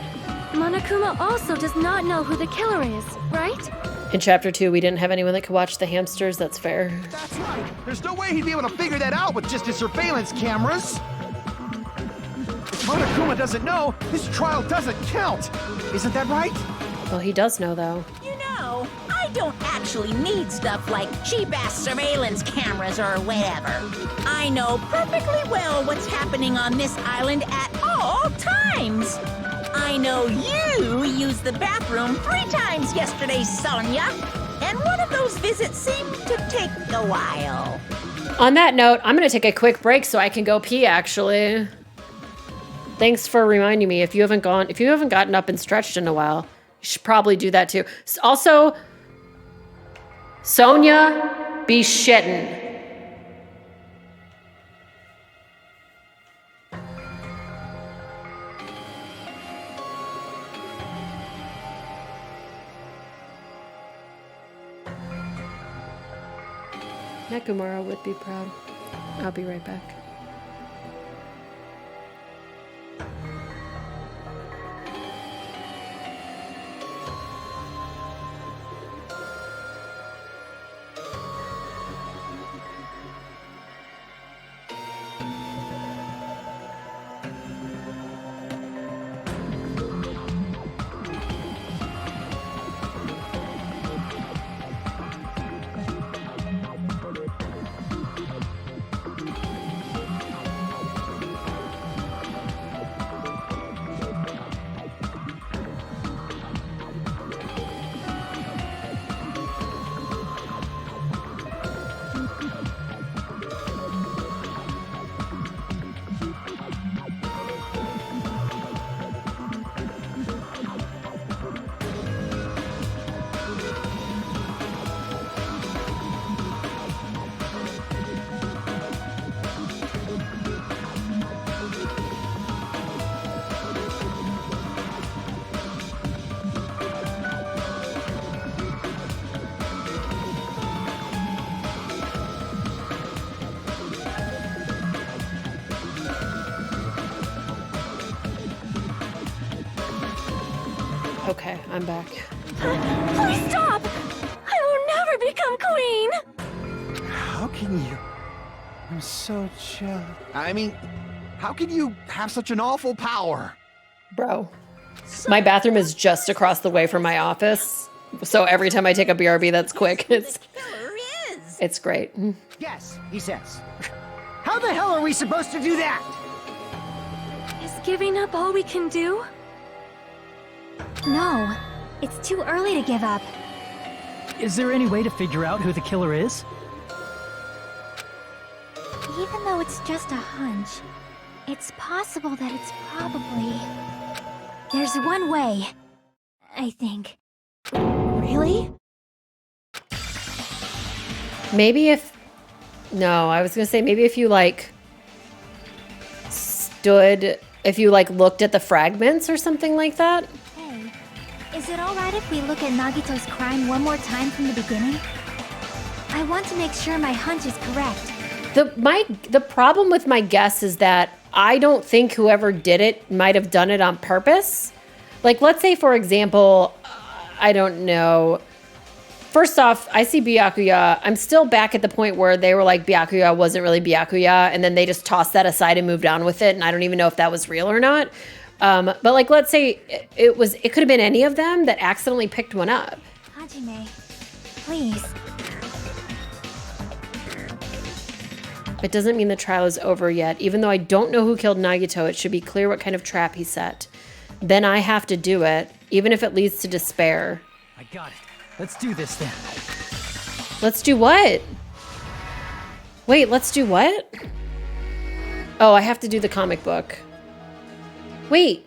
Monokuma also does not know who the killer is, right? In Chapter 2, we didn't have anyone that could watch the hamsters, that's fair. That's right. There's no way he'd be able to figure that out with just his surveillance cameras. If Monokuma doesn't know, this trial doesn't count. Isn't that right? Well, he does know, though. You know, I don't actually need stuff like cheap-ass surveillance cameras or whatever. I know perfectly well what's happening on this island at all times. I know you used the bathroom 3 times yesterday, Sonia, and one of those visits seemed to take a while. On that note, I'm gonna take a quick break so I can go pee, actually. Thanks for reminding me. If you haven't gotten up and stretched in a while, you should probably do that too. Also, Sonia, be shitting. Nakamura would be proud. I'll be right back. Okay, I'm back. Please stop! I will never become queen! How can you? I'm so jealous. I mean, how can you have such an awful power? Bro, my bathroom is just across the way from my office. So every time I take a BRB that's quick, it's great. Yes, he says. How the hell are we supposed to do that? Is giving up all we can do? No, it's too early to give up. Is there any way to figure out who the killer is? Even though it's just a hunch, it's possible that it's probably... There's one way, I think. Really? Maybe if... No, I was going to say maybe if you, like, stood... If you, like, looked at the fragments or something like that. Hey, is it alright if we look at Nagito's crime one more time from the beginning? I want to make sure my hunch is correct. The problem with my guess is that I don't think whoever did it might have done it on purpose. Like, let's say, for example, I don't know. First off, I see Byakuya. I'm still back at the point where they were like, Byakuya wasn't really Byakuya, and then they just tossed that aside and moved on with it, and I don't even know if that was real or not. But, like, let's say it could have been any of them that accidentally picked one up. Hajime, please. It doesn't mean the trial is over yet. Even though I don't know who killed Nagito, it should be clear what kind of trap he set. Then I have to do it, even if it leads to despair. I got it. Let's do this then. Let's do what? Wait, let's do what? Oh, I have to do the comic book. Wait.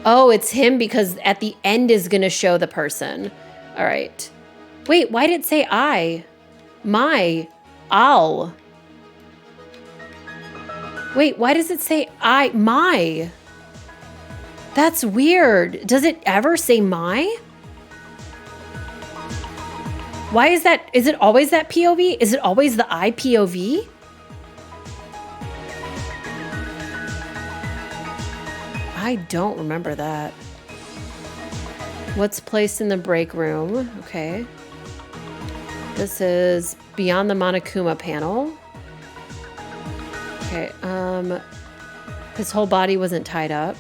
Oh, it's him because at the end is going to show the person. All right. Wait, why did it say I? My. I'll. Wait, why does it say I? My. That's weird. Does it ever say my? Why is that? Is it always that POV? Is it always the I POV? I don't remember that. What's placed in the break room? Okay. This is beyond the Monokuma panel. Okay, his whole body wasn't tied up.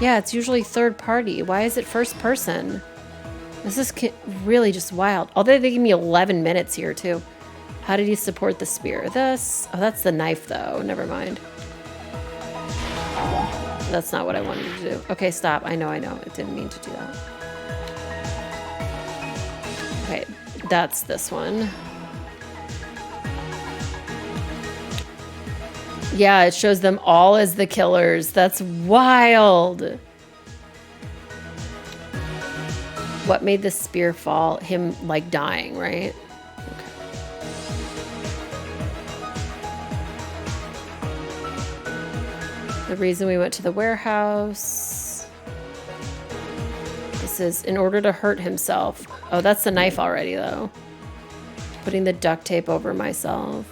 Yeah, it's usually third party. Why is it first person? This is really just wild. Although they give me 11 minutes here, too. How did he support the spear? This. Oh, that's the knife, though. Never mind. That's not what I wanted to do. Okay, stop. I know. I didn't mean to do that. Okay, that's this one. Yeah, it shows them all as the killers. That's wild. What made the spear fall? Him, like, dying, right? Okay. The reason we went to the warehouse. This is in order to hurt himself. Oh, that's the knife already, though. Putting the duct tape over myself.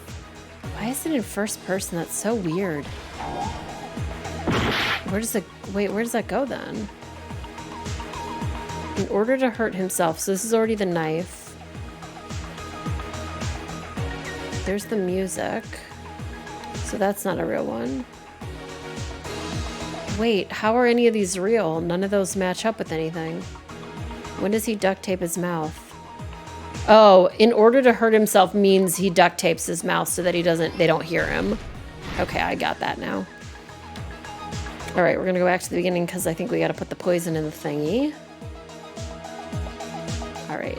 Why is it in first person? That's so weird. Where does that go, then? In order to hurt himself. So this is already the knife. There's the music. So that's not a real one. Wait, how are any of these real? None of those match up with anything. When does he duct tape his mouth? Oh, in order to hurt himself means he duct tapes his mouth so that they don't hear him. Okay, I got that now. All right, we're gonna go back to the beginning because I think we gotta put the poison in the thingy. All right.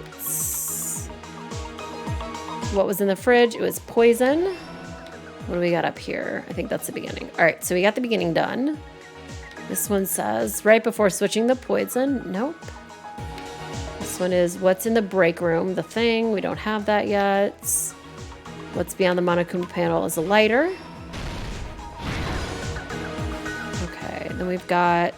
What was in the fridge? It was poison. What do we got up here? I think that's the beginning. All right, so we got the beginning done. This one says, right before switching the poison. Nope. This one is what's in the break room, the thing. We don't have that yet. What's beyond the Monokuma panel is a lighter. Okay, then we've got,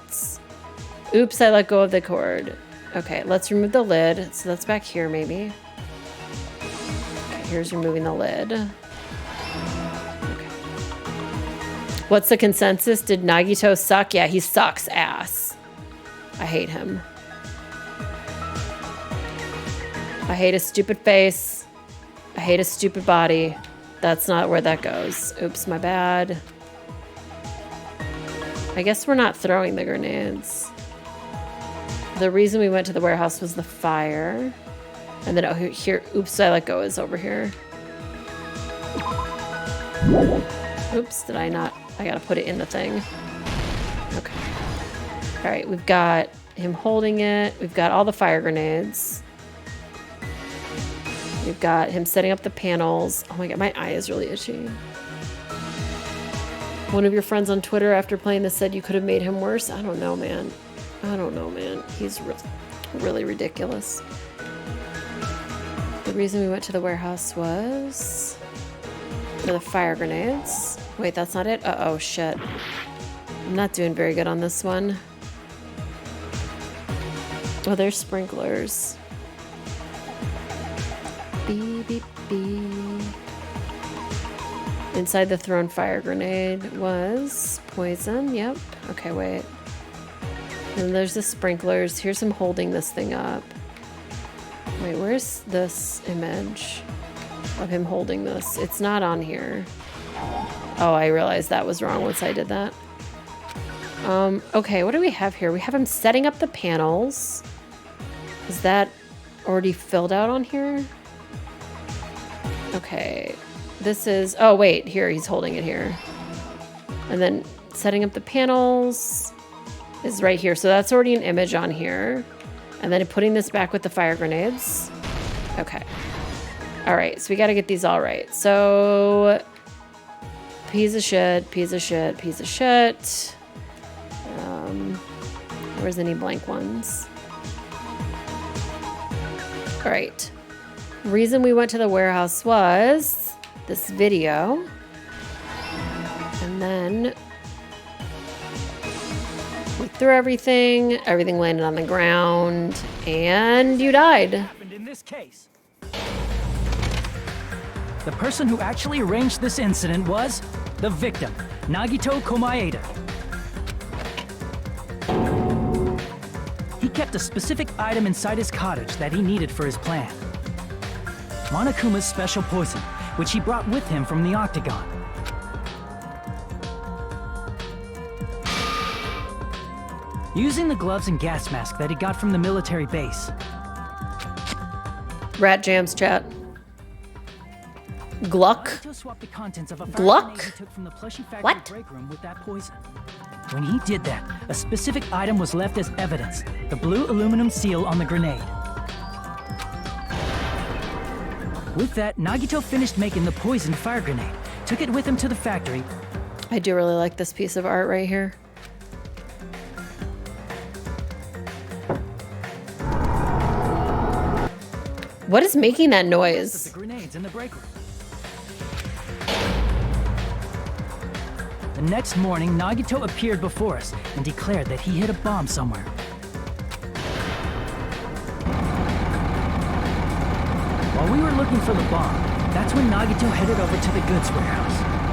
oops, I let go of the cord. Okay, let's remove the lid. So that's back here, maybe. Okay, here's removing the lid. Okay. What's the consensus? Did Nagito suck? Yeah, he sucks ass. I hate him. I hate his stupid face. I hate his stupid body. That's not where that goes. Oops, my bad. I guess we're not throwing the grenades. The reason we went to the warehouse was the fire. And then here, oops, I let go is over here. Oops, did I not? I gotta put it in the thing. Okay. All right, we've got him holding it. We've got all the fire grenades. We've got him setting up the panels. Oh my god, my eye is really itchy. One of your friends on Twitter after playing this said you could have made him worse. I don't know, man. I don't know, man. He's really ridiculous. reason we went to the warehouse was for the fire grenades. Wait, that's not it? Uh-oh, shit. I'm not doing very good on this one. Oh, there's sprinklers. Beep, beep, beep. Inside the thrown fire grenade was poison. Yep. Okay, wait. And there's the sprinklers. Here's him holding this thing up. Wait, where's this image of him holding this? It's not on here. Oh, I realized that was wrong once I did that. Okay, what do we have here? We have him setting up the panels. Is that already filled out on here? Okay. This is, oh wait, here, he's holding it here. And then setting up the panels is right here. So that's already an image on here. And then putting this back with the fire grenades. Okay. All right, so we got to get these all right. So, piece of shit, piece of shit, piece of shit. Where's any blank ones? All right. Reason we went to the warehouse was this video. And then we threw everything landed on the ground, and you died. Happened in this case. The person who actually arranged this incident was the victim, Nagito Komaeda. He kept a specific item inside his cottage that he needed for his plan. Monokuma's special poison, which he brought with him from the Octagon. Using the gloves and gas mask that he got from the military base. Rat jams chat. Gluck? Nagito swapped the contents of a fire Gluck? grenade he took from the plushie factory What? break room with that poison. When he did that, a specific item was left as evidence, the blue aluminum seal on the grenade. With that, Nagito finished making the poisoned fire grenade, took it with him to the factory. I do really like this piece of art right here. What is making that The noise? grenades in the break room. The next morning, Nagito appeared before us and declared that he hid a bomb somewhere. While we were looking for the bomb, that's when Nagito headed over to the goods warehouse.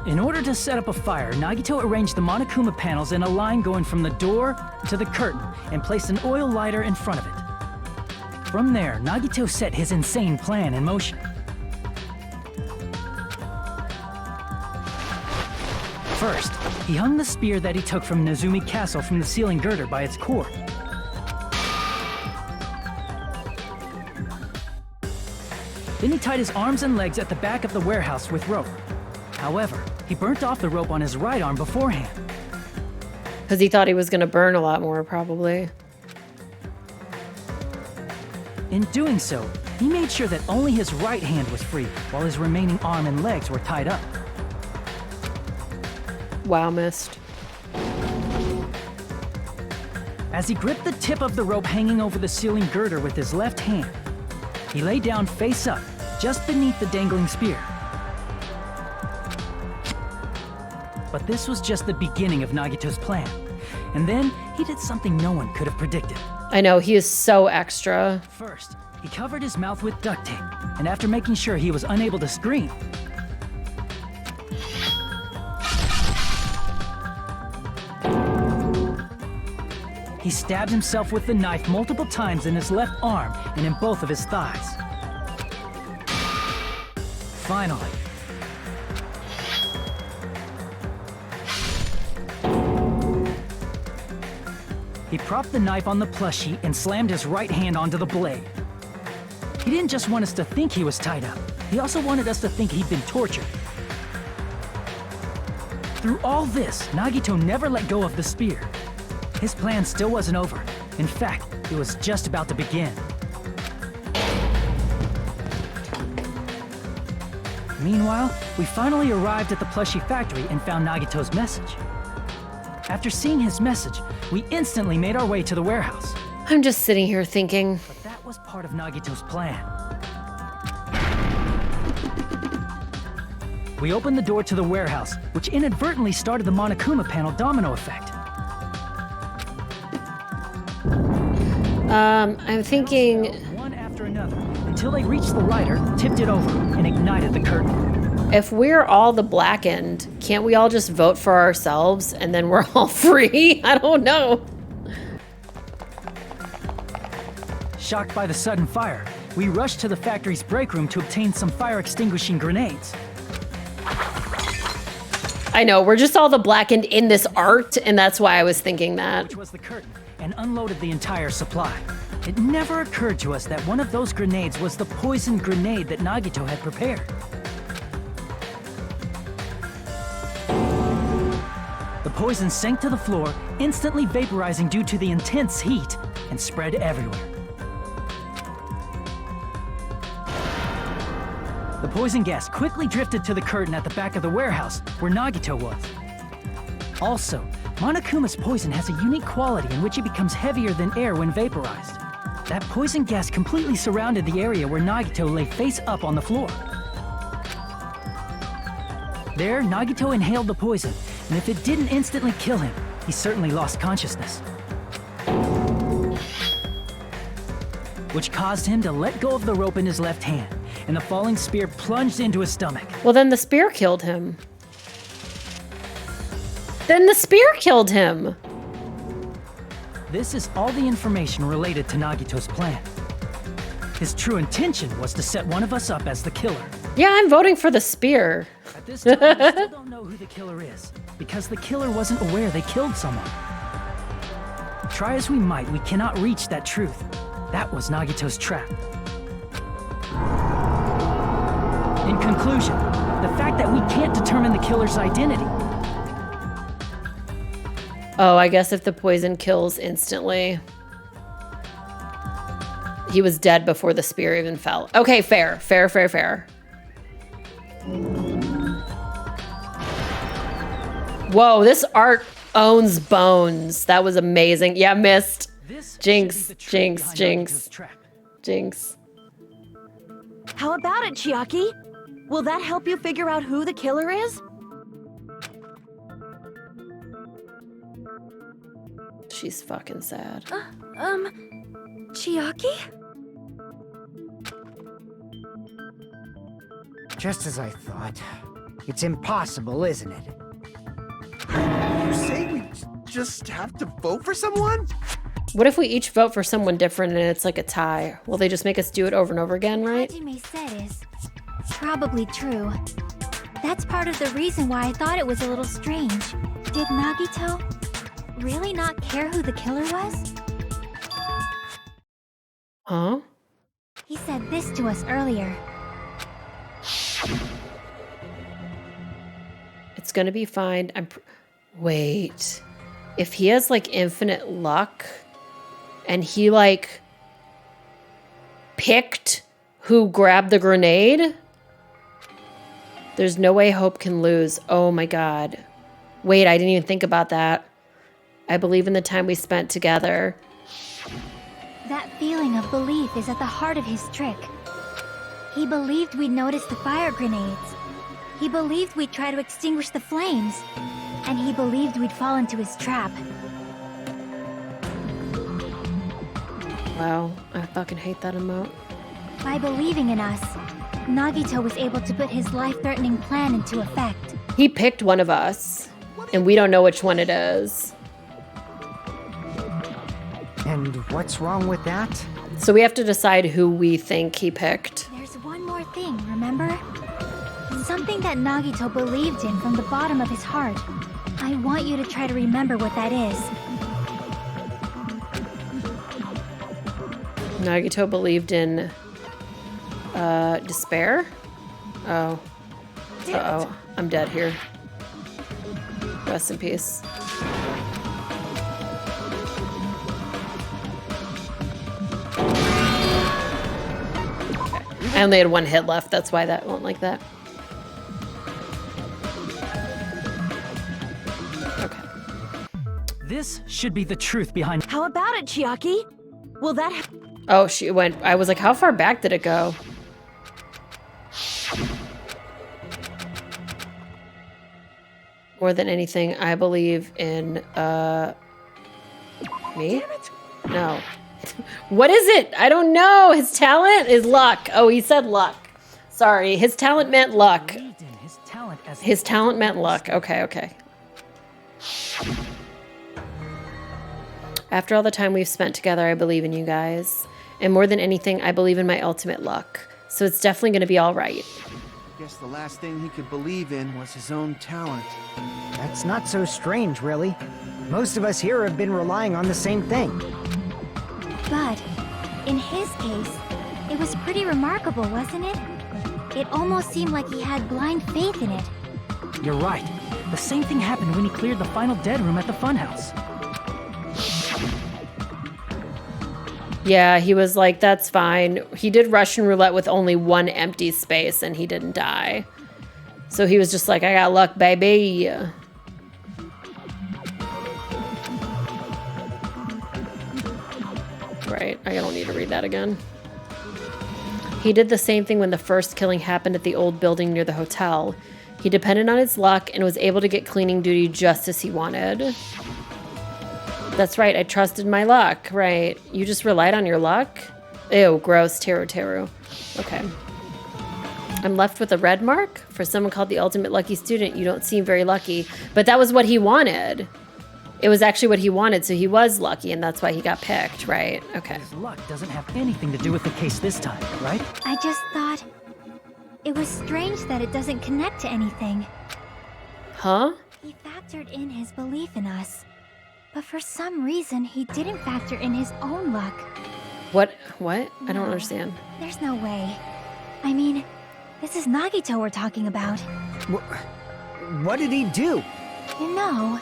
In order to set up a fire, Nagito arranged the Monokuma panels in a line going from the door to the curtain and placed an oil lighter in front of it. From there, Nagito set his insane plan in motion. First, he hung the spear that he took from Nezumi Castle from the ceiling girder by its cord. Then he tied his arms and legs at the back of the warehouse with rope. However, he burnt off the rope on his right arm beforehand. Because he thought he was going to burn a lot more, probably. In doing so, he made sure that only his right hand was free, while his remaining arm and legs were tied up. Wow, missed. As he gripped the tip of the rope hanging over the ceiling girder with his left hand, he lay down face up, just beneath the dangling spear. But this was just the beginning of Nagito's plan. And then, he did something no one could have predicted. I know, he is so extra. First, he covered his mouth with duct tape, and after making sure he was unable to scream, he stabbed himself with the knife multiple times in his left arm and in both of his thighs. Finally, he propped the knife on the plushie and slammed his right hand onto the blade. He didn't just want us to think he was tied up. He also wanted us to think he'd been tortured. Through all this, Nagito never let go of the spear. His plan still wasn't over. In fact, it was just about to begin. Meanwhile, we finally arrived at the plushie factory and found Nagito's message. After seeing his message, we instantly made our way to the warehouse. I'm just sitting here thinking. But that was part of Nagito's plan. We opened the door to the warehouse, which inadvertently started the Monokuma panel domino effect. I'm thinking. One after another, until they reached the lighter, tipped it over, and ignited the curtain. If we're all the blackened, can't we all just vote for ourselves and then we're all free? I don't know. Shocked by the sudden fire, we rushed to the factory's break room to obtain some fire-extinguishing grenades. I know, we're just all the blackened in this art, and that's why I was thinking that. Which was the curtain, and unloaded the entire supply. It never occurred to us that one of those grenades was the poisoned grenade that Nagito had prepared. The poison sank to the floor, instantly vaporizing due to the intense heat, and spread everywhere. The poison gas quickly drifted to the curtain at the back of the warehouse, where Nagito was. Also, Monokuma's poison has a unique quality in which it becomes heavier than air when vaporized. That poison gas completely surrounded the area where Nagito lay face up on the floor. There, Nagito inhaled the poison, and if it didn't instantly kill him, he certainly lost consciousness. Which caused him to let go of the rope in his left hand, and the falling spear plunged into his stomach. Well, then the spear killed him. Then the spear killed him. This is all the information related to Nagito's plan. His true intention was to set one of us up as the killer. Yeah, I'm voting for the spear. At this time, we still don't know who the killer is, because the killer wasn't aware they killed someone. Try as we might, we cannot reach that truth. That was Nagito's trap. In conclusion, the fact that we can't determine the killer's identity. Oh, I guess if the poison kills instantly. He was dead before the spear even fell. Okay, fair. Fair, fair, fair. Whoa, this art owns bones. That was amazing. Yeah, missed. Jinx, jinx, jinx. Jinx. How about it, Chiaki? Will that help you figure out who the killer is? She's fucking sad. Chiaki? Just as I thought. It's impossible, isn't it? You say we just have to vote for someone? What if we each vote for someone different and it's like a tie? Will they just make us do it over and over again, right? What Hajime said is probably true. That's part of the reason why I thought it was a little strange. Did Nagito really not care who the killer was? Huh? He said this to us earlier. It's gonna be fine. Wait. If he has like infinite luck and he like picked who grabbed the grenade, there's no way Hope can lose. Oh my god. Wait, I didn't even think about that. I believe in the time we spent together. That feeling of belief is at the heart of his trick. He believed we'd notice the fire grenades. He believed we'd try to extinguish the flames. And he believed we'd fall into his trap. Wow, I fucking hate that emote. By believing in us, Nagito was able to put his life-threatening plan into effect. He picked one of us, and we don't know which one it is. And what's wrong with that? So we have to decide who we think he picked. There's one more thing, remember? Something that Nagito believed in from the bottom of his heart. I want you to try to remember what that is. Nagito believed in despair? Oh. Uh-oh. I'm dead here. Rest in peace. I only had one hit left, that's why that went like that. Okay. This should be the truth behind. How about it, Chiaki? Will that Oh, she went. I was like, how far back did it go? More than anything, I believe in, me? No. What is it? I don't know. His talent is luck. Oh, he said luck. Sorry. His talent meant luck. His talent meant luck. Okay, okay. After all the time we've spent together, I believe in you guys. And more than anything, I believe in my ultimate luck. So it's definitely going to be all right. Guess the last thing he could believe in was his own talent. That's not so strange, really. Most of us here have been relying on the same thing. But in his case, it was pretty remarkable, wasn't it? It almost seemed like he had blind faith in it. You're right. The same thing happened when he cleared the final dead room at the funhouse. Yeah, he was like, that's fine. He did Russian roulette with only one empty space and he didn't die. So he was just like, I got luck, baby. Right, I don't need to read that again. He did the same thing when the first killing happened at the old building near the hotel. He depended on his luck and was able to get cleaning duty just as he wanted. That's right, I trusted my luck. Right. You just relied on your luck? Ew, gross. Teru. Okay. I'm left with a red mark? For someone called the ultimate lucky student, you don't seem very lucky. But that was what he wanted. It was actually what he wanted, so he was lucky, and that's why he got picked, right? Okay. His luck doesn't have anything to do with the case this time, right? I just thought it was strange that it doesn't connect to anything. Huh? He factored in his belief in us. But for some reason, he didn't factor in his own luck. What? I don't No, understand. There's no way. I mean, this is Nagito we're talking about. What did he do? You know,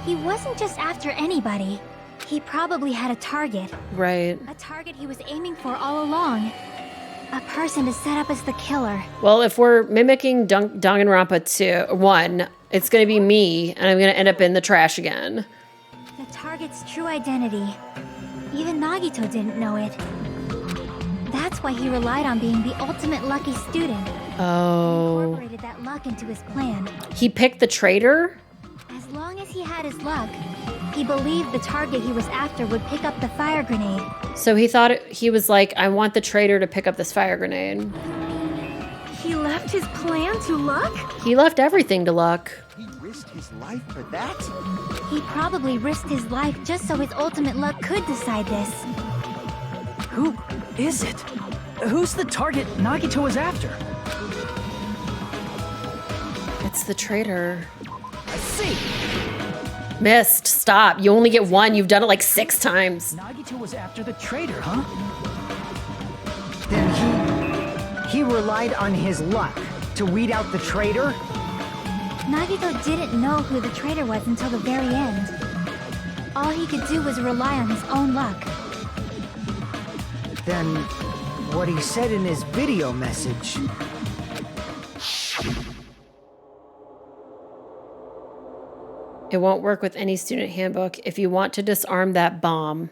he wasn't just after anybody. He probably had a target. Right. A target he was aiming for all along. A person to set up as the killer. Well, if we're mimicking Danganronpa 1, it's going to be me, and I'm going to end up in the trash again. The target's true identity. Even Nagito didn't know it. That's why he relied on being the ultimate lucky student. Oh. He incorporated that luck into his plan. He picked the traitor? As long as he had his luck, he believed the target he was after would pick up the fire grenade. So he thought he was like, I want the traitor to pick up this fire grenade. He left his plan to luck? He left everything to luck. He risked his life for that? He probably risked his life just so his ultimate luck could decide this. Who is it? Who's the target Nagito was after? It's the traitor. I see. Missed. Stop. You only get one. You've done it like 6 times. Nagito was after the traitor, huh? Then he relied on his luck to weed out the traitor? Nagito didn't know who the traitor was until the very end. All he could do was rely on his own luck. Then what he said in his video message. It won't work with any student handbook. If you want to disarm that bomb,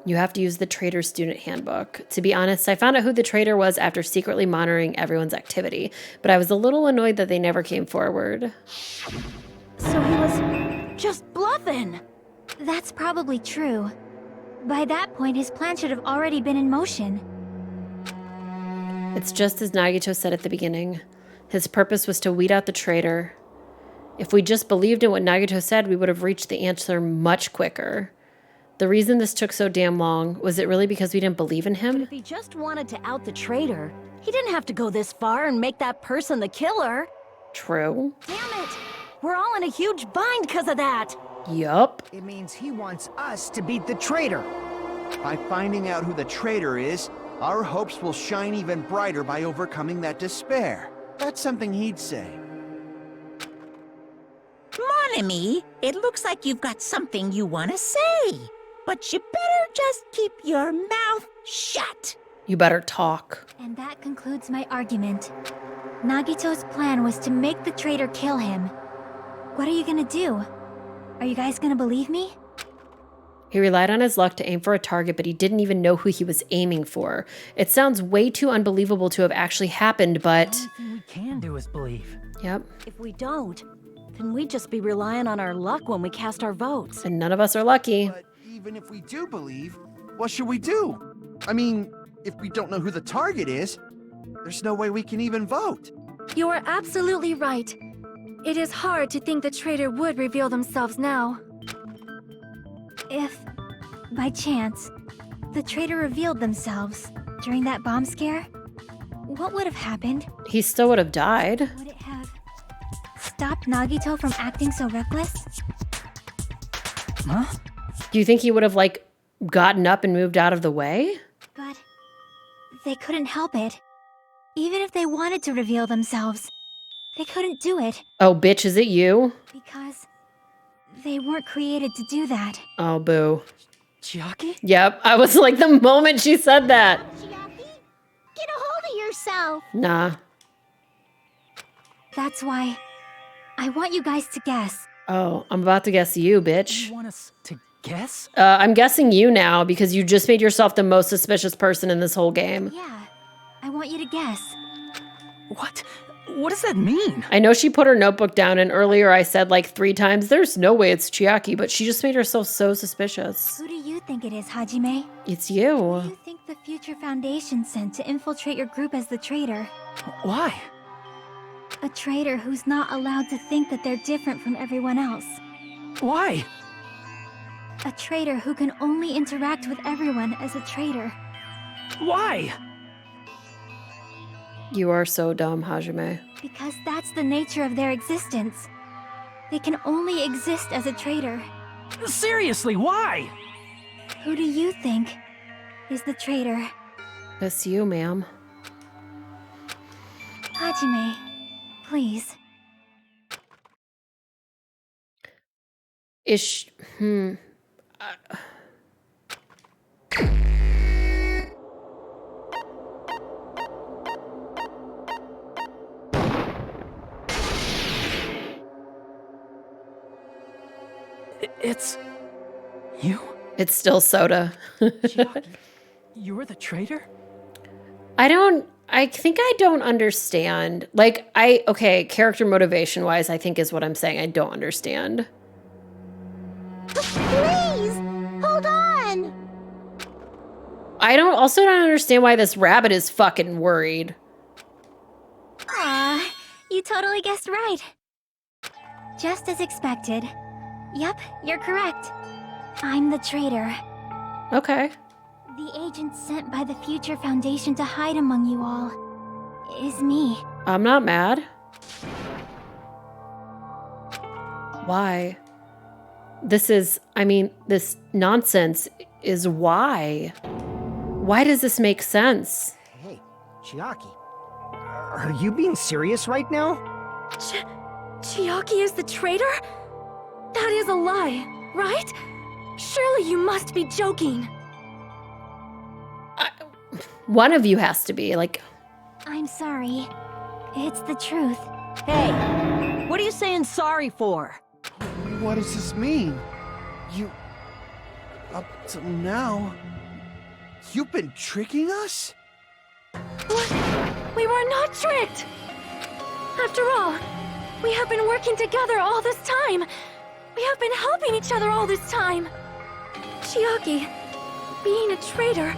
you have to use the traitor student handbook. To be honest, I found out who the traitor was after secretly monitoring everyone's activity, but I was a little annoyed that they never came forward. So he was just bluffing. That's probably true. By that point, his plan should have already been in motion. It's just as Nagito said at the beginning. His purpose was to weed out the traitor. If we just believed in what Nagito said, we would have reached the answer much quicker. The reason this took so damn long, was it really because we didn't believe in him? If he just wanted to out the traitor, he didn't have to go this far and make that person the killer. True. Damn it! We're all in a huge bind because of that. Yup. It means he wants us to beat the traitor. By finding out who the traitor is, our hopes will shine even brighter by overcoming that despair. That's something he'd say. Mon ami, it looks like you've got something you want to say. But you better just keep your mouth shut. You better talk. And that concludes my argument. Nagito's plan was to make the traitor kill him. What are you gonna do? Are you guys gonna believe me? He relied on his luck to aim for a target, but he didn't even know who he was aiming for. It sounds way too unbelievable to have actually happened, but... The only thing we can do is believe. Yep. If we don't, then we'd just be relying on our luck when we cast our votes. And none of us are lucky. But even if we do believe, what should we do? I mean, if we don't know who the target is, there's no way we can even vote. You are absolutely right. It is hard to think the traitor would reveal themselves now. If, by chance, the traitor revealed themselves during that bomb scare, what would have happened? He still would have died. Would it have stopped Nagito from acting so reckless? Huh? Do you think he would have, like, gotten up and moved out of the way? But they couldn't help it. Even if they wanted to reveal themselves, they couldn't do it Oh, bitch, is it you? because they weren't created to do that. Oh, boo. Chiaki? Yep, I was like the moment she said that. Chiaki, get a hold of yourself. Nah. That's why I want you guys to guess. Oh, I'm about to guess you, bitch. You want us to guess? I'm guessing you now because you just made yourself the most suspicious person in this whole game. Yeah, I want you to guess. What? What does that mean? I know she put her notebook down, and earlier I said like 3 times, there's no way it's Chiaki, but she just made herself so suspicious. Who do you think it is, Hajime? It's Who you. do you think the Future Foundation sent to infiltrate your group as the traitor? Why? A traitor who's not allowed to think that they're different from everyone else. Why? A traitor who can only interact with everyone as a traitor. Why? You are so dumb, Hajime. Because that's the nature of their existence. They can only exist as a traitor. Seriously, why? Who do you think is the traitor? It's you, ma'am. Hajime, please. Ish. It's you? It's still Soda. Chiaki, you're the traitor? I think I don't understand. Like, okay, character motivation wise, I think is what I'm saying. I don't understand. Please, hold on. I also don't understand why this rabbit is fucking worried. Aw, you totally guessed right. Just as expected. Yep, you're correct. I'm the traitor. Okay. The agent sent by the Future Foundation to hide among you all is me. I'm not mad. Why? This nonsense is why. Why does this make sense? Hey, Chiaki. Are you being serious right now? Chiaki is the traitor? That is a lie, right? Surely you must be joking. One of you has to be, like... I'm sorry. It's the truth. Hey, what are you saying sorry for? What does this mean? Up till now, you've been tricking us? What? We were not tricked! After all, we have been working together all this time. We have been helping each other all this time. Chiaki, being a traitor,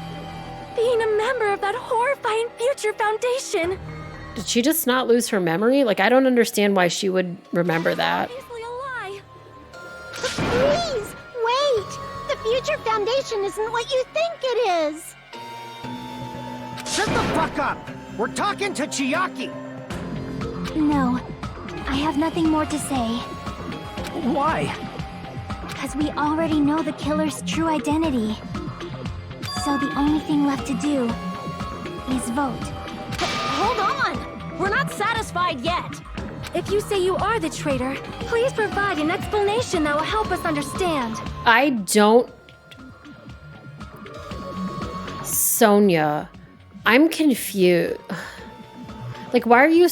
being a member of that horrifying Future Foundation. Did she just not lose her memory? Like, I don't understand why she would remember that. Obviously a lie. Please, wait. The Future Foundation isn't what you think it is. Shut the fuck up! We're talking to Chiaki! No, I have nothing more to say. Why? Because we already know the killer's true identity. So the only thing left to do is vote. Hold on! We're not satisfied yet. If you say you are the traitor, please provide an explanation that will help us understand. I don't... Sonia, I'm confused. Like, why are you...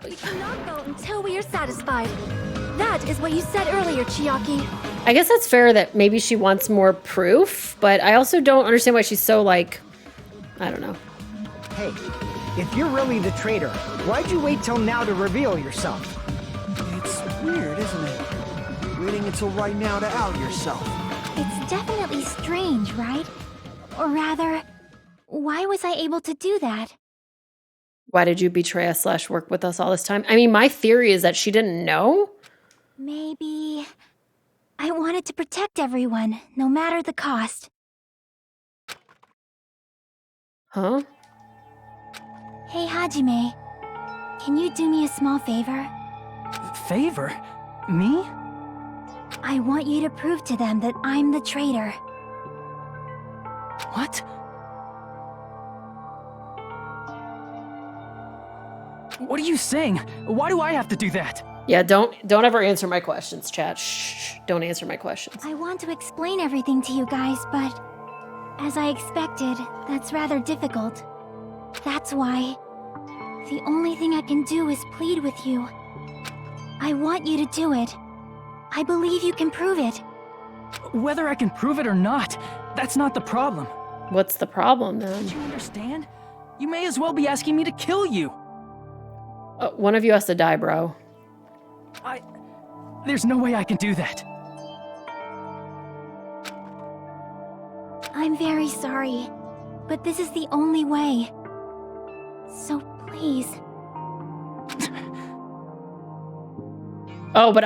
We cannot vote until we are satisfied. That is what you said earlier, Chiaki. I guess that's fair that maybe she wants more proof, but I also don't understand why she's so like, I don't know. Hey, if you're really the traitor, why'd you wait till now to reveal yourself? It's weird, isn't it? Waiting until right now to out yourself. It's definitely strange, right? Or rather, why was I able to do that? Why did you betray us / work with us all this time? I mean, my theory is that she didn't know. Maybe I wanted to protect everyone, no matter the cost. Huh? Hey, Hajime. Can you do me a small favor? Favor? Me? I want you to prove to them that I'm the traitor. What? What are you saying? Why do I have to do that? Yeah, don't ever answer my questions, chat. Shh, don't answer my questions. I want to explain everything to you guys, but as I expected, that's rather difficult. That's why the only thing I can do is plead with you. I want you to do it. I believe you can prove it. Whether I can prove it or not, that's not the problem. What's the problem then? Don't you understand? You may as well be asking me to kill you. One of you has to die, bro. There's no way I can do that. I'm very sorry, but this is the only way. So please. Oh, but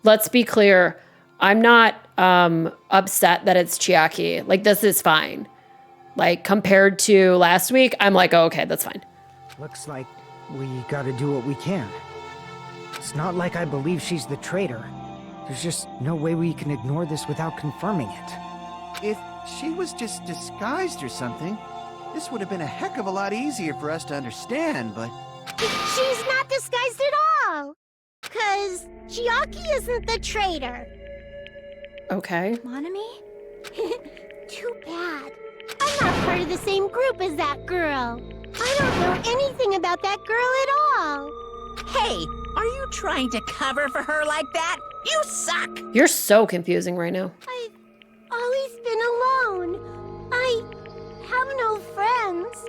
let's be clear. I'm not upset that it's Chiaki. Like, this is fine. Like, compared to last week, I'm like, oh, okay, that's fine. Looks like we gotta do what we can. It's not like I believe she's the traitor. There's just no way we can ignore this without confirming it. If she was just disguised or something, this would have been a heck of a lot easier for us to understand, but... She's not disguised at all! 'Cause Chiaki isn't the traitor. Okay. Monami? Too bad. I'm not part of the same group as that girl. I don't know anything about that girl at all. Hey, are you trying to cover for her like that? You suck! You're so confusing right now. I've always been alone. I have no friends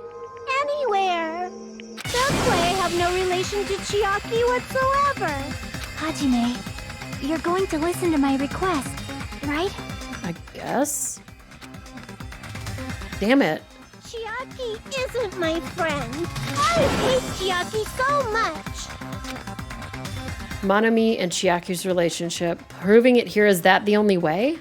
anywhere. That's why I have no relation to Chiaki whatsoever. Hajime, you're going to listen to my request, right? I guess. Damn it. Chiaki isn't my friend. I hate Chiaki so much. Monami and Chiaki's relationship. Proving it here, is that the only way?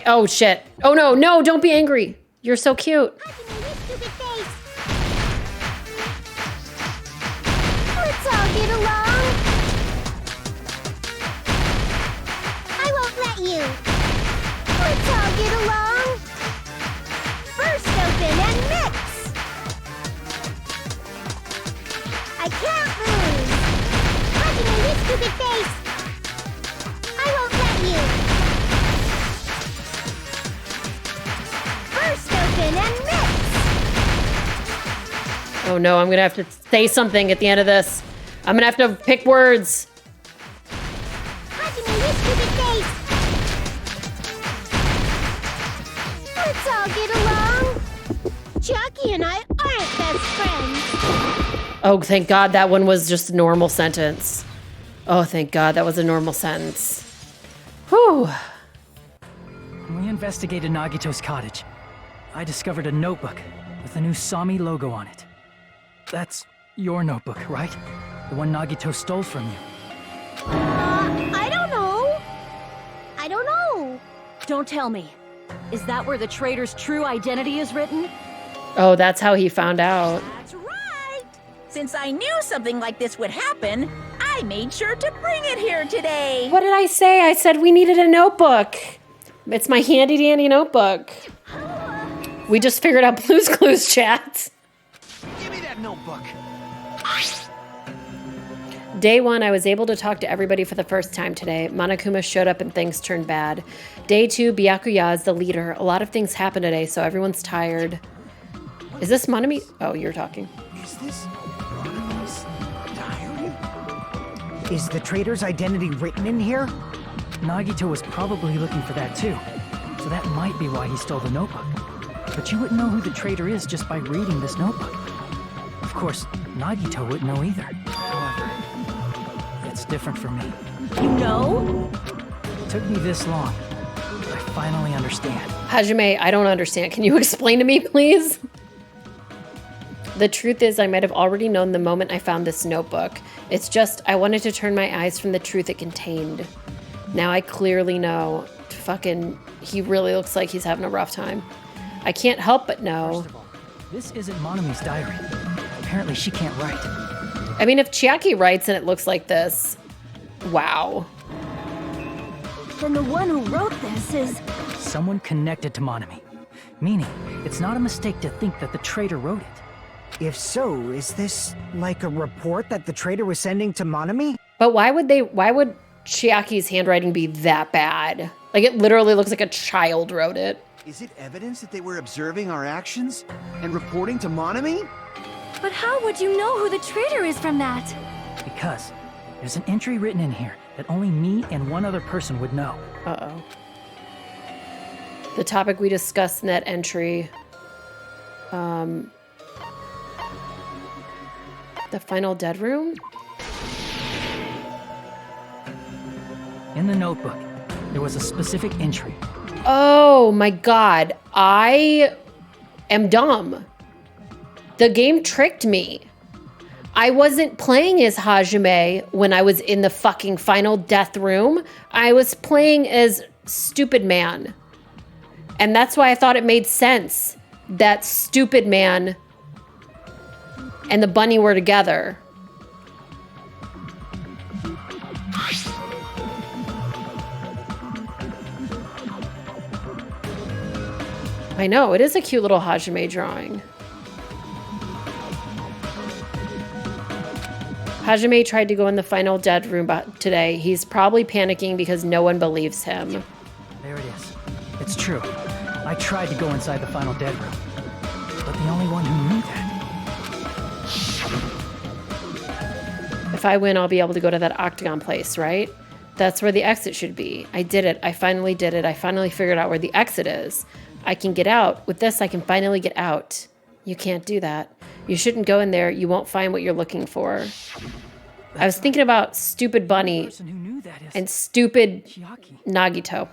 Oh, shit. Oh, no, don't be angry. You're so cute. Let's all get along. I won't let you. Let's all get along. First open and mix. I can't lose. Hajime, you stupid face. I won't let you. First open and mix. Oh, no, I'm going to have to say something at the end of this. I'm going to have to pick words. Hajime, you stupid face. Let's all get along. Chiaki and I aren't best friends. Oh, thank God that one was just a normal sentence. Oh, thank God that was a normal sentence. Whew. When we investigated Nagito's cottage, I discovered a notebook with a new Sami logo on it. That's your notebook, right? The one Nagito stole from you. I don't know. I don't know. Don't tell me. Is that where the traitor's true identity is written? Oh, that's how he found out. That's right! Since I knew something like this would happen, I made sure to bring it here today. What did I say? I said we needed a notebook. It's my handy dandy notebook. We just figured out Blue's Clues, chat. Give me that notebook. Day 1, I was able to talk to everybody for the first time today. Monokuma showed up and things turned bad. Day 2, Byakuya is the leader. A lot of things happened today, so everyone's tired. Is this Monami? Oh, you're talking. Is this Is the traitor's identity written in here? Nagito was probably looking for that too, so that might be why he stole the notebook. But you wouldn't know who the traitor is just by reading this notebook. Of course, Nagito wouldn't know either. However, it's different for me. You know? It took me this long, but I finally understand. Hajime, I don't understand. Can you explain to me, please? The truth is, I might have already known the moment I found this notebook. It's just, I wanted to turn my eyes from the truth it contained. Now I clearly know. Fucking, he really looks like he's having a rough time. I can't help but know. First of all, this isn't Monami's diary. Apparently she can't write. I mean, if Chiaki writes and it looks like this, wow. Then the one who wrote this is... Someone connected to Monami. Meaning, it's not a mistake to think that the traitor wrote it. If so, is this like a report that the traitor was sending to Monami? But why would Chiaki's handwriting be that bad? Like, it literally looks like a child wrote it. Is it evidence that they were observing our actions and reporting to Monami? But how would you know who the traitor is from that? Because there's an entry written in here that only me and one other person would know. Uh-oh. The topic we discussed in that entry. The final dead room? In the notebook, there was a specific entry. Oh my god. I am dumb. The game tricked me. I wasn't playing as Hajime when I was in the fucking final death room. I was playing as Stupid Man. And that's why I thought it made sense that Stupid Man and the bunny were together. I know, it is a cute little Hajime drawing. Hajime tried to go in the final dead room today. He's probably panicking because no one believes him. There it is. It's true. I tried to go inside the final dead room, but the only one who knew that. If I win, I'll be able to go to that octagon place, right? That's where the exit should be. I did it. I finally did it. I finally figured out where the exit is. I can get out. With this, I can finally get out. You can't do that. You shouldn't go in there. You won't find what you're looking for. I was thinking about Stupid Bunny and Stupid Nagito.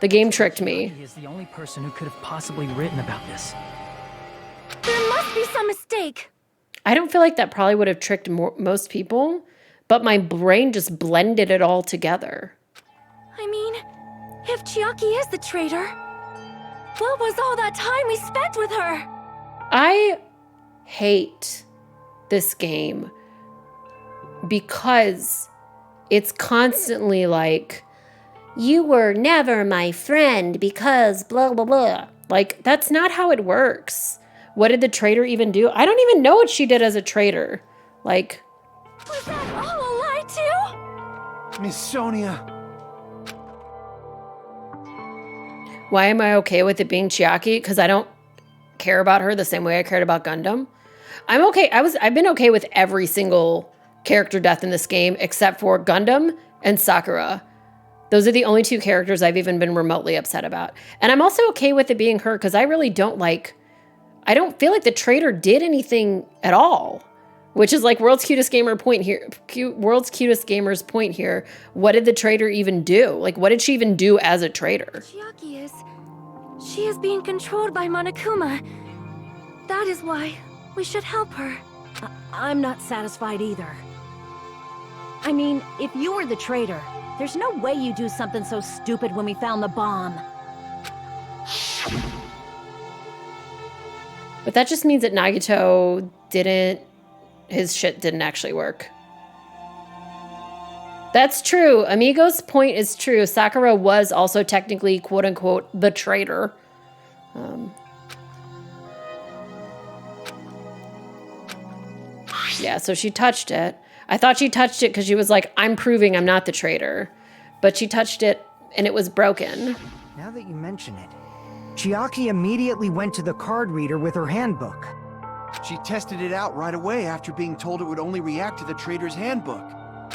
The game tricked me. He is the only person who could have possibly written about this. There must be some mistake. I don't feel like that probably would have tricked most people, but my brain just blended it all together. I mean, if Chiaki is the traitor, what was all that time we spent with her? I hate this game because it's constantly like, you were never my friend because blah, blah, blah. Like, that's not how it works. What did the traitor even do? I don't even know what she did as a traitor. Like... Was that all a lie too? Miss Sonia. Why am I okay with it being Chiaki? Because I don't care about her the same way I cared about Gundam. I'm okay. I've been okay with every single character death in this game except for Gundam and Sakura. Those are the only two characters I've even been remotely upset about. And I'm also okay with it being her because I really don't I don't feel like the traitor did anything at all, which is like World's Cutest Gamer's point here. What did the traitor even do? Like, what did she even do as a traitor? She is being controlled by Monokuma. That is why we should help her. I'm not satisfied either. I mean, if you were the traitor, there's no way you'd do something so stupid when we found the bomb. But that just means that Nagito his shit didn't actually work. That's true. Amigo's point is true. Sakura was also technically, quote unquote, the traitor. Yeah, so she touched it. I thought she touched it because she was like, I'm proving I'm not the traitor. But she touched it and it was broken. Now that you mention it, Chiaki immediately went to the card reader with her handbook. She tested it out right away after being told it would only react to the traitor's handbook.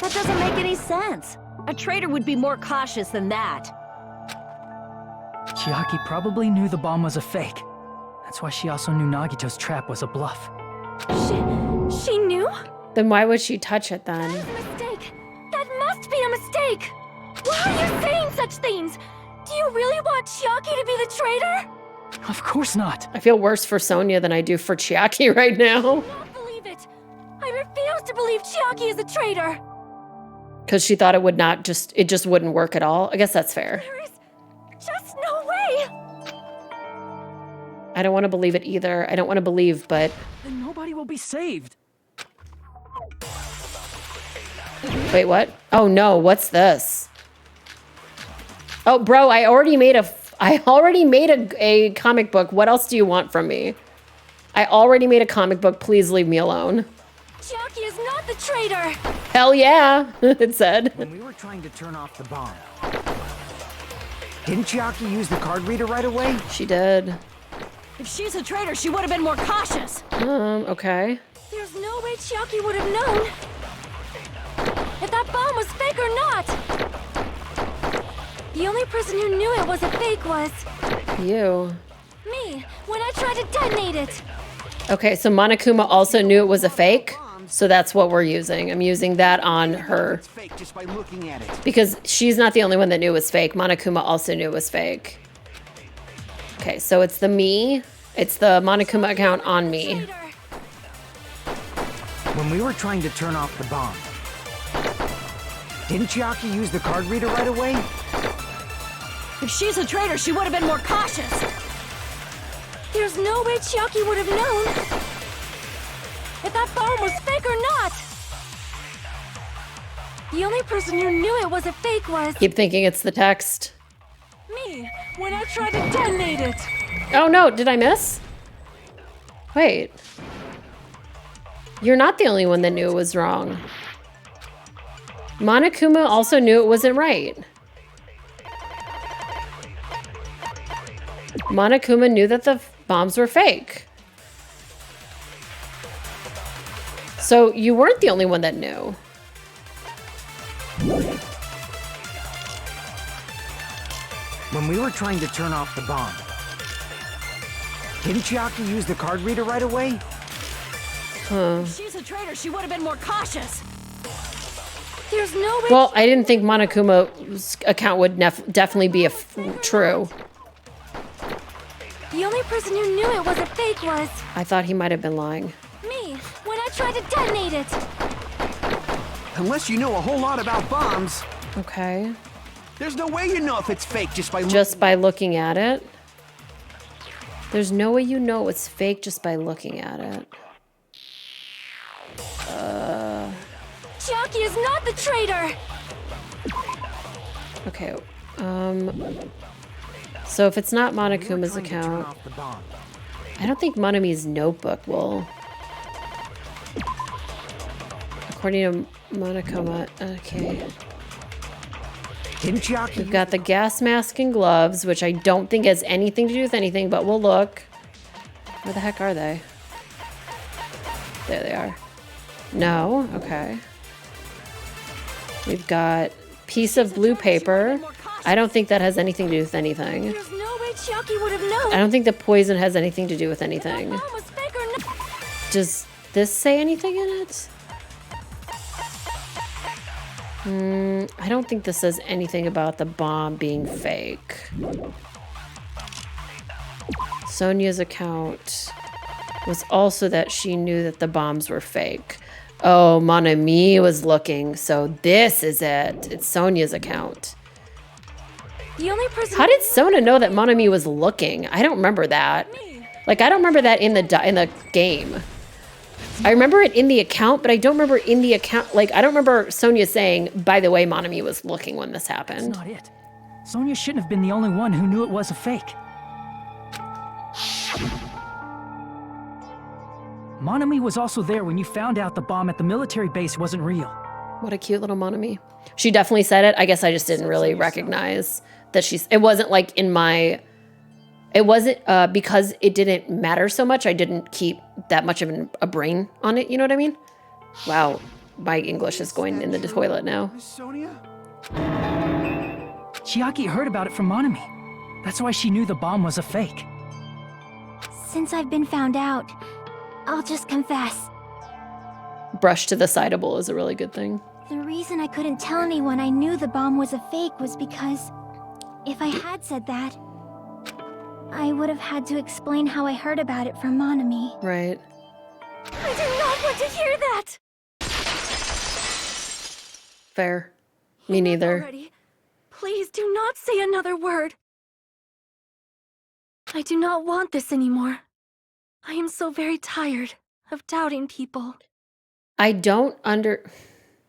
That doesn't make any sense. A traitor would be more cautious than that. Chiaki probably knew the bomb was a fake. That's why she also knew Nagito's trap was a bluff. She knew? Then why would she touch it then? That is a mistake. That must be a mistake. Why are you saying such things? Do you really want Chiaki to be the traitor? Of course not. I feel worse for Sonia than I do for Chiaki right now. I don't believe it. I refuse to believe Chiaki is a traitor. Because she thought it just wouldn't work at all. I guess that's fair. There is just no way. I don't want to believe it either. I don't want to believe, but... Then nobody will be saved. Wait, what? Oh no, what's this? Oh, bro, I already made a comic book. What else do you want from me? I already made a comic book. Please leave me alone. Chiaki is not the traitor. Hell yeah, it said. When we were trying to turn off the bomb, didn't Chiaki use the card reader right away? She did. If she's a traitor, she would have been more cautious. Okay. There's no way Chiaki would have known if that bomb was fake or not. The only person who knew it was a fake was You. me when I tried to detonate it. Okay, so Monokuma also knew it was a fake. So that's what we're using. I'm using that on her. It's fake just by looking at it. Because she's not the only one that knew it was fake. Monokuma also knew it was fake. Okay, so it's the me. It's the Monokuma account on me. Traitor. When we were trying to turn off the bomb, didn't Chiaki use the card reader right away? If she's a traitor, she would have been more cautious. There's no way Chiaki would have known if that bomb was fake or not. The only person who knew it was a fake was Keep thinking it's the text. me when I tried to detonate it. Oh no, did I miss? Wait. You're not the only one that knew it was wrong. Monokuma also knew it wasn't right. Monokuma knew that the bombs were fake. So you weren't the only one that knew. When we were trying to turn off the bomb, didn't Chiaki use the card reader right away? If she's a traitor, she would have been more cautious. There's no way. Well, I didn't think Monokuma's account would definitely be true. The only person who knew it was a fake was I thought he might have been lying. me when I tried to detonate it. Unless you know a whole lot about bombs, Okay. there's no way you know if it's fake just by Just by looking at it. There's no way you know it's fake just by looking at it. Chiaki is not the traitor. Okay. So if it's not When we were Monokuma's trying to turn account, off the bomb, I don't think Monami's notebook will. According to Monokuma, okay. didn't Chiaki We've got the gas mask and gloves, which I don't think has anything to do with anything, but we'll look. Where the heck are they? There they are. No? Okay. We've got piece of blue paper. I don't think that has anything to do with anything. There's no way Chiaki would have known. I don't think the poison has anything to do with That anything. bomb was fake or not. Does this say anything in it? I don't think this says anything about the bomb being fake. Sonia's account was also that she knew that the bombs were fake. Oh, Monami was looking, so this is it. It's Sonia's account. The only person. How did Sona know that Monami was looking? I don't remember that. Like, I don't remember that in the game. I remember it in the account, but I don't remember in the account. Like, I don't remember Sonia saying, by the way, Monami was looking when this That's happened. not it. Sonia shouldn't have been the only one who knew it was a fake. Monami was also there when you found out the bomb at the military base wasn't real. What a cute little Monami. She definitely said it. I guess I just didn't really recognize that it wasn't like in my, it wasn't because it didn't matter so much. I didn't keep that much of a brain on it. You know what I mean? Wow. my English is going in the toilet now. Miss Sonia? Chiaki heard about it from Monami. That's why she knew the bomb was a fake. Since I've been found out, I'll just confess. Brush to the sideable is a really good thing. The reason I couldn't tell anyone I knew the bomb was a fake was because if I had said that, I would have had to explain how I heard about it from Monami. Right. I do not want to hear that! Fair. Me neither. Already. Please do not say another word. I do not want this anymore. I am so very tired of doubting people. I don't understand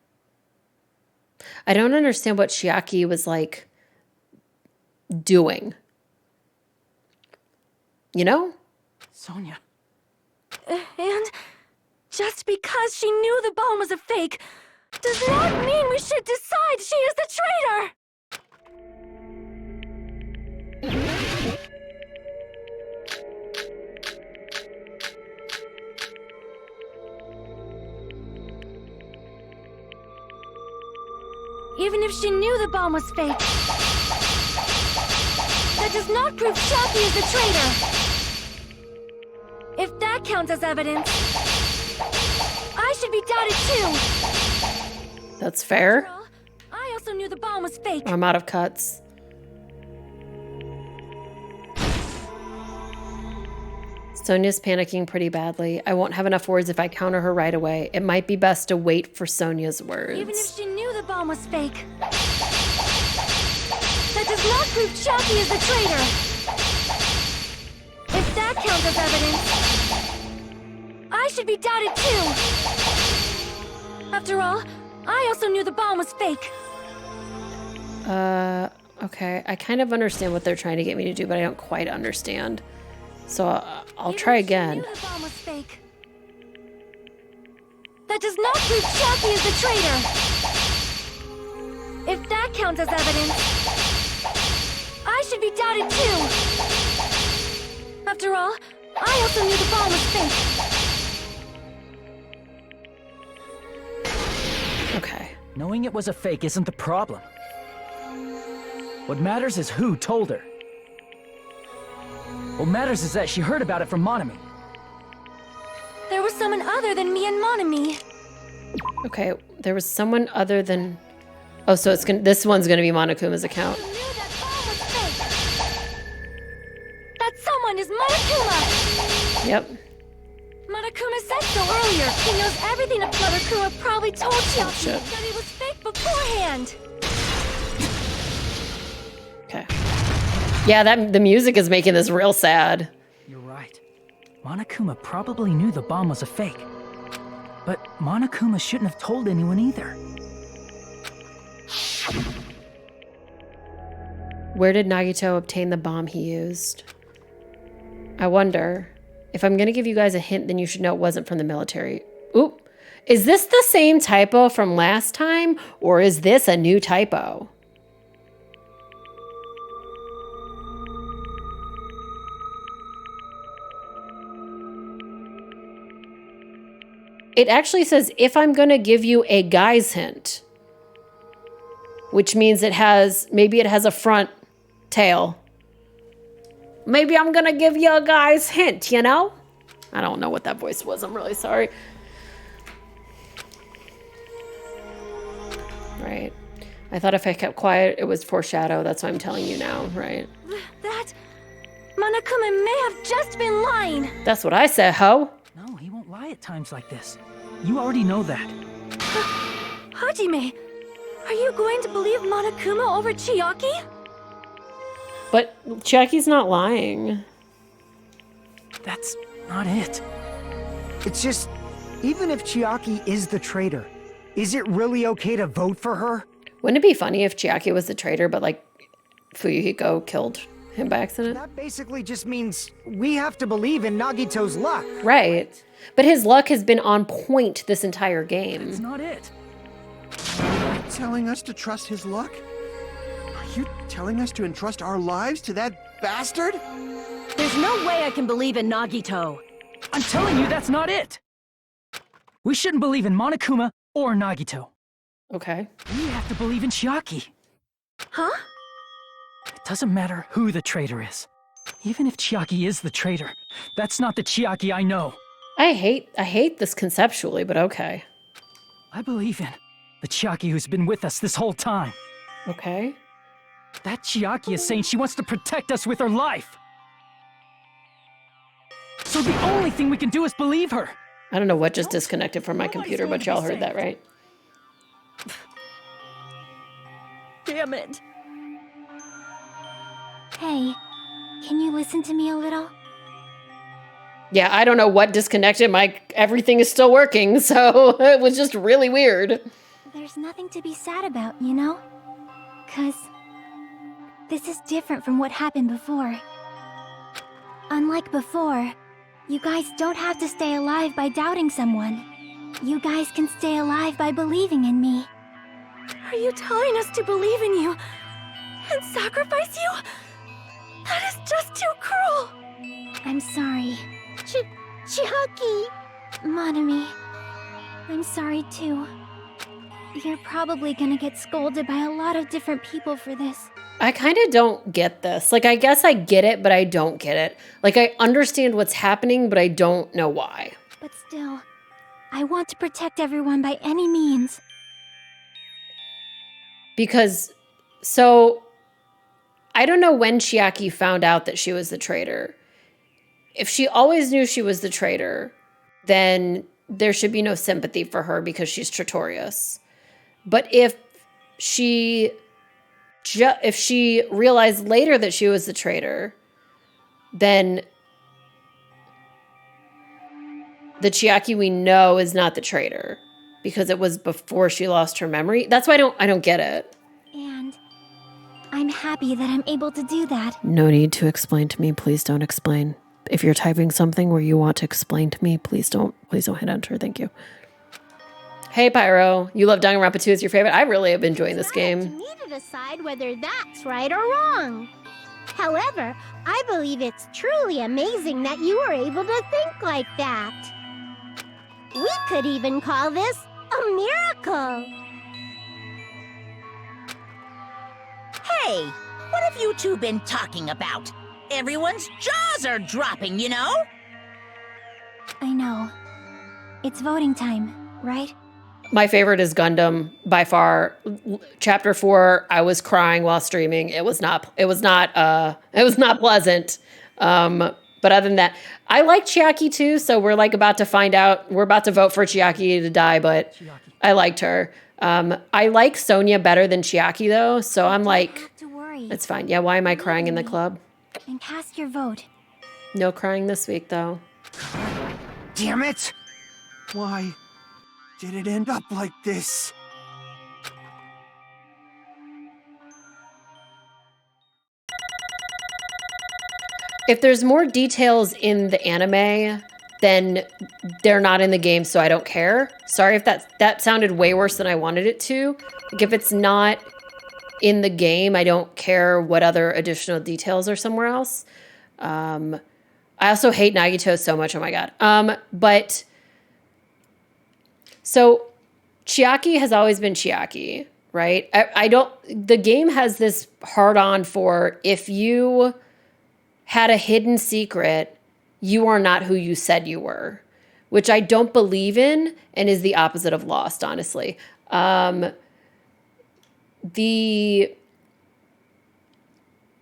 what Chiaki was like doing. You know? Sonia. And just because she knew the bomb was a fake does not mean we should decide she is the traitor! Even if she knew the bomb was fake, that does not prove Chiaki is the traitor! If that counts as evidence, I should be doubted too! That's fair. After all, I also knew the bomb was fake. I'm out of cuts. Sonia's panicking pretty badly. I won't have enough words if I counter her right away. It might be best to wait for Sonia's words. Even if she knew the bomb was fake, that does not prove Chiaki is the traitor! If that counts as evidence, I should be doubted too! After all, I also knew the bomb was fake. Okay. I kind of understand what they're trying to get me to do, but I don't quite understand. So I'll try again. Even if she knew the bomb was fake, that does not prove Chiaki is the traitor! If that counts as evidence, I should be doubted too! After all, I also knew the bomb was fake. Okay. Knowing it was a fake isn't the problem. What matters is who told her. What matters is that she heard about it from Monami. There was someone other than me and Monami. Okay, there was someone other than... Oh, so it's gonna... This one's gonna be Monokuma's account. Who knew that bomb was fake? That someone is Monokuma! Yep. Monokuma said so earlier. He knows everything. Monokuma probably told Chiaki shit. that it was fake beforehand. Okay. Yeah, the music is making this real sad. You're right. Monokuma probably knew the bomb was a fake. But Monokuma shouldn't have told anyone either. Where did Nagito obtain the bomb he used? I wonder. If I'm gonna give you guys a hint, then you should know it wasn't from the military. Oop. Is this the same typo from last time, or is this a new typo? It actually says, if I'm gonna give you a guy's hint, which means maybe it has a front tail. Maybe I'm gonna give you a guy's hint, you know? I don't know what that voice was. I'm really sorry. Right. I thought if I kept quiet, it was foreshadow. That's why I'm telling you now, right? That... Monokuma may have just been lying. That's what I said, ho. No, he won't lie at times like this. You already know that. Hajime, are you going to believe Monokuma over Chiaki? But Chiaki's not lying. That's not it. It's just, even if Chiaki is the traitor, is it really okay to vote for her? Wouldn't it be funny if Chiaki was the traitor, but like Fuyuhiko killed him by accident? That basically just means we have to believe in Nagito's luck. Right. But his luck has been on point this entire game. That's not it. Telling us to trust his luck? Are you telling us to entrust our lives to that bastard? There's no way I can believe in Nagito. I'm telling you that's not it. We shouldn't believe in Monokuma or Nagito. Okay. We have to believe in Chiaki. Huh? It doesn't matter who the traitor is. Even if Chiaki is the traitor, that's not the Chiaki I know. I hate this conceptually, but okay. I believe in the Chiaki who's been with us this whole time. Okay. That Chiaki is saying she wants to protect us with her life. So the only thing we can do is believe her. I don't know what just disconnected from my computer, but y'all heard that, right? Damn it. Hey, can you listen to me a little? Yeah, I don't know what disconnected. Everything is still working, so it was just really weird. There's nothing to be sad about, you know? 'Cause this is different from what happened before. Unlike before, you guys don't have to stay alive by doubting someone. You guys can stay alive by believing in me. Are you telling us to believe in you and sacrifice you? That is just too cruel. I'm sorry. Chiaki! Monami, I'm sorry too. You're probably gonna get scolded by a lot of different people for this. I kind of don't get this. Like, I guess I get it, but I don't get it. Like, I understand what's happening, but I don't know why. But still, I want to protect everyone by any means. Because, so, I don't know when Chiaki found out that she was the traitor. If she always knew she was the traitor, then there should be no sympathy for her because she's traitorous. But if she realized later that she was the traitor, then the Chiaki we know is not the traitor because it was before she lost her memory. That's why I don't get it. And I'm happy that I'm able to do that. No need to explain to me. Please don't explain. If you're typing something where you want to explain to me, please don't hit enter. Thank you. Hey, Pyro. You love Danganronpa 2 is your favorite? I really have been enjoying this game. It's up to me to decide whether that's right or wrong. However, I believe it's truly amazing that you were able to think like that. We could even call this a miracle. Hey, what have you two been talking about? Everyone's jaws are dropping, you know? I know. It's voting time, right? My favorite is Gundam by far. Chapter 4, I was crying while streaming. It was not pleasant. But other than that, I like Chiaki too, so we're like about to find out. We're about to vote for Chiaki to die, but I liked her. I like Sonia better than Chiaki though, so I'm like, it's fine. Yeah, why am I crying in the club? And cast your vote. No crying this week though. Damn it! Why did it end up like this? If there's more details in the anime, then they're not in the game, so I don't care. Sorry if that sounded way worse than I wanted it to. Like if it's not in the game, I don't care what other additional details are somewhere else. I also hate Nagito so much, oh my god. But so Chiaki has always been Chiaki, right? The game has this hard-on for if you had a hidden secret, you are not who you said you were, which I don't believe in and is the opposite of Lost, honestly. The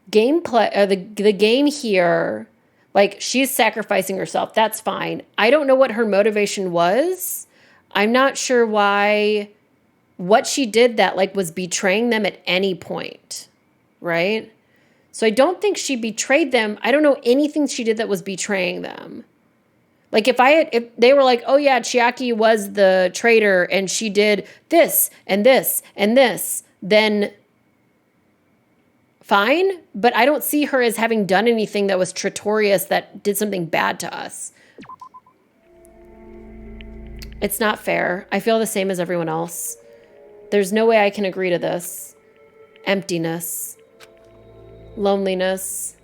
gameplay, the game here, like she's sacrificing herself. That's fine. I don't know what her motivation was. I'm not sure what she did that like was betraying them at any point, right? So I don't think she betrayed them. I don't know anything she did that was betraying them. Like if they were like, oh yeah, Chiaki was the traitor and she did this and this and this, then fine. But I don't see her as having done anything that was traitorous that did something bad to us. It's not fair. I feel the same as everyone else. There's no way I can agree to this. Emptiness. Loneliness.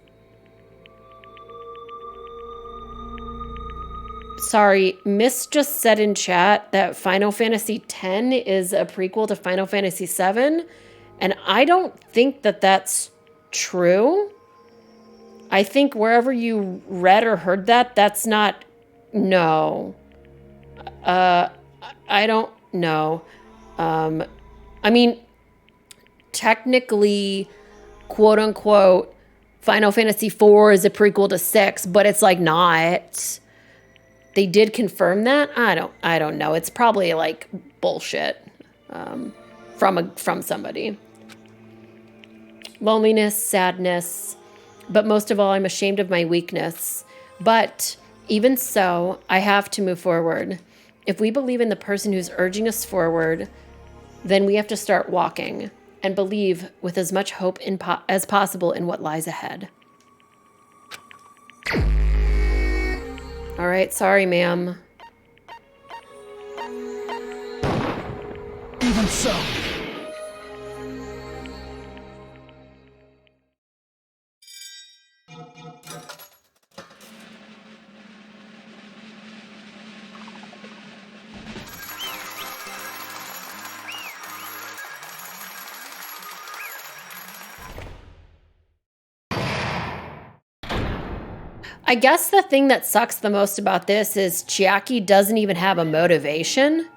Sorry, Miss just said in chat that Final Fantasy X is a prequel to Final Fantasy VII, and I don't think that that's true. I think wherever you read or heard that, that's not... No. I don't know. I mean, technically, quote-unquote, Final Fantasy IV is a prequel to 6, but it's like not... They did confirm that? I don't know. It's probably like bullshit from somebody. Loneliness, sadness, but most of all, I'm ashamed of my weakness. But even so, I have to move forward. If we believe in the person who's urging us forward, then we have to start walking and believe with as much hope as possible in what lies ahead. All right, sorry, ma'am. Even so. I guess the thing that sucks the most about this is Chiaki doesn't even have a motivation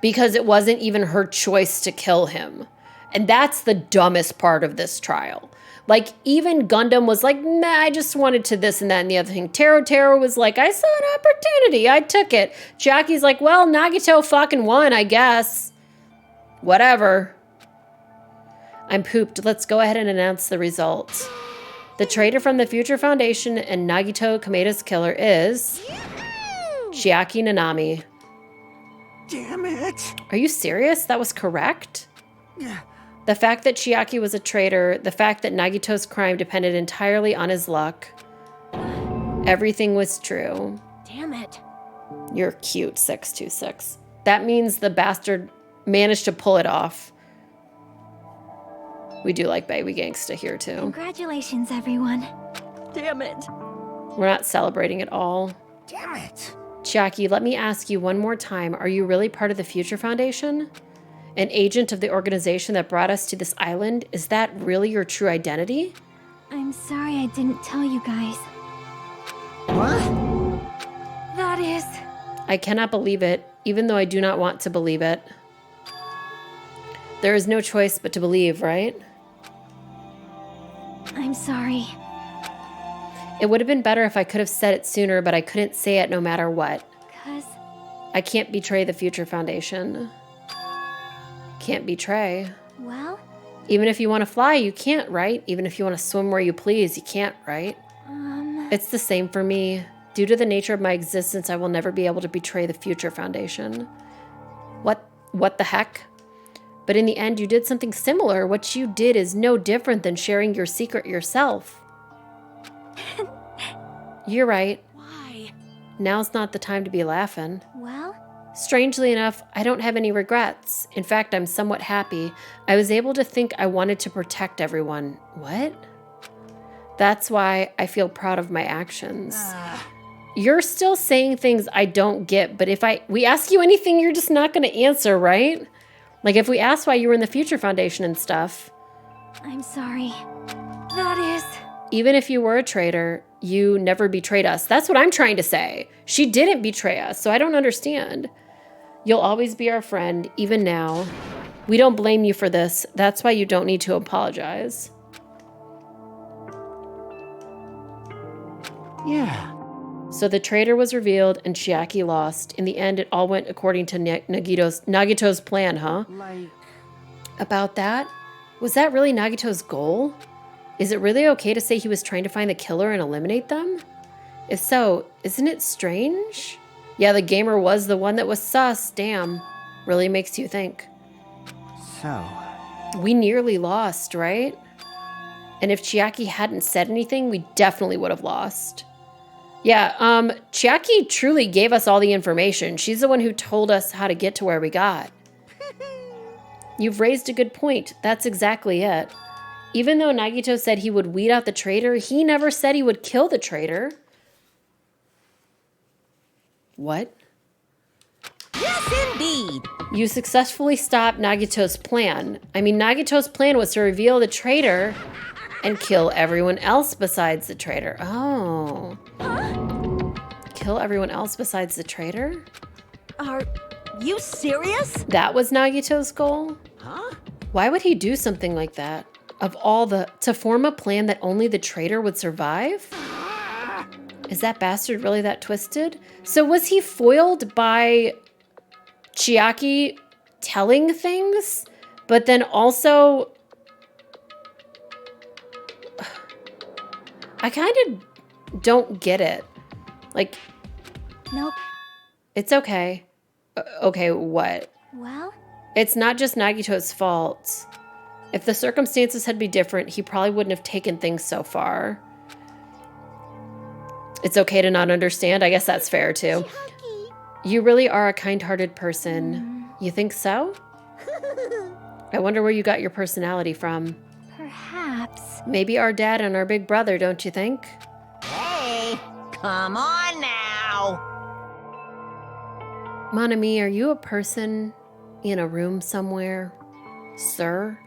because it wasn't even her choice to kill him. And that's the dumbest part of this trial. Like, even Gundam was like, nah, I just wanted to this and that and the other thing. Taro was like, I saw an opportunity, I took it. Chiaki's like, well, Nagito fucking won, I guess. Whatever. I'm pooped. Let's go ahead and announce the results. The traitor from the Future Foundation and Nagito Komeda's killer is... Chiaki Nanami. Damn it. Are you serious? That was correct? The fact that Chiaki was a traitor, the fact that Nagito's crime depended entirely on his luck. Everything was true. Damn it. You're cute, 626. That means the bastard managed to pull it off. We do like Baby Gangsta here, too. Congratulations, everyone. Damn it. We're not celebrating at all. Damn it. Chiaki, let me ask you one more time. Are you really part of the Future Foundation? An agent of the organization that brought us to this island? Is that really your true identity? I'm sorry I didn't tell you guys. What? That is... I cannot believe it, even though I do not want to believe it. There is no choice but to believe, right? I'm sorry. It would have been better if I could have said it sooner, but I couldn't say it no matter what. 'Cause... I can't betray the Future Foundation. Can't betray. Well? Even if you want to fly, you can't, right? Even if you want to swim where you please, you can't, right? It's the same for me. Due to the nature of my existence, I will never be able to betray the Future Foundation. What the heck? But in the end, you did something similar. What you did is no different than sharing your secret yourself. You're right. Why? Now's not the time to be laughing. Well? Strangely enough, I don't have any regrets. In fact, I'm somewhat happy. I was able to think I wanted to protect everyone. What? That's why I feel proud of my actions. You're still saying things I don't get, but if we ask you anything, you're just not going to answer, right? Like if we asked why you were in the Future Foundation and stuff. I'm sorry. That is... Even if you were a traitor, you never betrayed us. That's what I'm trying to say. She didn't betray us, so I don't understand. You'll always be our friend, even now. We don't blame you for this. That's why you don't need to apologize. Yeah. So the traitor was revealed and Chiaki lost. In the end, it all went according to Nagito's plan, huh? Like... About that? Was that really Nagito's goal? Is it really okay to say he was trying to find the killer and eliminate them? If so, isn't it strange? Yeah, the gamer was the one that was sus. Damn. Really makes you think. So... We nearly lost, right? And if Chiaki hadn't said anything, we definitely would have lost. Yeah, Chiaki truly gave us all the information. She's the one who told us how to get to where we got. You've raised a good point. That's exactly it. Even though Nagito said he would weed out the traitor, he never said he would kill the traitor. What? Yes, indeed. You successfully stopped Nagito's plan. I mean, Nagito's plan was to reveal the traitor and kill everyone else besides the traitor. Oh. Kill everyone else besides the traitor? Are you serious? That was Nagito's goal? Huh? Why would he do something like that? To form a plan that only the traitor would survive? Is that bastard really that twisted? So was he foiled by Chiaki telling things? But then also... I kind of don't get it. Like... Nope. It's okay. Okay, what? Well, It's not just Nagito's fault. If the circumstances had been different, he probably wouldn't have taken things so far. It's okay to not understand. I guess that's fair, too. You really are a kind-hearted person. You think so? I wonder where you got your personality from. perhaps. Maybe our dad and our big brother, don't you think? Hey, come on now. Monami, are you a person in a room somewhere, sir?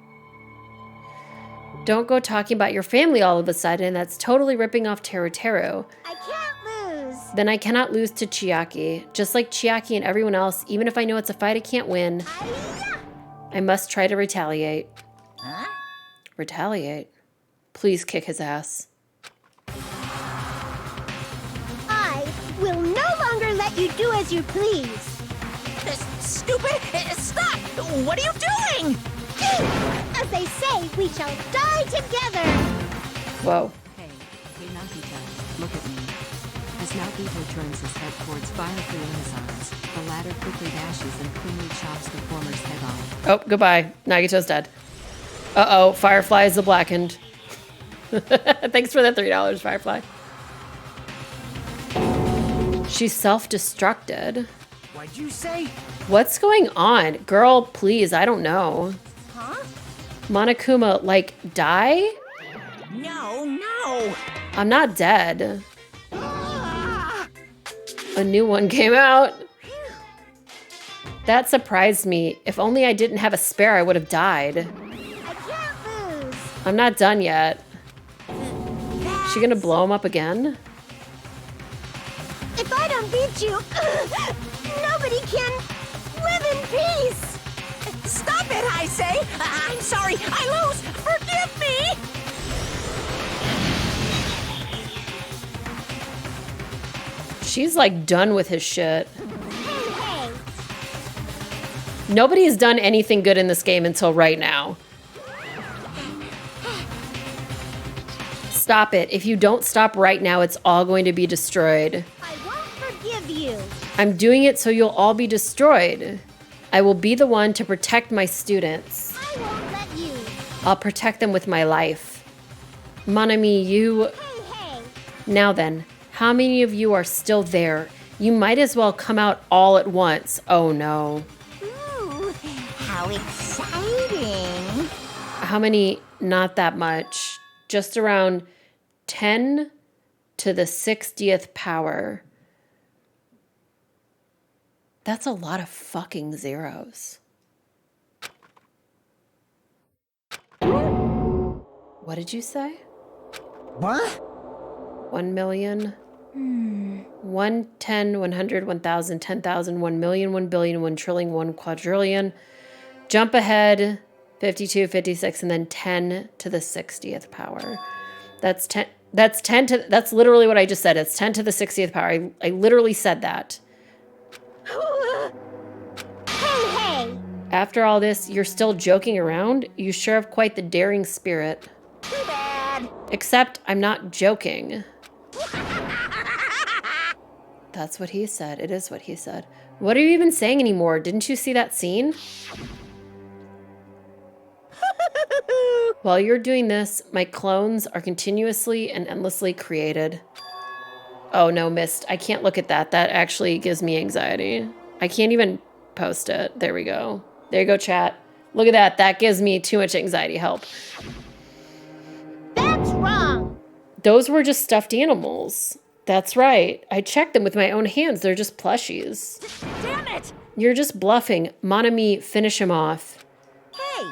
Don't go talking about your family all of a sudden. That's totally ripping off Teru Teru. I can't lose. Then I cannot lose to Chiaki. Just like Chiaki and everyone else, even if I know it's a fight I can't win, I must try to retaliate. Huh? Retaliate? Please kick his ass. I will no longer let you do as you please. Stupid! Stop! What are you doing? As they say, we shall die together. Whoa. Hey Nagito, look at me. As Nagito turns his head towards Firefly Amazons, the latter quickly dashes and cleanly chops the former's head off. Oh, goodbye. Nagito's dead. Uh-oh, Firefly is the blackened. Thanks for the $3, Firefly. She's self-destructed. What'd you say? What's going on? Girl, please, I don't know. Huh? Monokuma, like, die? No. I'm not dead. A new one came out. That surprised me. If only I didn't have a spare, I would have died. I can't lose. I'm not done yet. She gonna blow him up again? If I don't beat you, nobody can live in peace. Stop it, I say! I'm sorry, I lose! Forgive me! She's like done with his shit. Hey, Nobody's done anything good in this game until right now. Stop it. If you don't stop right now, it's all going to be destroyed. I won't forgive you. I'm doing it so you'll all be destroyed. I will be the one to protect my students. I won't let you. I'll protect them with my life. Monami, you... Hey. Now then, how many of you are still there? You might as well come out all at once. Oh no. Ooh, how exciting! How many? Not that much. Just around 10 to the 60th power. That's a lot of fucking zeros. What did you say? What? 1 million? 1, 10, 100, 1,000, 10,000, 1 million, 1 billion, 1 trillion, 1 quadrillion. Jump ahead, 52, 56, and then 10 to the 60th power. That's 10. That's literally what I just said. It's 10 to the 60th power. I literally said that. Hey. After all this, you're still joking around? You sure have quite the daring spirit. Too bad. Except I'm not joking. That's what he said. It is what he said. What are you even saying anymore? Didn't you see that scene? While you're doing this, my clones are continuously and endlessly created. Oh no, missed. I can't look at that. That actually gives me anxiety. I can't even post it. There we go. There you go, chat. Look at that. That gives me too much anxiety. Help. That's wrong. Those were just stuffed animals. That's right. I checked them with my own hands. They're just plushies. Damn it! You're just bluffing. Mon ami, finish him off. Hey,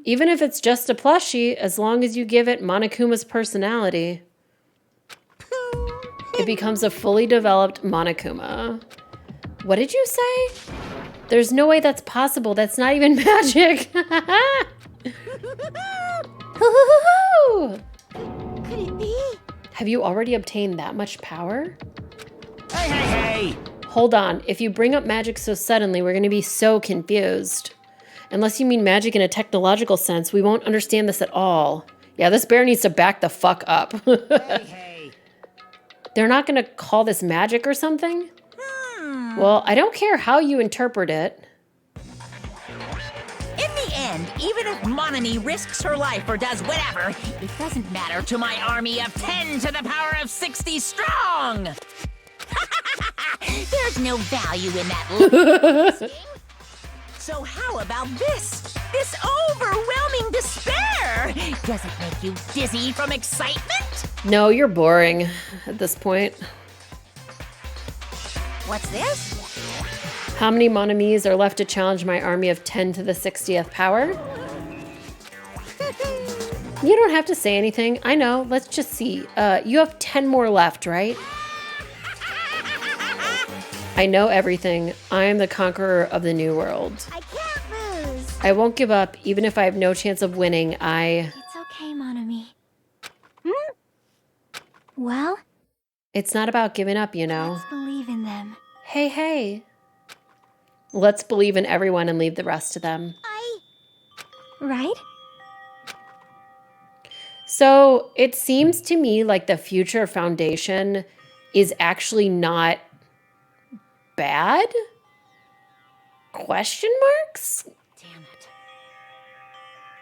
Even if it's just a plushie, as long as you give it Monokuma's personality, it becomes a fully developed Monokuma. What did you say? There's no way that's possible. That's not even magic. Could it be? Have you already obtained that much power? Hey, hey, hey! Hold on. If you bring up magic so suddenly, we're going to be so confused. Unless you mean magic in a technological sense, we won't understand this at all. Yeah, this bear needs to back the fuck up. Hey, hey! They're not going to call this magic or something? Well, I don't care how you interpret it. in the end, even if Monami risks her life or does whatever, it doesn't matter to my army of 10 to the power of 60 strong! There's no value in that. So how about this? This overwhelming despair! Does it make you dizzy from excitement? No, you're boring at this point. What's this? How many Monamis are left to challenge my army of 10 to the 60th power? You don't have to say anything. I know. Let's just see. You have 10 more left, right? I know everything. I am the conqueror of the new world. I can't lose. I won't give up, even if I have no chance of winning. It's okay, Monami. Well, It's not about giving up, you know. let's believe in them. Hey, hey. Let's believe in everyone and leave the rest to them. Right? So it seems to me like the Future Foundation is actually not bad? Question marks? Damn it.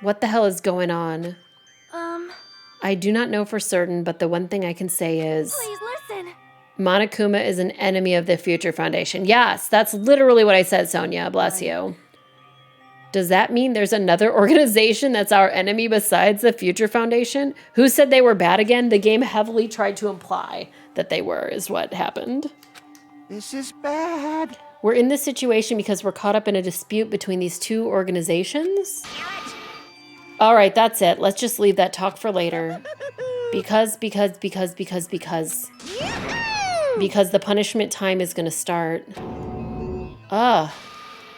What the hell is going on? I do not know for certain, but the one thing I can say is Please listen. Monokuma is an enemy of the Future Foundation. Yes, that's literally what I said, Sonia. Bless you. Does that mean there's another organization that's our enemy besides the Future Foundation? Who said they were bad again? The game heavily tried to imply that they were, is what happened. This is bad. We're in this situation because we're caught up in a dispute between these two organizations? All right, that's it. Let's just leave that talk for later. Because the punishment time is going to start.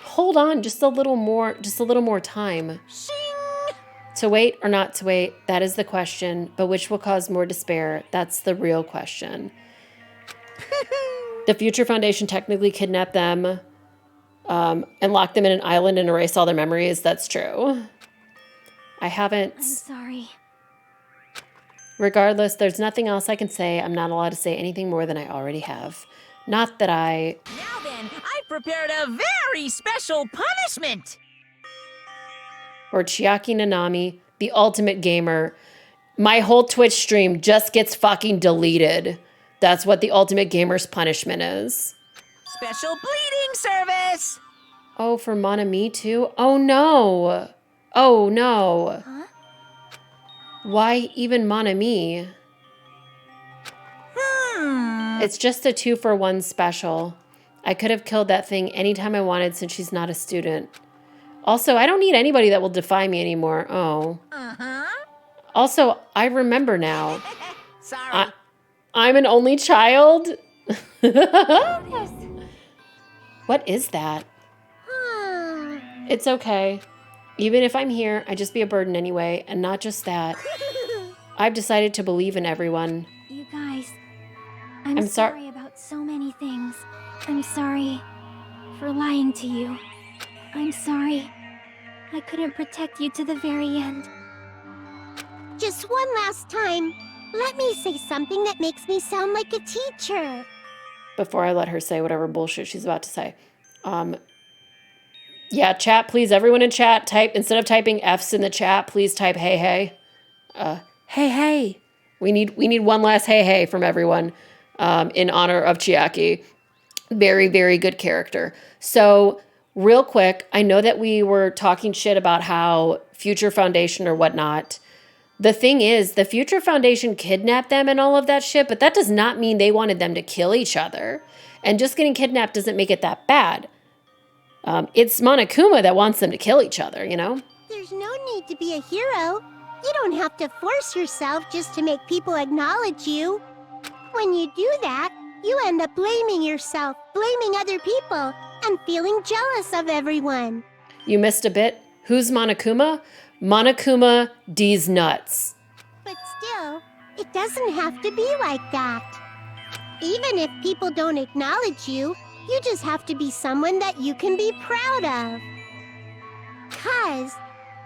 Hold on, just a little more time. To wait or not to wait, that is the question. But which will cause more despair? That's the real question. The Future Foundation technically kidnapped them and locked them in an island and erased all their memories. That's true. I'm sorry. Regardless, there's nothing else I can say. I'm not allowed to say anything more than I already have. Not that I... Now then, I've prepared a very special punishment! Or Chiaki Nanami, the ultimate gamer. My whole Twitch stream just gets fucking deleted. That's what the ultimate gamer's punishment is. Special bleeding service! Oh, for Monami too? Oh no! Oh no! Huh? Why even Monami? It's just a 2-for-1 special. I could have killed that thing anytime I wanted since she's not a student. Also, I don't need anybody that will defy me anymore. Oh. Also, I remember now. Sorry. I'm an only child? What is that? It's okay. Even if I'm here, I'd just be a burden anyway. And not just that. I've decided to believe in everyone. You guys, I'm sorry about so many things. I'm sorry for lying to you. I'm sorry I couldn't protect you to the very end. Just one last time, let me say something that makes me sound like a teacher. Before I let her say whatever bullshit she's about to say. Yeah, chat, please. Everyone in chat, type, instead of typing F's in the chat, please type hey, hey. Hey, hey. We need one last hey, hey from everyone in honor of Chiaki. Very, very good character. So, real quick, I know that we were talking shit about how Future Foundation or whatnot The thing is, the Future Foundation kidnapped them and all of that shit, but that does not mean they wanted them to kill each other. And just getting kidnapped doesn't make it that bad. It's Monokuma that wants them to kill each other, you know? There's no need to be a hero. You don't have to force yourself just to make people acknowledge you. When you do that, you end up blaming yourself, blaming other people, and feeling jealous of everyone. You missed a bit. Who's Monokuma? Monokuma D's nuts. But still, it doesn't have to be like that. Even if people don't acknowledge you, you just have to be someone that you can be proud of. 'Cause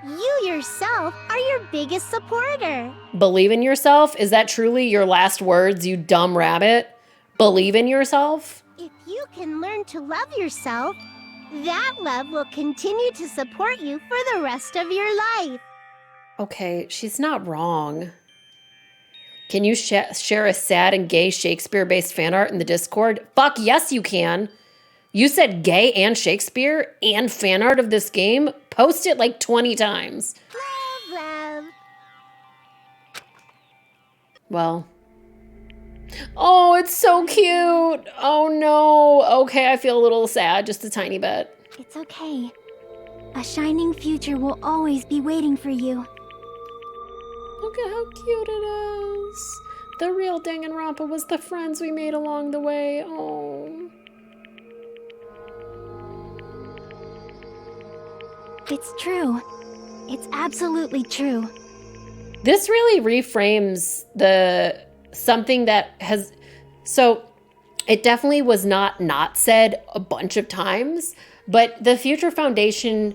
you yourself are your biggest supporter. Believe in yourself? Is that truly your last words, you dumb rabbit? Believe in yourself? If you can learn to love yourself, that love will continue to support you for the rest of your life. Okay, she's not wrong. Can you share a sad and gay Shakespeare-based fan art in the Discord? Fuck yes, you can. You said gay and Shakespeare and fan art of this game? Post it like 20 times. Love. Well. Oh, it's so cute. Oh no. Okay, I feel a little sad, just a tiny bit. It's okay. A shining future will always be waiting for you. Look at how cute it is. The real Danganronpa was the friends we made along the way. Oh. It's true. It's absolutely true. This really reframes something that has, so it definitely was not said a bunch of times, but the Future Foundation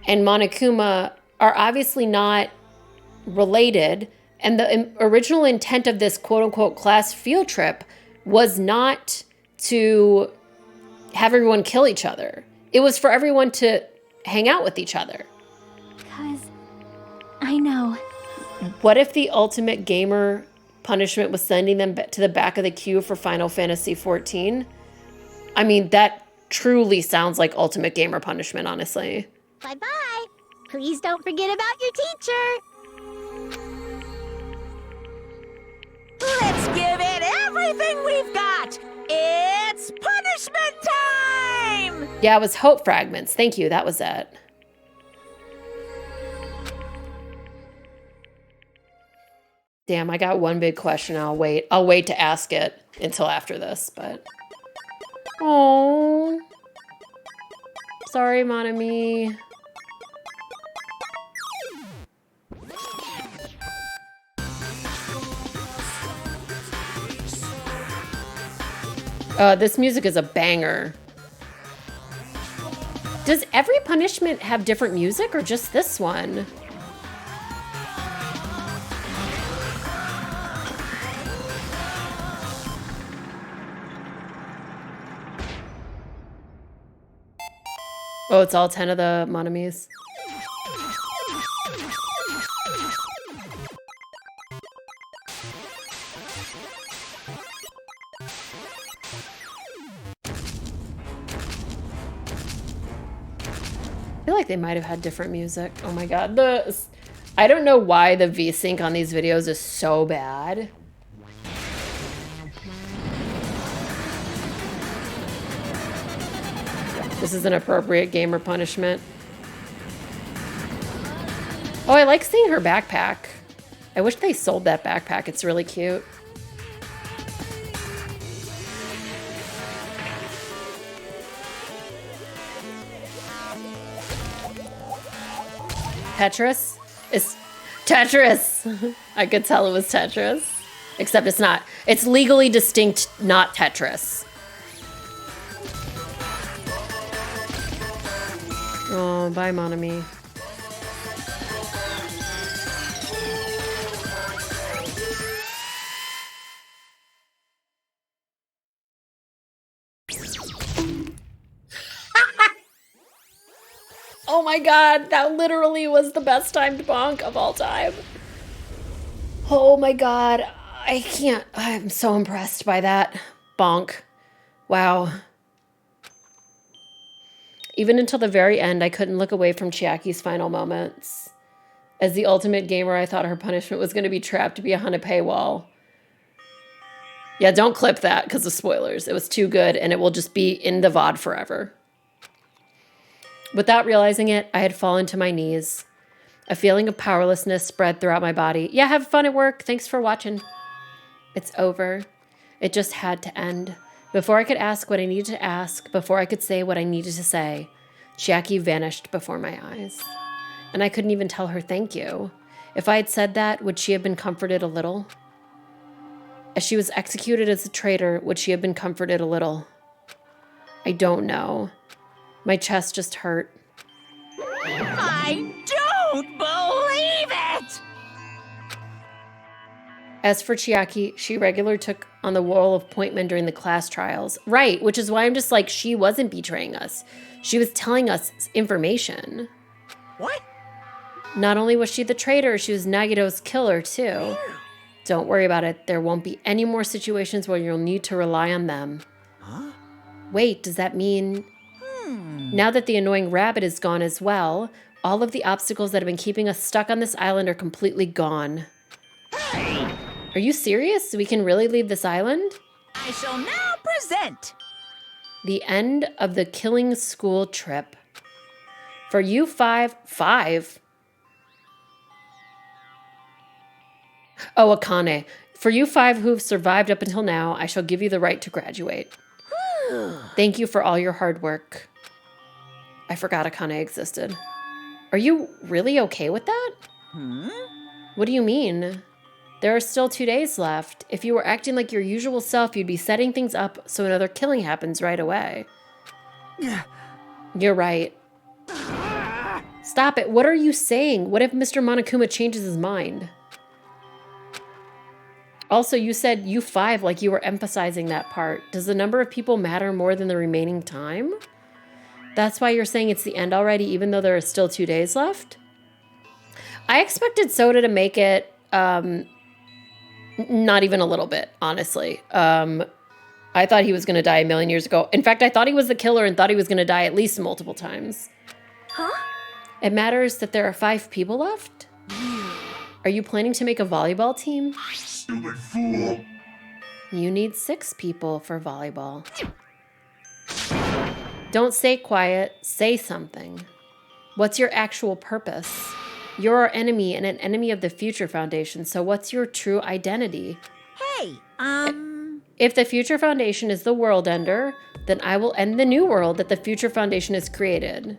and Monokuma are obviously not related, and the original intent of this quote-unquote class field trip was not to have everyone kill each other. It was for everyone to hang out with each other. 'Cause I know. What if the ultimate gamer punishment was sending them to the back of the queue for Final Fantasy XIV? I mean, that truly sounds like ultimate gamer punishment, honestly. Bye-bye. Please don't forget about your teacher. Let's give it everything we've got! It's punishment time! Yeah, it was Hope Fragments. Thank you, that was it. Damn, I got one big question. I'll wait to ask it until after this, but... Oh, sorry, mon ami. This music is a banger. Does every punishment have different music or just this one? Oh, it's all 10 of the Monomies. I feel like they might have had different music. Oh my god. I don't know why the VSync on these videos is so bad. This is an appropriate gamer punishment. Oh, I like seeing her backpack. I wish they sold that backpack. It's really cute. Tetris? It's Tetris! I could tell it was Tetris. Except it's not. It's legally distinct, not Tetris. Oh, bye, mon ami. Oh my god, that literally was the best timed bonk of all time. Oh my god, I can't. I'm so impressed by that bonk. Wow. Even until the very end, I couldn't look away from Chiaki's final moments. As the ultimate gamer, I thought her punishment was going to be trapped behind a paywall. Yeah, don't clip that because of spoilers. It was too good and it will just be in the VOD forever. Without realizing it, I had fallen to my knees. A feeling of powerlessness spread throughout my body. Yeah, have fun at work. Thanks for watching. It's over. It just had to end. Before I could ask what I needed to ask, before I could say what I needed to say, Chiaki vanished before my eyes. And I couldn't even tell her thank you. If I had said that, would she have been comforted a little? As she was executed as a traitor, would she have been comforted a little? I don't know. My chest just hurt. I don't believe it! As for Chiaki, she regularly took on the role of pointman during the class trials. Right, which is why I'm just like, she wasn't betraying us. She was telling us information. What? Not only was she the traitor, she was Nagito's killer too. Don't worry about it. There won't be any more situations where you'll need to rely on them. Huh? Wait, does that mean... Now that the annoying rabbit is gone as well, all of the obstacles that have been keeping us stuck on this island are completely gone. Hey! Are you serious? We can really leave this island? I shall now present The end of the killing school trip. For you five... Oh, Akane. For you five who've survived up until now, I shall give you the right to graduate. Thank you for all your hard work. I forgot Akane existed. Are you really okay with that? What do you mean? There are still 2 days left. If you were acting like your usual self, you'd be setting things up so another killing happens right away. You're right. Stop it. What are you saying? What if Mr. Monokuma changes his mind? Also, you said you five like you were emphasizing that part. Does the number of people matter more than the remaining time? That's why you're saying it's the end already, even though there are still 2 days left? I expected Soda to make it, not even a little bit, honestly. I thought he was going to die a million years ago. In fact, I thought he was the killer and thought he was going to die at least multiple times. Huh? It matters that there are 5 people left? Are you planning to make a volleyball team? Stupid fool! You need 6 people for volleyball. Don't stay quiet. Say something. What's your actual purpose? You're our enemy and an enemy of the Future Foundation, so what's your true identity? Hey, If the Future Foundation is the world ender, then I will end the new world that the Future Foundation has created.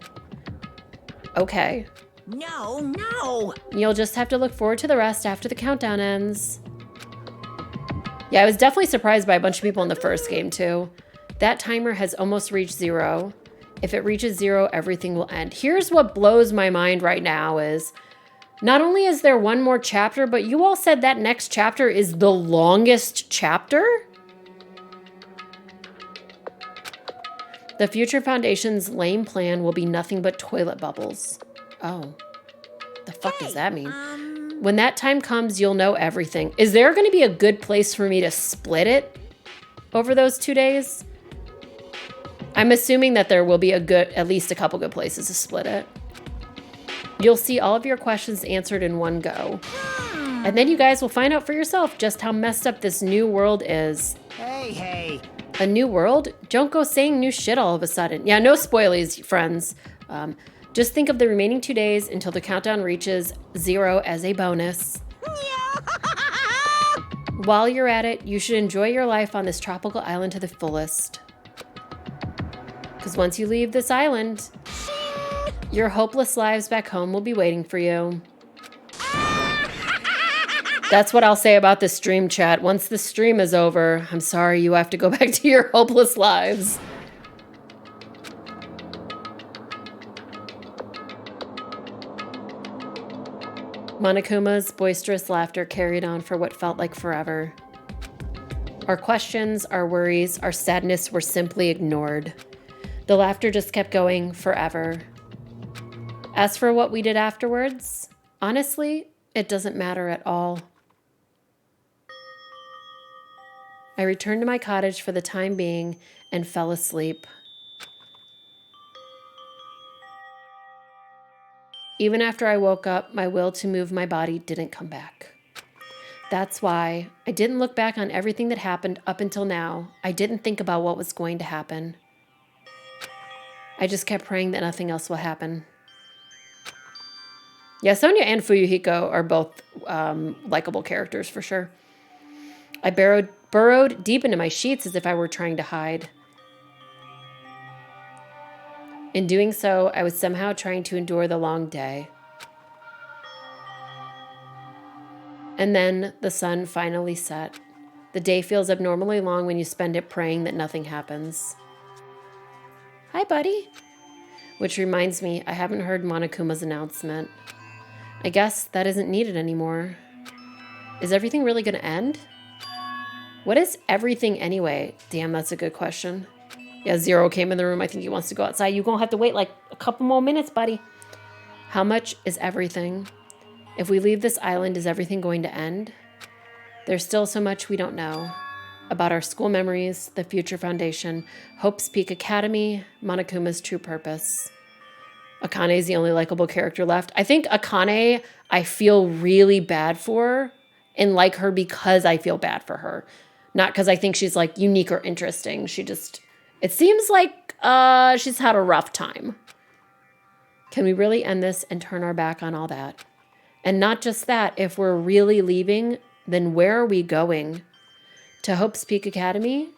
Okay. No. You'll just have to look forward to the rest after the countdown ends. Yeah, I was definitely surprised by a bunch of people in the first game, too. That timer has almost reached 0. If it reaches 0, everything will end. Here's what blows my mind right now is, not only is there one more chapter, but you all said that next chapter is the longest chapter? The Future Foundation's lame plan will be nothing but toilet bubbles. Oh. The fuck does that mean? When that time comes, you'll know everything. Is there going to be a good place for me to split it over those 2 days? I'm assuming that there will be at least a couple good places to split it. You'll see all of your questions answered in one go. And then you guys will find out for yourself just how messed up this new world is. Hey. A new world? Don't go saying new shit all of a sudden. Yeah, no spoilies, friends. Just think of the remaining 2 days until the countdown reaches 0 as a bonus. While you're at it, you should enjoy your life on this tropical island to the fullest. Because once you leave this island, your hopeless lives back home will be waiting for you. That's what I'll say about the stream, chat. Once the stream is over, I'm sorry you have to go back to your hopeless lives. Monokuma's boisterous laughter carried on for what felt like forever. Our questions, our worries, our sadness were simply ignored. The laughter just kept going forever. As for what we did afterwards, honestly, it doesn't matter at all. I returned to my cottage for the time being and fell asleep. Even after I woke up, my will to move my body didn't come back. That's why I didn't look back on everything that happened up until now. I didn't think about what was going to happen. I just kept praying that nothing else will happen. Yeah, Sonia and Fuyuhiko are both likable characters for sure. I burrowed deep into my sheets as if I were trying to hide. In doing so, I was somehow trying to endure the long day. And then the sun finally set. The day feels abnormally long when you spend it praying that nothing happens. Hi, buddy. Which reminds me, I haven't heard Monokuma's announcement. I guess that isn't needed anymore. Is everything really going to end? What is everything anyway? Damn, that's a good question. Yeah, Zero came in the room. I think he wants to go outside. You're going to have to wait like a couple more minutes, buddy. How much is everything? If we leave this island, is everything going to end? There's still so much we don't know. About our school memories, the future foundation, Hope's Peak Academy, Monokuma's true purpose. Akane is the only likable character left. I think Akane, I feel really bad for and like her because I feel bad for her. Not because I think she's like unique or interesting. She just, it seems like she's had a rough time. Can we really end this and turn our back on all that? And not just that, if we're really leaving, then where are we going? To Hope's Peak Academy?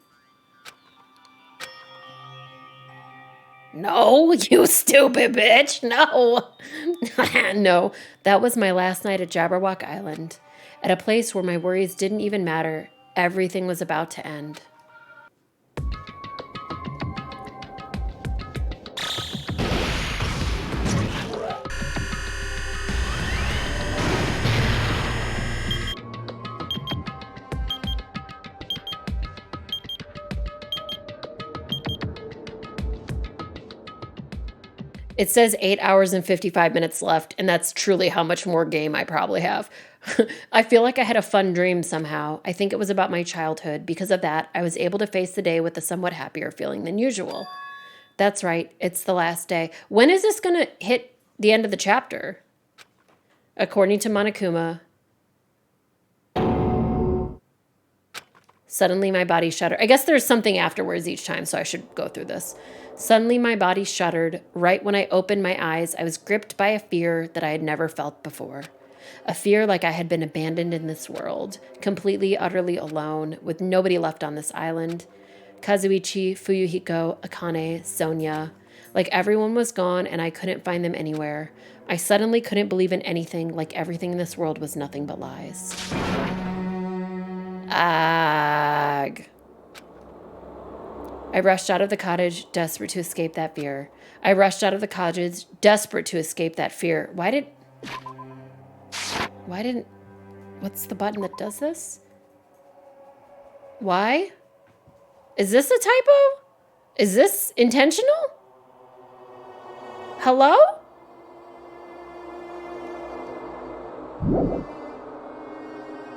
No, you stupid bitch. No. No, that was my last night at Jabberwock Island. At a place where my worries didn't even matter. Everything was about to end. It says 8 hours and 55 minutes left, and that's truly how much more game I probably have. I feel like I had a fun dream somehow. I think it was about my childhood. Because of that, I was able to face the day with a somewhat happier feeling than usual. That's right, it's the last day. When is this going to hit the end of the chapter? According to Monokuma, suddenly my body shuddered. I guess there's something afterwards each time, so I should go through this. Suddenly my body shuddered. Right when I opened my eyes, I was gripped by a fear that I had never felt before. A fear like I had been abandoned in this world, completely, utterly alone, with nobody left on this island. Kazuichi, Fuyuhiko, Akane, Sonia. Like everyone was gone and I couldn't find them anywhere. I suddenly couldn't believe in anything, like everything in this world was nothing but lies. Ag. I rushed out of the cottage, desperate to escape that fear. I rushed out of the cottage, desperate to escape that fear. What's the button that does this? Why? Is this a typo? Is this intentional? Hello?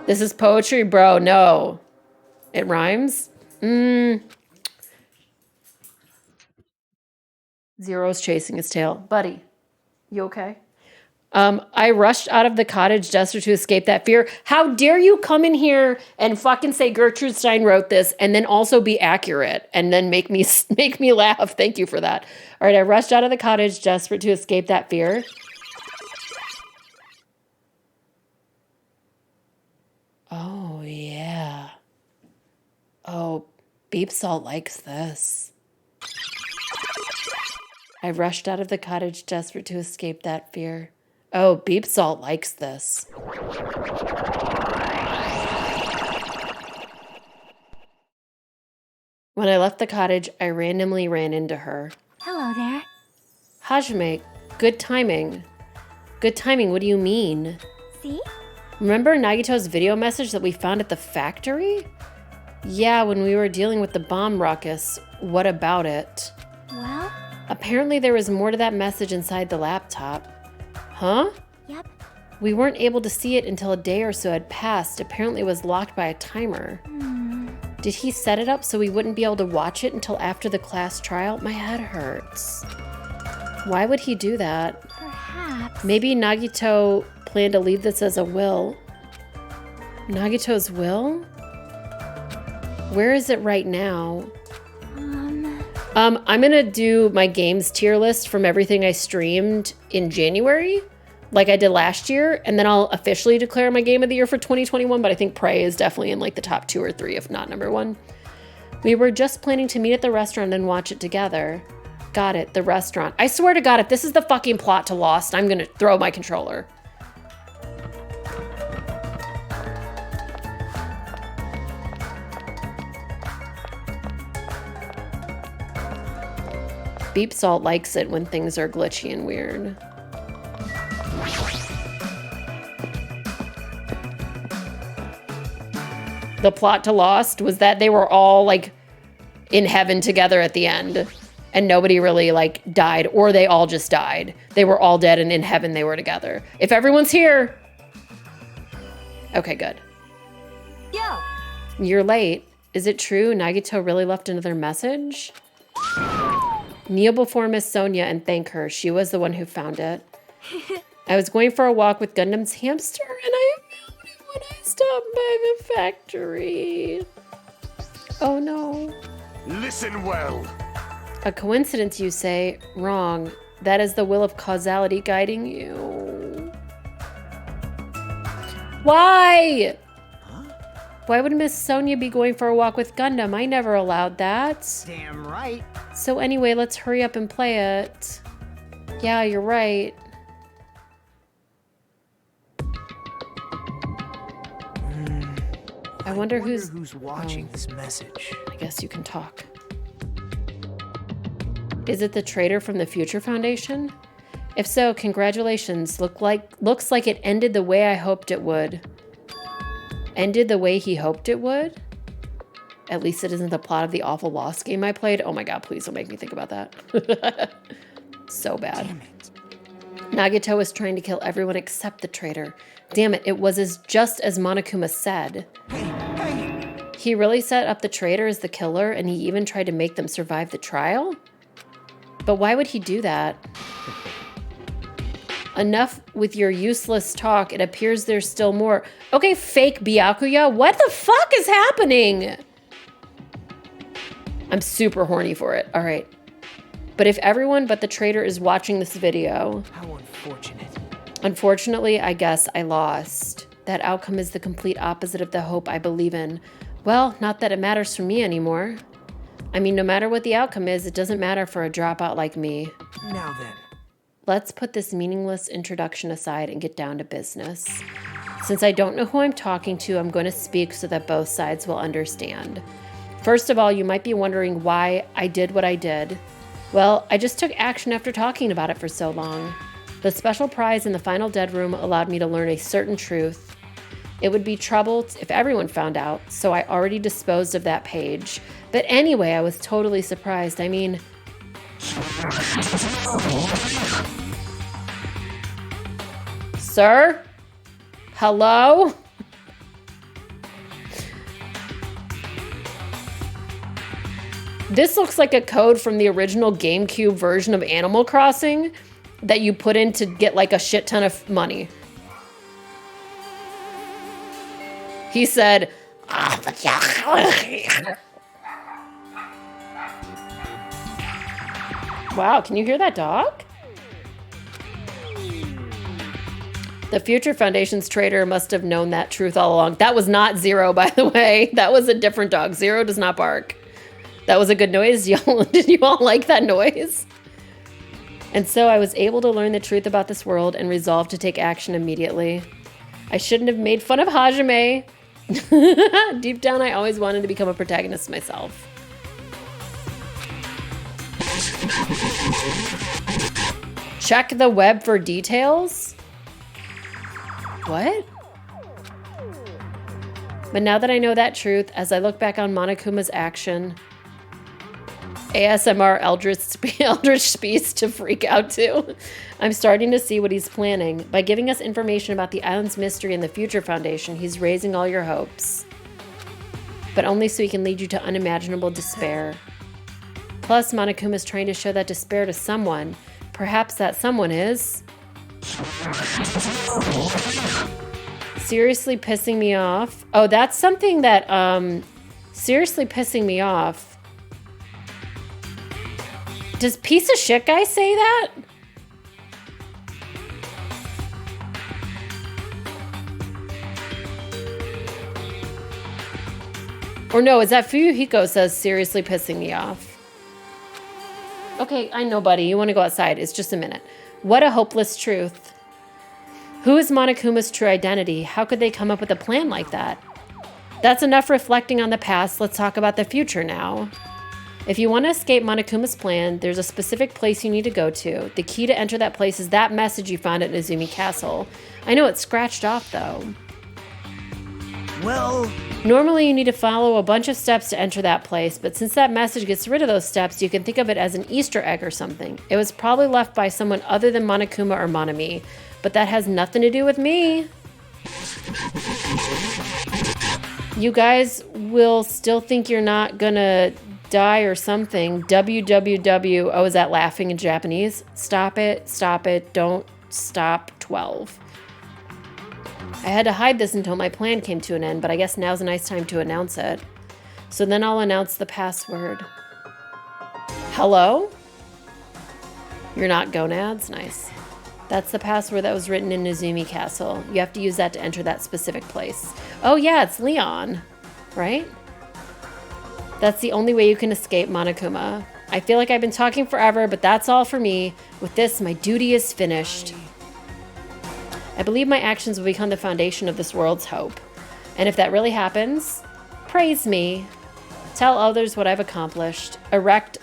This is poetry, bro. No. It rhymes? Zero's chasing his tail. Buddy, you okay? I rushed out of the cottage desperate to escape that fear. How dare you come in here and fucking say Gertrude Stein wrote this and then also be accurate and then make me laugh. Thank you for that. All right, I rushed out of the cottage desperate to escape that fear. Oh, yeah. Oh, Beep Salt likes this. I rushed out of the cottage desperate to escape that fear. Oh, Beep Salt likes this. When I left the cottage, I randomly ran into her. Hello there. Hajime, good timing. Good timing, what do you mean? See? Remember Nagito's video message that we found at the factory? Yeah, when we were dealing with the bomb ruckus. What about it? Well? Apparently there was more to that message inside the laptop. Huh? Yep. We weren't able to see it until a day or so had passed. Apparently it was locked by a timer. Did he set it up so we wouldn't be able to watch it until after the class trial? My head hurts. Why would he do that? Perhaps. Maybe Nagito planned to leave this as a will. Nagito's will? Where is it right now? I'm gonna do my games tier list from everything I streamed in January, like I did last year, and then I'll officially declare my game of the year for 2021, but I think Prey is definitely in like the top 2 or 3, if not number 1. We were just planning to meet at the restaurant and watch it together. Got it, the restaurant. I swear to God, if this is the fucking plot to Lost, I'm gonna throw my controller. Beep Salt likes it when things are glitchy and weird. The plot to Lost was that they were all like in heaven together at the end and nobody really like died, or they all just died. They were all dead and in heaven they were together. If everyone's here. Okay, good. Yo. You're late. Is it true Nagito really left another message? Kneel before Miss Sonia and thank her. She was the one who found it. I was going for a walk with Gundam's hamster and I found it when I stopped by the factory. Oh no. Listen well. A coincidence, you say? Wrong. That is the will of causality guiding you. Why? Why would Miss Sonia be going for a walk with Gundam? I never allowed that. Damn right. So anyway, let's hurry up and play it. Yeah, you're right. I wonder who's watching this message. I guess you can talk. Is it the traitor from the Future Foundation? If so, congratulations. Looks like it ended the way I hoped it would. Ended the way he hoped it would? At least it isn't the plot of the awful Lost game I played. Oh my God, please don't make me think about that. So bad. Damn it. Nagito was trying to kill everyone except the traitor. Damn it, it was just as Monokuma said. Hey! He really set up the traitor as the killer, and he even tried to make them survive the trial? But why would he do that? Enough with your useless talk. It appears there's still more. Okay, fake Byakuya, what the fuck is happening? I'm super horny for it. All right. But if everyone but the traitor is watching this video... How unfortunate. Unfortunately, I guess I lost. That outcome is the complete opposite of the hope I believe in. Well, not that it matters for me anymore. I mean, no matter what the outcome is, it doesn't matter for a dropout like me. Now then. Let's put this meaningless introduction aside and get down to business. Since I don't know who I'm talking to, I'm going to speak so that both sides will understand. First of all, you might be wondering why I did what I did. Well, I just took action after talking about it for so long. The special prize in the final dead room allowed me to learn a certain truth. It would be trouble if everyone found out, so I already disposed of that page. But anyway, I was totally surprised. I mean... Sir? Hello? This looks like a code from the original GameCube version of Animal Crossing that you put in to get like a shit ton of money. He said, wow, can you hear that dog? The Future Foundation's traitor must have known that truth all along. That was not Zero, by the way. That was a different dog. Zero does not bark. That was a good noise. Did you all like that noise? And so I was able to learn the truth about this world and resolved to take action immediately. I shouldn't have made fun of Hajime. Deep down, I always wanted to become a protagonist myself. Check the web for details? What? But now that I know that truth, as I look back on Monokuma's action, ASMR Eldritch Beast to freak out to, I'm starting to see what he's planning. By giving us information about the island's mystery and the Future Foundation, he's raising all your hopes. But only so he can lead you to unimaginable despair. Plus, Monokuma's trying to show that despair to someone. Perhaps that someone is... Seriously pissing me off. Oh, that's something that, seriously pissing me off. Does piece of shit guy say that? Or no, is that Fuyuhiko says seriously pissing me off? Okay, I know, buddy. You want to go outside. It's just a minute. What a hopeless truth. Who is Monokuma's true identity? How could they come up with a plan like that? That's enough reflecting on the past. Let's talk about the future now. If you want to escape Monokuma's plan, there's a specific place you need to go to. The key to enter that place is that message you found at Nezumi Castle. I know it's scratched off, though. Well... Normally, you need to follow a bunch of steps to enter that place, but since that message gets rid of those steps, you can think of it as an Easter egg or something. It was probably left by someone other than Monokuma or Monami, but that has nothing to do with me. You guys will still think you're not gonna die or something. WWW. Oh, is that laughing in Japanese? Stop it. Stop it. Don't stop 12. I had to hide this until my plan came to an end, but I guess now's a nice time to announce it. So then I'll announce the password. Hello? You're not gonads? Nice. That's the password that was written in Nezumi Castle. You have to use that to enter that specific place. Oh yeah, it's Leon, right? That's the only way you can escape Monokuma. I feel like I've been talking forever, but that's all for me. With this, my duty is finished. I believe my actions will become the foundation of this world's hope. And if that really happens, praise me. Tell others what I've accomplished. Erect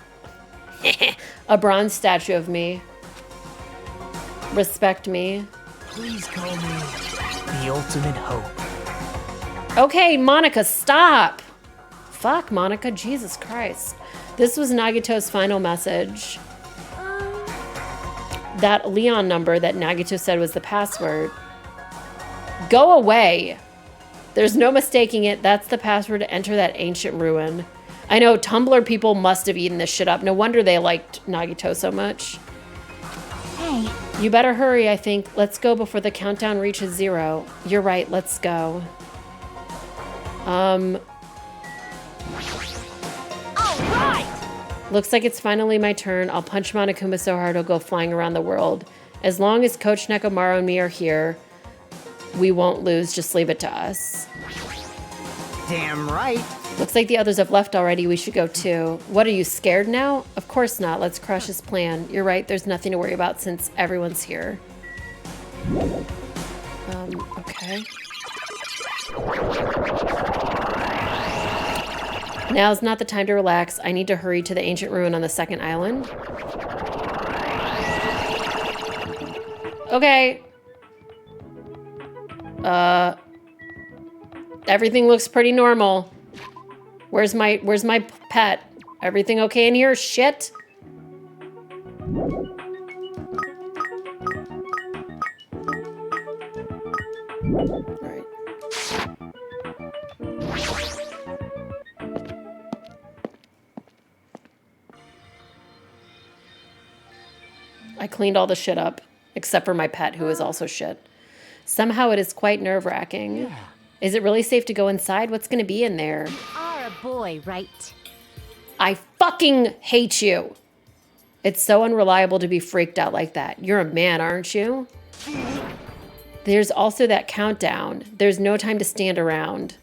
a bronze statue of me. Respect me. Please call me the ultimate hope. Okay, Monica, stop. Fuck, Monica, Jesus Christ. This was Nagito's final message. That Leon number that Nagito said was the password. Go away. There's no mistaking it. That's the password to enter that ancient ruin. I know Tumblr people must have eaten this shit up. No wonder they liked Nagito so much. Hey. You better hurry, I think. Let's go before the countdown reaches 0. You're right, let's go. All right! Looks like it's finally my turn. I'll punch Monokuma so hard he'll go flying around the world. As long as Coach Nekomaru and me are here, we won't lose. Just leave it to us. Damn right. Looks like the others have left already. We should go too. What, are you scared now? Of course not. Let's crush his plan. You're right. There's nothing to worry about since everyone's here. Okay. Now's not the time to relax. I need to hurry to the ancient ruin on the second island. Okay. Everything looks pretty normal. Where's my pet? Everything okay in here? Shit. All right. I cleaned all the shit up, except for my pet, who is also shit. Somehow it is quite nerve-wracking. Yeah. Is it really safe to go inside? What's going to be in there? You are a boy, right? I fucking hate you. It's so unreliable to be freaked out like that. You're a man, aren't you? There's also that countdown. There's no time to stand around.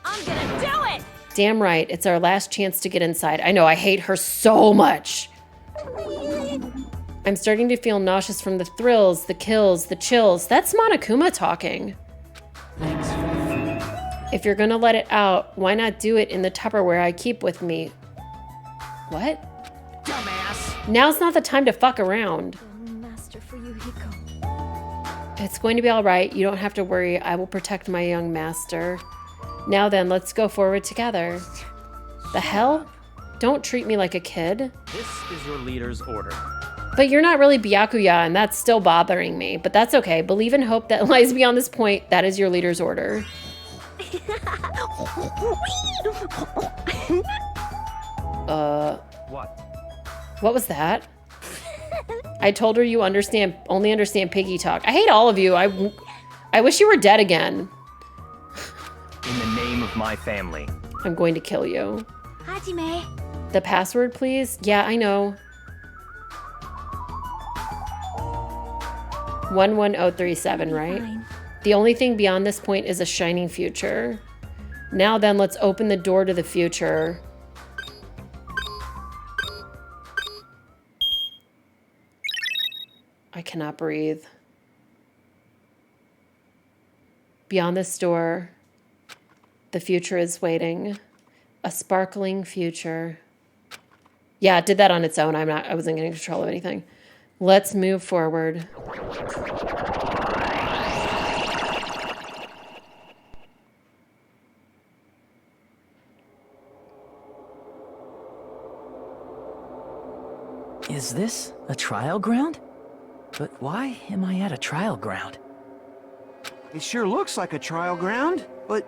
I'm gonna do it! Damn right. It's our last chance to get inside. I know, I hate her so much. I'm starting to feel nauseous from the thrills, the kills, the chills. That's Monokuma talking. Thanks for the food. If you're gonna let it out, why not do it in the Tupperware I keep with me? What? Dumbass. Now's not the time to fuck around. Master Fuyuhiko. It's going to be all right. You don't have to worry. I will protect my young master. Now then, let's go forward together. The hell? Don't treat me like a kid. This is your leader's order. But you're not really Byakuya, and that's still bothering me. But that's okay. Believe in hope that lies beyond this point. That is your leader's order. What? What was that? I told her you only understand piggy talk. I hate all of you. I wish you were dead again. In the name of my family. I'm going to kill you. Hajime. The password, please? Yeah, I know. 11037, right? Fine. The only thing beyond this point is a shining future. Now then, let's open the door to the future. I cannot breathe. Beyond this door, the future is waiting. A sparkling future. Yeah, it did that on its own. I wasn't getting control of anything. Let's move forward. Is this a trial ground? But why am I at a trial ground? It sure looks like a trial ground, but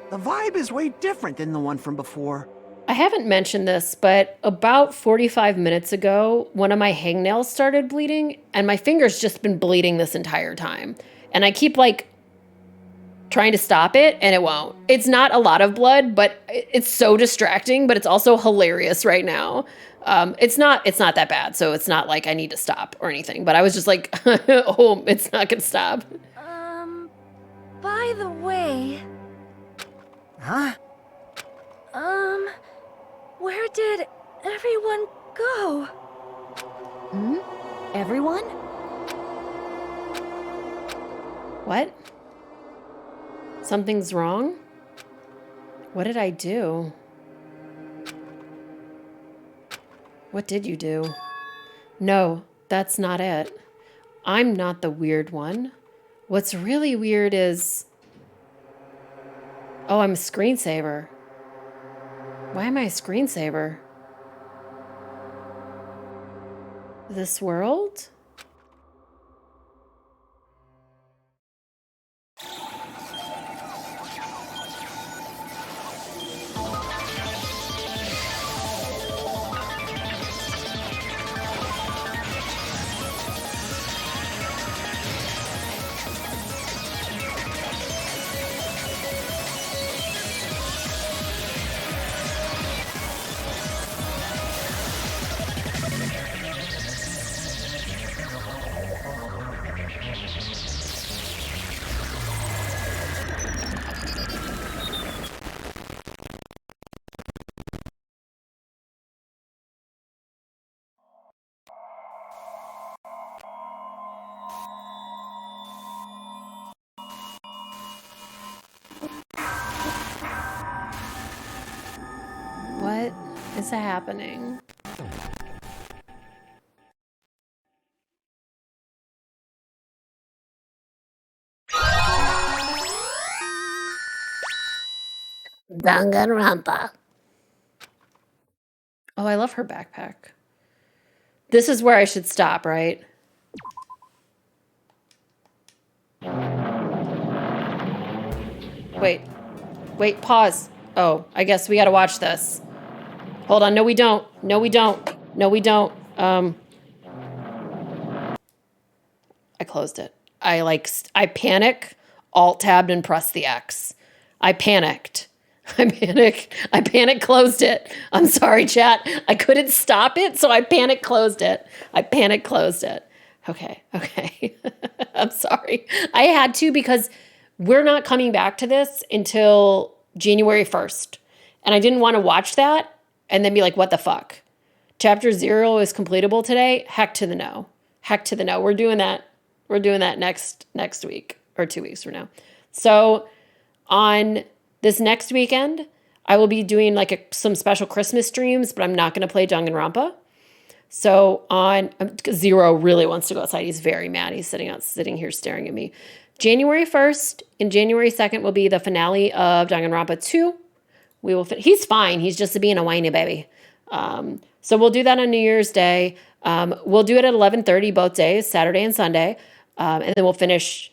the vibe is way different than the one from before. I haven't mentioned this, but about 45 minutes ago, one of my hangnails started bleeding, and my finger's just been bleeding this entire time. And I keep, like, trying to stop it, and it won't. It's not a lot of blood, but it's so distracting, but it's also hilarious right now. It's not that bad, so it's not like I need to stop or anything. But I was just like, oh, it's not gonna stop. By the way... Huh? Where did everyone go? Everyone? What? Something's wrong? What did I do? What did you do? No, that's not it. I'm not the weird one. What's really weird is... Oh, I'm a screensaver. Why am I a screensaver? This world? What is happening? Danganronpa. Oh, I love her backpack. This is where I should stop, right? Wait, pause. Oh, I guess we gotta watch this. Hold on, no we don't. No we don't. No we don't. I closed it. I panic, alt-tabbed and pressed the X. I panicked, closed it. I'm sorry, chat. I couldn't stop it, so I closed it. Okay. I'm sorry. I had to because we're not coming back to this until January 1st. And I didn't want to watch that and then be like, what the fuck? Chapter 0 is completable today. Heck to the no. We're doing that. We're doing that next week or 2 weeks from now. So on this next weekend, I will be doing some special Christmas streams, but I'm not going to play Danganronpa. So on Zero really wants to go outside. He's very mad. He's sitting here staring at me. January 1st and January 2nd will be the finale of Danganronpa 2. He's fine. He's just being a whiny baby. So we'll do that on New Year's Day. We'll do it at 11:30 both days, Saturday and Sunday. And then we'll finish